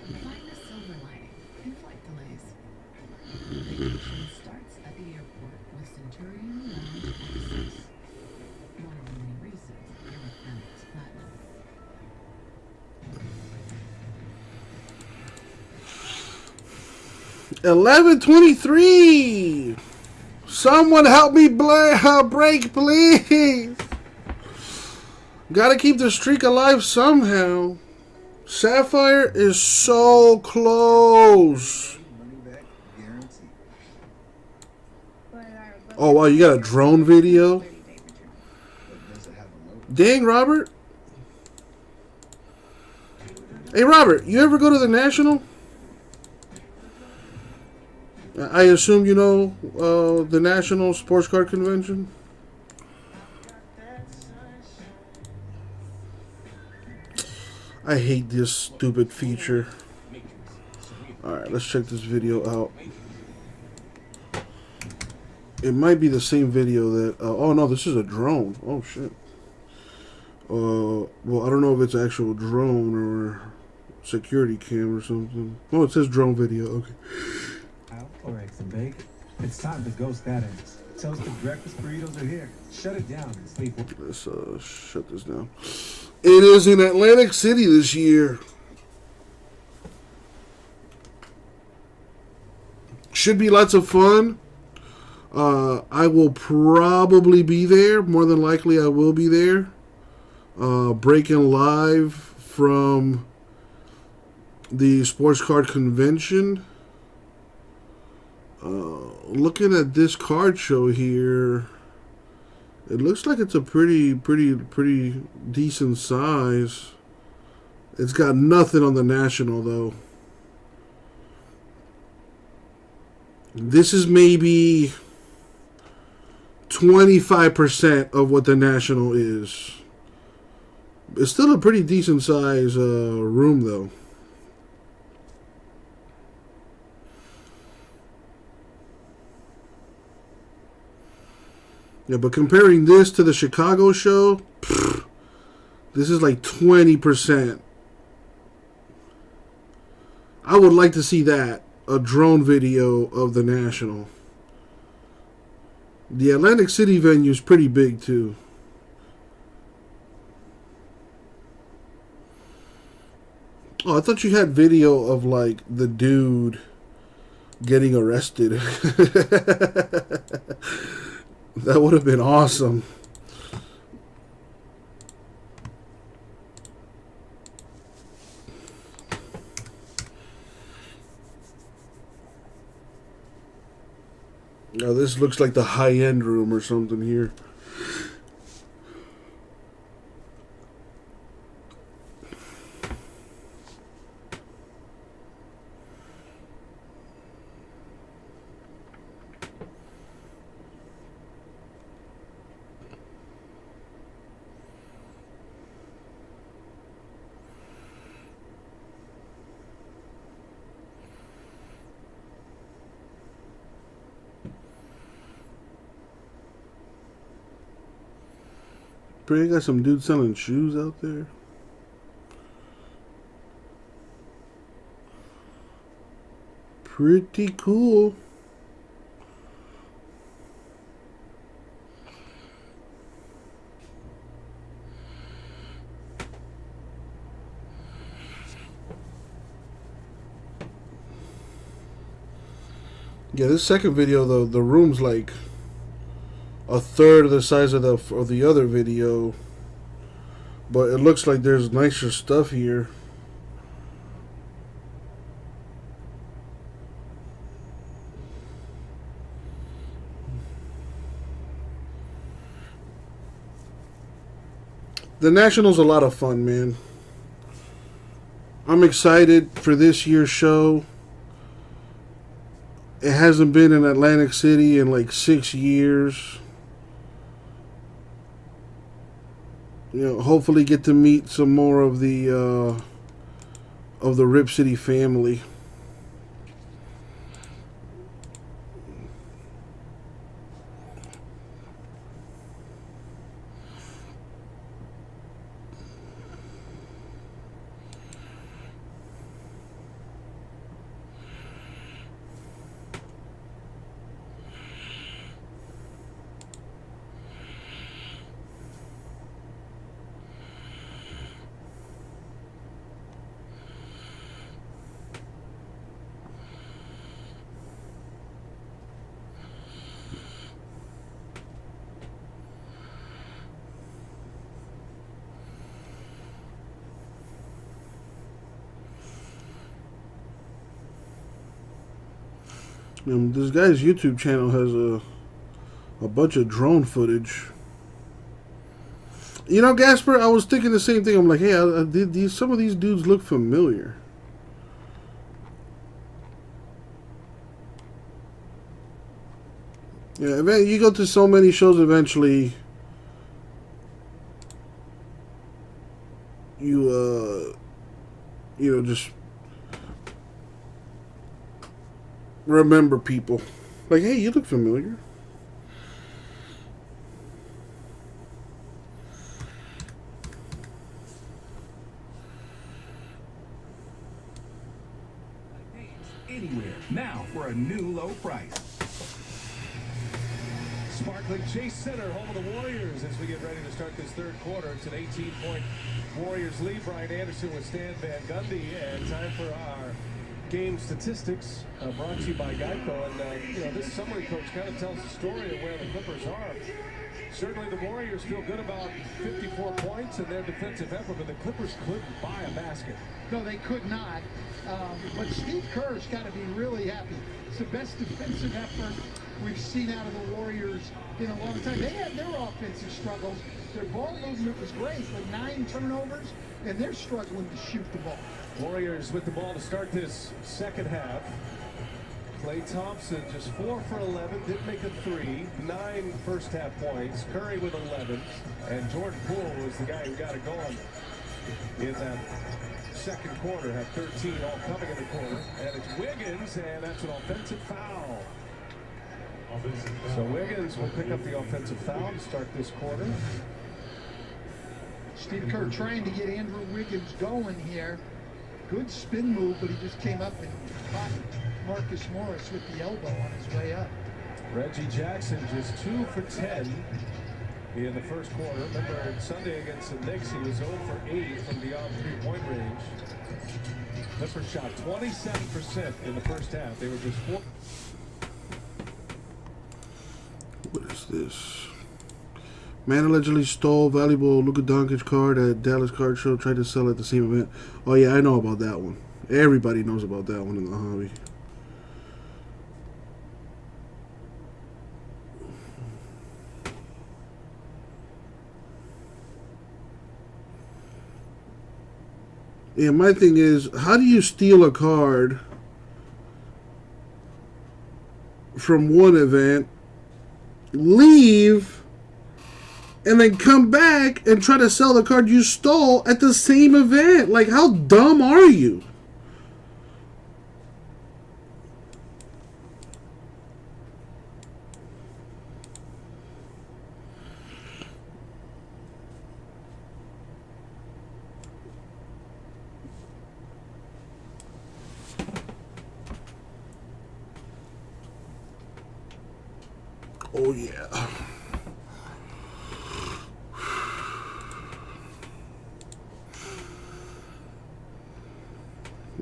Find the silver lining in flight delays. Vacation starts at the airport with Centurion Lounge access. One of the many reasons you're with Amex Platinum. 11:23. Someone help me break, please. Gotta keep the streak alive somehow. Sapphire is so close. Oh, wow, you got a drone video? Dang, Robert. Hey, Robert, you ever go to the National? I assume you know the National Sports Card Convention? I hate this stupid feature. Alright, let's check this video out. It might be the same video that... oh, no, this is a drone. Oh, shit. Well, I don't know if it's an actual drone or security cam or something. Oh, it says drone video. Okay. Or eggs and bacon. It's time to ghost that ass. Toasted breakfast burritos are here. Shut it down and sleep. Let's shut this down. It is in Atlantic City this year. Should be lots of fun. I will probably be there. More than likely, I will be there. Breaking live from the Sports Card Convention. Looking at this card show here, it looks like it's a pretty decent size. It's got nothing on the National though. This is maybe 25% of what the National is. It's still a pretty decent size room though. Yeah, but comparing this to the Chicago show, this is like 20%. I would like to see that. A drone video of the National. The Atlantic City venue is pretty big too. Oh, I thought you had video of like the dude getting arrested. That would have been awesome. Now this looks like the high-end room or something here. Pretty got some dudes selling shoes out there. Pretty cool. Yeah, this second video, the room's like a third of the size of the other video, but it looks like there's nicer stuff here. The National's a lot of fun, man. I'm excited for this year's show. It hasn't been in Atlantic City in like 6 years. You know, hopefully get to meet some more of the Rip City family. This guy's YouTube channel has a bunch of drone footage. You know, Gasper, I was thinking the same thing. I'm like, hey, some of these dudes look familiar. Yeah, you go to so many shows, eventually you know, just remember people. Like, hey, you look familiar. Anywhere, now for a new low price. Sparkling Chase Center, home of the Warriors, as we get ready to start this third quarter. It's an 18-point Warriors lead. Brian Anderson with Stan Van Gundy, and time for our game statistics brought to you by Geico. And you know, this summary, coach, kind of tells the story of where the Clippers are. Certainly the Warriors feel good about 54 points and their defensive effort, but the Clippers couldn't buy a basket. No, they could not. But Steve Kerr's got to be really happy. It's the best defensive effort we've seen out of the Warriors in a long time. They had their offensive struggles. Their ball movement was great, with 9 turnovers, and they're struggling to shoot the ball. Warriors with the ball to start this second half. Klay Thompson just 4 for 11, did make a 3, 9 first half points. Curry with 11, and Jordan Poole was the guy who got it going in that second quarter, had 13 all coming in the quarter. And it's Wiggins, and that's an offensive foul. So Wiggins will pick up the offensive foul to start this quarter. Steve Kerr trying to get Andrew Wiggins going here. Good spin move, but he just came up and caught Marcus Morris with the elbow on his way up. Reggie Jackson just 2 for 10 in the first quarter. Remember, Sunday against the Knicks, he was 0 for 8 from beyond three-point range. Clippers shot 27% in the first half. They were just 4. What is this? Man allegedly stole valuable Luka Doncic card at Dallas Card Show, tried to sell at the same event. Oh yeah, I know about that one. Everybody knows about that one in the hobby. Yeah, my thing is, how do you steal a card from one event, leave, and then come back and try to sell the card you stole at the same event? Like, how dumb are you? Oh, yeah.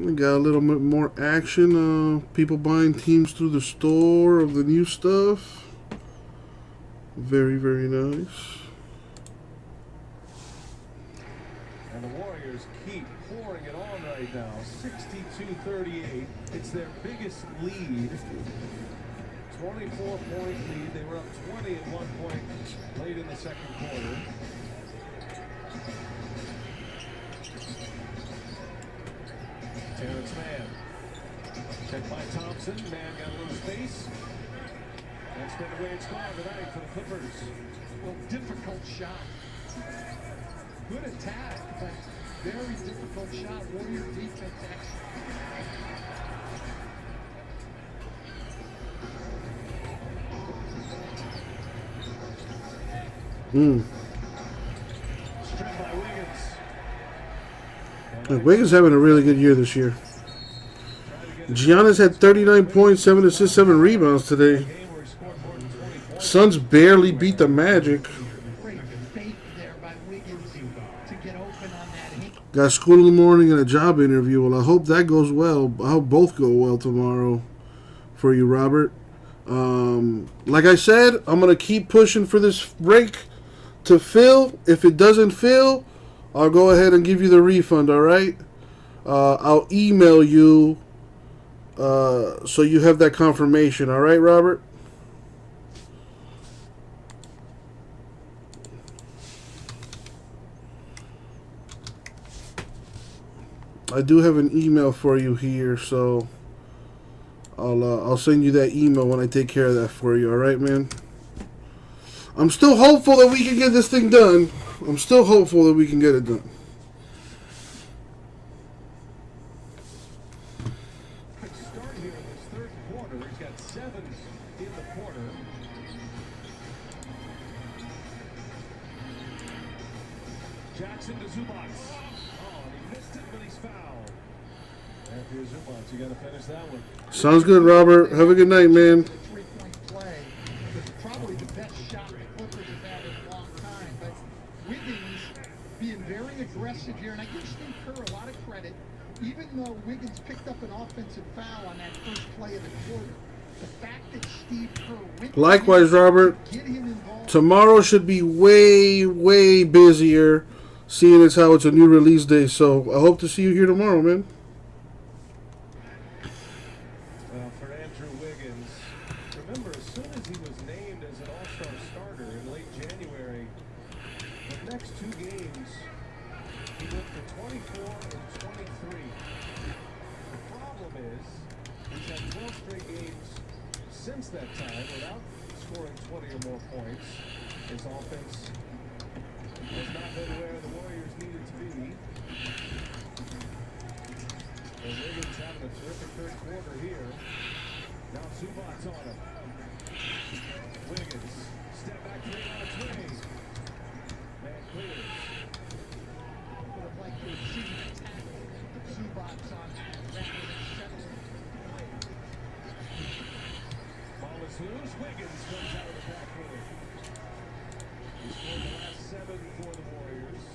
We got a little bit more action. People buying teams through the store of the new stuff. Very, very nice. And the Warriors keep pouring it on right now. 62-38. It's their biggest lead. 24-point lead. They were up 20 at one point late in the second quarter. Terrence Mann. Checked by Thompson. Mann got a little space. That's been the way it's gone tonight for the Clippers. Well, difficult shot. Good attack, but very difficult shot. Warrior defense excellent. Stripped by Wiggins. Wiggins having a really good year this year. Giannis had 39 points, 7 assists, 7 rebounds today. Suns barely beat the Magic. Got school in the morning and a job interview. Well, I hope that goes well. I hope both go well tomorrow for you, Robert. Like I said, I'm going to keep pushing for this break to fill. If it doesn't fill, I'll go ahead and give you the refund, all right? I'll email you so you have that confirmation, all right, Robert? I do have an email for you here, so I'll send you that email when I take care of that for you, all right, man? I'm still hopeful that we can get this thing done. I'm still hopeful that we can get it done. Good start here in this third quarter. He's got 7 in the quarter. Jackson to Zubac. Oh, he missed it, but he's fouled. After Zubac, you got to finish that one. Sounds good, Robert. Have a good night, man. Three-point play was probably the best shot the Clippers have had in a long time. But Wiggins being very aggressive here, and I give Steve Kerr a lot of credit. Even though Wiggins picked up an offensive foul on that first play of the quarter, the fact that Steve Kerr went Likewise, Robert. Tomorrow should be way, way busier, seeing as how it's a new release day. So I hope to see you here tomorrow, man. For Andrew Wiggins, remember, as soon as he was named as an all-star starter in late January, the next 2 games, he went for 24 and 23. The problem is, he's had 12 straight games since that time without scoring 20 or more points. His offense has not been where the Warriors needed to be. And Wiggins having a terrific third quarter here. Now Zubac's on him. Wiggins, step back 3 on its way. Man clears. Would have liked to have seen an attack of Zubac's on that rather than settling. Ball is loose. Wiggins comes out of the backcourt. He scored the last 7 for the Warriors.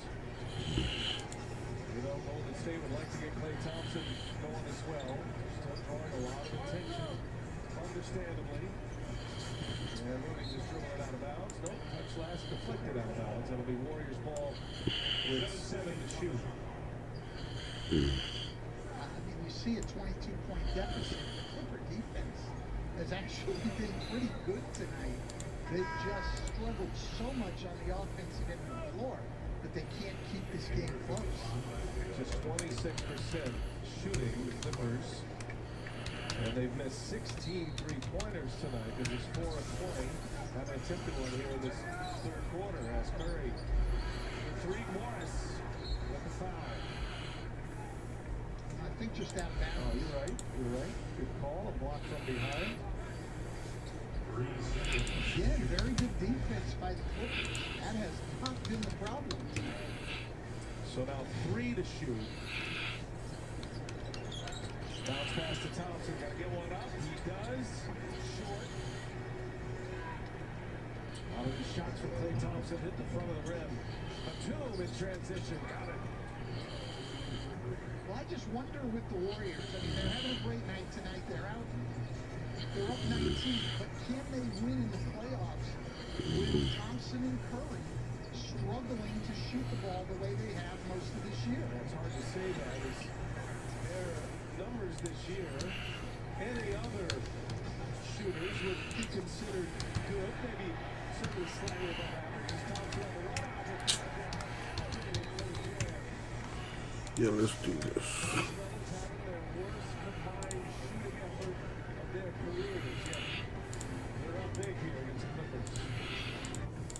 You know, Golden State would like to get Klay Thompson going as well. Still drawing a lot of attention, understandably. And Mooney just dribbled it out of bounds. Nope, touch last, deflected out of bounds. That'll be Warriors ball with 7 to shoot. I mean, you see a 22-point deficit. The Clipper defense has actually been pretty good tonight. They've just struggled so much on the offensive end of the floor that they can't keep this game close. Just 26% shooting, the Clippers. And they've missed 16 three-pointers tonight. This is 4 of 20. Haven't attempted one here in this third quarter. As Curry. The 3, Morris with the foul. I think just out of bounds. Oh, you're right. You're right. Good call. A block from behind. Again, very good defense by the Clippers. That has not been the problem tonight. So now 3 to shoot. Bounce pass to Thompson. Got to get one up. He does. Short. Out of the shots from Klay Thompson hit the front of the rim. A 2 in transition. Got it. Well, I just wonder with the Warriors. I mean, they're having a great night tonight. They're up 19, but can they win in the playoffs with Thompson and Curry struggling to shoot the ball the way they have most of this year? It's hard to say that as their numbers this year, any other shooters would be considered good, maybe certainly slightly above average. As Thompson had a lot of opportunities. Yeah, let's do this.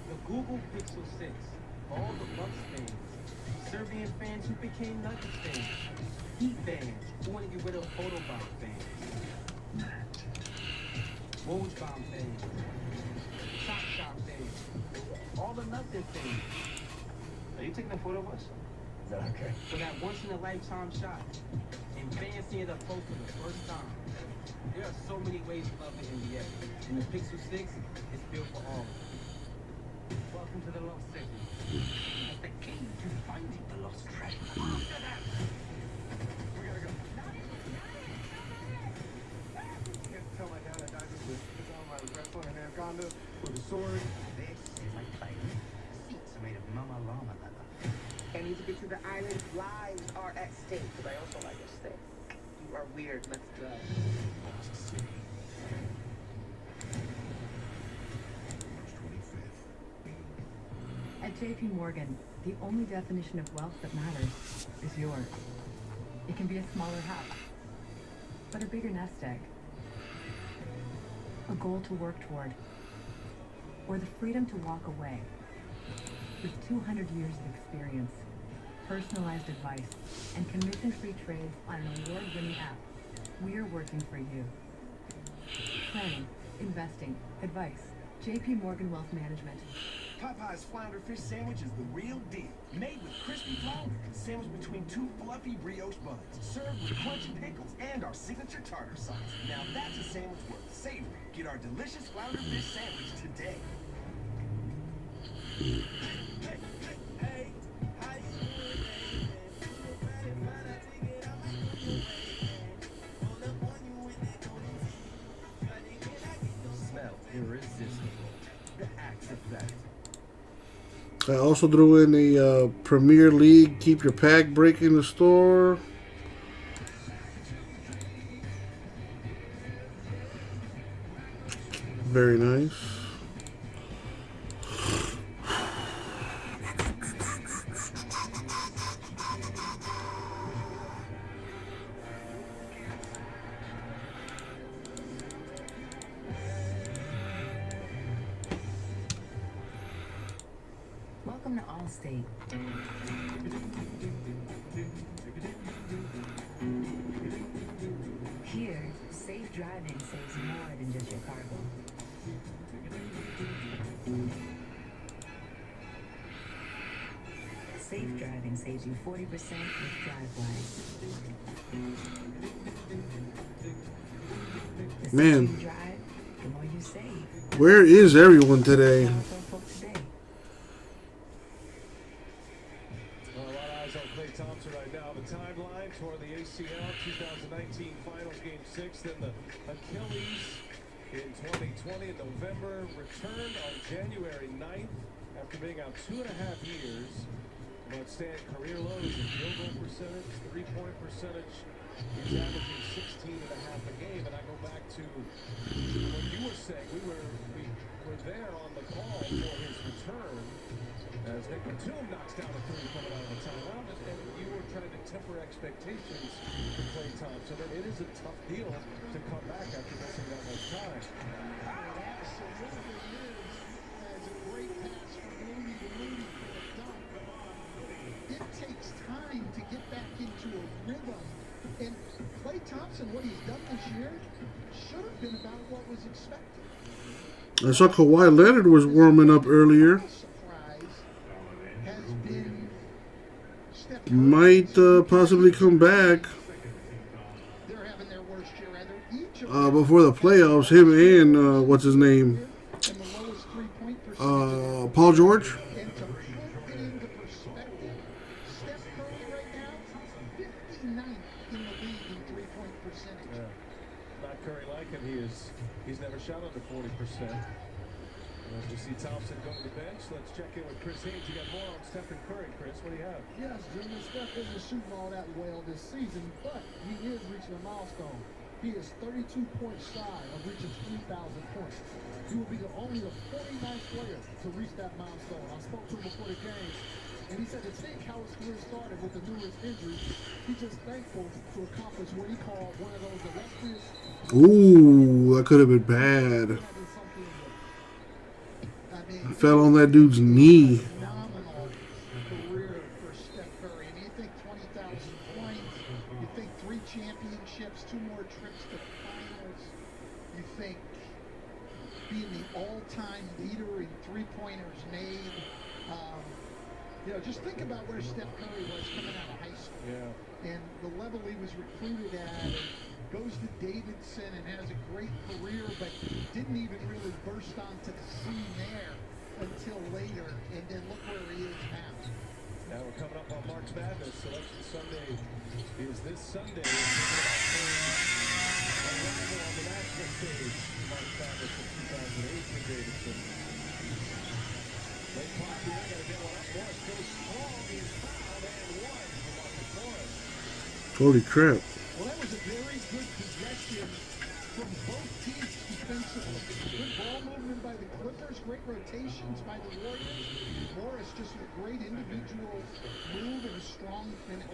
The Google Pixel 6, all the Bucks fans, Serbian fans who became Nuggets fans, Heat fans who want to get rid of Photobomb fans, Wojbomb fans, Chop Shop fans, all the nothing fans. Are you taking a photo of us? Is that okay? For that once-in-a-lifetime shot, and fans seeing it up close for the first time. There are so many ways to love the NBA, and the Pixel 6 is built for all. Welcome to the Lost City. It's the key to finding the lost treasure. After that, We gotta go. Can't tell my dad I died with this. It's on my wrestling in Anaconda with a sword. This is like playing. Seats are made of mama llama leather. I need to get to the island. Lives are at stake, but I also like your steak. You are weird. Let's go. At JP Morgan, the only definition of wealth that matters is yours. It can be a smaller house, but a bigger nest egg. A goal to work toward, or the freedom to walk away. With 200 years of experience, personalized advice, and commission-free trades on an award-winning app, we're working for you. Planning, investing, advice. JP Morgan Wealth Management. Popeye's flounder fish sandwich is the real deal. Made with crispy flounder, sandwiched between two fluffy brioche buns, served with crunchy pickles and our signature tartar sauce. Now that's a sandwich worth savoring. Get our delicious flounder fish sandwich today. smell irresistible. The Axe Effect. I also threw in a Premier League Keep Your Pack break in the store. Very nice. Welcome to Allstate. Here, safe driving saves more than just your cargo. Safe driving saves you 40% with DriveWise. The Man. safer you drive, the more you save. Where is everyone today? A lot of eyes on Klay Thompson right now. The timeline for the ACL 2019 Finals Game 6, then the Achilles in 2020 in November, returned on January 9th after being out 2.5 years. But staying career lows in field goal percentage, three-point percentage. He's averaging 16.5 a game. And I go back to what you were saying. We were there on the call for his return as Nick Batum knocks down a three coming out of the timeout. And you were trying to temper expectations for Klay Thompson. And it is a tough deal to come back after missing that much time. It takes time to get back into a rhythm. And Klay Thompson, what he's done this year, should have been about what was expected. I saw Kawhi Leonard was warming up earlier. Might possibly come back before the playoffs. Him and what's his name? Paul George. because he's never shot under 40%. And as we see Thompson go to the bench, let's check in with Chris Haynes. You got more on Stephen Curry, Chris. What do you have? Yes, Jimmy, Steph isn't shooting all that well this season, but he is reaching a milestone. He is 32 points shy of reaching 3,000 points. He will be the 49th player to reach that milestone. I spoke to him before the game, and he said to think how his career started with the numerous injuries, he's just thankful to accomplish what he called one of those illustrious. Ooh, that could have been bad. Fell on that dude's knee. Phenomenal career for Steph Curry. I mean, you think 20,000 points, you think 3 championships, 2 more trips to the finals, you think being the all-time leader in three-pointers made. You know, just think about where Steph Curry was coming out of high school. Yeah. And the level he was recruited at, and goes to Davidson and has a great career, but didn't even really burst onto the scene there until later. And then look where he is now. Now we're coming up on March Madness. Selection Sunday is this Sunday. Arrival on the national stage. March Madness of 2008 for Davidson. Late clock here. Got to get one up. Morris goes strong. He is fouled and one for Marcus Morris. Holy crap. Well, that was a very good possession from both teams defensively. Good ball movement by the Clippers, great rotations by the Warriors. Morris just a great individual move and a strong finish.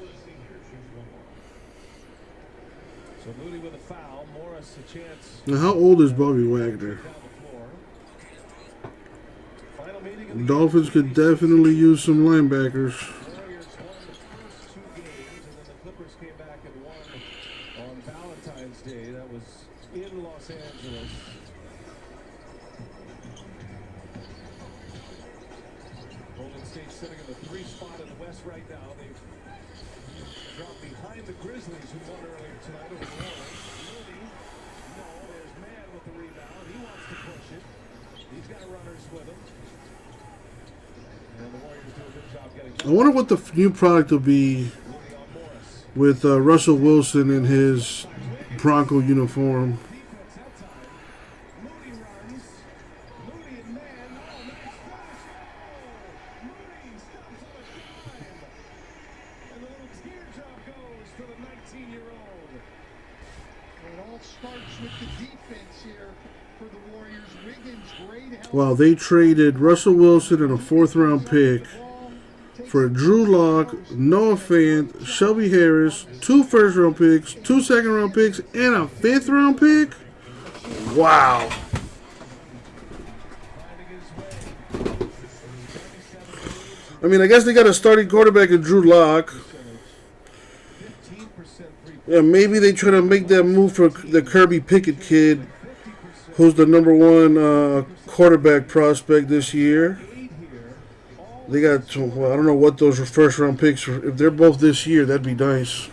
So Moody with a foul. Morris a chance. Now, how old is Bobby Wagner? Dolphins could definitely use some linebackers. Warriors won the first 2 games, and then the Clippers came back and won on Valentine's Day. That was in Los Angeles. Golden State sitting in the 3 spot in the West right now. They've dropped behind the Grizzlies, who won earlier tonight over New Orleans. Moody, no, there's Mann with the rebound. He wants to push it. He's got runners with him. And the Warriors do a good job getting. I wonder what the new product will be with Russell Wilson in his Bronco uniform. Wow, they traded Russell Wilson and a 4th-round pick for Drew Lock, Noah Fant, Shelby Harris, 2 first-round picks, 2 second-round picks, and a 5th-round pick. Wow. I mean, I guess they got a starting quarterback in Drew Lock. Yeah, maybe they try to make that move for the Kirby Pickett kid, who's the #1 quarterback prospect this year. They got, well, I don't know what those first-round picks are. If they're both this year, that'd be nice.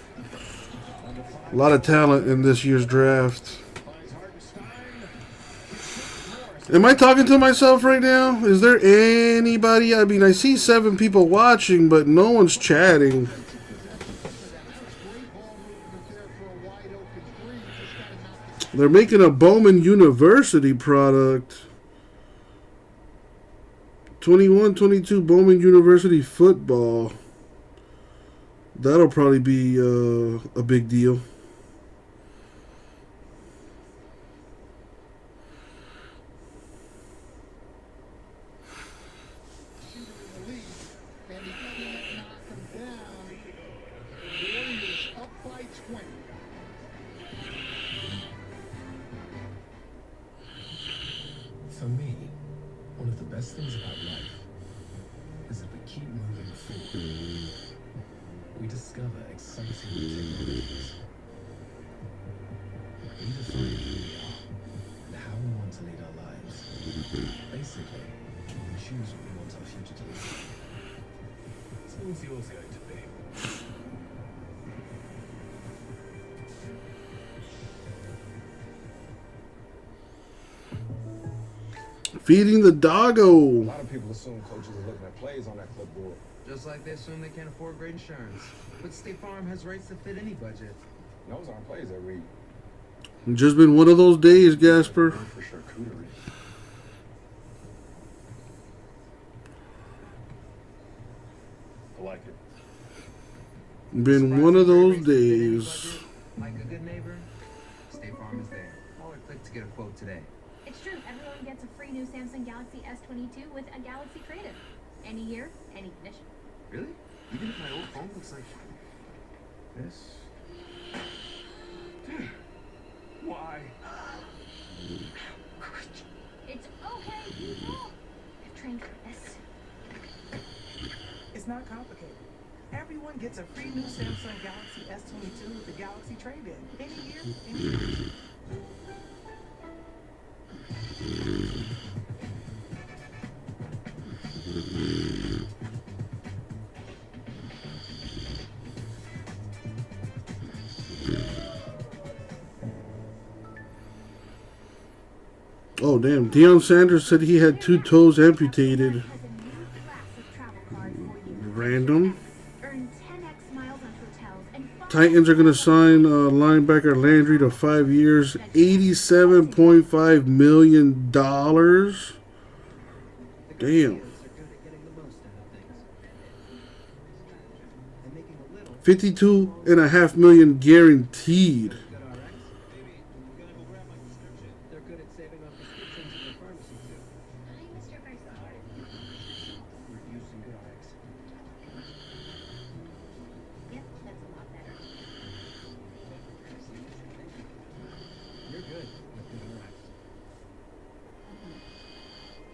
A lot of talent in this year's draft. Am I talking to myself right now? Is there anybody? I mean, I see 7 people watching, but no one's chatting. They're making a Bowman University product. 21-22 Bowman University football. That'll probably be a big deal. For me, one of the best things about life is that we keep moving forward. We discover exciting technologies. We define who we are and how we want to lead our lives. Basically, we choose what we want our future to look like. So what's yours going to be? Feeding the doggo. A lot of people assume coaches are looking at plays on that clipboard. Just like they assume they can't afford great insurance. But State Farm has rates that fit any budget. Those aren't plays that read. Just been one of those days, Gasper. For charcuterie. I like it. Been one of those days. Like a good neighbor, State Farm is there. Or click to get a quote today. It's true. Everyone gets a free new Samsung Galaxy S22 with a Galaxy Trade-in. Any year, any condition. Really? Even if my old phone looks like this? Dude, why? It's okay, people. I've trained for this. It's not complicated. Everyone gets a free new Samsung Galaxy S22 with the Galaxy Trade-in. Any year, any condition. Oh, damn. Deion Sanders said he had 2 toes amputated. Random. Titans are going to sign linebacker Landry to 5 years, $87.5 million. Damn. $52.5 million guaranteed.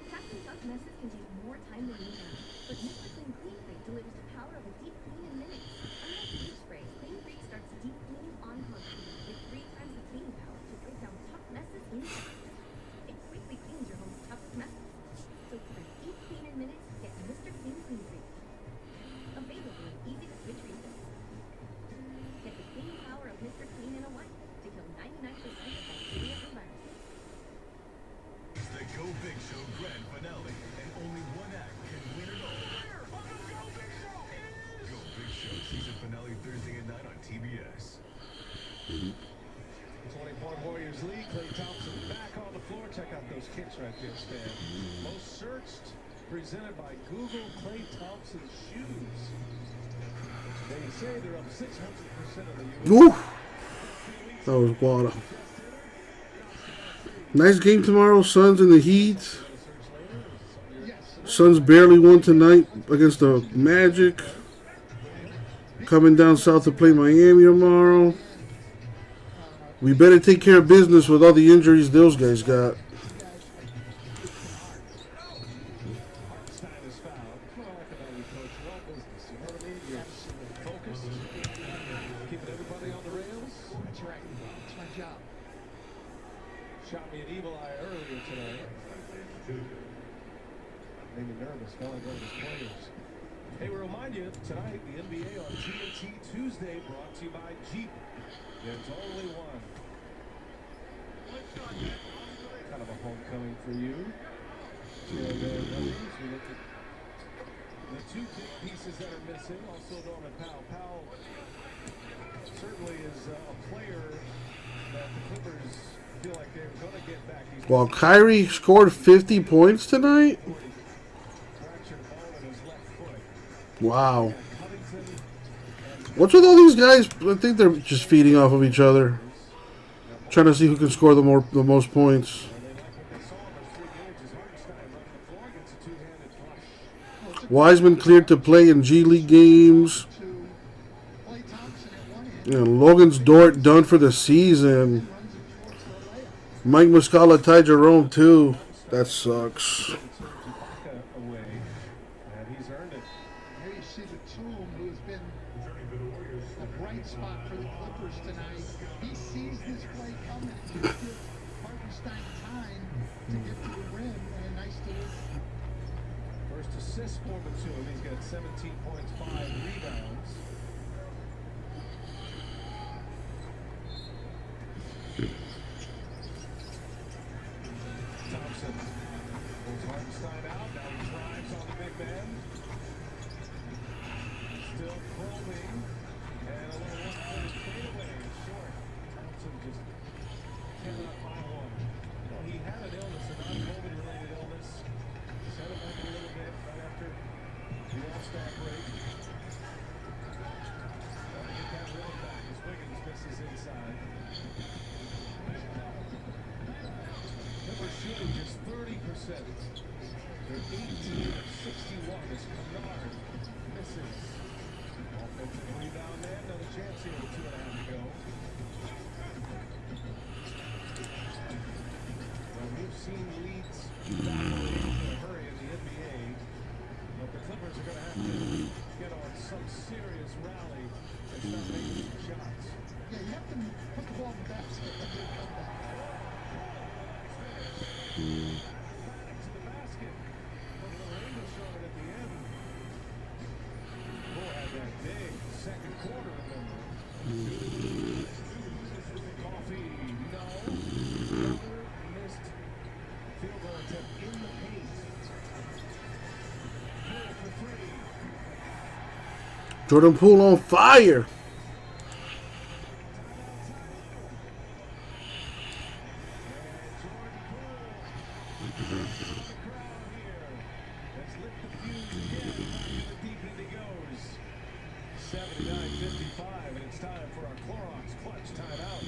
Captain Tough messes can take more time than you know, but Mr. Clean Clean Freak delivers the power of a deep clean in minutes. Unlike bleach spray, Clean Freak starts deep cleaning on constantly with 3 times the cleaning power to break down tough messes in seconds. It quickly cleans your home's toughest messes. So for a deep clean in minutes, get Mr. Clean Clean Freak. Available in easy-to-switch refills. Get the clean power of Mr. Clean in a wipe to kill 99% of bacteria and viruses. The Go Big Show grand finale, and only one act can win it all. Go Big Show season finale Thursday at night on TBS. 20-point Warriors lead. Klay Thompson back on the floor. Check out those kicks right there, Stan. Most searched, presented by Google. Klay Thompson's shoes. They say they're up 600% of the U.S. Oof. That was water. Nice game tomorrow. Suns in the Heat. Suns barely won tonight against the Magic. Coming down south to play Miami tomorrow. We better take care of business with all the injuries those guys got. Shot me an evil eye earlier today. Made me nervous, felt like one of his players. Hey, we remind you, tonight, the NBA on TNT Tuesday, brought to you by Jeep. There's only one. Kind of a homecoming for you. We look at the 2 key pieces that are missing. Also, Norman Powell. Powell certainly is a player that the Clippers feel like they're going to get back. Well, Kyrie scored 50 points tonight. Wow. What's with all these guys? I think they're just feeding off of each other, trying to see who can score the most points. Wiseman cleared to play in G League games. And Logan's Dort done for the season. Mike Muscala tied Jerome too. That sucks. Here you see Batum, who's been a bright spot for the Clippers tonight. He sees this play coming. He gives Hartenstein time to get to the rim, and a nice delivery. First assist for Batum. He's got 17 points, 5 rebounds. Thompson pulls Hartenstein out. Now he drives on the big man. Still probing. And a little one-footed fadeaway. Short. Thompson just cannot find one. You know, he had an illness, a non-COVID-related illness. Set him back a little bit right after the All-Star break. Trying to get that rhythm back as Wiggins misses inside. Clippers shooting just 30%. They're 18 of 61 as Kennard misses. Offensive rebound there. Another chance here with 2.5 to go. Well, we've seen leads evaporate in a hurry in the NBA, but the Clippers are going to have to get on some serious rally and start making some shots. Yeah, you have to put the ball in the basket and then come back. Back to the basket. But the Rangers showing at the end. Bull had that big second quarter, remember? Coffee, no. Another missed field goal attempt in the paint. Bull for three. Jordan Poole on fire. Let's lift the fuse again. The deep end he goes. 79-55, and it's time for our Clorox clutch timeout.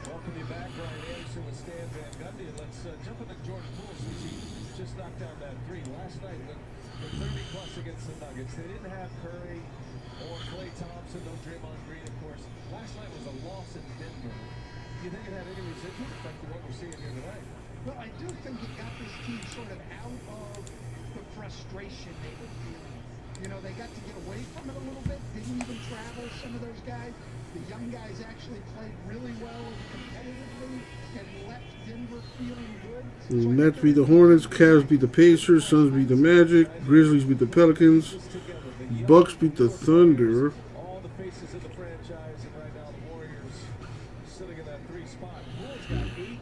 Welcome you back, Brian Anderson with Stan Van Gundy. And let's jump into Jordan Poole since he just knocked down that three. Last night, with 30-plus against the Nuggets, they didn't have Curry or Klay Thompson, no Draymond Green, of course. Last night was a loss in Denver. Do you think it had any residual effect to what we're seeing here tonight? Well, I do think it got this team sort of out of the frustration they were feeling. You know, they got to get away from it a little bit, didn't even travel, some of those guys. The young guys actually played really well and competitively and left Denver feeling good. Nets beat the Hornets, Cavs beat the Pacers, Suns beat the Magic, Grizzlies beat the Pelicans, Bucks beat the Thunder. All the faces of the franchise, and right now the Warriors sitting in that three spot. Poole's got 18,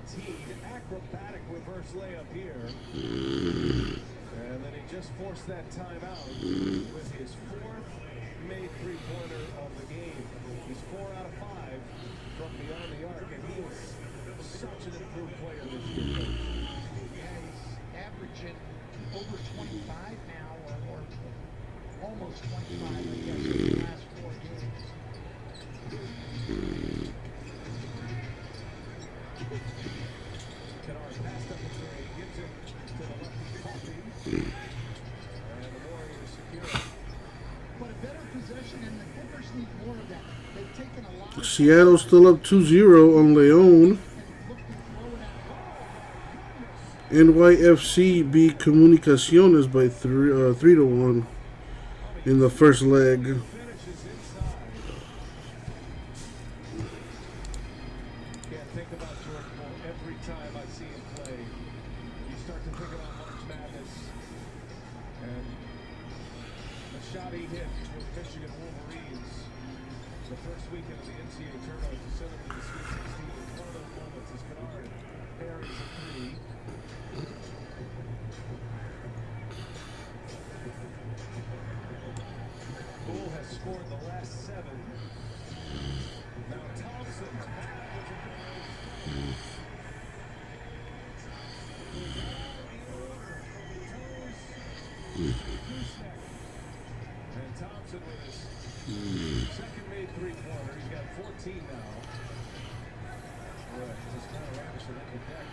acrobatic reverse layup here. And then he just forced that timeout with his fourth made three-pointer of the game. He's 4 out of 5 from beyond the arc, and he is such an improved player this year. Yeah, he's averaging over 25 now, or almost 25, I guess, in the last 4 games. Kennard passed up the three, gives it to the lefty Coffee, and the Warriors secure. But a better possession, and the Clippers need more of that. They've taken a lot of Seattle still up 2-0 on Leon. NYFC beat Comunicaciones by 3-1 in the first leg. Can't think about Jordan Poole every time I see him play. You start to think about March Madness and the shot he hit with Michigan Wolverines the first weekend of the NCAA tournament to send them to the Sweet 16. It's one of those moments as Kennard parries a three. Poole has scored the last 7. Now Thompson. And Thompson with his second made three-pointer. He's got 14 now. Right, just kind of Anderson at the deck.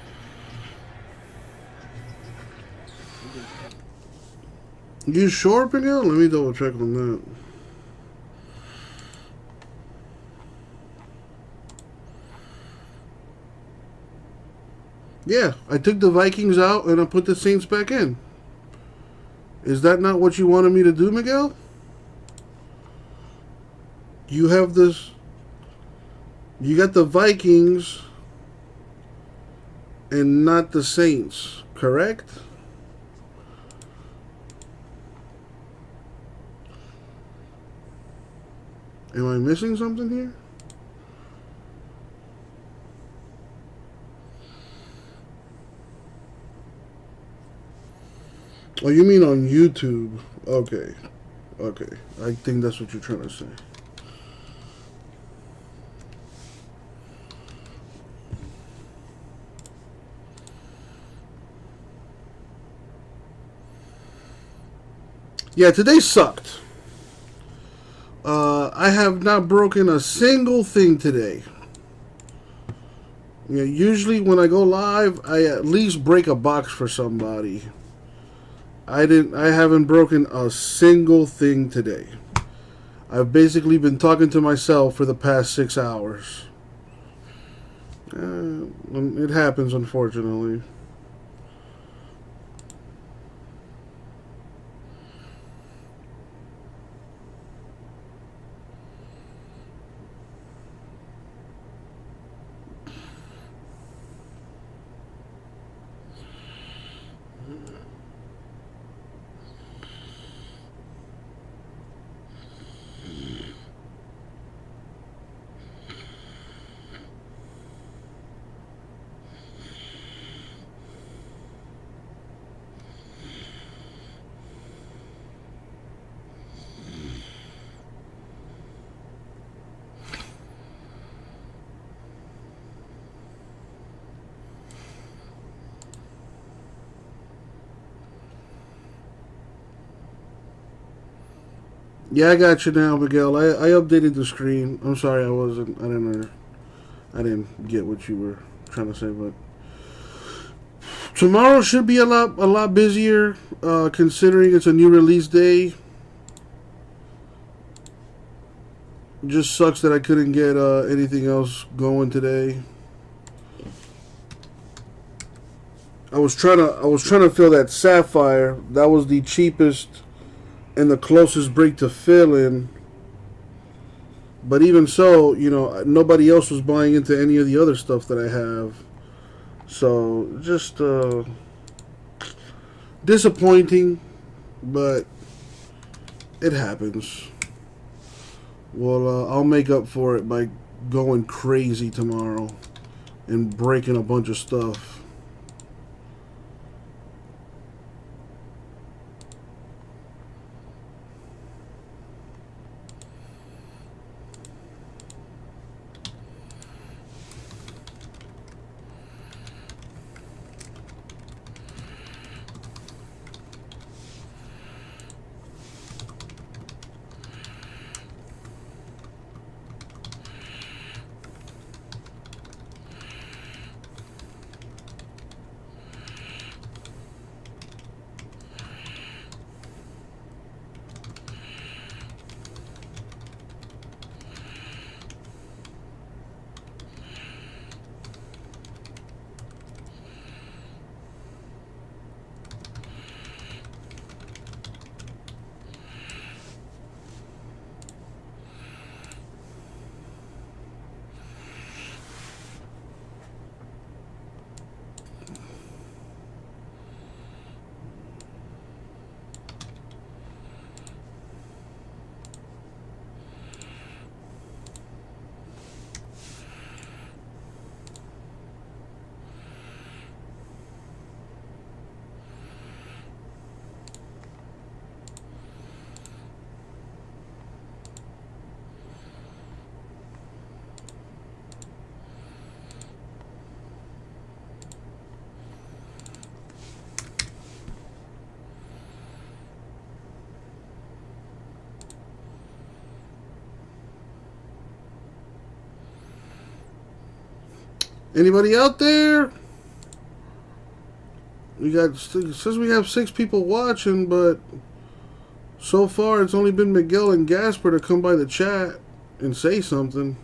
You sure, Miguel? Let me double check on that. Yeah, I took the Vikings out and I put the Saints back in. Is that not what you wanted me to do, Miguel? You have this. You got the Vikings and not the Saints, correct? Am I missing something here? Oh, you mean on YouTube? Okay. Okay. I think that's what you're trying to say. Yeah, today sucked. I have not broken a single thing today. Yeah, usually when I go live, I at least break a box for somebody. I haven't broken a single thing today. I've basically been talking to myself for the past 6 hours. It happens, unfortunately. Yeah, I got you now, Miguel. I updated the screen. I'm sorry, I didn't get what you were trying to say, but tomorrow should be a lot busier, considering it's a new release day. Just sucks that I couldn't get anything else going today. I was trying to fill that Sapphire. That was the cheapest and the closest break to fill in. But even so, you know, nobody else was buying into any of the other stuff that I have. So, just disappointing, but it happens. Well, I'll make up for it by going crazy tomorrow and breaking a bunch of stuff. Anybody out there? It says we have 6 people watching, but so far it's only been Miguel and Gasper to come by the chat and say something.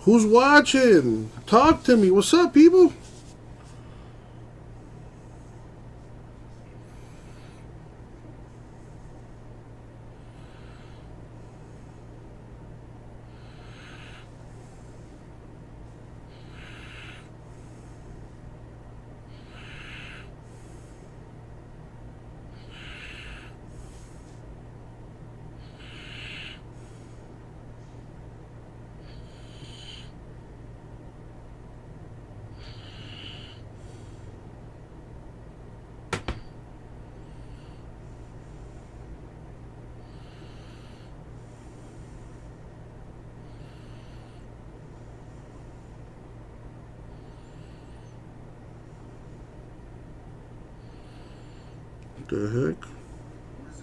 Who's watching? Talk to me. What's up, people? the heck? As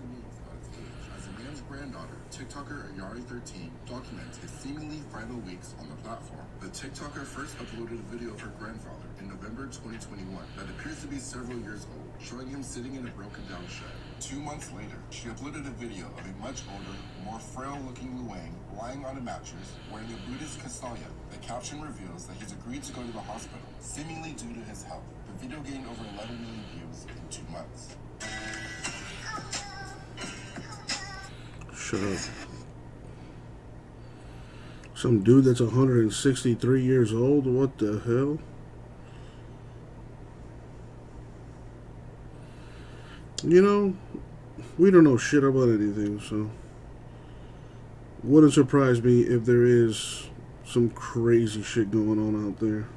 a man's granddaughter, TikToker Ayari13 documents his seemingly final weeks on the platform. The TikToker first uploaded a video of her grandfather in November 2021 that appears to be several years old, showing him sitting in a broken down shed. 2 months later, she uploaded a video of a much older, more frail-looking Luang lying on a mattress wearing a Buddhist kasaya. The caption reveals that he's agreed to go to the hospital, seemingly due to his health. The video gained over 11 million views in 2 months. Shut up. Some dude that's 163 years old? What the hell? You know, we don't know shit about anything, so wouldn't surprise me if there is some crazy shit going on out there.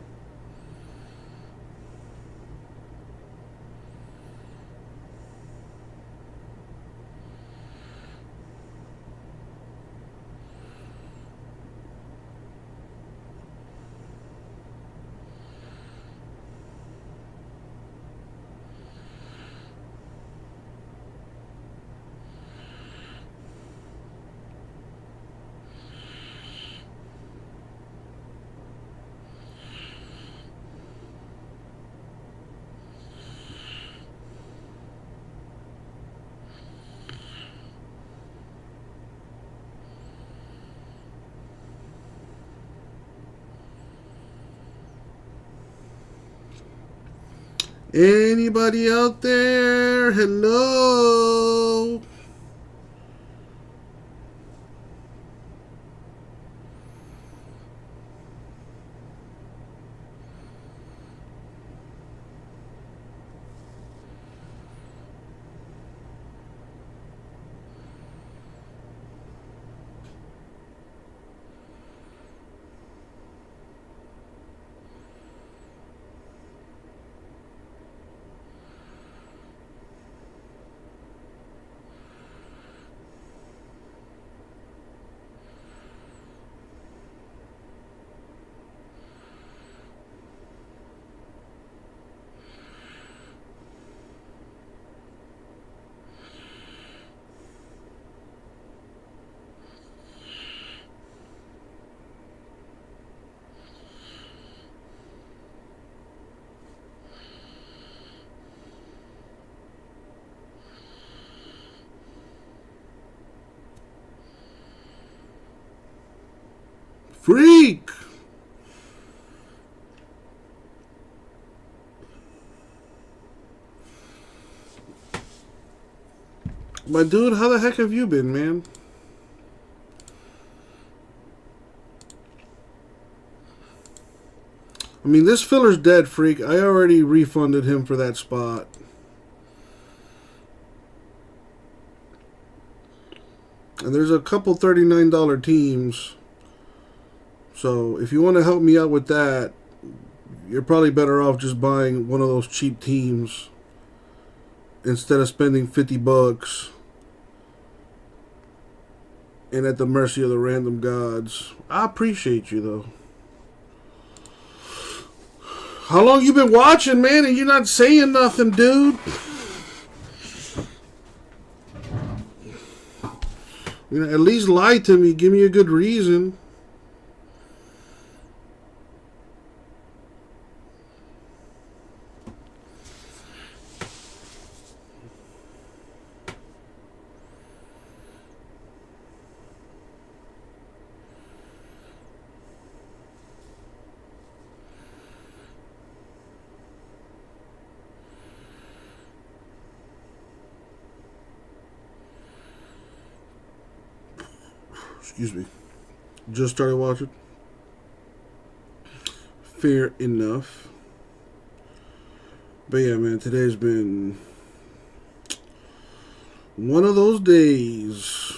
Anybody out there? Hello? Freak! My dude, how the heck have you been, man? I mean, this filler's dead, Freak. I already refunded him for that spot. And there's a couple $39 teams. So if you want to help me out with that, you're probably better off just buying one of those cheap teams instead of spending $50 and at the mercy of the random gods. I appreciate you though. How long you been watching, man, and you're not saying nothing, dude? You know, at least lie to me. Give me a good reason. Excuse me. Just started watching. Fair enough. But yeah, man, today's been one of those days.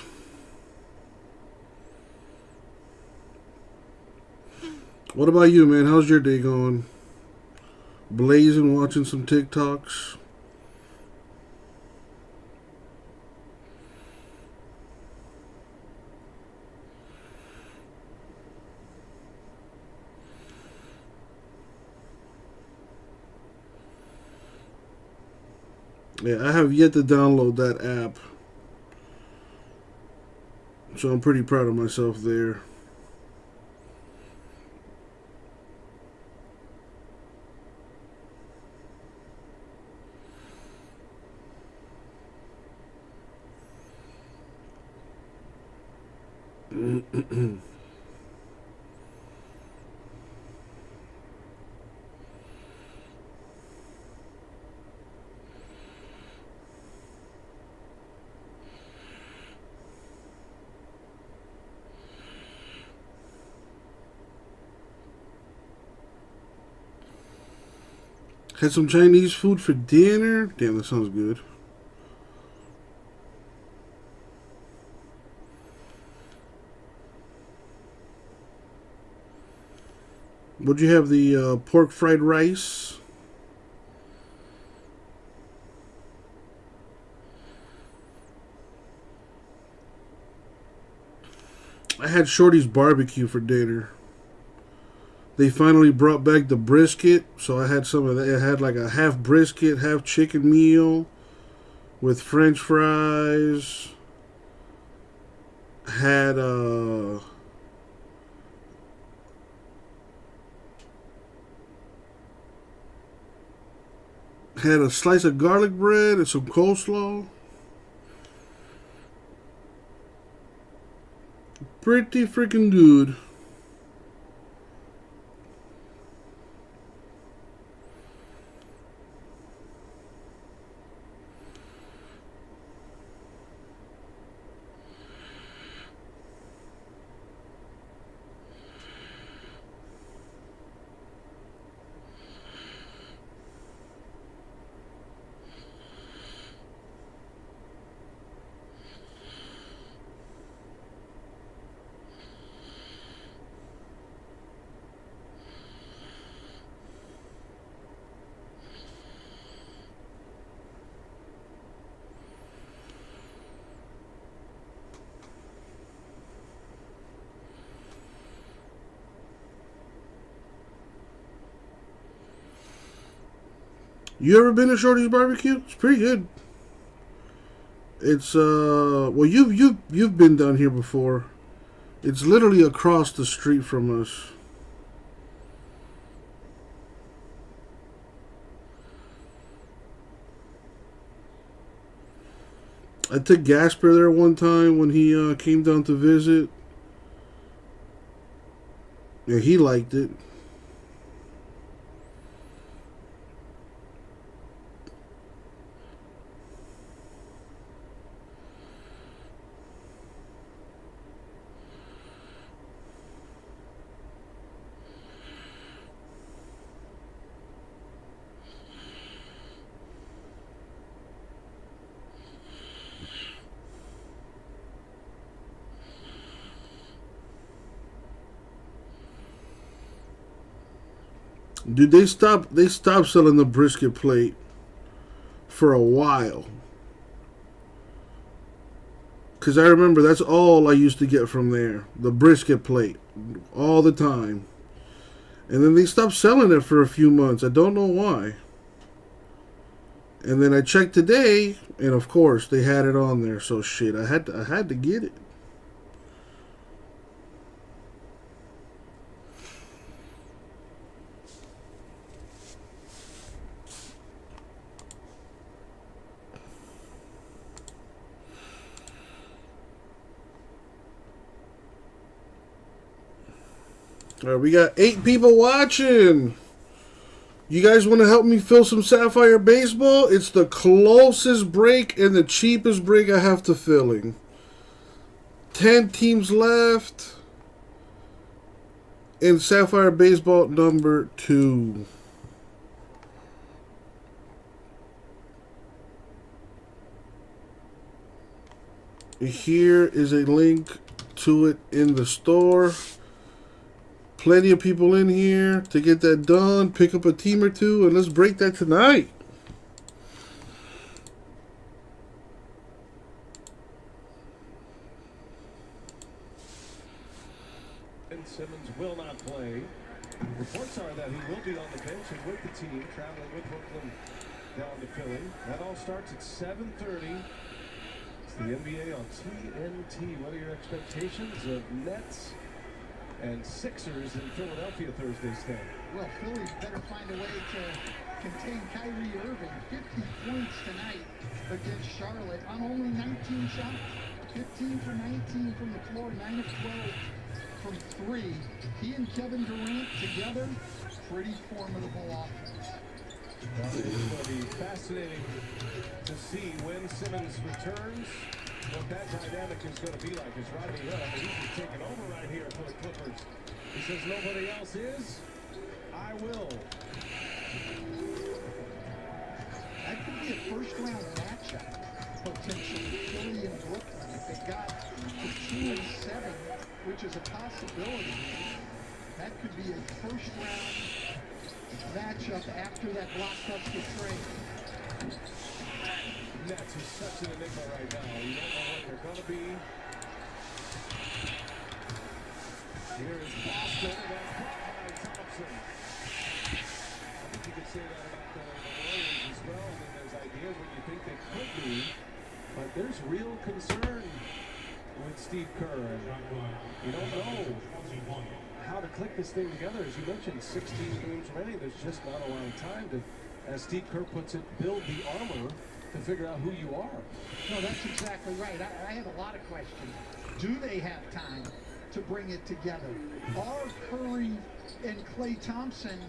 What about you, man? How's your day going? Blazing, watching some TikToks. Yeah, I have yet to download that app. So I'm pretty proud of myself there. Had some Chinese food for dinner. Damn, that sounds good. Would you have the pork fried rice? I had Shorty's barbecue for dinner. They finally brought back the brisket, so I had some of that. I had like a half brisket, half chicken meal with French fries. Had a slice of garlic bread and some coleslaw. Pretty freaking good. You ever been to Shorty's Barbecue? It's pretty good. It's well, you've been down here before. It's literally across the street from us. I took Gasper there one time when he came down to visit. Yeah, he liked it. Dude, they stopped selling the brisket plate for a while. Cause I remember that's all I used to get from there. The brisket plate. All the time. And then they stopped selling it for a few months. I don't know why. And then I checked today, and of course they had it on there. So shit, I had to get it. All right, we got 8 people watching. You guys want to help me fill some Sapphire Baseball? It's the closest break and the cheapest break I have to filling. 10 teams left in Sapphire Baseball number 2. Here is a link to it in the store. Plenty of people in here to get that done. Pick up a team or two and let's break that tonight. Ben Simmons will not play. Reports are that he will be on the bench and with the team traveling with Brooklyn down to Philly. That all starts at 7:30. It's the NBA on TNT. What are your expectations of Nets and Sixers in Philadelphia Thursday, Stan? Well, Phillies better find a way to contain Kyrie Irving. 50 points tonight against Charlotte on only 19 shots. 15 for 19 from the floor, 9 of 12 from 3. He and Kevin Durant together, pretty formidable offense. Well, it's going to be fascinating to see when Simmons returns, what that dynamic is going to be like. As Rodney Hood, he's just taking over right here for the Clippers. He says nobody else is. I will. That could be a first-round matchup, potentially. Philly and Brooklyn, if they got to 2-7, which is a possibility, that could be a first-round matchup after that blockbuster trade. Nets is such an enigma right now. You don't know what they're going to be. Here is Boston, and that's blocked by Thompson. I think you could say that about the Warriors as well. I mean, there's ideas what you think they could be, but there's real concern with Steve Kerr. And you don't know how to click this thing together. As you mentioned, 16 games remaining. There's just not a lot of time to, as Steve Kerr puts it, build the armor to figure out who you are. No, that's exactly right. I had a lot of questions. Do they have time to bring it together? Are Curry and Klay Thompson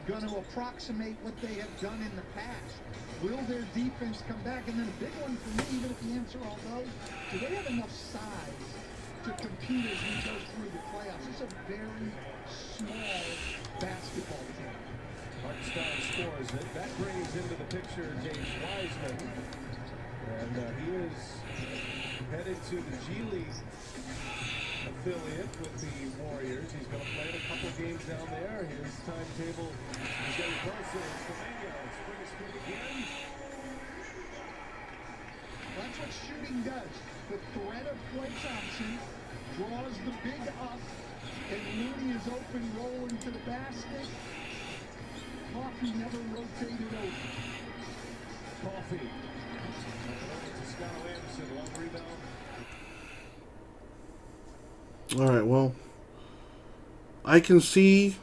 going to approximate what they have done in the past? Will their defense come back? And then a big one for me, even if the answer all those, do they have enough size to compete as we go through the playoffs? It's a very small basketball team. Hartenstein scores it. That brings into the picture James Wiseman. And he is headed to the G League affiliate with the Warriors. He's going to play in a couple games down there. His timetable is getting closer. Kuminga, spring spin again. That's what shooting does. The threat of Klay Thompson draws the big up, and Looney is open, rolling to the basket. Coffee never rotated over. Coffee. To Scott Anderson, long rebound. All right, well, I can see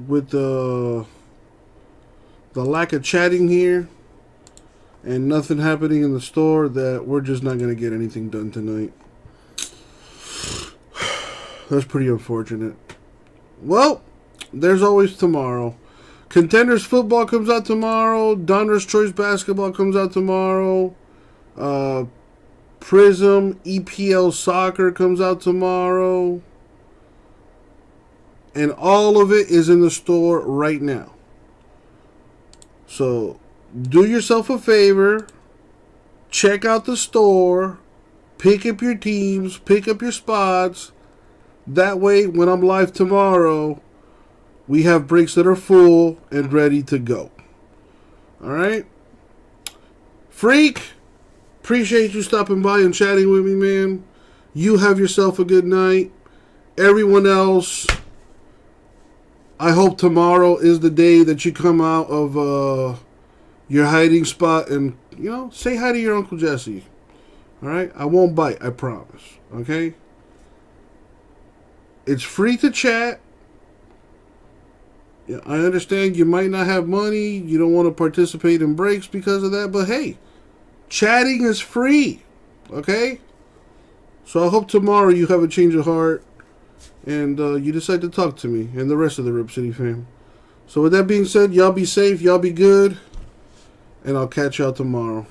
with the lack of chatting here and nothing happening in the store that we're just not going to get anything done tonight. That's pretty unfortunate. Well, there's always tomorrow. Contenders football comes out tomorrow. Donruss Choice basketball comes out tomorrow. Prism EPL soccer comes out tomorrow. And all of it is in the store right now. So do yourself a favor. Check out the store. Pick up your teams. Pick up your spots. That way, when I'm live tomorrow, we have breaks that are full and ready to go. Alright? Freak, appreciate you stopping by and chatting with me, man. You have yourself a good night. Everyone else, I hope tomorrow is the day that you come out of your hiding spot and, you know, say hi to your Uncle Jesse. Alright? I won't bite, I promise. Okay? It's free to chat. Yeah, I understand you might not have money. You don't want to participate in breaks because of that. But hey, chatting is free. Okay? So I hope tomorrow you have a change of heart. And you decide to talk to me and the rest of the Rip City fam. So with that being said, y'all be safe. Y'all be good. And I'll catch y'all tomorrow.